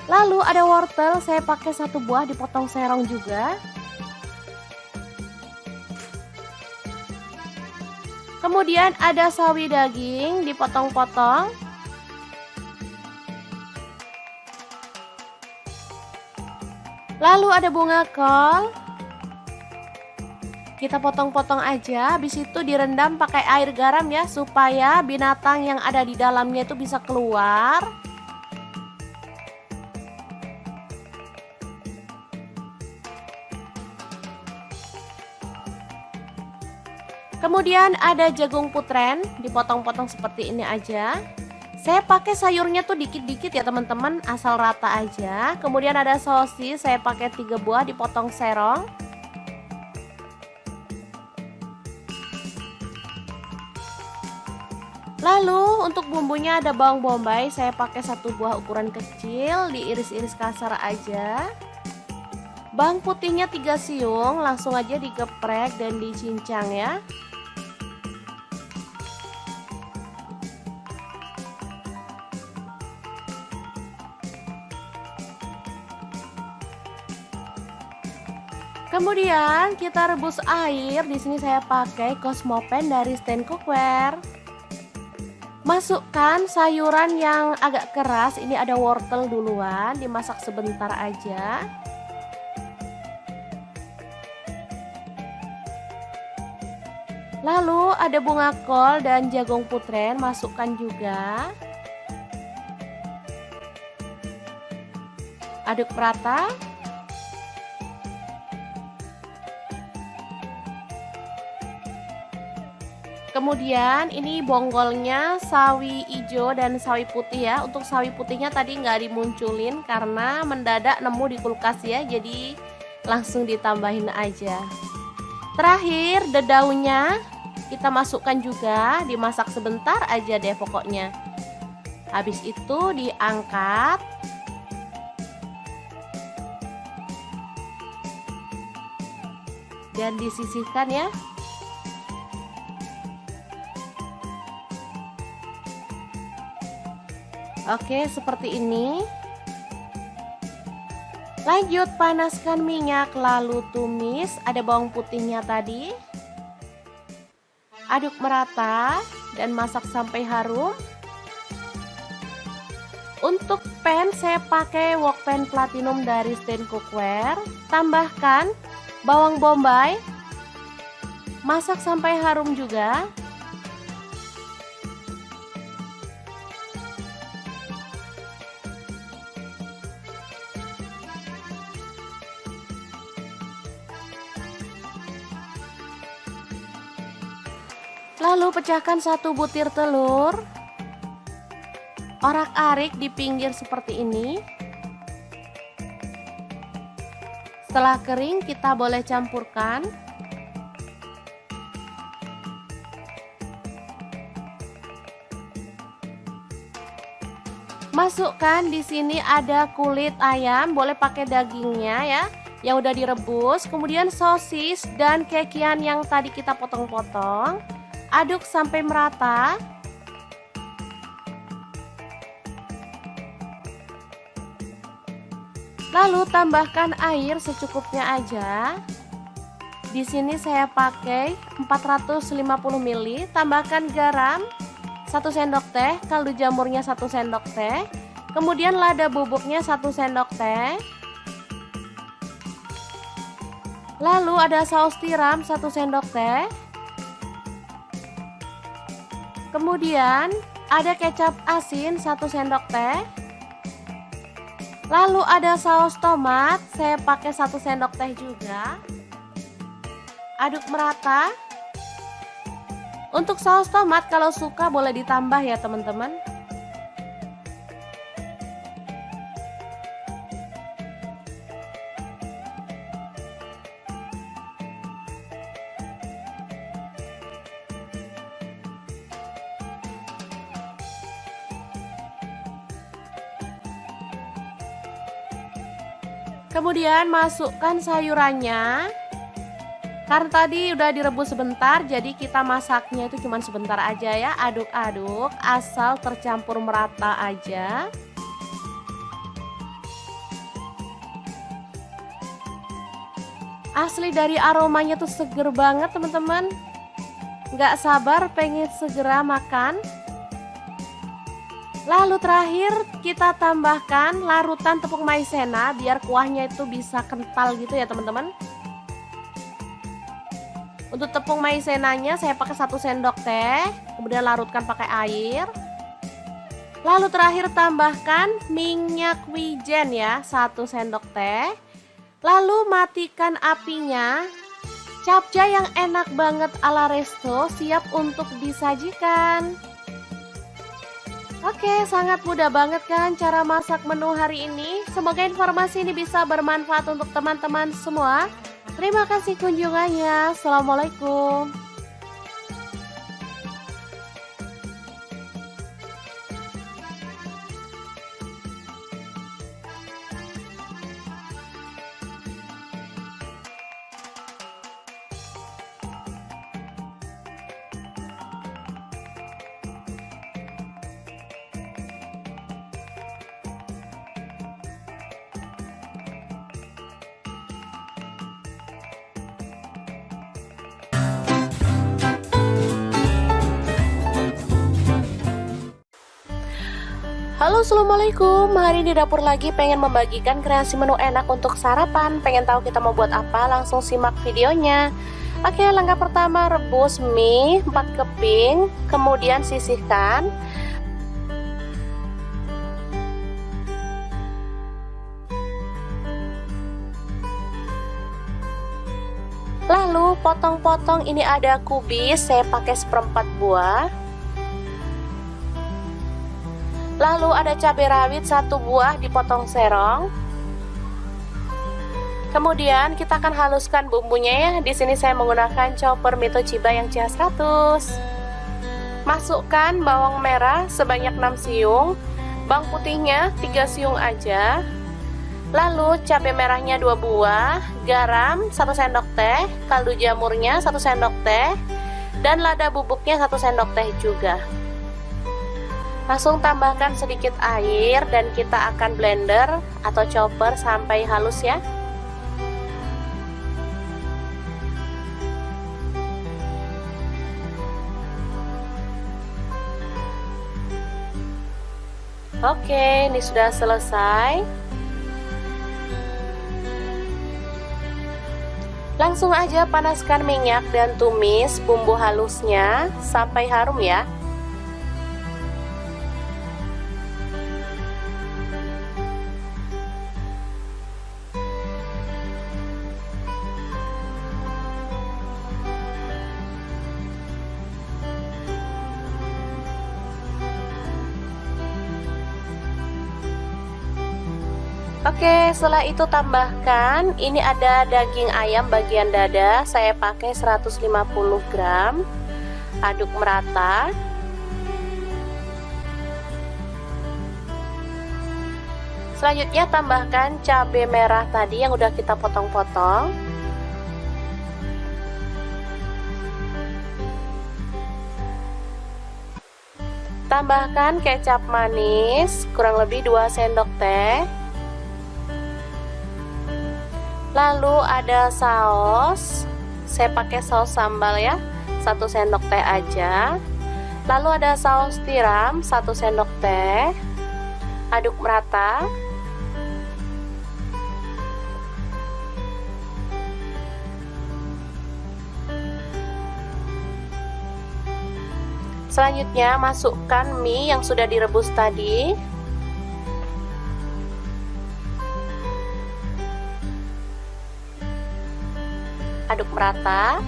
Lalu ada wortel, saya pakai 1 buah dipotong serong juga. Kemudian ada sawi daging dipotong-potong. Lalu ada bunga kol. Kita potong-potong aja, habis itu direndam pakai air garam ya, supaya binatang yang ada di dalamnya itu bisa keluar. Kemudian ada jagung putren, dipotong-potong seperti ini aja. Saya pakai sayurnya tuh dikit-dikit ya teman-teman, asal rata aja. Kemudian ada sosis, saya pakai 3 buah dipotong serong. Lalu untuk bumbunya ada bawang bombay, saya pakai 1 buah ukuran kecil, diiris-iris kasar aja. Bawang putihnya 3 siung, langsung aja digeprek dan dicincang ya. Kemudian kita rebus air, di sini saya pakai Cosmopan dari stand cookware. Masukkan sayuran yang agak keras, ini ada wortel duluan, dimasak sebentar aja. Lalu ada bunga kol dan jagung putren, masukkan juga. Aduk rata. Kemudian ini bonggolnya sawi hijau dan sawi putih ya. Untuk sawi putihnya tadi nggak dimunculin karena mendadak nemu di kulkas ya. Jadi langsung ditambahin aja. Terakhir dedaunya kita masukkan juga, dimasak sebentar aja deh pokoknya. Habis itu diangkat. Dan disisihkan ya. Oke, seperti ini. Lanjut panaskan minyak lalu tumis, ada bawang putihnya tadi. Aduk merata dan masak sampai harum. Untuk pan saya pakai wok pan platinum dari Stand Cookware. Tambahkan bawang bombay. Masak sampai harum juga. Lalu pecahkan 1 butir telur. Orak-arik di pinggir seperti ini. Setelah kering kita boleh campurkan. Masukkan di sini ada kulit ayam, boleh pakai dagingnya ya, yang udah direbus, kemudian sosis dan kekian yang tadi kita potong-potong. Aduk sampai merata. Lalu tambahkan air secukupnya aja. Di sini saya pakai 450 ml. Tambahkan garam 1 sendok teh, kaldu jamurnya 1 sendok teh, kemudian lada bubuknya 1 sendok teh. Lalu ada saus tiram 1 sendok teh. Kemudian ada kecap asin 1 sendok teh. Lalu ada saus tomat, saya pakai 1 sendok teh juga. Aduk merata. Untuk saus tomat kalau suka boleh ditambah ya teman-teman. Kemudian masukkan sayurannya. Karena tadi udah direbus sebentar, jadi kita masaknya itu cuma sebentar aja ya. Aduk-aduk asal tercampur merata aja. Asli dari aromanya tuh seger banget teman-teman. Nggak sabar pengen segera makan. Lalu terakhir kita tambahkan larutan tepung maizena biar kuahnya itu bisa kental gitu ya teman-teman. Untuk tepung maizenanya saya pakai 1 sendok teh, kemudian larutkan pakai air. Lalu terakhir tambahkan minyak wijen ya, 1 sendok teh. Lalu matikan apinya. Capcay yang enak banget ala resto siap untuk disajikan. Oke, sangat mudah banget kan cara masak menu hari ini. Semoga informasi ini bisa bermanfaat untuk teman-teman semua. Terima kasih kunjungannya. Assalamualaikum. Halo, assalamualaikum. Hari ini dapur lagi pengen membagikan kreasi menu enak untuk sarapan. Pengen tahu kita mau buat apa? Langsung simak videonya. Oke, langkah pertama rebus mie 4 keping, kemudian sisihkan. Lalu potong-potong, ini ada kubis, saya pakai 1/4 buah. Lalu ada cabai rawit 1 buah dipotong serong. Kemudian kita akan haluskan bumbunya ya. Di sini saya menggunakan chopper Mito Chiba yang CH100. Masukkan bawang merah sebanyak 6 siung, bawang putihnya 3 siung aja. Lalu cabai merahnya 2 buah, garam 1 sendok teh, kaldu jamurnya 1 sendok teh, dan lada bubuknya 1 sendok teh juga. Langsung tambahkan sedikit air dan kita akan blender atau chopper sampai halus ya. Oke, ini sudah selesai. Langsung aja panaskan minyak dan tumis bumbu halusnya sampai harum ya. Oke, setelah itu tambahkan, ini ada daging ayam bagian dada, saya pakai 150 gram. Aduk merata. Selanjutnya tambahkan cabai merah tadi yang udah kita potong-potong. Tambahkan kecap manis, kurang lebih 2 sendok teh. Lalu ada saus, saya pakai saus sambal ya, 1 sendok teh aja. Lalu ada saus tiram, 1 sendok teh. Aduk merata. Selanjutnya masukkan mie yang sudah direbus tadi. Aduk merata.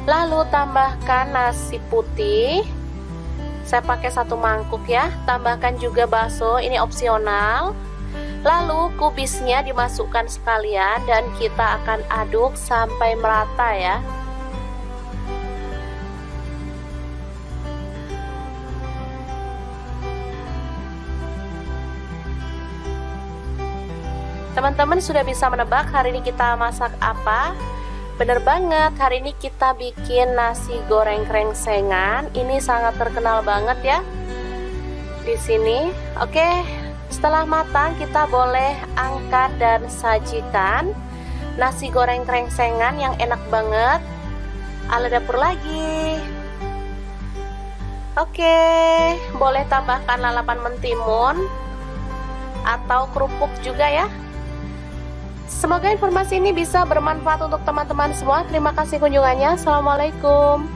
Lalu tambahkan nasi putih. Saya pakai 1 mangkuk ya. Tambahkan juga bakso, ini opsional. Lalu kubisnya dimasukkan sekalian dan kita akan aduk sampai merata ya. Teman-teman sudah bisa menebak hari ini kita masak apa? Bener banget, hari ini kita bikin nasi goreng krengsengan. Ini sangat terkenal banget ya di sini. Oke, setelah matang kita boleh angkat dan sajikan nasi goreng krengsengan yang enak banget. Ala dapur lagi. Oke, boleh tambahkan lalapan mentimun atau kerupuk juga ya. Semoga informasi ini bisa bermanfaat untuk teman-teman semua. Terima kasih kunjungannya. Assalamualaikum.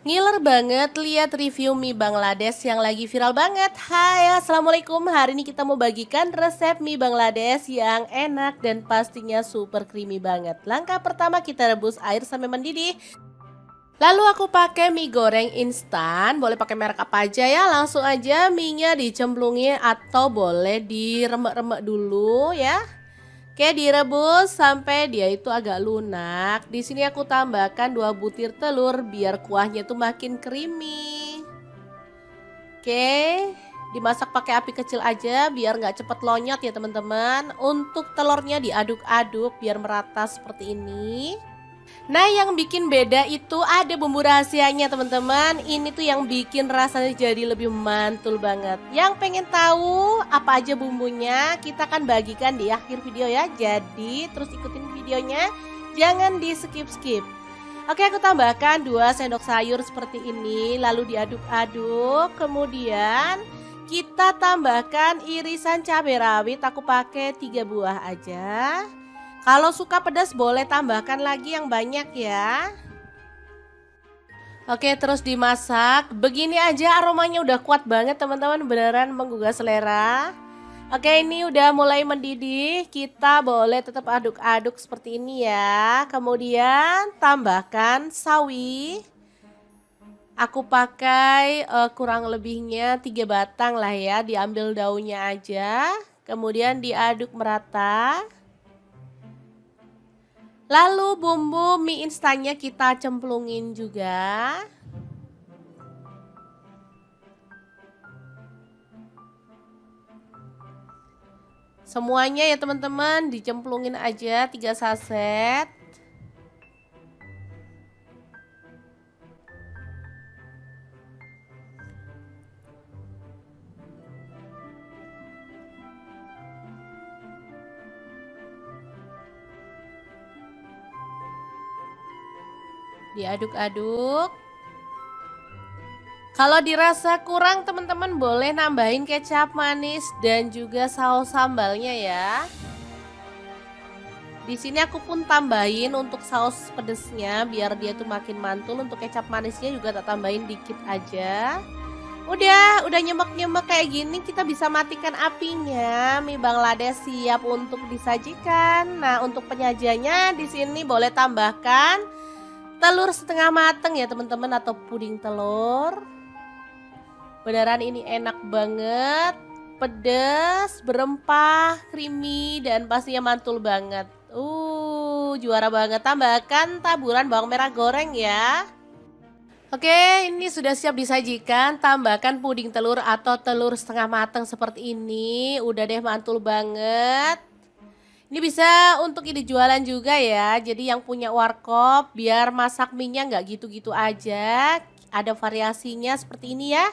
Ngiler banget lihat review mie Bangladesh yang lagi viral banget. Hai, assalamualaikum. Hari ini kita mau bagikan resep mie Bangladesh yang enak dan pastinya super creamy banget. Langkah pertama, kita rebus air sampai mendidih. Lalu aku pakai mie goreng instan, boleh pakai merek apa aja ya. Langsung aja mie-nya dicemplungin atau boleh diremek-remek dulu ya. Oke, direbus sampai dia itu agak lunak. Di sini aku tambahkan 2 butir telur biar kuahnya tuh makin creamy. Oke, dimasak pakai api kecil aja biar nggak cepet lonyot ya teman-teman. Untuk telurnya diaduk-aduk biar merata seperti ini. Nah, yang bikin beda itu ada bumbu rahasianya teman-teman. Ini tuh yang bikin rasanya jadi lebih mantul banget. Yang pengen tahu apa aja bumbunya, kita akan bagikan di akhir video ya. Jadi terus ikutin videonya, jangan di skip-skip. Oke, aku tambahkan 2 sendok sayur seperti ini. Lalu diaduk-aduk. Kemudian kita tambahkan irisan cabai rawit. Aku pakai 3 buah aja. Kalau suka pedas boleh tambahkan lagi yang banyak ya. Oke, terus dimasak. Begini aja aromanya udah kuat banget teman-teman, beneran menggugah selera. Oke, ini udah mulai mendidih. Kita boleh tetap aduk-aduk seperti ini ya. Kemudian tambahkan sawi. Aku pakai kurang lebihnya 3 batang lah ya. Diambil daunnya aja. Kemudian diaduk merata. Lalu bumbu mie instannya kita cemplungin juga. Semuanya ya teman-teman, dicemplungin aja 3 saset. Diaduk-aduk. Kalau dirasa kurang teman-teman boleh nambahin kecap manis dan juga saus sambalnya ya. Di sini aku pun tambahin untuk saus pedesnya biar dia tuh makin mantul. Untuk kecap manisnya juga tak tambahin dikit aja. Udah nyemek-nyemek kayak gini kita bisa matikan apinya. Mie Bangladesh siap untuk disajikan. Nah, untuk penyajiannya di sini boleh tambahkan telur setengah mateng ya teman-teman atau puding telur. Beneran ini enak banget, pedas, berempah, creamy dan pastinya mantul banget. Juara banget. Tambahkan taburan bawang merah goreng ya. Oke, ini sudah siap disajikan. Tambahkan puding telur atau telur setengah matang seperti ini. Udah deh mantul banget. Ini bisa untuk ide jualan juga ya. Jadi yang punya warkop biar masak mie-nya nggak gitu-gitu aja. Ada variasinya seperti ini ya.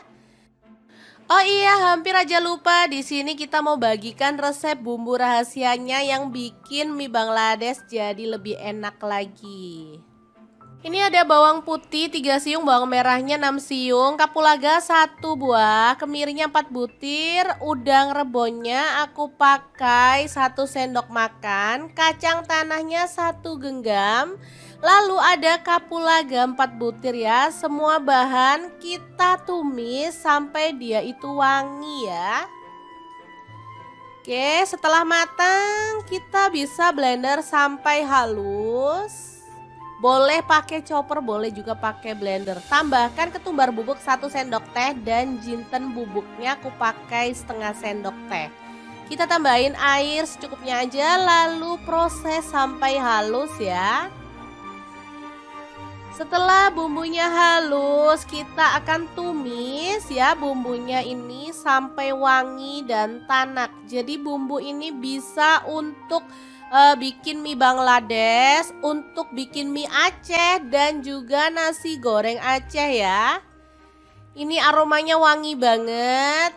Oh iya, hampir aja lupa. Di sini kita mau bagikan resep bumbu rahasianya yang bikin mie Bangladesh jadi lebih enak lagi. Ini ada bawang putih 3 siung, bawang merahnya 6 siung, kapulaga 1 buah, kemirinya 4 butir, udang rebonnya aku pakai 1 sendok makan, kacang tanahnya 1 genggam, lalu ada kapulaga 4 butir ya. Semua bahan kita tumis sampai dia itu wangi ya. Oke, setelah matang kita bisa blender sampai halus. Boleh pakai chopper, boleh juga pakai blender. Tambahkan ketumbar bubuk 1 sendok teh dan jinten bubuknya aku pakai setengah sendok teh. Kita tambahin air secukupnya aja lalu proses sampai halus ya. Setelah bumbunya halus, kita akan tumis ya bumbunya ini sampai wangi dan tanak. Jadi bumbu ini bisa untuk bikin mie Bangladesh, untuk bikin mie Aceh dan juga nasi goreng Aceh ya. Ini aromanya wangi banget.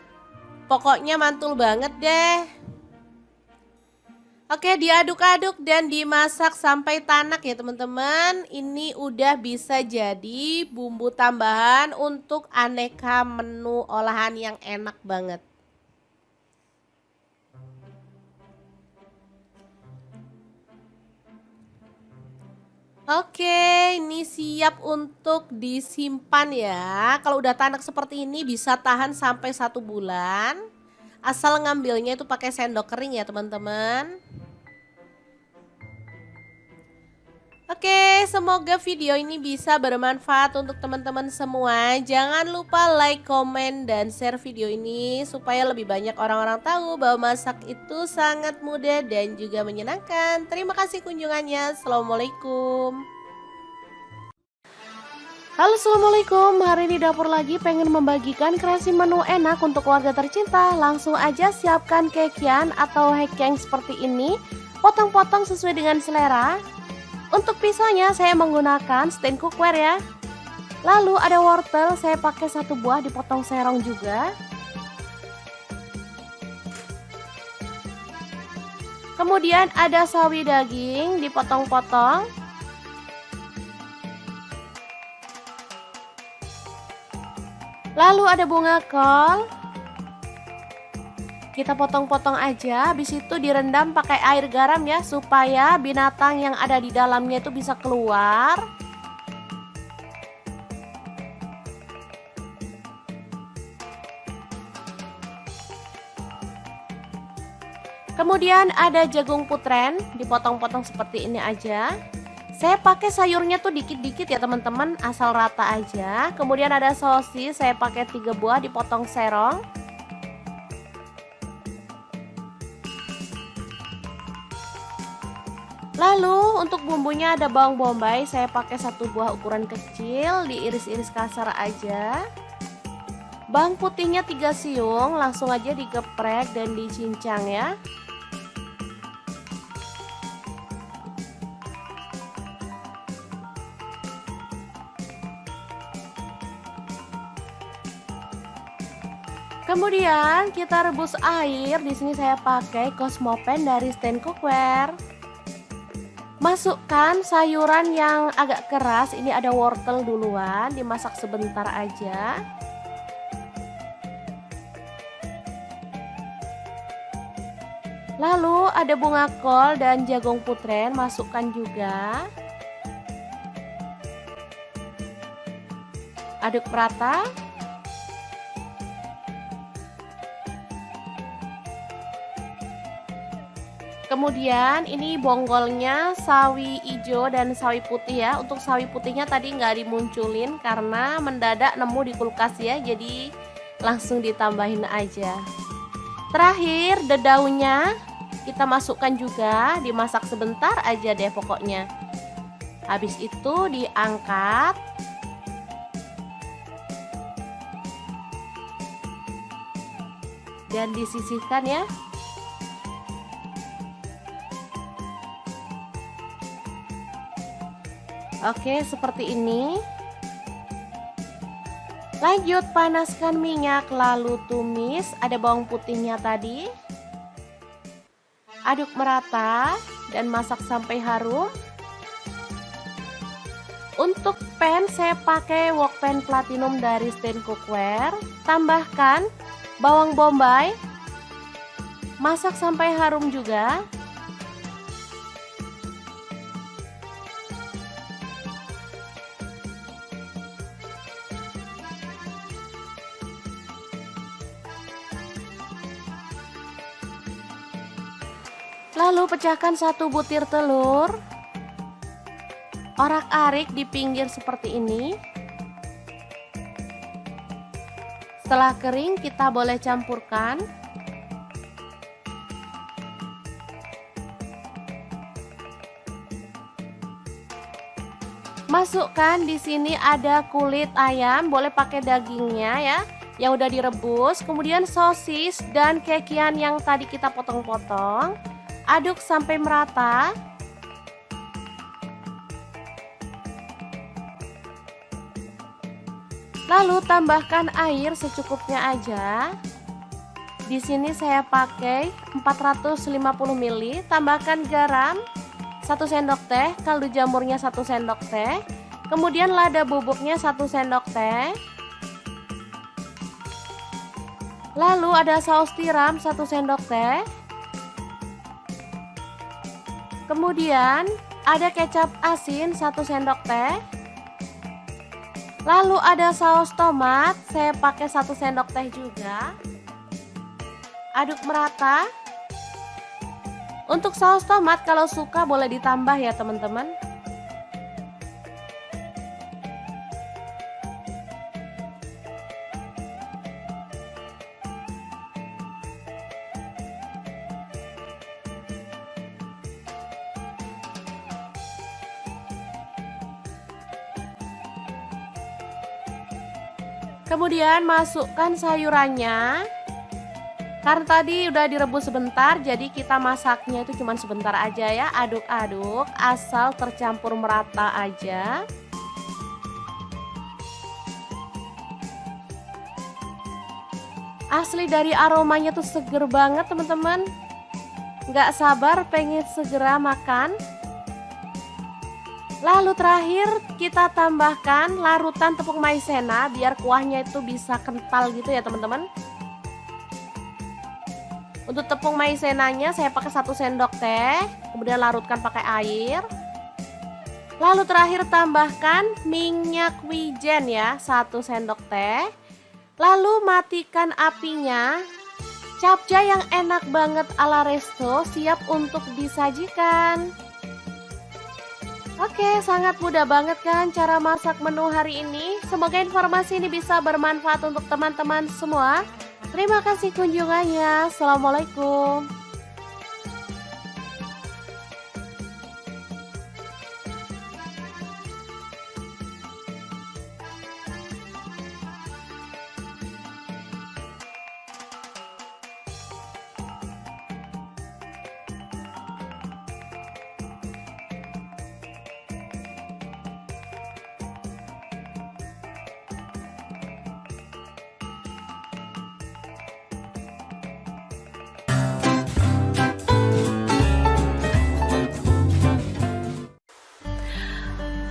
Pokoknya mantul banget deh. Oke, diaduk-aduk dan dimasak sampai tanak ya teman-teman. Ini udah bisa jadi bumbu tambahan untuk aneka menu olahan yang enak banget. Oke, ini siap untuk disimpan ya. Kalau udah tanak seperti ini bisa tahan sampai 1 bulan. Asal ngambilnya itu pakai sendok kering ya teman-teman. Oke, semoga video ini bisa bermanfaat untuk teman-teman semua. Jangan lupa like, komen, dan share video ini supaya lebih banyak orang-orang tahu bahwa masak itu sangat mudah dan juga menyenangkan. Terima kasih kunjungannya. Assalamualaikum. Halo, assalamualaikum. Hari ini dapur lagi pengen membagikan kreasi menu enak untuk keluarga tercinta. Langsung aja siapkan kekian atau hekeng seperti ini. Potong-potong sesuai dengan selera. Untuk pisaunya saya menggunakan stand cookware ya. Lalu ada wortel, saya pakai 1 buah dipotong serong juga. Kemudian ada sawi daging dipotong-potong. Lalu ada bunga kol. Kita potong-potong aja, habis itu direndam pakai air garam ya supaya binatang yang ada di dalamnya itu bisa keluar. Kemudian ada jagung putren, dipotong-potong seperti ini aja. Saya pakai sayurnya tuh dikit-dikit ya teman-teman, asal rata aja. Kemudian ada sosis, saya pakai 3 buah dipotong serong. Lalu untuk bumbunya ada bawang bombay, saya pakai 1 buah ukuran kecil, diiris-iris kasar aja. Bawang putihnya 3 siung, langsung aja digeprek dan dicincang ya. Kemudian kita rebus air, di sini saya pakai Cosmopan dari stand cookware. Masukkan sayuran yang agak keras, ini ada wortel duluan, dimasak sebentar aja. Lalu ada bunga kol dan jagung putrén, masukkan juga. Aduk merata. Kemudian ini bonggolnya sawi hijau dan sawi putih ya. Untuk sawi putihnya tadi nggak dimunculin karena mendadak nemu di kulkas ya, jadi langsung ditambahin aja. Terakhir dedaunya kita masukkan juga, dimasak sebentar aja deh pokoknya. Habis itu diangkat. Dan disisihkan ya. Oke, seperti ini. Lanjut panaskan minyak lalu tumis, ada bawang putihnya tadi. Aduk merata dan masak sampai harum. Untuk pan saya pakai wok pan platinum dari Stand Cookware. Tambahkan bawang bombay. Masak sampai harum juga. Lalu pecahkan 1 butir telur. Orak-arik di pinggir seperti ini. Setelah kering kita boleh campurkan. Masukkan di sini ada kulit ayam, boleh pakai dagingnya ya, yang udah direbus. Kemudian sosis dan kekian yang tadi kita potong-potong. Aduk sampai merata. Lalu tambahkan air secukupnya aja. Di sini saya pakai 450 ml. Tambahkan garam 1 sendok teh, kaldu jamurnya 1 sendok teh. Kemudian lada bubuknya 1 sendok teh. Lalu ada saus tiram 1 sendok teh. Kemudian ada kecap asin 1 sendok teh. Lalu ada saus tomat, saya pakai 1 sendok teh juga. Aduk merata. Untuk saus tomat kalau suka boleh ditambah ya teman-teman. Kemudian masukkan sayurannya. Karena tadi udah direbus sebentar, jadi kita masaknya itu cuma sebentar aja ya. Aduk-aduk asal tercampur merata aja. Asli dari aromanya tuh seger banget teman-teman. Nggak sabar pengen segera makan. Lalu terakhir kita tambahkan larutan tepung maizena biar kuahnya itu bisa kental gitu ya teman-teman. Untuk tepung maizenanya saya pakai 1 sendok teh, kemudian larutkan pakai air. Lalu terakhir tambahkan minyak wijen ya, 1 sendok teh. Lalu matikan apinya. Capcay yang enak banget ala resto siap untuk disajikan. Oke, sangat mudah banget kan cara masak menu hari ini. Semoga informasi ini bisa bermanfaat untuk teman-teman semua. Terima kasih kunjungannya. Assalamualaikum.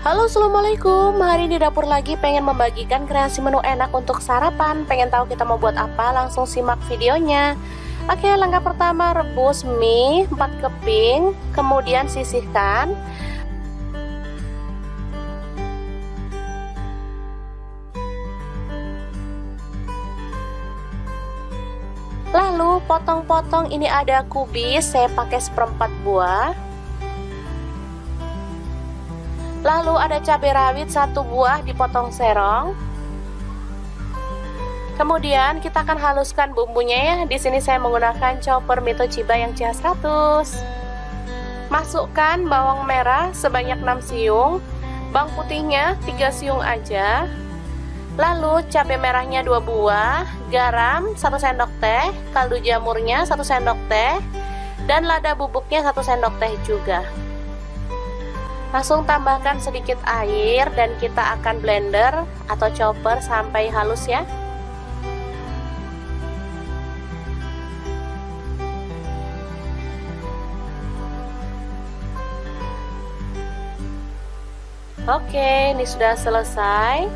Halo, assalamualaikum. Hari ini dapur lagi pengen membagikan kreasi menu enak untuk sarapan. Pengen tahu kita mau buat apa? Langsung simak videonya. Oke, langkah pertama rebus mie 4 keping, kemudian sisihkan. Lalu potong-potong, ini ada kubis, saya pakai seperempat buah. Lalu ada cabai rawit 1 buah dipotong serong. Kemudian kita akan haluskan bumbunya ya. Di sini saya menggunakan chopper Mito Chiba yang CH100. Masukkan bawang merah sebanyak 6 siung, bawang putihnya 3 siung aja. Lalu cabai merahnya 2 buah, garam 1 sendok teh, kaldu jamurnya 1 sendok teh, dan lada bubuknya 1 sendok teh juga. Langsung tambahkan sedikit air dan kita akan blender atau chopper sampai halus ya. Oke, ini sudah selesai.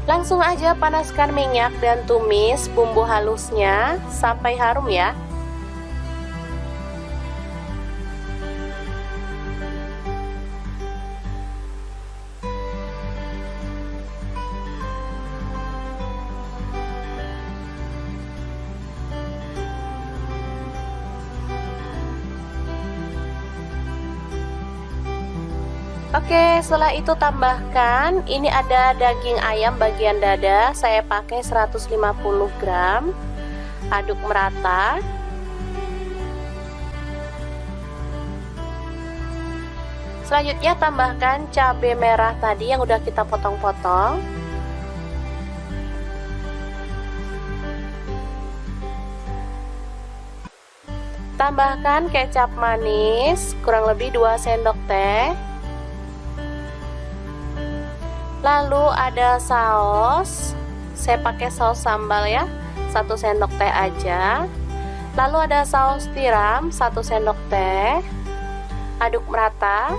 Langsung aja panaskan minyak dan tumis bumbu halusnya sampai harum ya. Oke, setelah itu tambahkan, ini ada daging ayam bagian dada, saya pakai 150 gram. Aduk merata. Selanjutnya tambahkan cabai merah tadi yang udah kita potong-potong. Tambahkan kecap manis kurang lebih 2 sendok teh. Lalu ada saus, saya pakai saus sambal ya, 1 sendok teh aja. Lalu ada saus tiram 1 sendok teh. Aduk merata.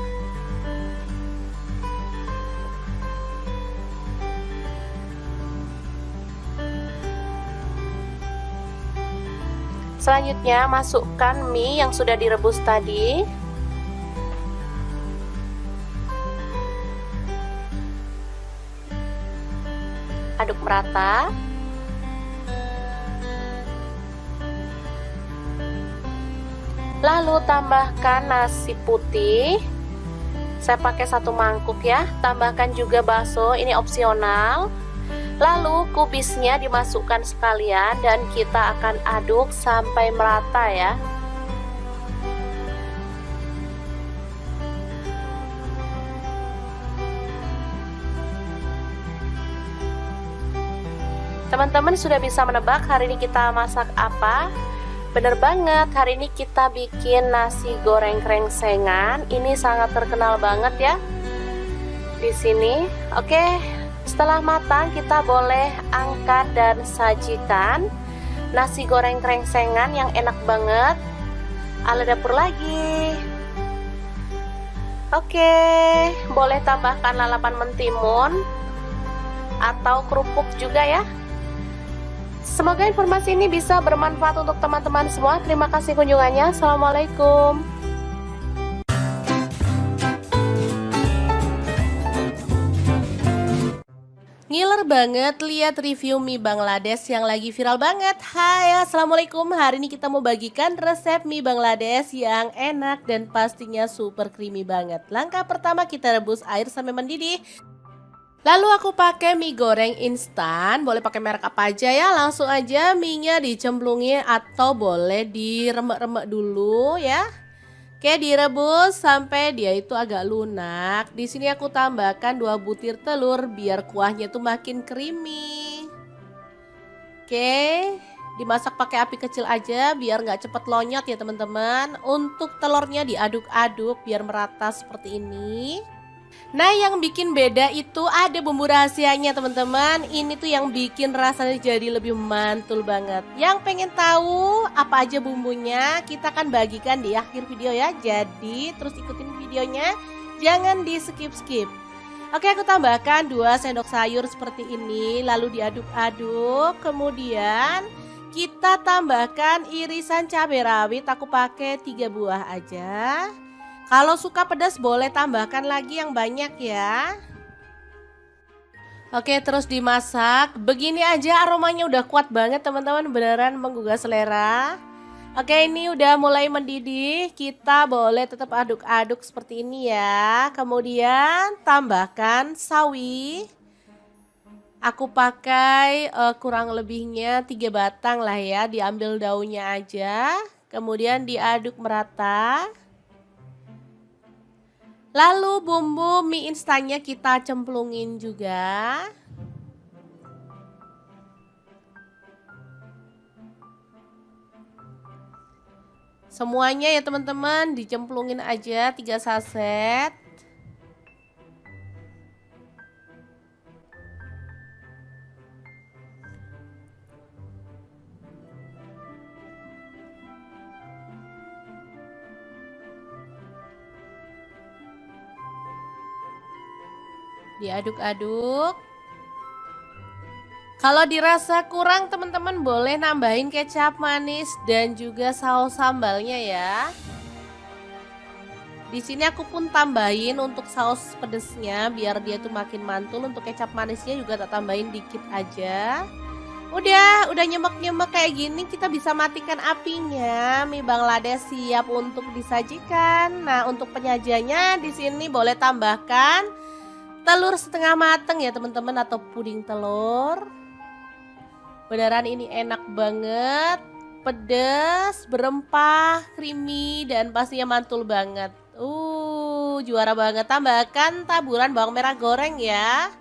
Selanjutnya masukkan mie yang sudah direbus tadi. Aduk merata. Lalu tambahkan nasi putih. Saya pakai 1 mangkuk ya. Tambahkan juga bakso, ini opsional. Lalu kubisnya dimasukkan sekalian dan kita akan aduk sampai merata ya. Teman-teman sudah bisa menebak hari ini kita masak apa? Bener banget, hari ini kita bikin nasi goreng krengsengan. Ini sangat terkenal banget ya di sini. Oke, setelah matang kita boleh angkat dan sajikan nasi goreng krengsengan yang enak banget ala dapur lagi. Oke, boleh tambahkan lalapan mentimun atau kerupuk juga ya. Semoga informasi ini bisa bermanfaat untuk teman-teman semua. Terima kasih kunjungannya. Assalamualaikum. Ngiler banget lihat review mie Bangladesh yang lagi viral banget. Hai, assalamualaikum. Hari ini kita mau bagikan resep mie Bangladesh yang enak dan pastinya super creamy banget. Langkah pertama kita rebus air sampai mendidih. Lalu aku pakai mie goreng instan, boleh pakai merek apa aja ya. Langsung aja mie-nya dicemplungin atau boleh diremek-remek dulu ya. Oke, direbus sampai dia itu agak lunak. Di sini aku tambahkan 2 butir telur biar kuahnya tuh makin creamy. Oke, dimasak pakai api kecil aja biar nggak cepet lonyot ya teman-teman. Untuk telurnya diaduk-aduk biar merata seperti ini. Nah, yang bikin beda itu ada bumbu rahasianya teman-teman. Ini tuh yang bikin rasanya jadi lebih mantul banget. Yang pengen tahu apa aja bumbunya, kita akan bagikan di akhir video ya. Jadi terus ikutin videonya, jangan di skip-skip. Oke, aku tambahkan 2 sendok sayur seperti ini, lalu diaduk-aduk. Kemudian kita tambahkan irisan cabai rawit, aku pakai 3 buah aja. Kalau suka pedas boleh tambahkan lagi yang banyak ya. Oke, terus dimasak. Begini aja aromanya udah kuat banget teman-teman, beneran menggugah selera. Oke, ini udah mulai mendidih. Kita boleh tetap aduk-aduk seperti ini ya. Kemudian tambahkan sawi. Aku pakai kurang lebihnya 3 batang lah ya. Diambil daunnya aja. Kemudian diaduk merata. Lalu bumbu mie instannya kita cemplungin juga. Semuanya ya teman-teman, dicemplungin aja 3 saset. Diaduk-aduk. Kalau dirasa kurang teman-teman boleh nambahin kecap manis dan juga saus sambalnya ya. Di sini aku pun tambahin untuk saus pedesnya biar dia tuh makin mantul. Untuk kecap manisnya juga tak tambahin dikit aja. Udah nyemek-nyemek kayak gini kita bisa matikan apinya. Mie Bangladesh siap untuk disajikan. Nah, untuk penyajiannya di sini boleh tambahkan telur setengah mateng ya teman-teman, atau puding telur. Beneran ini enak banget, pedas, berempah, creamy, dan pastinya mantul banget. Juara banget. Tambahkan taburan bawang merah goreng ya.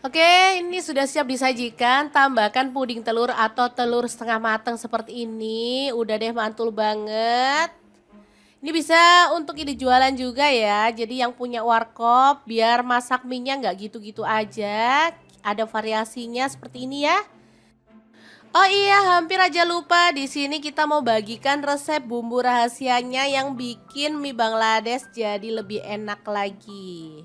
Oke, ini sudah siap disajikan. Tambahkan puding telur atau telur setengah mateng seperti ini. Udah deh, mantul banget. Ini bisa untuk ide jualan juga ya. Jadi yang punya warkop biar masak mie-nya nggak gitu-gitu aja. Ada variasinya seperti ini ya. Oh iya, hampir aja lupa. Di sini kita mau bagikan resep bumbu rahasianya yang bikin mie Bangladesh jadi lebih enak lagi.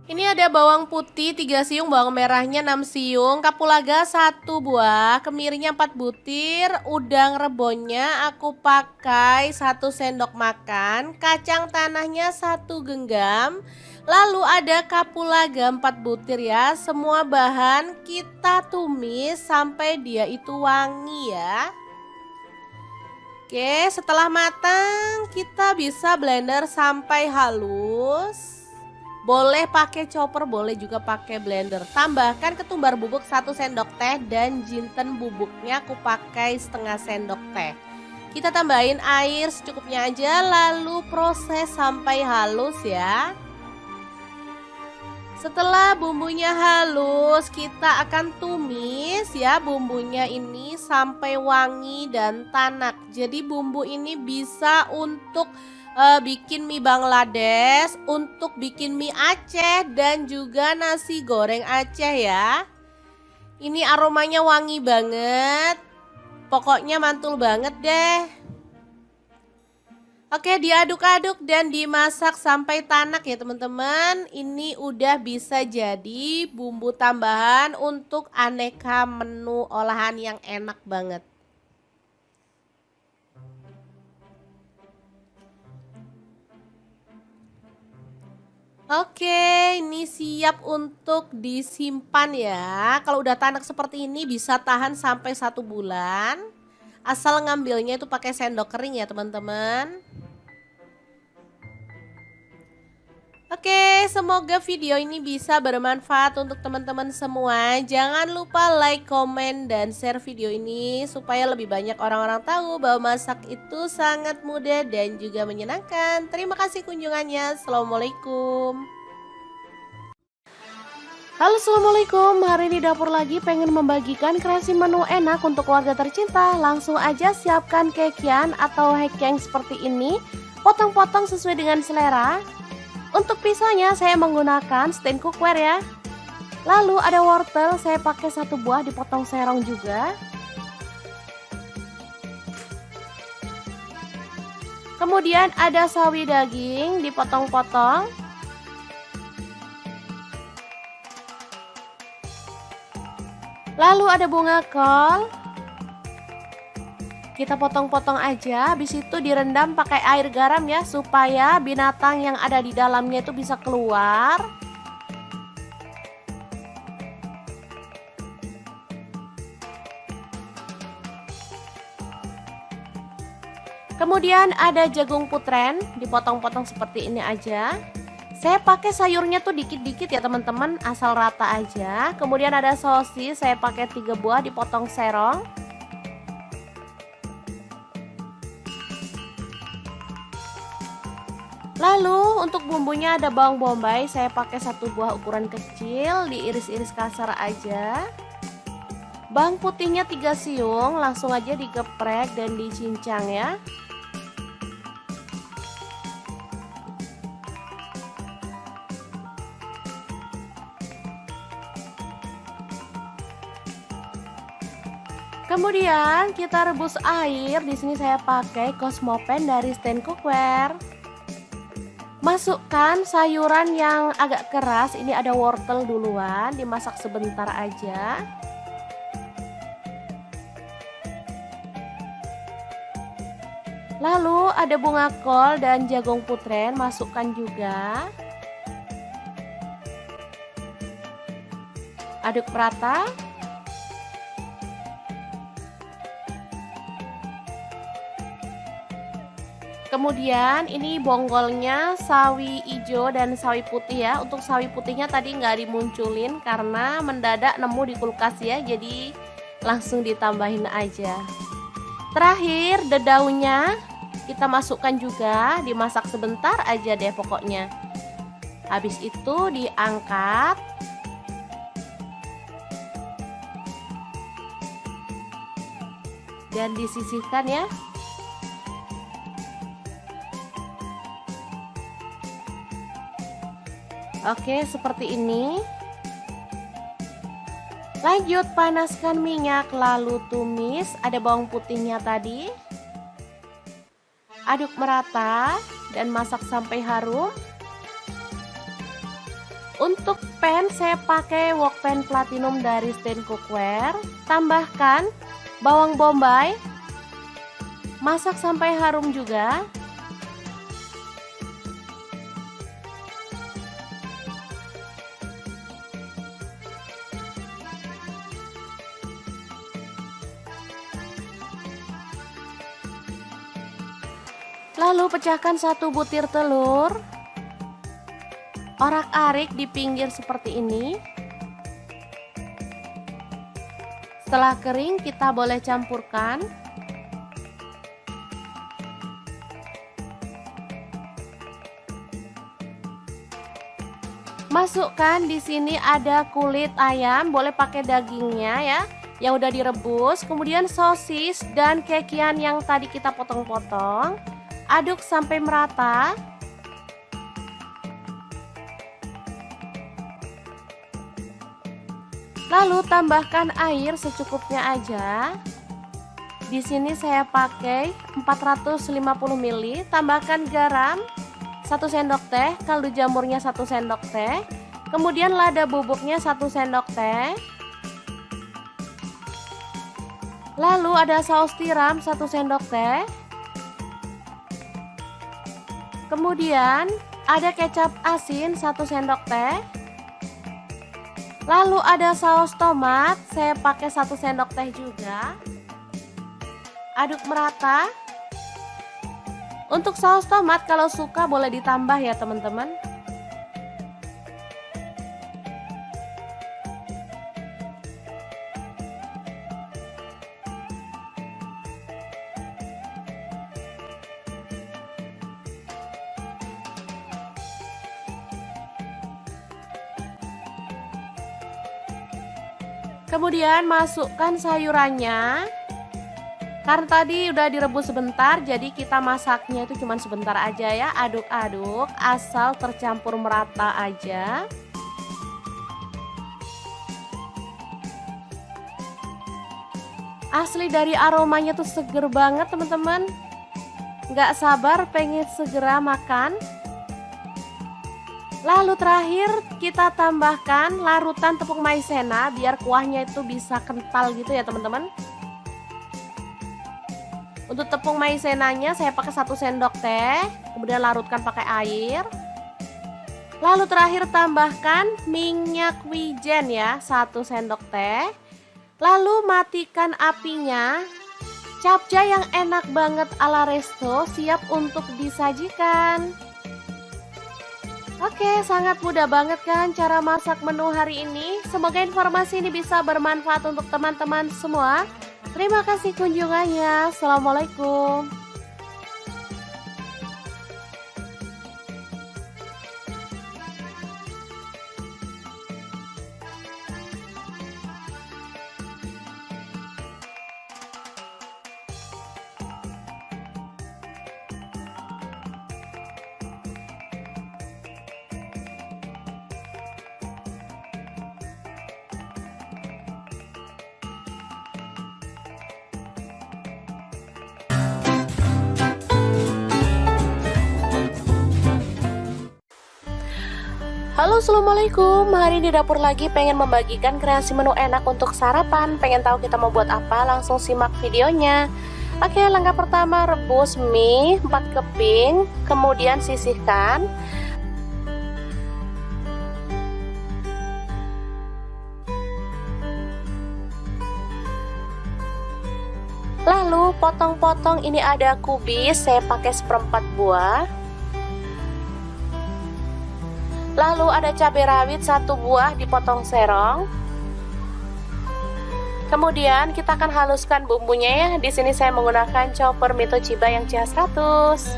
Ini ada bawang putih 3 siung, bawang merahnya 6 siung, kapulaga 1 buah, kemirinya 4 butir, udang rebonnya aku pakai 1 sendok makan, kacang tanahnya 1 genggam, lalu ada kapulaga 4 butir ya. Semua bahan kita tumis sampai dia itu wangi ya. Oke, setelah matang kita bisa blender sampai halus. Boleh pakai chopper, boleh juga pakai blender. Tambahkan ketumbar bubuk 1 sendok teh dan jinten bubuknya aku pakai setengah sendok teh. Kita tambahin air secukupnya aja, lalu proses sampai halus ya. Setelah bumbunya halus, kita akan tumis ya bumbunya ini sampai wangi dan tanak. Jadi bumbu ini bisa untuk bikin mie Bangladesh, untuk bikin mie Aceh, dan juga nasi goreng Aceh ya. Ini aromanya wangi banget, pokoknya mantul banget deh. Oke, diaduk-aduk dan dimasak sampai tanak ya teman-teman. Ini udah bisa jadi bumbu tambahan untuk aneka menu olahan yang enak banget. Oke, ini siap untuk disimpan ya. Kalau udah tanak seperti ini bisa tahan sampai 1 bulan. Asal ngambilnya itu pakai sendok kering ya teman-teman. Oke, semoga video ini bisa bermanfaat untuk teman-teman semua. Jangan lupa like, komen, dan share video ini supaya lebih banyak orang-orang tahu bahwa masak itu sangat mudah dan juga menyenangkan. Terima kasih kunjungannya. Assalamualaikum. Halo, assalamualaikum. Hari ini dapur lagi pengen membagikan kreasi menu enak untuk keluarga tercinta. Langsung aja siapkan kekian atau hekeng seperti ini. Potong-potong sesuai dengan selera. Untuk pisaunya saya menggunakan stand cookware ya. Lalu ada wortel, saya pakai 1 buah dipotong serong juga. Kemudian ada sawi daging dipotong-potong. Lalu ada bunga kol. Kita potong-potong aja, habis itu direndam pakai air garam ya, supaya binatang yang ada di dalamnya itu bisa keluar. Kemudian ada jagung putren, dipotong-potong seperti ini aja. Saya pakai sayurnya tuh dikit-dikit ya teman-teman, asal rata aja. Kemudian ada sosis, saya pakai 3 buah dipotong serong. Lalu untuk bumbunya ada bawang bombay, saya pakai 1 buah ukuran kecil, diiris-iris kasar aja. Bawang putihnya 3 siung, langsung aja digeprek dan dicincang ya. Kemudian kita rebus air. Di sini saya pakai Cosmopan dari stand cookware. Masukkan sayuran yang agak keras, ini ada wortel duluan, dimasak sebentar aja. Lalu ada bunga kol dan jagung putren, masukkan juga. Aduk rata. Kemudian ini bonggolnya sawi hijau dan sawi putih ya. Untuk sawi putihnya tadi nggak dimunculin karena mendadak nemu di kulkas ya, jadi langsung ditambahin aja. Terakhir dedaunya kita masukkan juga, dimasak sebentar aja deh pokoknya. Habis itu diangkat. Dan disisihkan ya. Oke, seperti ini. Lanjut panaskan minyak, lalu tumis. Ada bawang putihnya tadi. Aduk merata dan masak sampai harum. Untuk pan saya pakai wok pan platinum dari stand cookware. Tambahkan bawang bombay. Masak sampai harum juga. Lalu pecahkan 1 butir telur. Orak-arik di pinggir seperti ini. Setelah kering kita boleh campurkan. Masukkan di sini ada kulit ayam, boleh pakai dagingnya ya, yang udah direbus. Kemudian sosis dan kekian yang tadi kita potong-potong. Aduk sampai merata. Lalu tambahkan air secukupnya aja. Di sini saya pakai 450 ml. Tambahkan garam 1 sendok teh, kaldu jamurnya 1 sendok teh. Kemudian lada bubuknya 1 sendok teh. Lalu ada saus tiram 1 sendok teh. Kemudian ada kecap asin 1 sendok teh. Lalu ada saus tomat, saya pakai 1 sendok teh juga. Aduk merata. Untuk saus tomat kalau suka boleh ditambah ya teman-teman. Kemudian masukkan sayurannya. Karena tadi udah direbus sebentar, jadi kita masaknya itu cuma sebentar aja ya. Aduk-aduk asal tercampur merata aja. Asli dari aromanya tuh seger banget teman-teman. Nggak sabar pengen segera makan. Lalu terakhir kita tambahkan larutan tepung maizena biar kuahnya itu bisa kental gitu ya teman-teman. Untuk tepung maizenanya saya pakai 1 sendok teh, kemudian larutkan pakai air. Lalu terakhir tambahkan minyak wijen ya, 1 sendok teh. Lalu matikan apinya. Capcay yang enak banget ala resto siap untuk disajikan. Oke, sangat mudah banget kan cara masak menu hari ini. Semoga informasi ini bisa bermanfaat untuk teman-teman semua. Terima kasih kunjungannya. Assalamualaikum. Halo, assalamualaikum. Hari ini di dapur lagi pengen membagikan kreasi menu enak untuk sarapan. Pengen tahu kita mau buat apa? Langsung simak videonya. Oke, langkah pertama rebus mie 4 keping, kemudian sisihkan. Lalu potong-potong, ini ada kubis, saya pakai 1/4 buah. Lalu ada cabai rawit 1 buah dipotong serong. Kemudian kita akan haluskan bumbunya ya. Di sini saya menggunakan chopper Mito Chiba yang CH100.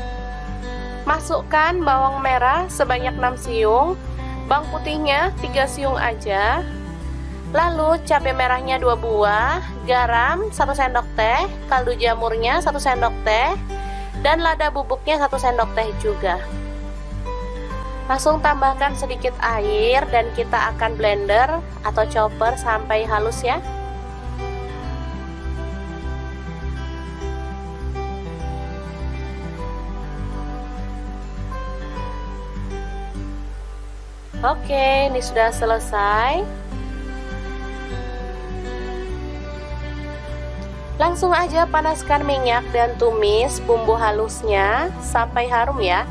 Masukkan bawang merah sebanyak 6 siung, bawang putihnya 3 siung aja. Lalu cabai merahnya 2 buah, garam 1 sendok teh, kaldu jamurnya 1 sendok teh, dan lada bubuknya 1 sendok teh juga. Langsung tambahkan sedikit air dan kita akan blender atau chopper sampai halus ya. Oke, ini sudah selesai. Langsung aja panaskan minyak dan tumis bumbu halusnya sampai harum ya.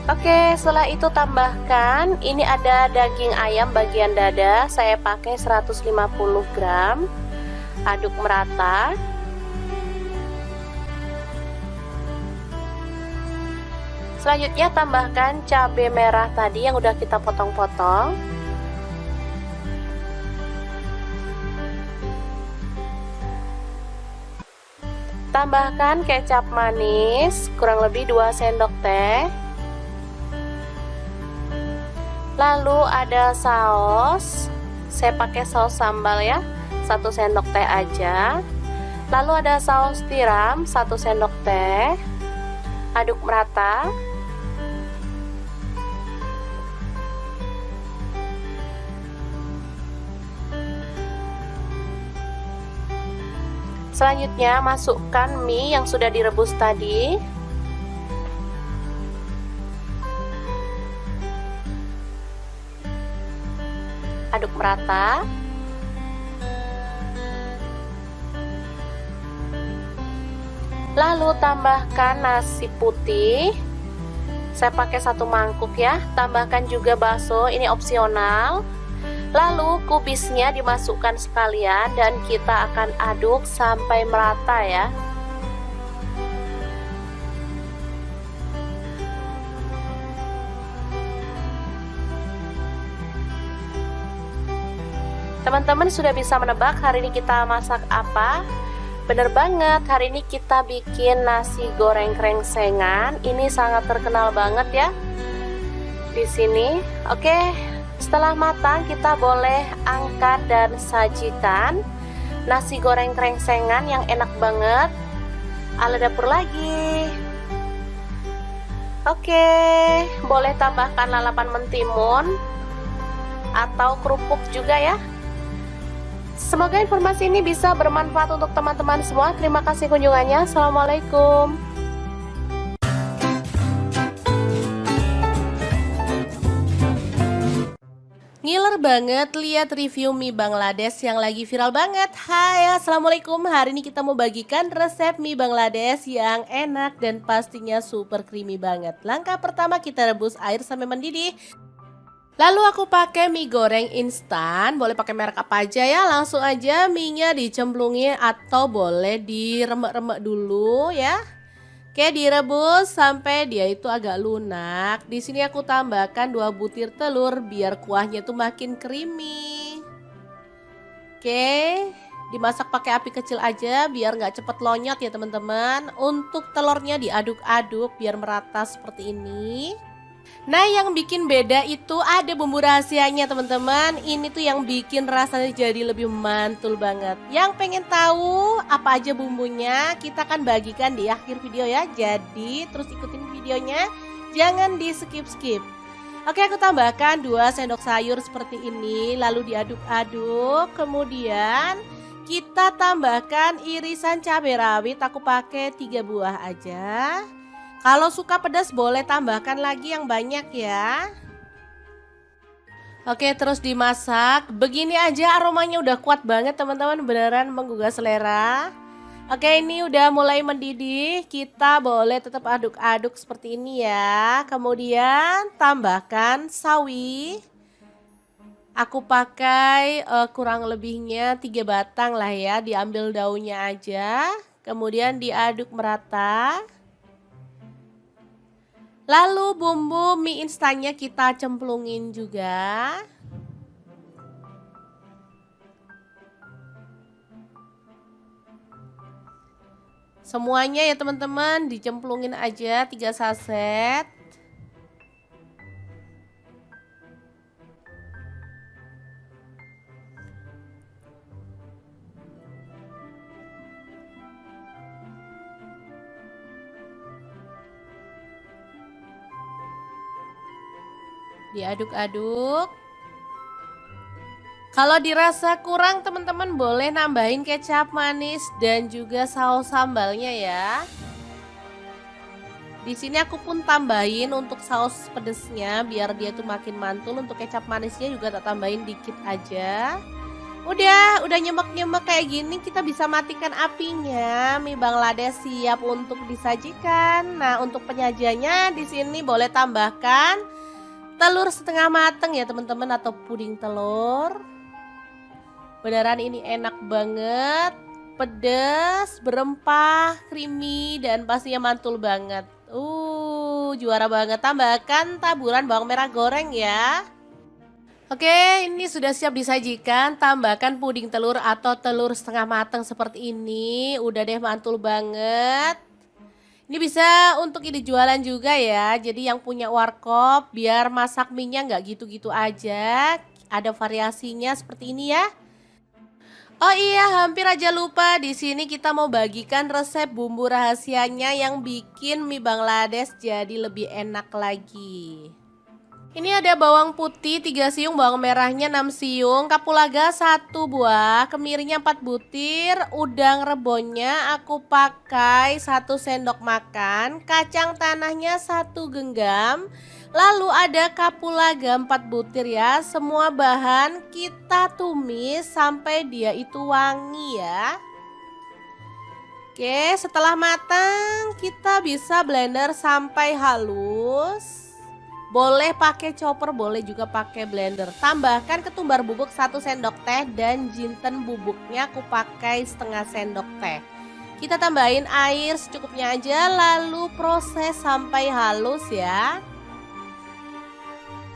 Oke, setelah itu tambahkan, ini ada daging ayam bagian dada, saya pakai 150 gram. Aduk merata. Selanjutnya tambahkan cabai merah tadi yang udah kita potong-potong. Tambahkan kecap manis kurang lebih 2 sendok teh. Lalu ada saus, saya pakai saus sambal ya, 1 sendok teh aja. Lalu ada saus tiram 1 sendok teh. Aduk merata. Selanjutnya masukkan mie yang sudah direbus tadi. Aduk merata. Lalu tambahkan nasi putih. Saya pakai 1 mangkuk ya. Tambahkan juga bakso, ini opsional. Lalu kubisnya dimasukkan sekalian dan kita akan aduk sampai merata ya. Teman-teman sudah bisa menebak hari ini kita masak apa? Bener banget, hari ini kita bikin nasi goreng krengsengan. Ini sangat terkenal banget ya di sini. Oke, setelah matang kita boleh angkat dan sajikan nasi goreng krengsengan yang enak banget. Ala dapur lagi. Oke, boleh tambahkan lalapan mentimun atau kerupuk juga ya. Semoga informasi ini bisa bermanfaat untuk teman-teman semua. Terima kasih kunjungannya. Assalamualaikum. Ngiler banget lihat review mie Bangladesh yang lagi viral banget. Hai, assalamualaikum. Hari ini kita mau bagikan resep mie Bangladesh yang enak dan pastinya super creamy banget. Langkah pertama, kita rebus air sampai mendidih. Lalu aku pakai mie goreng instan, boleh pakai merek apa aja ya. Langsung aja mie-nya dicemplungin atau boleh diremek-remek dulu ya. Oke, direbus sampai dia itu agak lunak. Di sini aku tambahkan 2 butir telur biar kuahnya tuh makin creamy. Oke, dimasak pakai api kecil aja biar nggak cepet lonyot ya teman-teman. Untuk telurnya diaduk-aduk biar merata seperti ini. Nah, yang bikin beda itu ada bumbu rahasianya teman-teman. Ini tuh yang bikin rasanya jadi lebih mantul banget. Yang pengen tahu apa aja bumbunya, kita akan bagikan di akhir video ya. Jadi terus ikutin videonya, jangan di skip-skip. Oke, aku tambahkan 2 sendok sayur seperti ini. Lalu diaduk-aduk. Kemudian kita tambahkan irisan cabai rawit. Aku pakai 3 buah aja. Kalau suka pedas boleh tambahkan lagi yang banyak ya. Oke, terus dimasak. Begini aja aromanya udah kuat banget teman-teman, beneran menggugah selera. Oke, ini udah mulai mendidih. Kita boleh tetap aduk-aduk seperti ini ya. Kemudian tambahkan sawi. Aku pakai kurang lebihnya 3 batang lah ya. Diambil daunnya aja. Kemudian diaduk merata. Lalu bumbu mie instannya kita cemplungin juga. Semuanya ya teman-teman, dicemplungin aja 3 saset. Diaduk-aduk. Kalau dirasa kurang teman-teman boleh nambahin kecap manis dan juga saus sambalnya ya. Di sini aku pun tambahin untuk saus pedesnya biar dia tuh makin mantul. Untuk kecap manisnya juga tak tambahin dikit aja. Udah nyemek-nyemek kayak gini, kita bisa matikan apinya. Mie Bangladesh siap untuk disajikan. Nah, untuk penyajiannya di sini boleh tambahkan telur setengah mateng ya teman-teman, atau puding telur. Beneran ini enak banget, pedas, berempah, creamy, dan pastinya mantul banget. Juara banget. Tambahkan taburan bawang merah goreng ya. Oke, ini sudah siap disajikan. Tambahkan puding telur atau telur setengah mateng seperti ini. Udah deh, mantul banget. Ini bisa untuk ide jualan juga ya. Jadi yang punya warkop biar masak mie-nya nggak gitu-gitu aja. Ada variasinya seperti ini ya. Oh iya, hampir aja lupa. Di sini kita mau bagikan resep bumbu rahasianya yang bikin mie Bangladesh jadi lebih enak lagi. Ini ada bawang putih 3 siung, bawang merahnya 6 siung, kapulaga 1 buah, kemirinya 4 butir, udang rebonnya aku pakai 1 sendok makan, kacang tanahnya 1 genggam, lalu ada kapulaga 4 butir ya. Semua bahan kita tumis sampai dia itu wangi ya. Oke, setelah matang kita bisa blender sampai halus. Boleh pakai chopper, boleh juga pakai blender. Tambahkan ketumbar bubuk 1 sendok teh dan jinten bubuknya aku pakai setengah sendok teh. Kita tambahin air secukupnya aja, lalu proses sampai halus ya.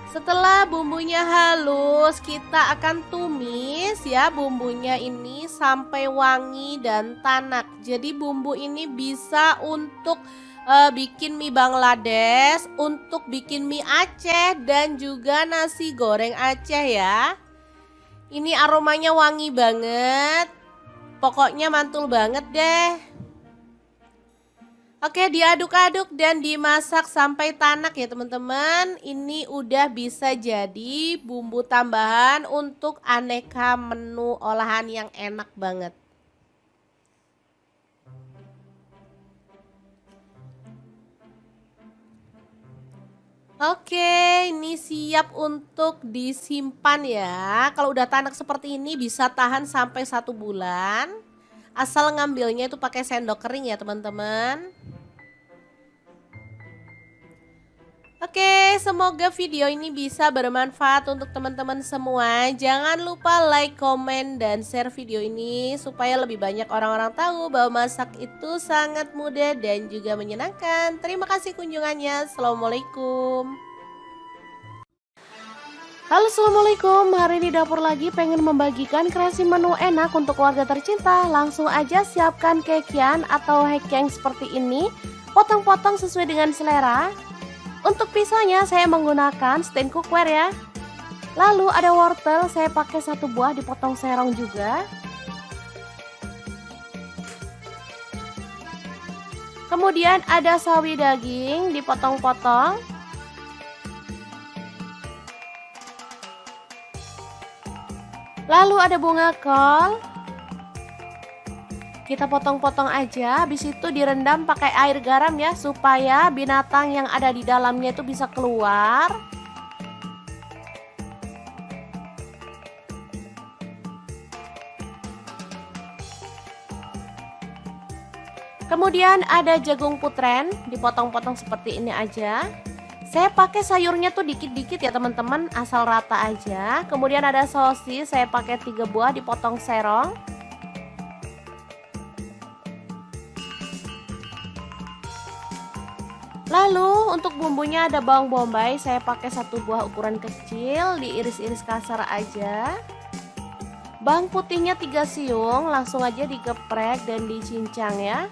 Setelah bumbunya halus, kita akan tumis ya bumbunya ini sampai wangi dan tanak. Jadi bumbu ini bisa untuk bikin mie Bangladesh, untuk bikin mie Aceh dan juga nasi goreng Aceh ya. Ini aromanya wangi banget. Pokoknya mantul banget deh. Oke, diaduk-aduk dan dimasak sampai tanak ya teman-teman. Ini udah bisa jadi bumbu tambahan untuk aneka menu olahan yang enak banget. Oke, ini siap untuk disimpan ya. Kalau udah tanak seperti ini bisa tahan sampai 1 bulan. Asal ngambilnya itu pakai sendok kering ya teman-teman. Oke, semoga video ini bisa bermanfaat untuk teman-teman semua. Jangan lupa like, komen, dan share video ini supaya lebih banyak orang-orang tahu bahwa masak itu sangat mudah dan juga menyenangkan. Terima kasih kunjungannya. Assalamualaikum. Halo, assalamualaikum. Hari ini dapur lagi pengen membagikan kreasi menu enak untuk keluarga tercinta. Langsung aja siapkan kekian atau hekeng seperti ini. Potong-potong sesuai dengan selera. Untuk pisaunya saya menggunakan stand cookware ya. Lalu ada wortel, saya pakai 1 buah dipotong serong juga. Kemudian ada sawi daging dipotong-potong. Lalu ada bunga kol. Kita potong-potong aja, habis itu direndam pakai air garam ya, supaya binatang yang ada di dalamnya itu bisa keluar. Kemudian ada jagung putren, dipotong-potong seperti ini aja. Saya pakai sayurnya tuh dikit-dikit ya teman-teman, asal rata aja. Kemudian ada sosis, saya pakai 3 buah dipotong serong. Lalu untuk bumbunya ada bawang bombay, saya pakai 1 buah ukuran kecil, diiris-iris kasar aja. Bawang putihnya 3 siung, langsung aja digeprek dan dicincang ya.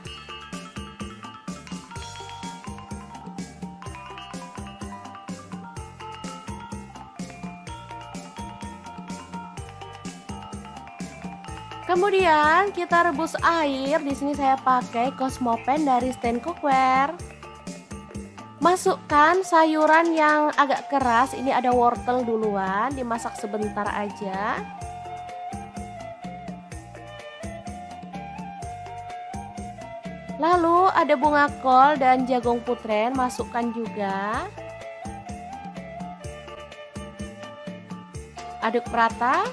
Kemudian kita rebus air, di sini saya pakai Cosmopan dari stand cookware. Masukkan sayuran yang agak keras, ini ada wortel duluan, dimasak sebentar aja. Lalu ada bunga kol dan jagung putren, masukkan juga. Aduk merata.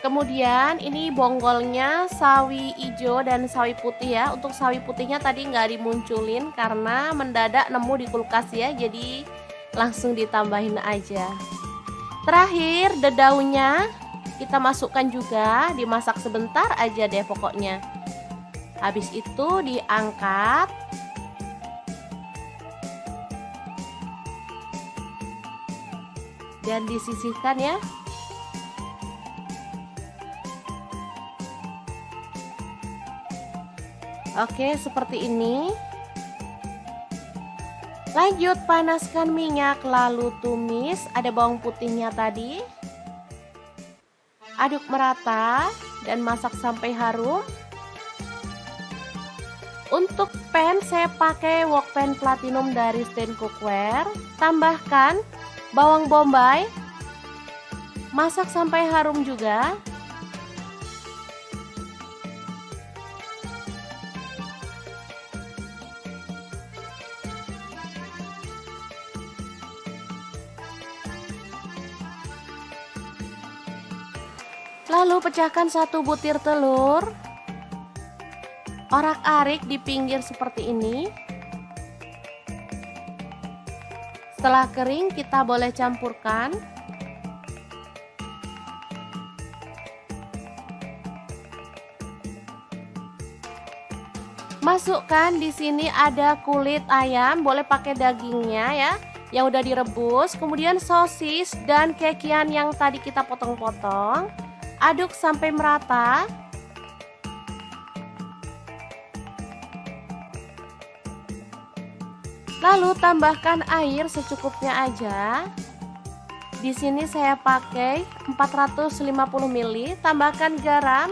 Kemudian ini bonggolnya sawi hijau dan sawi putih ya. Untuk sawi putihnya tadi nggak dimunculin karena mendadak nemu di kulkas ya. Jadi langsung ditambahin aja. Terakhir dedaunya kita masukkan juga, dimasak sebentar aja deh pokoknya. Habis itu diangkat. Dan disisihkan ya. Oke, seperti ini. Lanjut panaskan minyak, lalu tumis. Ada bawang putihnya tadi. Aduk merata dan masak sampai harum. Untuk pan saya pakai wok pan platinum dari stand cookware. Tambahkan bawang bombay. Masak sampai harum juga. Lalu pecahkan 1 butir telur. Orak-arik di pinggir seperti ini. Setelah kering kita boleh campurkan. Masukkan di sini ada kulit ayam, boleh pakai dagingnya ya, yang udah direbus, kemudian sosis dan kekian yang tadi kita potong-potong. Aduk sampai merata. Lalu tambahkan air secukupnya aja. Di sini saya pakai 450 ml, tambahkan garam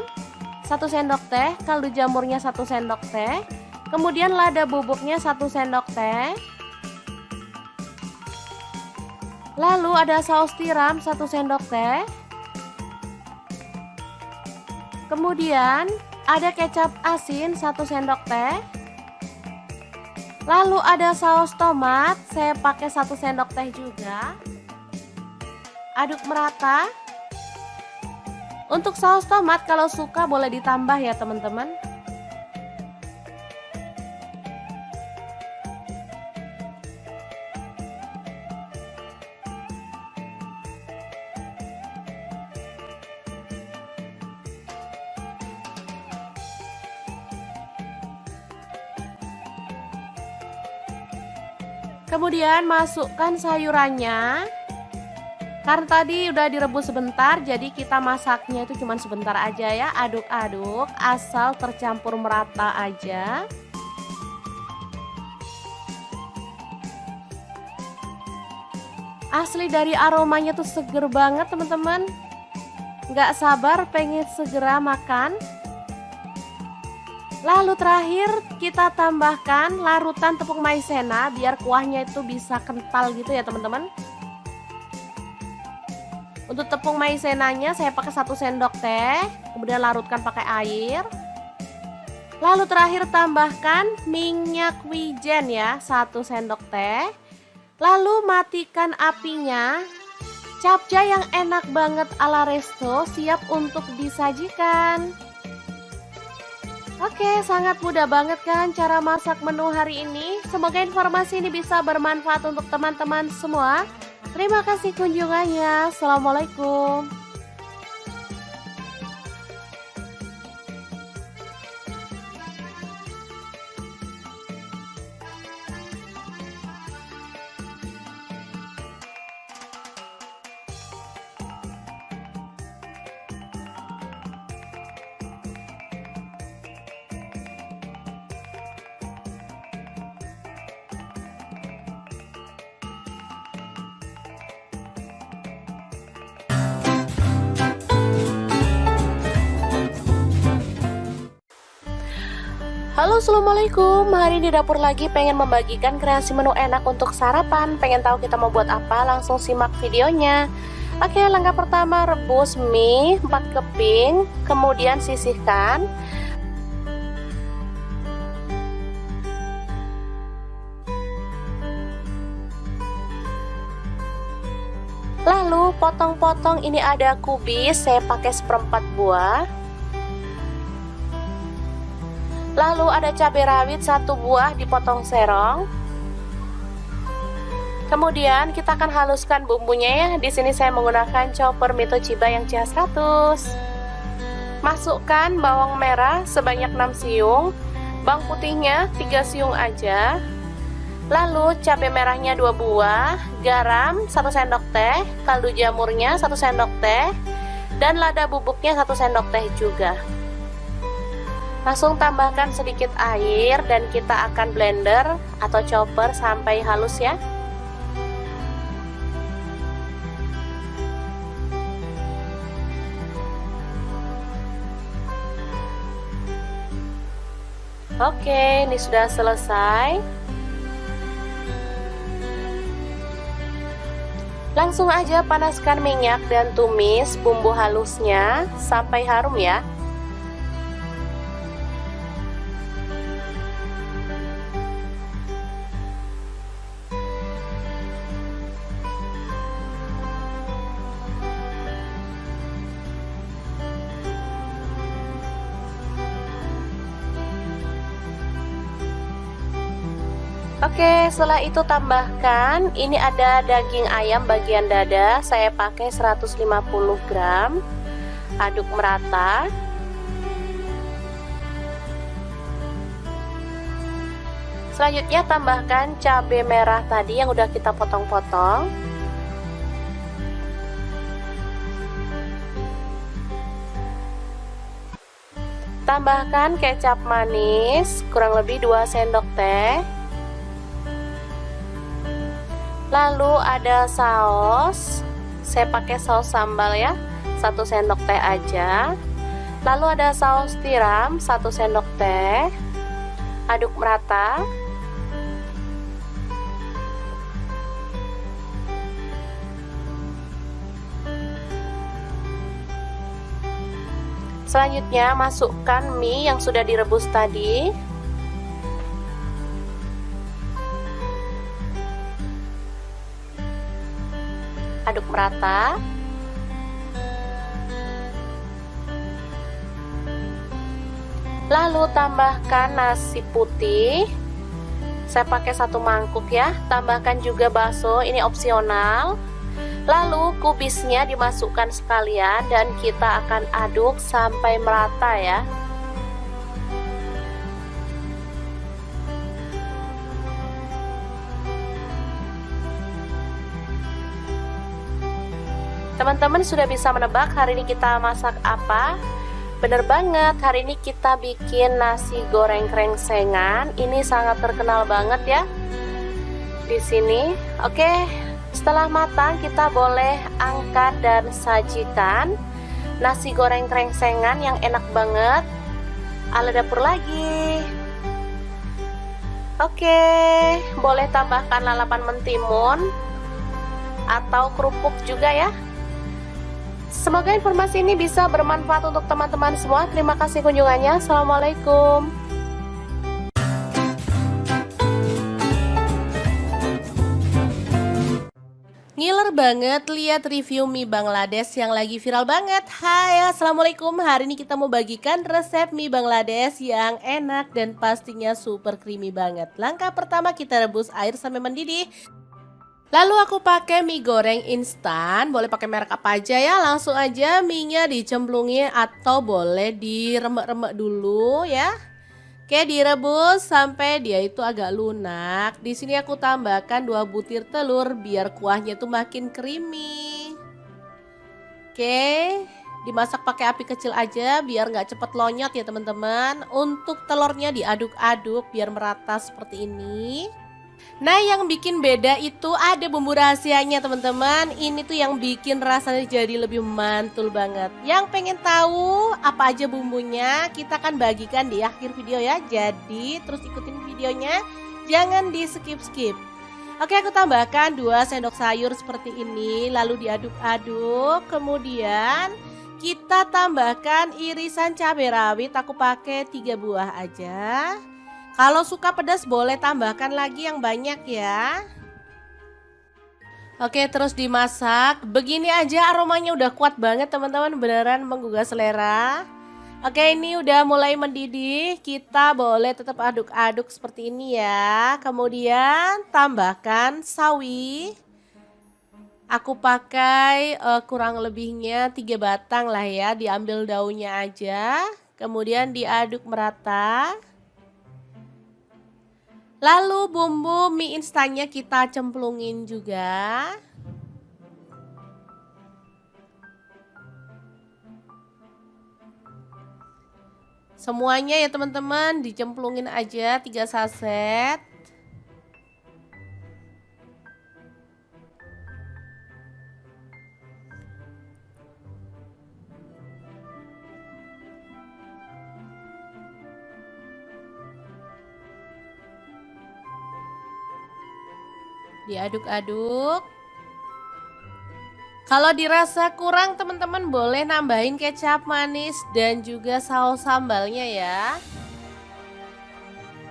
1 sendok teh, kaldu jamurnya 1 sendok teh, kemudian lada bubuknya 1 sendok teh. Lalu ada saus tiram 1 sendok teh. Kemudian ada kecap asin 1 sendok teh. Lalu ada saus tomat, saya pakai 1 sendok teh juga. Aduk merata. Untuk saus tomat kalau suka boleh ditambah ya teman-teman. Kemudian masukkan sayurannya. Karena tadi udah direbus sebentar, jadi kita masaknya itu cuma sebentar aja ya. Aduk-aduk asal tercampur merata aja. Asli dari aromanya tuh seger banget teman-teman. Nggak sabar pengen segera makan. Lalu terakhir kita tambahkan larutan tepung maizena biar kuahnya itu bisa kental gitu ya teman-teman. Untuk tepung maizenanya saya pakai 1 sendok teh, kemudian larutkan pakai air. Lalu terakhir tambahkan minyak wijen ya, 1 sendok teh. Lalu matikan apinya. Capcay yang enak banget ala resto siap untuk disajikan. Oke, sangat mudah banget kan cara masak menu hari ini. Semoga informasi ini bisa bermanfaat untuk teman-teman semua. Terima kasih kunjungannya. Assalamualaikum. Halo, assalamualaikum. Hari di dapur lagi pengen membagikan kreasi menu enak untuk sarapan. Pengen tahu kita mau buat apa? Langsung simak videonya. Oke, langkah pertama rebus mie 4 keping, kemudian sisihkan. Lalu potong-potong, ini ada kubis, saya pakai 1/4 buah. Lalu ada cabai rawit 1 buah dipotong serong. Kemudian kita akan haluskan bumbunya ya. Di sini saya menggunakan chopper Mito Chiba yang CH100. Masukkan bawang merah sebanyak 6 siung, bawang putihnya 3 siung aja. Lalu cabai merahnya 2 buah, garam 1 sendok teh, kaldu jamurnya 1 sendok teh, dan lada bubuknya 1 sendok teh juga. Langsung tambahkan sedikit air dan kita akan blender atau chopper sampai halus ya. Oke, ini sudah selesai. Langsung aja panaskan minyak dan tumis bumbu halusnya sampai harum ya. Oke, setelah itu tambahkan, ini ada daging ayam bagian dada, saya pakai 150 gram. Aduk merata. Selanjutnya tambahkan cabai merah tadi yang udah kita potong-potong. Tambahkan kecap manis kurang lebih 2 sendok teh. Lalu ada saus, saya pakai saus sambal ya, 1 sendok teh aja. Lalu ada saus tiram 1 sendok teh. Aduk merata. Selanjutnya masukkan mie yang sudah direbus tadi. Aduk merata. Lalu tambahkan nasi putih. Saya pakai 1 mangkuk ya. Tambahkan juga bakso, ini opsional. Lalu kubisnya dimasukkan sekalian dan kita akan aduk sampai merata ya. Teman-teman sudah bisa menebak hari ini kita masak apa? Bener banget, hari ini kita bikin nasi goreng krengsengan. Ini sangat terkenal banget ya di sini. Oke. Setelah matang kita boleh angkat dan sajikan nasi goreng krengsengan yang enak banget ala dapur lagi. Oke, boleh tambahkan lalapan mentimun atau kerupuk juga ya. Semoga informasi ini bisa bermanfaat untuk teman-teman semua. Terima kasih kunjungannya. Assalamualaikum. Ngiler banget lihat review mie Bangladesh yang lagi viral banget. Hai, assalamualaikum. Hari ini kita mau bagikan resep mie Bangladesh yang enak dan pastinya super creamy banget. Langkah pertama kita rebus air sampai mendidih. Lalu aku pakai mie goreng instan, boleh pakai merek apa aja ya. Langsung aja mie-nya dicemplungin atau boleh diremek-remek dulu ya. Oke, direbus sampai dia itu agak lunak. Di sini aku tambahkan 2 butir telur biar kuahnya tuh makin creamy. Oke, dimasak pakai api kecil aja biar nggak cepet lonyot ya teman-teman. Untuk telurnya diaduk-aduk biar merata seperti ini. Nah, yang bikin beda itu ada bumbu rahasianya teman-teman. Ini tuh yang bikin rasanya jadi lebih mantul banget. Yang pengen tahu apa aja bumbunya, kita akan bagikan di akhir video ya. Jadi terus ikutin videonya, jangan di skip-skip. Oke, aku tambahkan 2 sendok sayur seperti ini. Lalu diaduk-aduk. Kemudian kita tambahkan irisan cabai rawit. Aku pakai 3 buah aja. Kalau suka pedas boleh tambahkan lagi yang banyak ya. Oke, terus dimasak. Begini aja aromanya udah kuat banget teman-teman, beneran menggugah selera. Oke, ini udah mulai mendidih. Kita boleh tetap aduk-aduk seperti ini ya. Kemudian tambahkan sawi. Aku pakai kurang lebihnya 3 batang lah ya. Diambil daunnya aja. Kemudian diaduk merata. Lalu bumbu mie instannya kita cemplungin juga. Semuanya ya teman-teman dicemplungin aja 3 saset. Diaduk-aduk. Kalau dirasa kurang teman-teman boleh nambahin kecap manis dan juga saus sambalnya ya.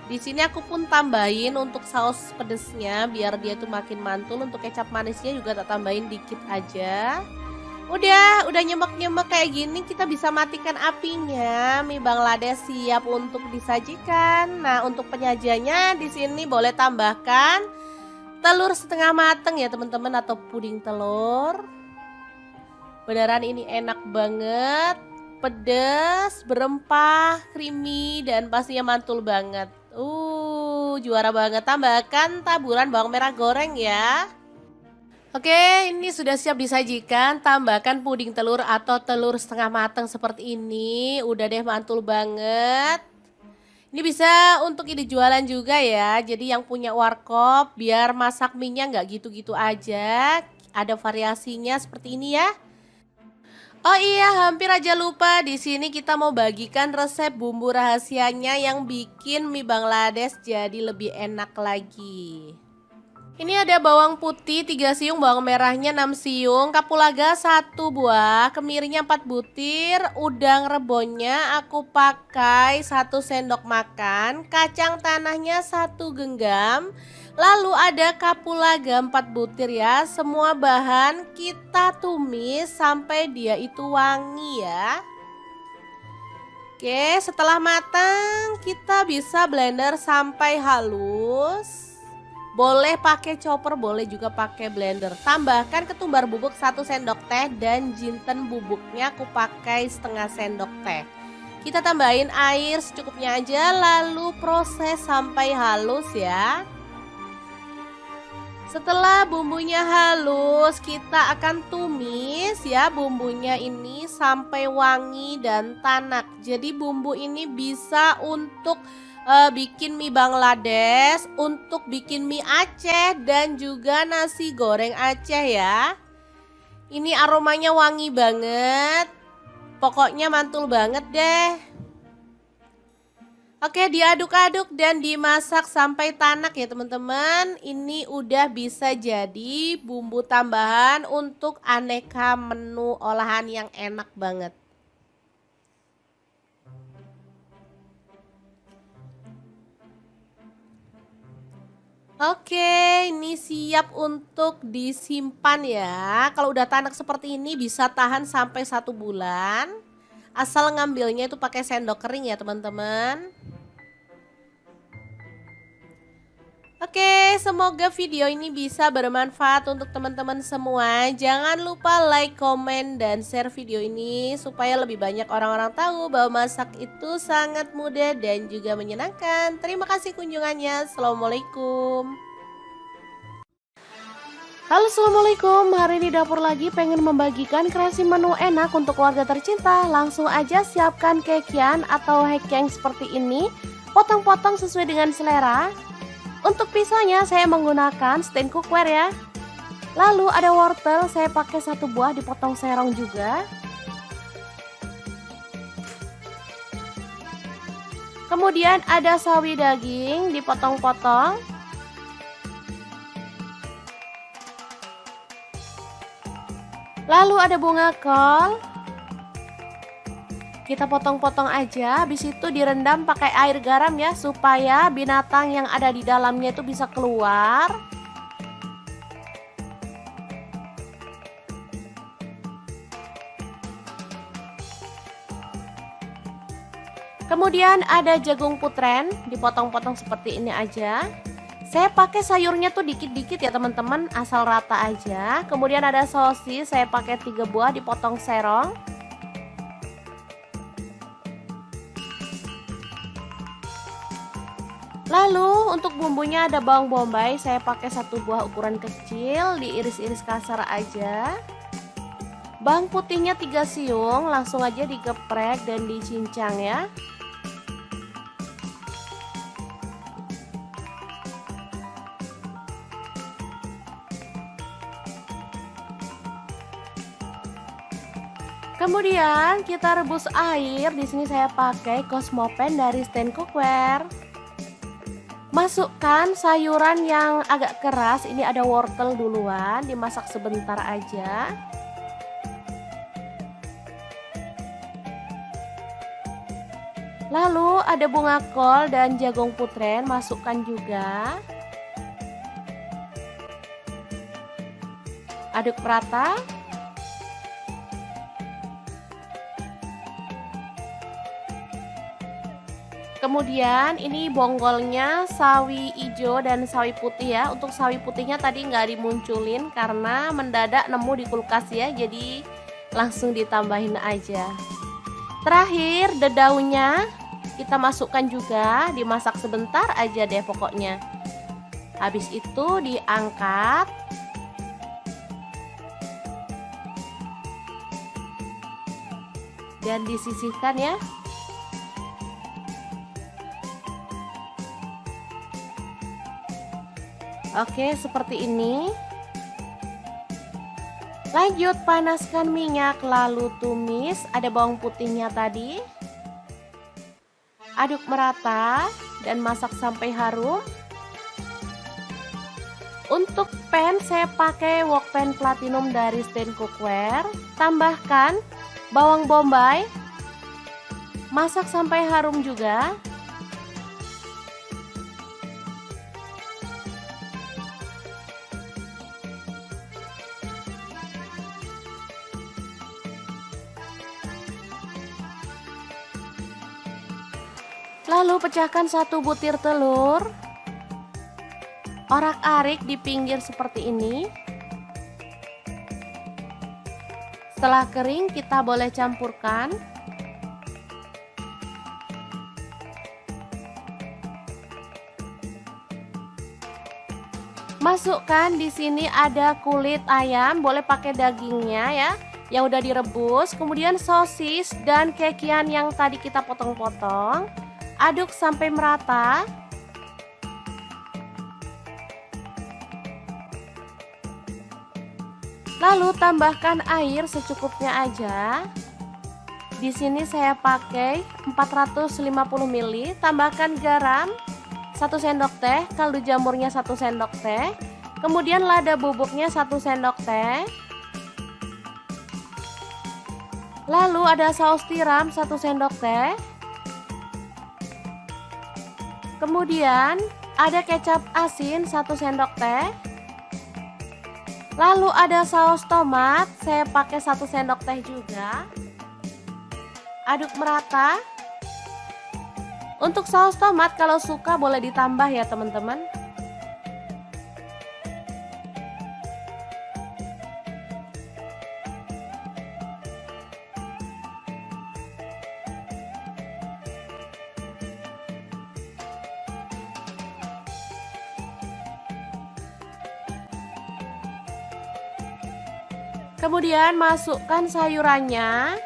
Di sini aku pun tambahin untuk saus pedesnya biar dia tuh makin mantul. Untuk kecap manisnya juga tak tambahin dikit aja. Udah nyemek-nyemek kayak gini kita bisa matikan apinya. Mie Bangladesh siap untuk disajikan. Nah, untuk penyajiannya di sini boleh tambahkan telur setengah mateng ya teman-teman atau puding telur. Beneran ini enak banget, pedas, berempah, creamy dan pastinya mantul banget. juara banget. Tambahkan taburan bawang merah goreng ya. Oke, ini sudah siap disajikan. Tambahkan puding telur atau telur setengah matang seperti ini. Udah deh, mantul banget. Ini bisa untuk ide jualan juga ya. Jadi yang punya warkop biar masak mie-nya nggak gitu-gitu aja. Ada variasinya seperti ini ya. Oh iya, hampir aja lupa. Di sini kita mau bagikan resep bumbu rahasianya yang bikin mie Bangladesh jadi lebih enak lagi. Ini ada bawang putih 3 siung, bawang merahnya 6 siung, kapulaga 1 buah, kemirinya 4 butir, udang rebonnya aku pakai 1 sendok makan, kacang tanahnya 1 genggam. Lalu ada kapulaga 4 butir ya. Semua bahan kita tumis sampai dia itu wangi ya. Oke, setelah matang kita bisa blender sampai halus. Boleh pakai chopper, boleh juga pakai blender. Tambahkan ketumbar bubuk 1 sendok teh dan jinten bubuknya aku pakai setengah sendok teh. Kita tambahin air secukupnya aja lalu proses sampai halus ya. Setelah bumbunya halus, kita akan tumis ya bumbunya ini sampai wangi dan tanak. Jadi bumbu ini bisa untuk bikin mie Bangladesh, untuk bikin mie Aceh dan juga nasi goreng Aceh ya. Ini aromanya wangi banget. Pokoknya mantul banget deh. Oke, diaduk-aduk dan dimasak sampai tanak ya teman-teman. Ini udah bisa jadi bumbu tambahan untuk aneka menu olahan yang enak banget. Oke, ini siap untuk disimpan ya. Kalau udah tanak seperti ini bisa tahan sampai 1 bulan. Asal ngambilnya itu pakai sendok kering ya teman-teman. Oke, semoga video ini bisa bermanfaat untuk teman-teman semua. Jangan lupa like, komen, dan share video ini supaya lebih banyak orang-orang tahu bahwa masak itu sangat mudah dan juga menyenangkan. Terima kasih kunjungannya. Assalamualaikum. Halo, assalamualaikum. Hari ini dapur lagi pengen membagikan kreasi menu enak untuk keluarga tercinta. Langsung aja siapkan kekian atau hekeng seperti ini. Potong-potong sesuai dengan selera. Untuk pisaunya saya menggunakan stand cookware ya. Lalu ada wortel, saya pakai 1 buah dipotong serong juga. Kemudian ada sawi daging dipotong-potong. Lalu ada bunga kol. Kita potong-potong aja, habis itu direndam pakai air garam ya, supaya binatang yang ada di dalamnya itu bisa keluar. Kemudian ada jagung putren, dipotong-potong seperti ini aja. Saya pakai sayurnya tuh dikit-dikit ya teman-teman, asal rata aja. Kemudian ada sosis, saya pakai 3 buah dipotong serong. Lalu untuk bumbunya ada bawang bombay, saya pakai 1 buah ukuran kecil, diiris-iris kasar aja. Bawang putihnya 3 siung, langsung aja digeprek dan dicincang ya. Kemudian kita rebus air, di sini saya pakai Cosmopan dari stand cookware. Masukkan sayuran yang agak keras, ini ada wortel duluan, dimasak sebentar aja. Lalu ada bunga kol dan jagung putren, masukkan juga. Aduk merata. Kemudian ini bonggolnya sawi hijau dan sawi putih ya. Untuk sawi putihnya tadi nggak dimunculin karena mendadak nemu di kulkas ya. Jadi langsung ditambahin aja. Terakhir daunnya kita masukkan juga, dimasak sebentar aja deh pokoknya. Habis itu diangkat. Dan disisihkan ya. Oke, seperti ini. Lanjut panaskan minyak, lalu tumis. Ada bawang putihnya tadi. Aduk merata dan masak sampai harum. Untuk pan saya pakai wok pan platinum dari Stand Cookware. Tambahkan bawang bombay. Masak sampai harum juga. Lalu pecahkan 1 butir telur. Orak-arik di pinggir seperti ini. Setelah kering kita boleh campurkan. Masukkan di sini ada kulit ayam, boleh pakai dagingnya ya, yang udah direbus. Kemudian sosis dan kekian yang tadi kita potong-potong. Aduk sampai merata. Lalu tambahkan air secukupnya aja. Di sini saya pakai 450 ml. Tambahkan garam 1 sendok teh, kaldu jamurnya 1 sendok teh. Kemudian lada bubuknya 1 sendok teh. Lalu ada saus tiram 1 sendok teh. Kemudian ada kecap asin 1 sendok teh. Lalu ada saus tomat, saya pakai 1 sendok teh juga. Aduk merata. Untuk saus tomat kalau suka boleh ditambah ya teman-teman. Kemudian masukkan sayurannya.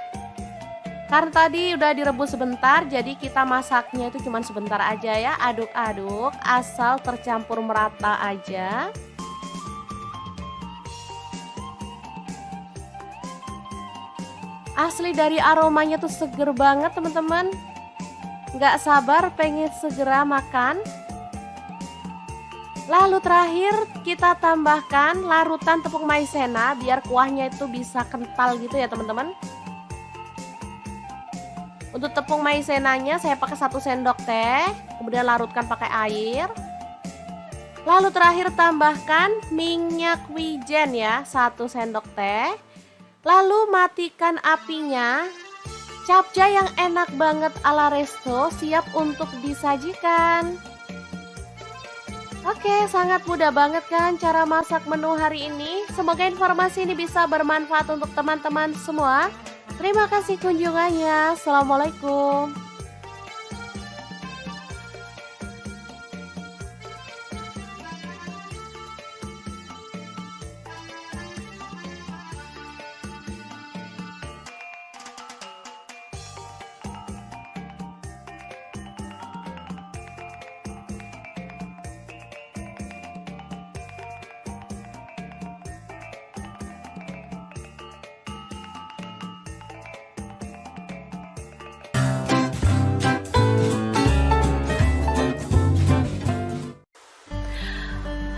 Karena tadi udah direbus sebentar, jadi kita masaknya itu cuma sebentar aja ya. Aduk-aduk asal tercampur merata aja. Asli dari aromanya tuh seger banget teman-teman. Nggak sabar pengen segera makan. Lalu terakhir kita tambahkan larutan tepung maizena biar kuahnya itu bisa kental gitu ya teman-teman. Untuk tepung maizenanya saya pakai 1 sendok teh, kemudian larutkan pakai air. Lalu terakhir tambahkan minyak wijen ya, 1 sendok teh. Lalu matikan apinya. Capcay yang enak banget ala resto siap untuk disajikan. Oke, sangat mudah banget kan cara masak menu hari ini. Semoga informasi ini bisa bermanfaat untuk teman-teman semua. Terima kasih kunjungannya. Assalamualaikum.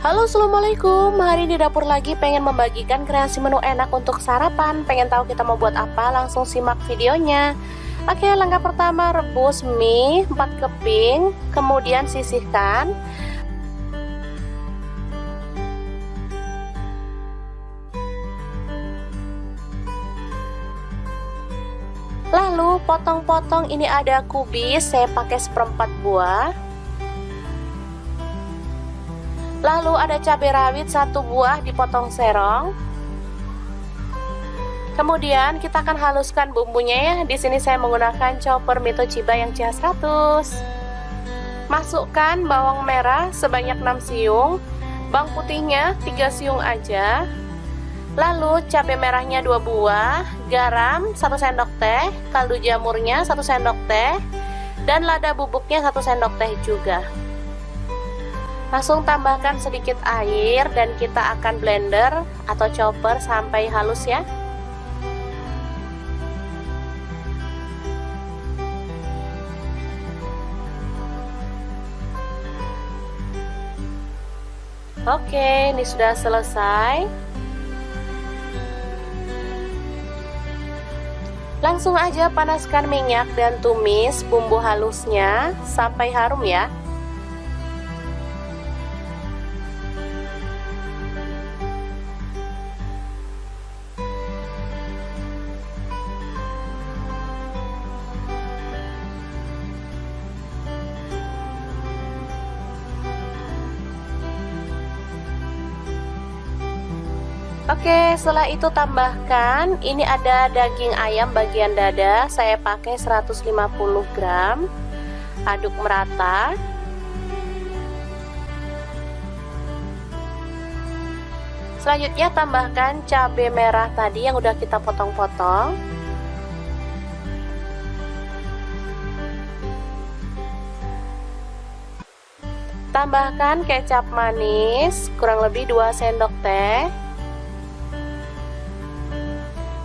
Halo, assalamualaikum. Hari ini di dapur lagi pengen membagikan kreasi menu enak untuk sarapan. Pengen tahu kita mau buat apa? Langsung simak videonya. Oke, langkah pertama rebus mie 4 keping, kemudian sisihkan. Lalu potong-potong, ini ada kubis, saya pakai 1/4 buah. Lalu ada cabai rawit 1 buah dipotong serong. Kemudian kita akan haluskan bumbunya ya. Di sini saya menggunakan chopper Mito Chiba yang CH100. Masukkan bawang merah sebanyak 6 siung, bawang putihnya 3 siung aja. Lalu cabai merahnya 2 buah, garam 1 sendok teh, kaldu jamurnya 1 sendok teh, dan lada bubuknya 1 sendok teh juga. Langsung tambahkan sedikit air dan kita akan blender atau chopper sampai halus ya. Oke, ini sudah selesai. Langsung aja panaskan minyak dan tumis bumbu halusnya sampai harum ya. Oke, setelah itu tambahkan, ini ada daging ayam bagian dada, saya pakai 150 gram. Aduk merata. Selanjutnya tambahkan cabai merah tadi yang udah kita potong-potong. Tambahkan kecap manis kurang lebih 2 sendok teh.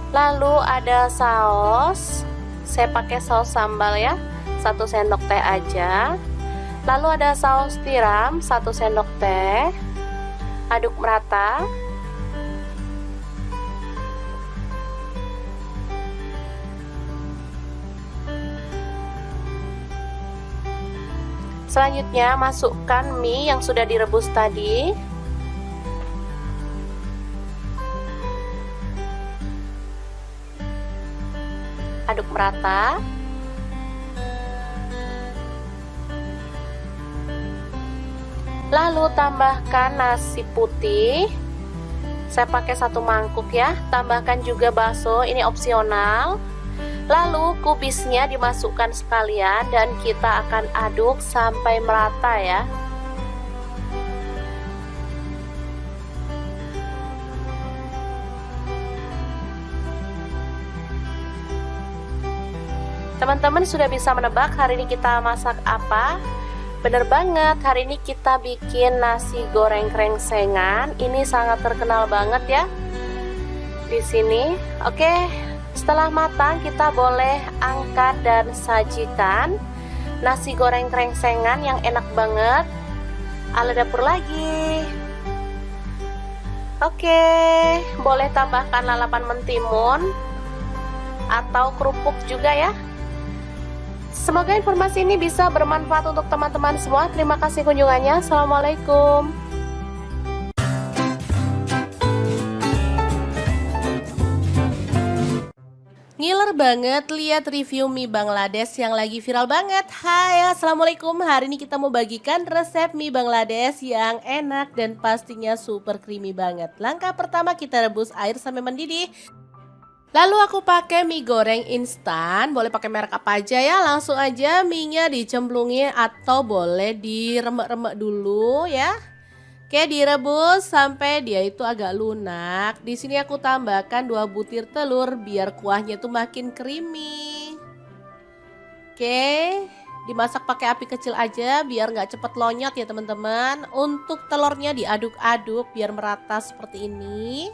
Lalu ada saus, saya pakai saus sambal ya, 1 sendok teh aja. Lalu ada saus tiram 1 sendok teh. Aduk merata. Selanjutnya masukkan mie yang sudah direbus tadi. Aduk merata. Lalu tambahkan nasi putih. Saya pakai 1 mangkuk ya. Tambahkan juga bakso, ini opsional. Lalu kubisnya dimasukkan sekalian dan kita akan aduk sampai merata ya. Teman-teman sudah bisa menebak hari ini kita masak apa? Bener banget, hari ini kita bikin nasi goreng krengsengan. Ini sangat terkenal banget ya di sini. Oke, setelah matang kita boleh angkat dan sajikan nasi goreng krengsengan yang enak banget ala dapur lagi. Oke, boleh tambahkan lalapan mentimun atau kerupuk juga ya. Semoga informasi ini bisa bermanfaat untuk teman-teman semua. Terima kasih kunjungannya. Assalamualaikum. Ngiler banget lihat review mie Bangladesh yang lagi viral banget. Hai, assalamualaikum. Hari ini kita mau bagikan resep mie Bangladesh yang enak dan pastinya super creamy banget. Langkah pertama kita rebus air sampai mendidih. Lalu aku pakai mie goreng instan, boleh pakai merek apa aja ya. Langsung aja mie-nya dicemplungi atau boleh diremek-remek dulu ya. Oke, direbus sampai dia itu agak lunak. Di sini aku tambahkan 2 butir telur biar kuahnya itu makin creamy. Oke, dimasak pakai api kecil aja biar nggak cepet lonyot ya teman-teman. Untuk telurnya diaduk-aduk biar merata seperti ini.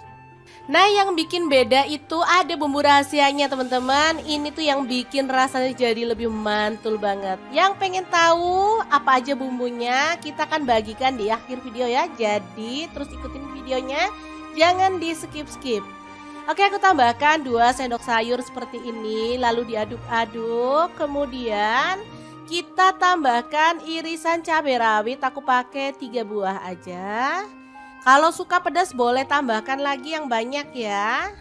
Nah, yang bikin beda itu ada bumbu rahasianya teman-teman. Ini tuh yang bikin rasanya jadi lebih mantul banget. Yang pengen tahu apa aja bumbunya, kita akan bagikan di akhir video ya. Jadi terus ikutin videonya, jangan di skip-skip. Oke, aku tambahkan 2 sendok sayur seperti ini. Lalu diaduk-aduk. Kemudian kita tambahkan irisan cabai rawit. Aku pakai 3 buah aja. Kalau suka pedas boleh tambahkan lagi yang banyak ya.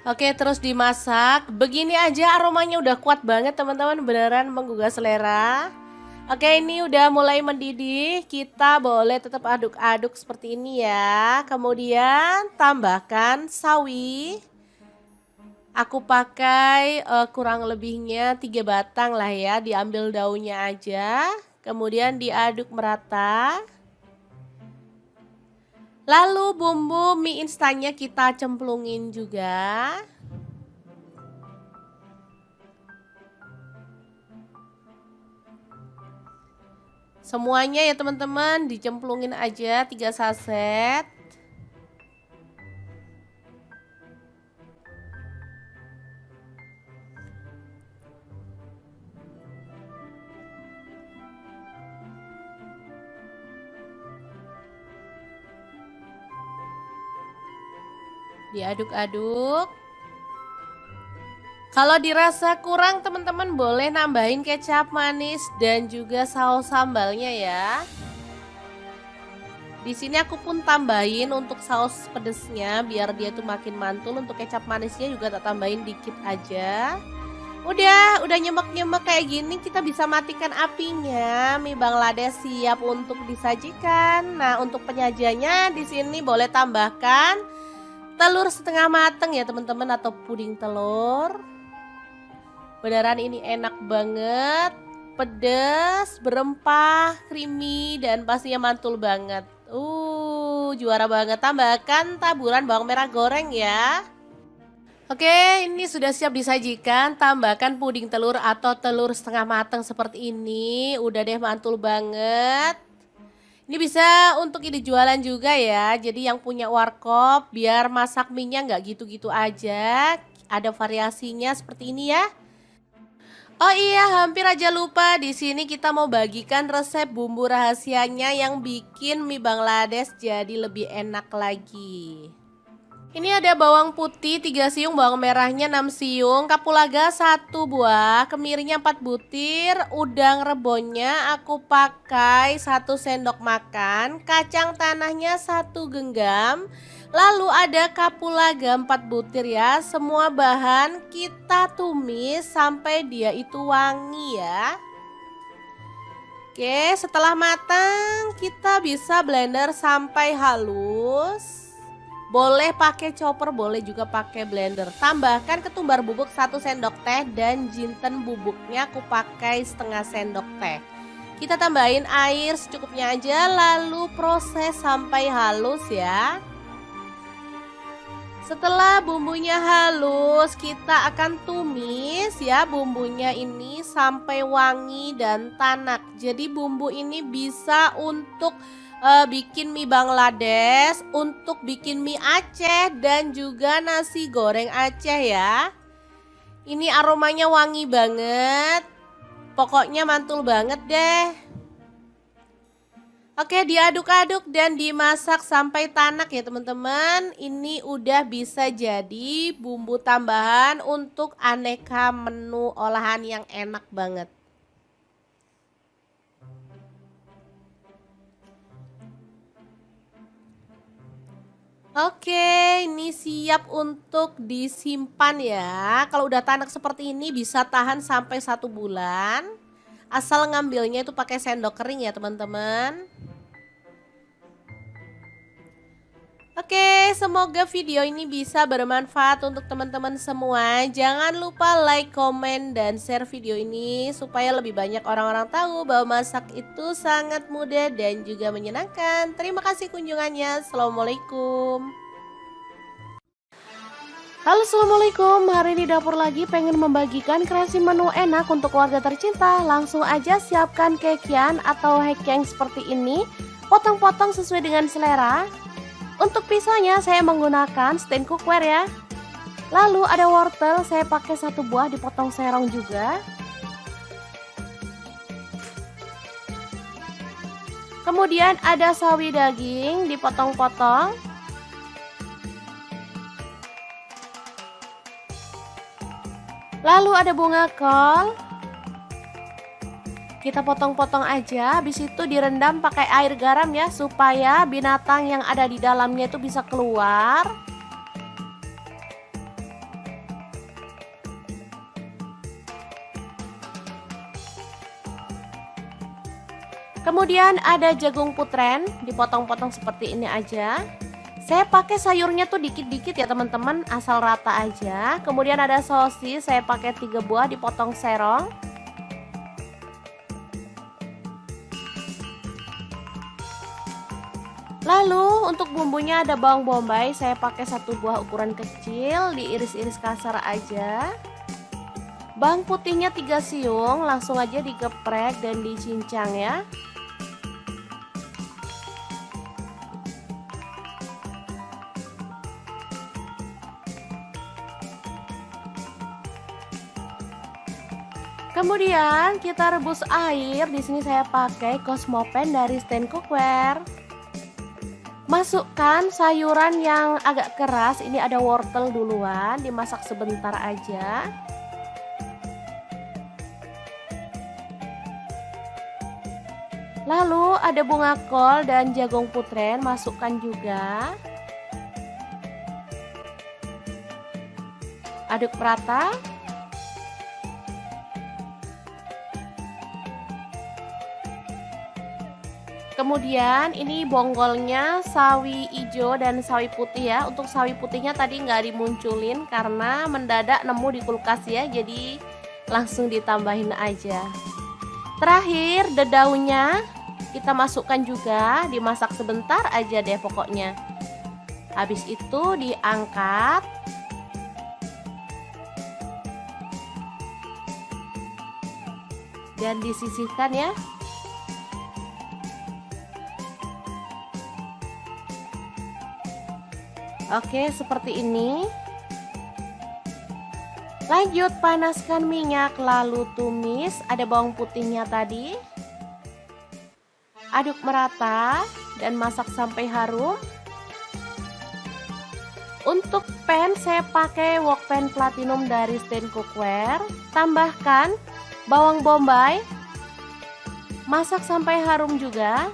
Oke, terus dimasak. Begini aja aromanya udah kuat banget teman-teman, beneran menggugah selera. Oke, ini udah mulai mendidih, kita boleh tetap aduk-aduk seperti ini ya. Kemudian tambahkan sawi. Aku pakai kurang lebihnya 3 batang lah ya, diambil daunnya aja. Kemudian diaduk merata. Lalu bumbu mie instannya kita cemplungin juga. Semuanya ya teman-teman, dicemplungin aja 3 saset. Diaduk-aduk. Kalau dirasa kurang teman-teman boleh nambahin kecap manis dan juga saus sambalnya ya. Di sini aku pun tambahin untuk saus pedesnya biar dia tuh makin mantul. Untuk kecap manisnya juga tak tambahin dikit aja. Udah nyemek-nyemek kayak gini kita bisa matikan apinya. Mie Bangladesh siap untuk disajikan. Nah, untuk penyajiannya di sini boleh tambahkan telur setengah mateng ya teman-teman atau puding telur. Beneran ini enak banget, pedas, berempah, creamy dan pastinya mantul banget. Juara banget. Tambahkan taburan bawang merah goreng ya. Oke, ini sudah siap disajikan. Tambahkan puding telur atau telur setengah mateng seperti ini. Udah deh mantul banget. Ini bisa untuk ide jualan juga ya. Jadi yang punya warkop biar masak mie-nya nggak gitu-gitu aja. Ada variasinya seperti ini ya. Oh iya, hampir aja lupa. Di sini kita mau bagikan resep bumbu rahasianya yang bikin mie Bangladesh jadi lebih enak lagi. Ini ada bawang putih 3 siung, bawang merahnya 6 siung, kapulaga 1 buah, kemirinya 4 butir, udang rebonnya aku pakai 1 sendok makan, kacang tanahnya 1 genggam, lalu ada kapulaga 4 butir ya. Semua bahan kita tumis sampai dia itu wangi ya. Oke, setelah matang kita bisa blender sampai halus. Boleh pakai chopper, boleh juga pakai blender. Tambahkan ketumbar bubuk 1 sendok teh dan jinten bubuknya aku pakai setengah sendok teh. Kita tambahin air secukupnya aja lalu proses sampai halus ya. Setelah bumbunya halus, kita akan tumis ya bumbunya ini sampai wangi dan tanak. Jadi bumbu ini bisa untuk bikin mie Bangladesh, untuk bikin mie Aceh dan juga nasi goreng Aceh ya. Ini aromanya wangi banget. Pokoknya mantul banget deh. Oke, diaduk-aduk dan dimasak sampai tanak ya teman-teman. Ini udah bisa jadi bumbu tambahan untuk aneka menu olahan yang enak banget. Oke, ini siap untuk disimpan ya. Kalau udah tanak seperti ini bisa tahan sampai 1 bulan. Asal ngambilnya itu pakai sendok kering ya teman-teman. Oke, semoga video ini bisa bermanfaat untuk teman-teman semua. Jangan lupa like, komen, dan share video ini supaya lebih banyak orang-orang tahu bahwa masak itu sangat mudah dan juga menyenangkan. Terima kasih kunjungannya. Assalamualaikum. Halo, assalamualaikum. Hari ini dapur lagi pengen membagikan kreasi menu enak untuk keluarga tercinta. Langsung aja siapkan kekian atau hekeng seperti ini. Potong-potong sesuai dengan selera. Untuk pisaunya saya menggunakan stand cookware ya. Lalu ada wortel, saya pakai 1 buah dipotong serong juga. Kemudian ada sawi daging dipotong-potong. Lalu ada bunga kol. Kita potong-potong aja, habis itu direndam pakai air garam ya, supaya binatang yang ada di dalamnya itu bisa keluar. Kemudian ada jagung putren, dipotong-potong seperti ini aja. Saya pakai sayurnya tuh dikit-dikit ya teman-teman, asal rata aja. Kemudian ada sosis, saya pakai 3 buah dipotong serong. Lalu untuk bumbunya ada bawang bombay, saya pakai 1 buah ukuran kecil, diiris-iris kasar aja. Bawang putihnya 3 siung, langsung aja digeprek dan dicincang ya. Kemudian kita rebus air. Di sini saya pakai Cosmopan dari Stand Cookware. Masukkan sayuran yang agak keras. Ini ada wortel duluan, dimasak sebentar aja. Lalu ada bunga kol dan jagung putren, masukkan juga. Aduk merata. Kemudian ini bonggolnya sawi hijau dan sawi putih ya. Untuk sawi putihnya tadi nggak dimunculin karena mendadak nemu di kulkas ya. Jadi langsung ditambahin aja. Terakhir dedaunya kita masukkan juga, dimasak sebentar aja deh pokoknya. Habis itu diangkat. Dan disisihkan ya. Oke, seperti ini. Lanjut panaskan minyak lalu tumis, ada bawang putihnya tadi. Aduk merata dan masak sampai harum. Untuk pan saya pakai wok pan platinum dari Stand Cookware. Tambahkan bawang bombay. Masak sampai harum juga.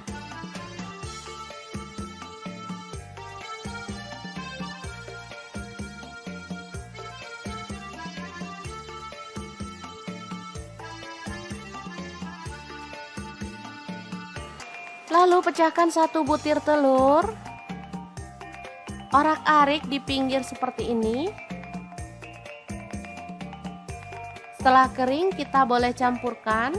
Lalu pecahkan 1 butir telur. Orak-arik di pinggir seperti ini. Setelah kering kita boleh campurkan.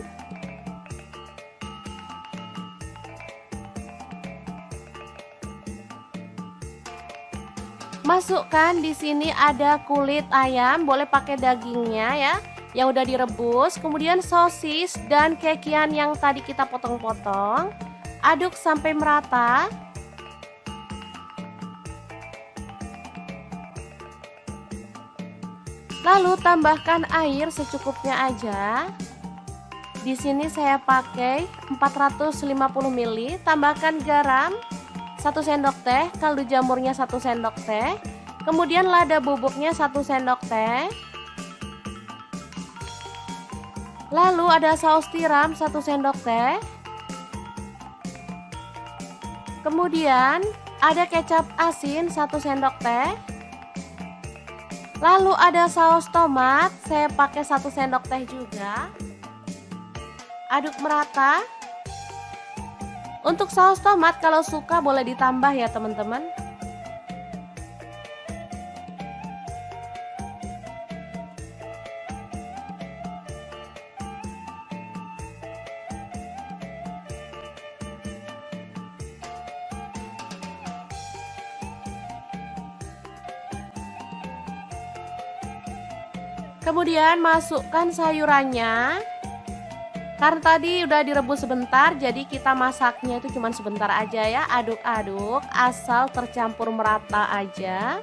Masukkan di sini ada kulit ayam, boleh pakai dagingnya ya, yang udah direbus. Kemudian sosis dan kekian yang tadi kita potong-potong. Aduk sampai merata. Lalu tambahkan air secukupnya aja. Di sini saya pakai 450 ml. Tambahkan garam 1 sendok teh, kaldu jamurnya 1 sendok teh. Kemudian lada bubuknya 1 sendok teh. Lalu ada saus tiram 1 sendok teh. Kemudian ada kecap asin 1 sendok teh. Lalu ada saus tomat, saya pakai 1 sendok teh juga. Aduk merata. Untuk saus tomat kalau suka boleh ditambah ya teman-teman. Kemudian masukkan sayurannya. Karena tadi udah direbus sebentar, jadi kita masaknya itu cuma sebentar aja ya. Aduk-aduk asal tercampur merata aja.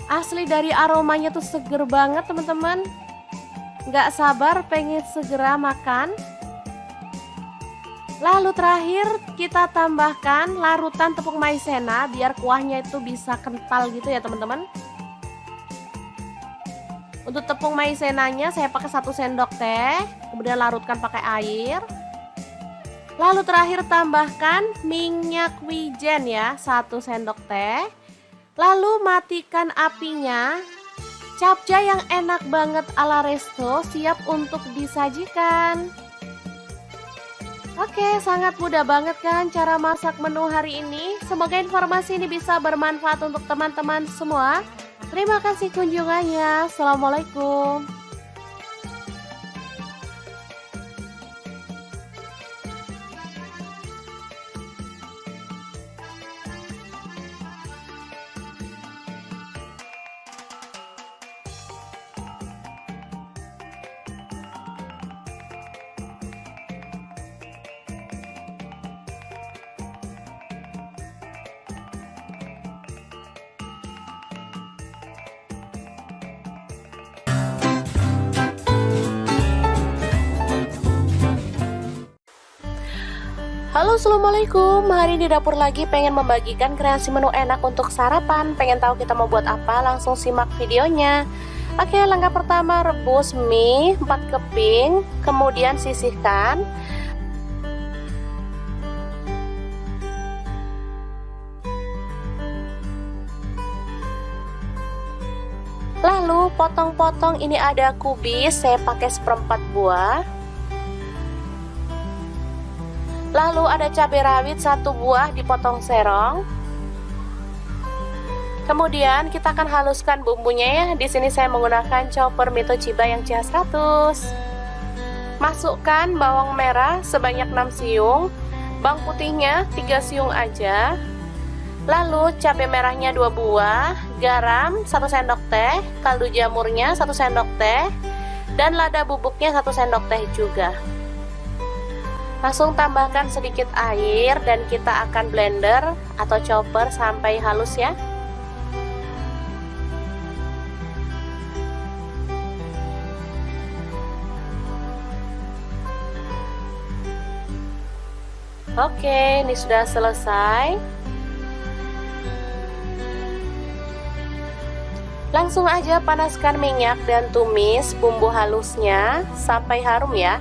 Asli dari aromanya tuh seger banget teman-teman. Nggak sabar pengen segera makan. Lalu terakhir kita tambahkan larutan tepung maizena biar kuahnya itu bisa kental gitu ya teman-teman. Untuk tepung maizenanya saya pakai 1 sendok teh, kemudian larutkan pakai air. Lalu terakhir tambahkan minyak wijen ya, 1 sendok teh. Lalu matikan apinya. Capcay yang enak banget ala resto siap untuk disajikan. Oke, sangat mudah banget kan cara masak menu hari ini. Semoga informasi ini bisa bermanfaat untuk teman-teman semua. Terima kasih kunjungannya. Assalamualaikum. Halo, assalamualaikum. Hari di dapur lagi pengen membagikan kreasi menu enak untuk sarapan. Pengen tahu kita mau buat apa? Langsung simak videonya. Oke, langkah pertama rebus mie 4 keping, kemudian sisihkan. Lalu potong-potong, ini ada kubis, saya pakai 1/4 buah. Lalu ada cabai rawit 1 buah dipotong serong. Kemudian kita akan haluskan bumbunya ya. Di sini saya menggunakan chopper Mito Chiba yang CH100. Masukkan bawang merah sebanyak 6 siung, bawang putihnya 3 siung aja. Lalu cabai merahnya 2 buah, garam 1 sendok teh, kaldu jamurnya 1 sendok teh, dan lada bubuknya 1 sendok teh juga. Langsung tambahkan sedikit air dan kita akan blender atau chopper sampai halus ya. Oke, ini sudah selesai. Langsung aja panaskan minyak dan tumis bumbu halusnya sampai harum ya.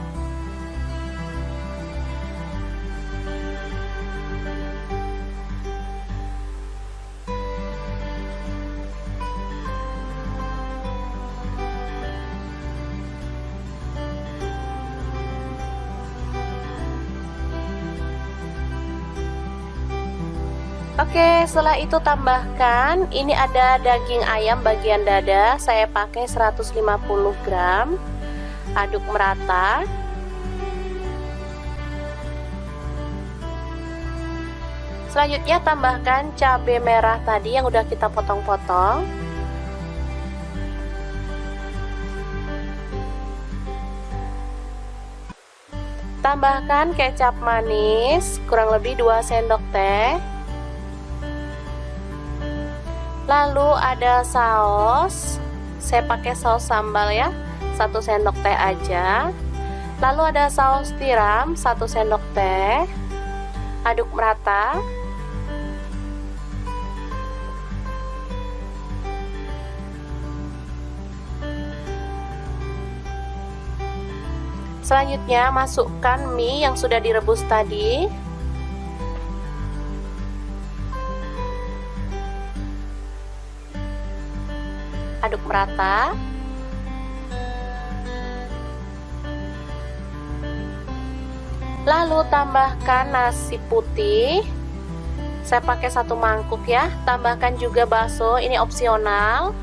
Oke, setelah itu tambahkan, ini ada daging ayam bagian dada, saya pakai 150 gram. Aduk merata. Selanjutnya tambahkan cabai merah tadi yang udah kita potong-potong. Tambahkan kecap manis kurang lebih 2 sendok teh. Lalu ada saus, saya pakai saus sambal ya, 1 sendok teh aja. Lalu ada saus tiram 1 sendok teh. Aduk merata. Selanjutnya masukkan mie yang sudah direbus tadi. Aduk merata. Lalu tambahkan nasi putih. Saya pakai 1 mangkuk ya. Tambahkan juga bakso, ini opsional.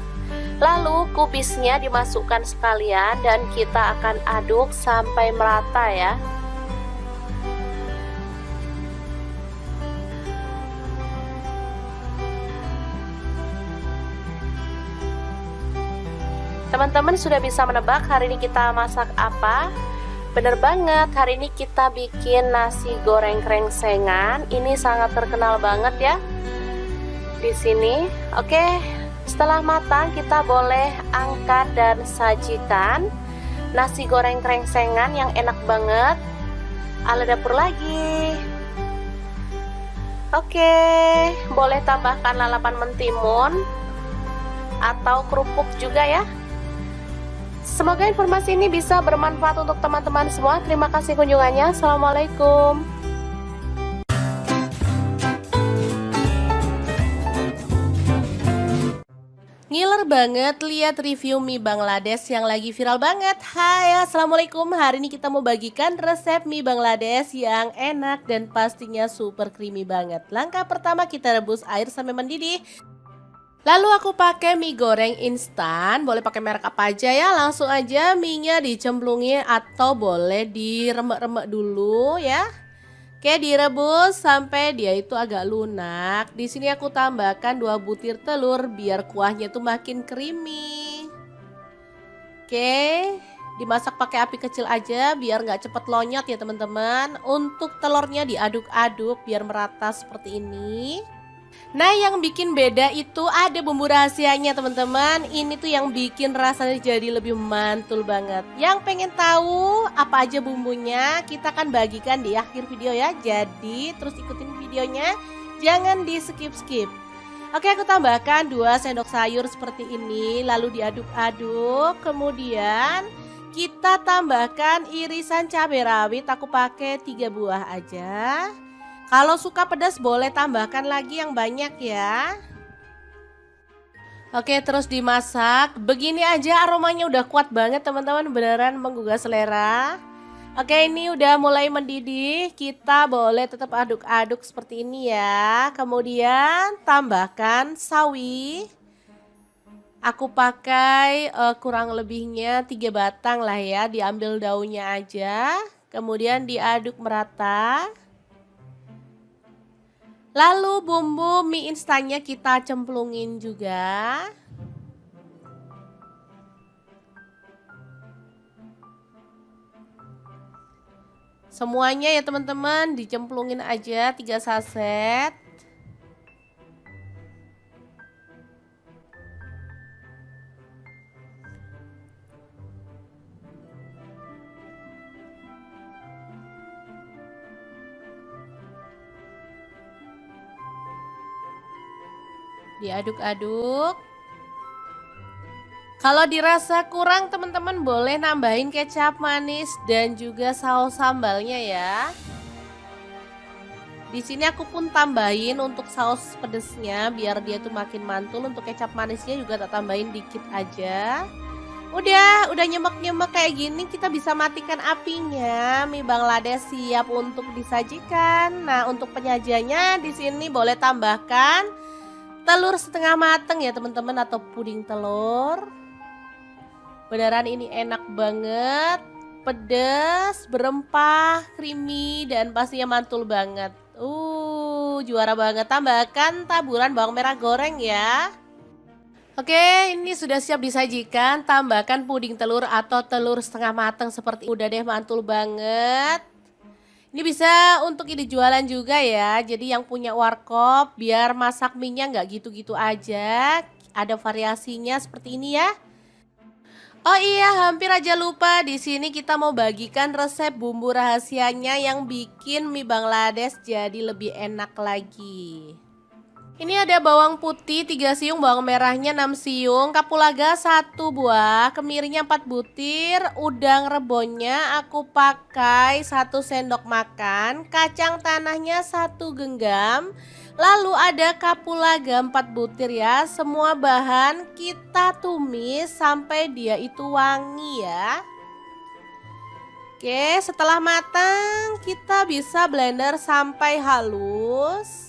Lalu kubisnya dimasukkan sekalian dan kita akan aduk sampai merata ya. Teman-teman sudah bisa menebak hari ini kita masak apa? Bener banget, hari ini kita bikin nasi goreng krengsengan. Ini sangat terkenal banget ya di sini. Oke, setelah matang kita boleh angkat dan sajikan nasi goreng krengsengan yang enak banget ala dapur lagi. Oke, boleh tambahkan lalapan mentimun atau kerupuk juga ya. Semoga informasi ini bisa bermanfaat untuk teman-teman semua. Terima kasih kunjungannya. Assalamualaikum. Ngiler banget lihat review mie Bangladesh yang lagi viral banget. Hai, assalamualaikum. Hari ini kita mau bagikan resep mie Bangladesh yang enak dan pastinya super creamy banget. Langkah pertama kita rebus air sampai mendidih. Lalu aku pakai mie goreng instan, boleh pakai merek apa aja ya. Langsung aja mie-nya dicemplungin atau boleh diremek-remek dulu ya. Oke, direbus sampai dia itu agak lunak. Di sini aku tambahkan 2 butir telur biar kuahnya tuh makin creamy. Oke, dimasak pakai api kecil aja biar nggak cepet lonyot ya teman-teman. Untuk telurnya diaduk-aduk biar merata seperti ini. Nah, yang bikin beda itu ada bumbu rahasianya teman-teman. Ini tuh yang bikin rasanya jadi lebih mantul banget. Yang pengen tahu apa aja bumbunya, kita akan bagikan di akhir video ya. Jadi terus ikutin videonya, jangan di skip-skip. Oke, aku tambahkan 2 sendok sayur seperti ini, lalu diaduk-aduk. Kemudian kita tambahkan irisan cabai rawit, aku pakai 3 buah aja. Kalau suka pedas boleh tambahkan lagi yang banyak ya. Oke, terus dimasak. Begini aja aromanya udah kuat banget teman-teman, beneran menggugah selera. Oke, ini udah mulai mendidih. Kita boleh tetap aduk-aduk seperti ini ya. Kemudian tambahkan sawi. Aku pakai kurang lebihnya 3 batang lah ya. Diambil daunnya aja. Kemudian diaduk merata. Lalu bumbu mie instannya kita cemplungin juga. Semuanya ya teman-teman dicemplungin aja 3 saset. Diaduk-aduk. Kalau dirasa kurang teman-teman boleh nambahin kecap manis dan juga saus sambalnya ya. Di sini aku pun tambahin untuk saus pedesnya biar dia tuh makin mantul. Untuk kecap manisnya juga tak tambahin dikit aja. Udah nyemek-nyemek kayak gini kita bisa matikan apinya. Mie Bangladesh siap untuk disajikan. Nah, untuk penyajiannya di sini boleh tambahkan telur setengah mateng ya teman-teman atau puding telur. Beneran ini enak banget, pedas, berempah, creamy dan pastinya mantul banget. Juara banget. Tambahkan taburan bawang merah goreng ya. Oke, ini sudah siap disajikan. Tambahkan puding telur atau telur setengah mateng seperti udah deh, mantul banget. Ini bisa untuk ide jualan juga ya. Jadi yang punya warkop biar masak mie-nya nggak gitu-gitu aja. Ada variasinya seperti ini ya. Oh iya, hampir aja lupa. Di sini kita mau bagikan resep bumbu rahasianya yang bikin mie Bangladesh jadi lebih enak lagi. Ini ada bawang putih 3 siung, bawang merahnya 6 siung, kapulaga 1 buah, kemirinya 4 butir, udang rebonnya aku pakai 1 sendok makan, kacang tanahnya 1 genggam, lalu ada kapulaga 4 butir ya. Semua bahan kita tumis sampai dia itu wangi ya. Oke, setelah matang kita bisa blender sampai halus.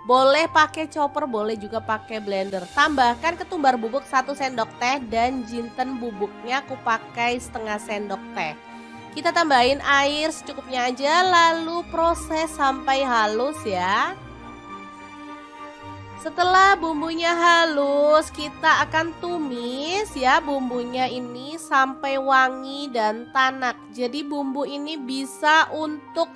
Boleh pakai chopper, boleh juga pakai blender. Tambahkan ketumbar bubuk 1 sendok teh dan jinten bubuknya aku pakai setengah sendok teh. Kita tambahin air secukupnya aja lalu proses sampai halus ya. Setelah bumbunya halus, kita akan tumis ya bumbunya ini sampai wangi dan tanak. Jadi bumbu ini bisa untuk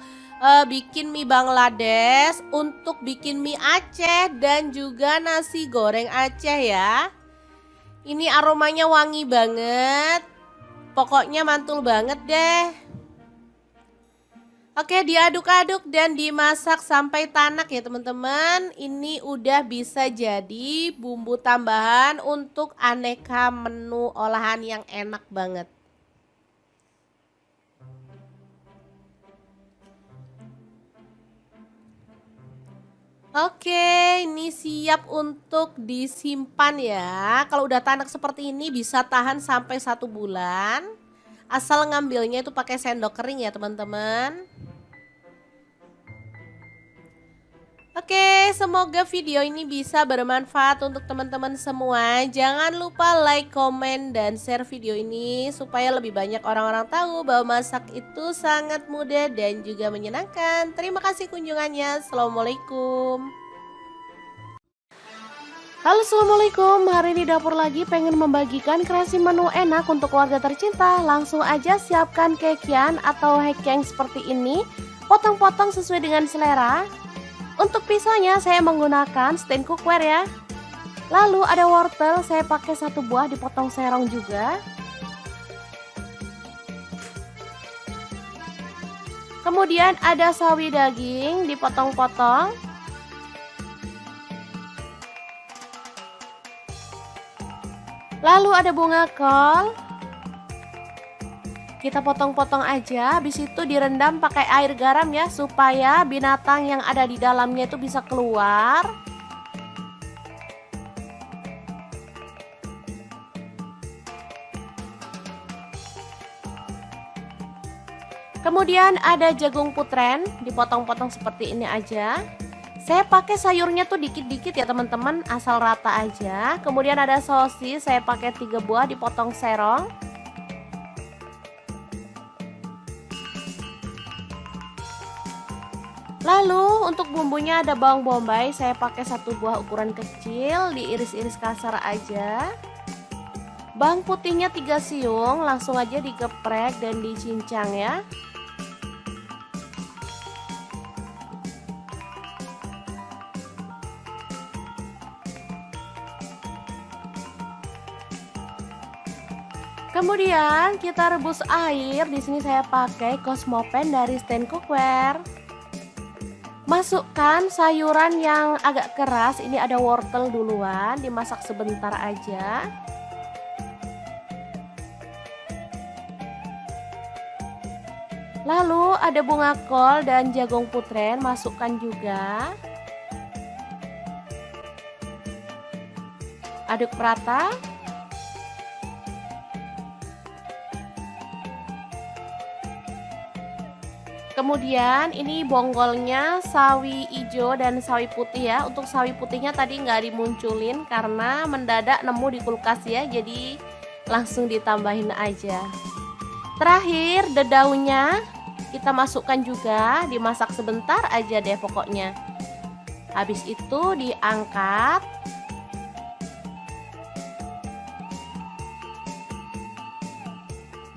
bikin mie Bangladesh, untuk bikin mie Aceh dan juga nasi goreng Aceh ya. Ini aromanya wangi banget. Pokoknya mantul banget deh. Oke, diaduk-aduk dan dimasak sampai tanak ya teman-teman. Ini udah bisa jadi bumbu tambahan untuk aneka menu olahan yang enak banget. Oke, ini siap untuk disimpan ya. Kalau udah tanak seperti ini bisa tahan sampai 1 bulan. Asal ngambilnya itu pakai sendok kering ya teman-teman. Oke, semoga video ini bisa bermanfaat untuk teman-teman semua. Jangan lupa like, komen, dan share video ini supaya lebih banyak orang-orang tahu bahwa masak itu sangat mudah dan juga menyenangkan. Terima kasih kunjungannya. Assalamualaikum. Halo, assalamualaikum. Hari ini dapur lagi pengen membagikan kreasi menu enak untuk keluarga tercinta. Langsung aja siapkan kekian atau hekeng seperti ini. Potong-potong sesuai dengan selera. Untuk pisaunya saya menggunakan stand cookware ya. Lalu ada wortel, saya pakai 1 buah dipotong serong juga. Kemudian ada sawi daging dipotong-potong. Lalu ada bunga kol. Kita potong-potong aja, habis itu direndam pakai air garam ya, supaya binatang yang ada di dalamnya itu bisa keluar. Kemudian ada jagung putren, dipotong-potong seperti ini aja. Saya pakai sayurnya tuh dikit-dikit ya teman-teman, asal rata aja. Kemudian ada sosis, saya pakai 3 buah dipotong serong. Lalu untuk bumbunya ada bawang bombay, saya pakai 1 buah ukuran kecil, diiris-iris kasar aja. Bawang putihnya 3 siung, langsung aja digeprek dan dicincang ya. Kemudian kita rebus air, di sini saya pakai Cosmopan dari stand cookware. Masukkan sayuran yang agak keras, ini ada wortel duluan, dimasak sebentar aja. Lalu ada bunga kol dan jagung putren, masukkan juga. Aduk rata. Kemudian ini bonggolnya sawi hijau dan sawi putih ya. Untuk sawi putihnya tadi nggak dimunculin karena mendadak nemu di kulkas ya. Jadi langsung ditambahin aja. Terakhir dedaunya kita masukkan juga, dimasak sebentar aja deh pokoknya. Habis itu diangkat.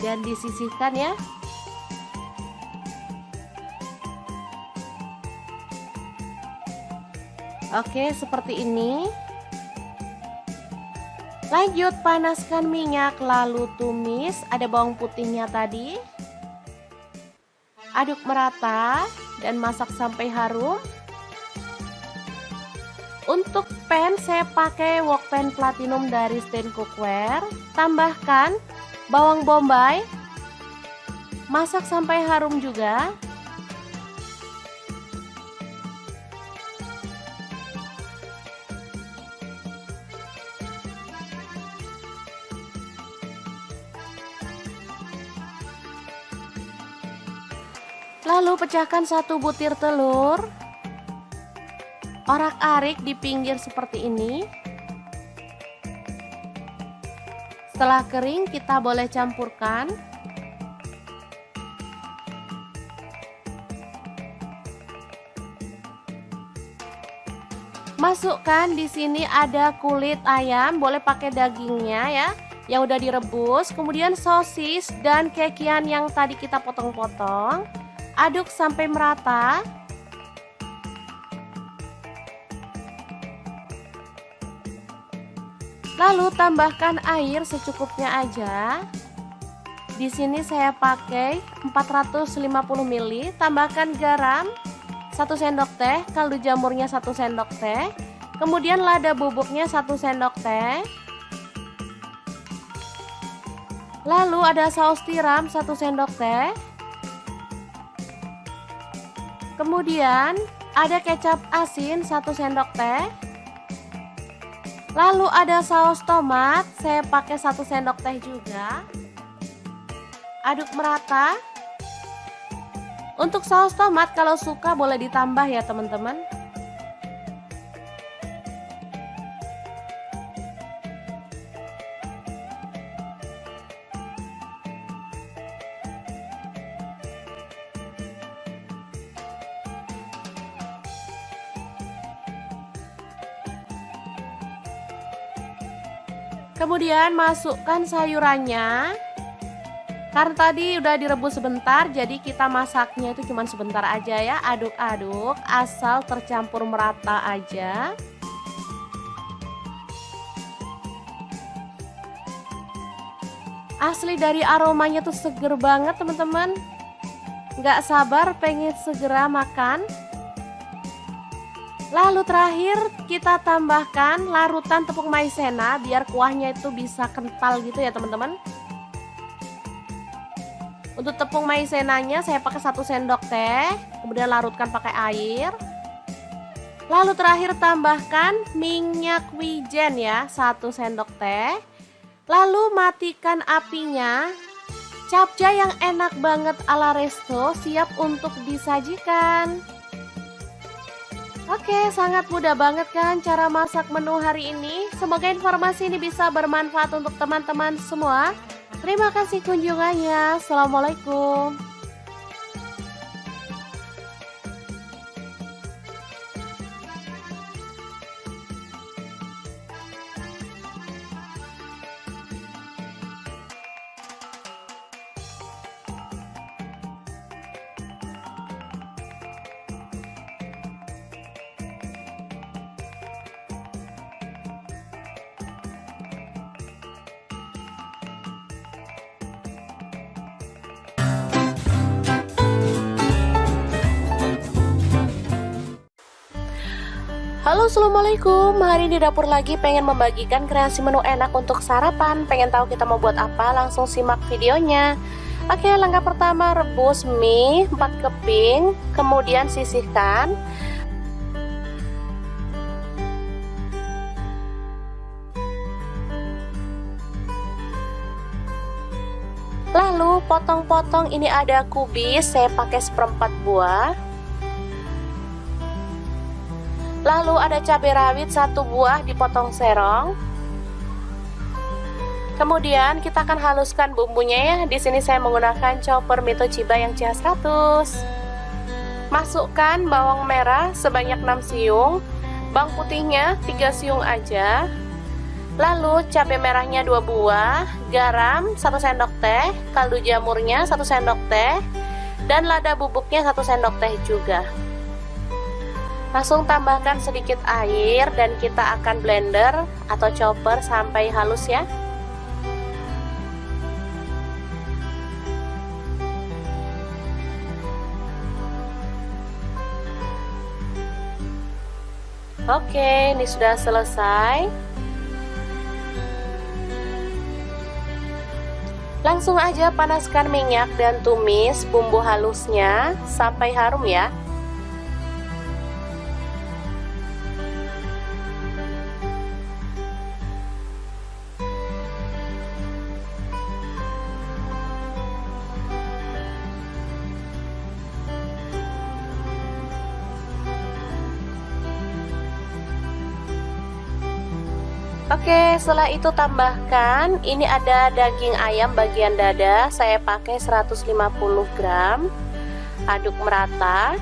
Dan disisihkan ya. Oke, seperti ini. Lanjut panaskan minyak, lalu tumis. Ada bawang putihnya tadi. Aduk merata dan masak sampai harum. Untuk pan saya pakai wok pan platinum dari stand cookware. Tambahkan bawang bombay. Masak sampai harum juga. Lalu pecahkan 1 butir telur. Orak-arik di pinggir seperti ini. Setelah kering kita boleh campurkan. Masukkan di sini ada kulit ayam, boleh pakai dagingnya ya, yang udah direbus. Kemudian sosis dan kekian yang tadi kita potong-potong. Aduk sampai merata. Lalu tambahkan air secukupnya aja. Di sini saya pakai 450 ml. Tambahkan garam 1 sendok teh, kaldu jamurnya 1 sendok teh. Kemudian lada bubuknya 1 sendok teh. Lalu ada saus tiram 1 sendok teh. Kemudian Ada kecap asin 1 sendok teh. Lalu ada saus tomat, saya pakai 1 sendok teh juga. Aduk merata. Untuk saus tomat kalau suka boleh ditambah ya teman-teman. Kemudian masukkan sayurannya. Karena tadi udah direbus sebentar, jadi kita masaknya itu cuma sebentar aja ya. Aduk-aduk asal tercampur merata aja. Asli dari aromanya tuh seger banget teman-teman. Nggak sabar pengen segera makan. Lalu terakhir kita tambahkan larutan tepung maizena biar kuahnya itu bisa kental gitu ya teman-teman. Untuk tepung maizenanya saya pakai 1 sendok teh, kemudian larutkan pakai air. Lalu terakhir tambahkan minyak wijen ya, 1 sendok teh. Lalu matikan apinya. Capcay yang enak banget ala resto siap untuk disajikan. Oke, sangat mudah banget kan cara masak menu hari ini. Semoga informasi ini bisa bermanfaat untuk teman-teman semua. Terima kasih kunjungannya. Assalamualaikum. Halo, assalamualaikum. Hari ini di dapur lagi pengen membagikan kreasi menu enak untuk sarapan. Pengen tahu kita mau buat apa? Langsung simak videonya. Oke, langkah pertama rebus mie 4 keping, kemudian sisihkan. Lalu potong-potong, ini ada kubis, saya pakai 1/4 buah. Lalu ada cabai rawit 1 buah dipotong serong. Kemudian kita akan haluskan bumbunya ya. Di sini saya menggunakan chopper Mito Chiba yang CH100. Masukkan bawang merah sebanyak 6 siung, bawang putihnya 3 siung aja. Lalu cabai merahnya 2 buah, garam 1 sendok teh, kaldu jamurnya 1 sendok teh, dan lada bubuknya 1 sendok teh juga. Langsung tambahkan sedikit air dan kita akan blender atau chopper sampai halus ya. Oke, ini sudah selesai. Langsung aja panaskan minyak dan tumis bumbu halusnya sampai harum ya. Oke, setelah itu tambahkan, ini ada daging ayam bagian dada, saya pakai 150 gram. Aduk merata.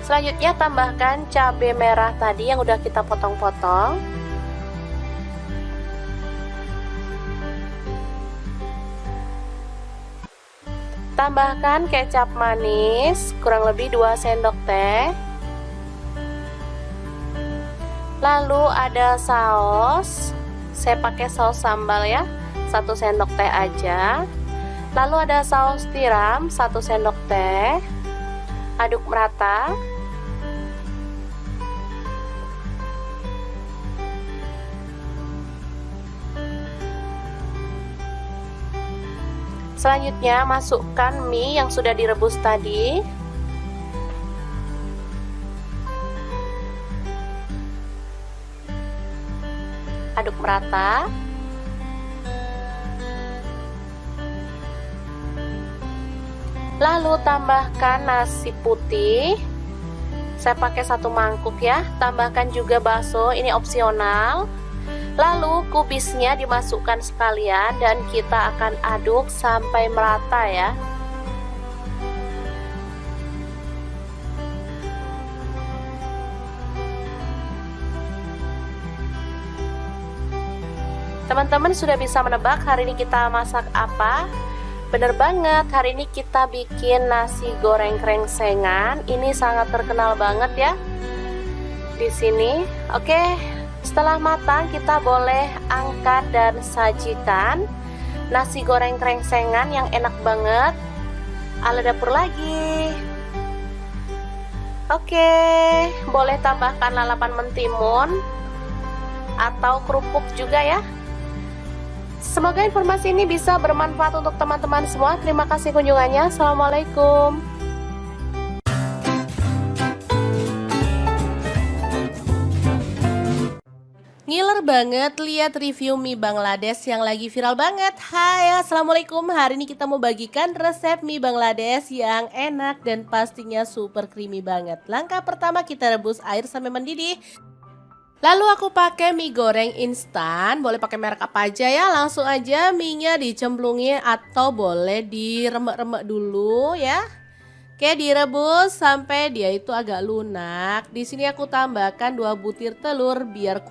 Selanjutnya tambahkan cabai merah tadi yang udah kita potong-potong. Tambahkan kecap manis kurang lebih 2 sendok teh. Lalu ada saus, saya pakai saus sambal ya, 1 sendok teh aja. Lalu ada saus tiram 1 sendok teh. Aduk merata. Selanjutnya masukkan mie yang sudah direbus tadi. Aduk merata. Lalu tambahkan nasi putih. Saya pakai 1 mangkuk ya. Tambahkan juga bakso, ini opsional. Lalu kubisnya dimasukkan sekalian dan kita akan aduk sampai merata ya. Teman-teman sudah bisa menebak hari ini kita masak apa? Bener banget, hari ini kita bikin nasi goreng krengsengan. Ini sangat terkenal banget ya di sini. Oke. Setelah matang kita boleh angkat dan sajikan nasi goreng krengsengan yang enak banget ala dapur lagi. Oke, boleh tambahkan lalapan mentimun atau kerupuk juga ya. Semoga informasi ini bisa bermanfaat untuk teman-teman semua. Terima kasih kunjungannya. Assalamualaikum. Ngiler banget lihat review mie Bangladesh yang lagi viral banget. Hai, assalamualaikum. Hari ini kita mau bagikan resep mie Bangladesh yang enak dan pastinya super creamy banget. Langkah pertama kita rebus air sampai mendidih. Lalu aku pakai mie goreng instan. Boleh pakai merek apa aja ya. Langsung aja mie-nya dicemplungin atau boleh diremek-remek dulu ya. Oke, direbus sampai dia itu agak lunak. Di sini aku tambahkan 2 butir telur biar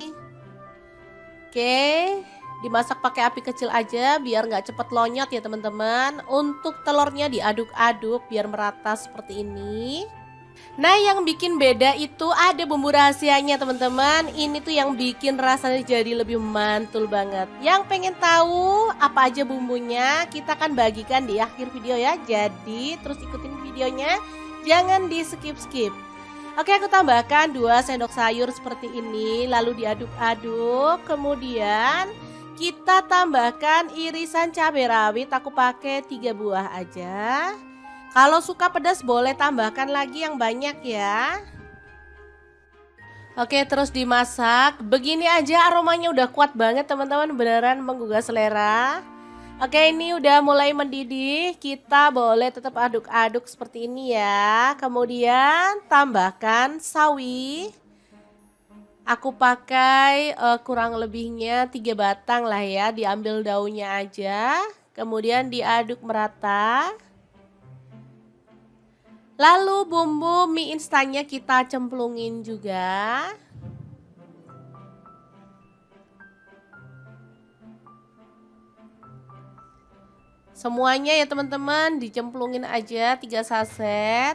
Oke, dimasak pakai api kecil aja biar nggak cepet lonyot ya teman-teman. Untuk telurnya diaduk-aduk biar merata seperti ini. Nah, yang bikin beda itu ada bumbu rahasianya teman-teman. Ini tuh yang bikin rasanya jadi lebih mantul banget. Yang pengen tahu apa aja bumbunya, kita akan bagikan di akhir video ya. Jadi terus ikutin videonya, jangan di skip-skip. Oke, aku tambahkan 2 sendok sayur seperti ini, lalu diaduk-aduk. Kemudian kita tambahkan irisan cabai rawit, aku pakai 3 buah aja. Kalau suka pedas boleh tambahkan lagi yang banyak ya. Oke, terus dimasak. Begini aja aromanya udah kuat banget teman-teman, beneran menggugah selera. Oke, ini udah mulai mendidih, kita boleh tetap aduk-aduk seperti ini ya. Kemudian tambahkan sawi. Aku pakai kurang lebihnya 3 batang lah ya, diambil daunnya aja. Kemudian diaduk merata. Lalu bumbu mie instannya kita cemplungin juga. Semuanya ya teman-teman dicemplungin aja 3 saset.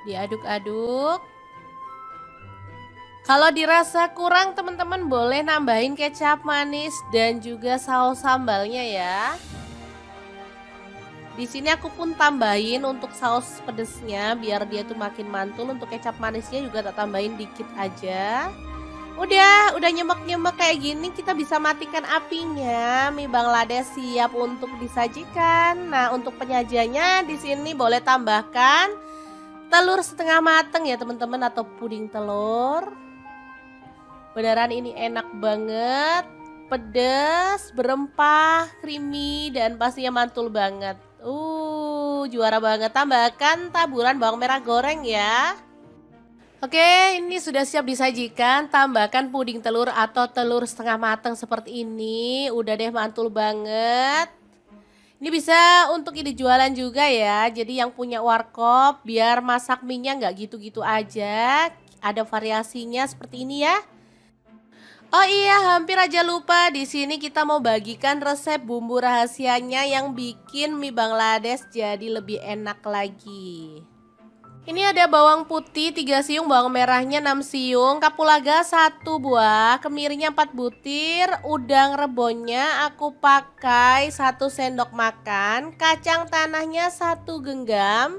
Diaduk-aduk. Kalau dirasa kurang teman-teman boleh nambahin kecap manis dan juga saus sambalnya ya. Di sini aku pun tambahin untuk saus pedesnya biar dia tuh makin mantul. Untuk kecap manisnya juga tak tambahin dikit aja. Udah nyemek-nyemek kayak gini kita bisa matikan apinya. Mie Bangladesh siap untuk disajikan. Nah, untuk penyajiannya di sini boleh tambahkan telur setengah mateng ya teman-teman atau puding telur. Beneran ini enak banget, pedas, berempah, creamy dan pastinya mantul banget. Juara banget. Tambahkan taburan bawang merah goreng ya. Oke, ini sudah siap disajikan. Tambahkan puding telur atau telur setengah matang seperti ini. Udah deh mantul banget. Ini bisa untuk ide jualan juga ya. Jadi yang punya warkop biar masak mie-nya nggak gitu-gitu aja. Ada variasinya seperti ini ya. Oh iya, hampir aja lupa. Di sini kita mau bagikan resep bumbu rahasianya yang bikin mie Bangladesh jadi lebih enak lagi. Ini ada bawang putih 3 siung, bawang merahnya 6 siung, kapulaga 1 buah, kemirinya 4 butir, udang rebonnya aku pakai 1 sendok makan, kacang tanahnya 1 genggam,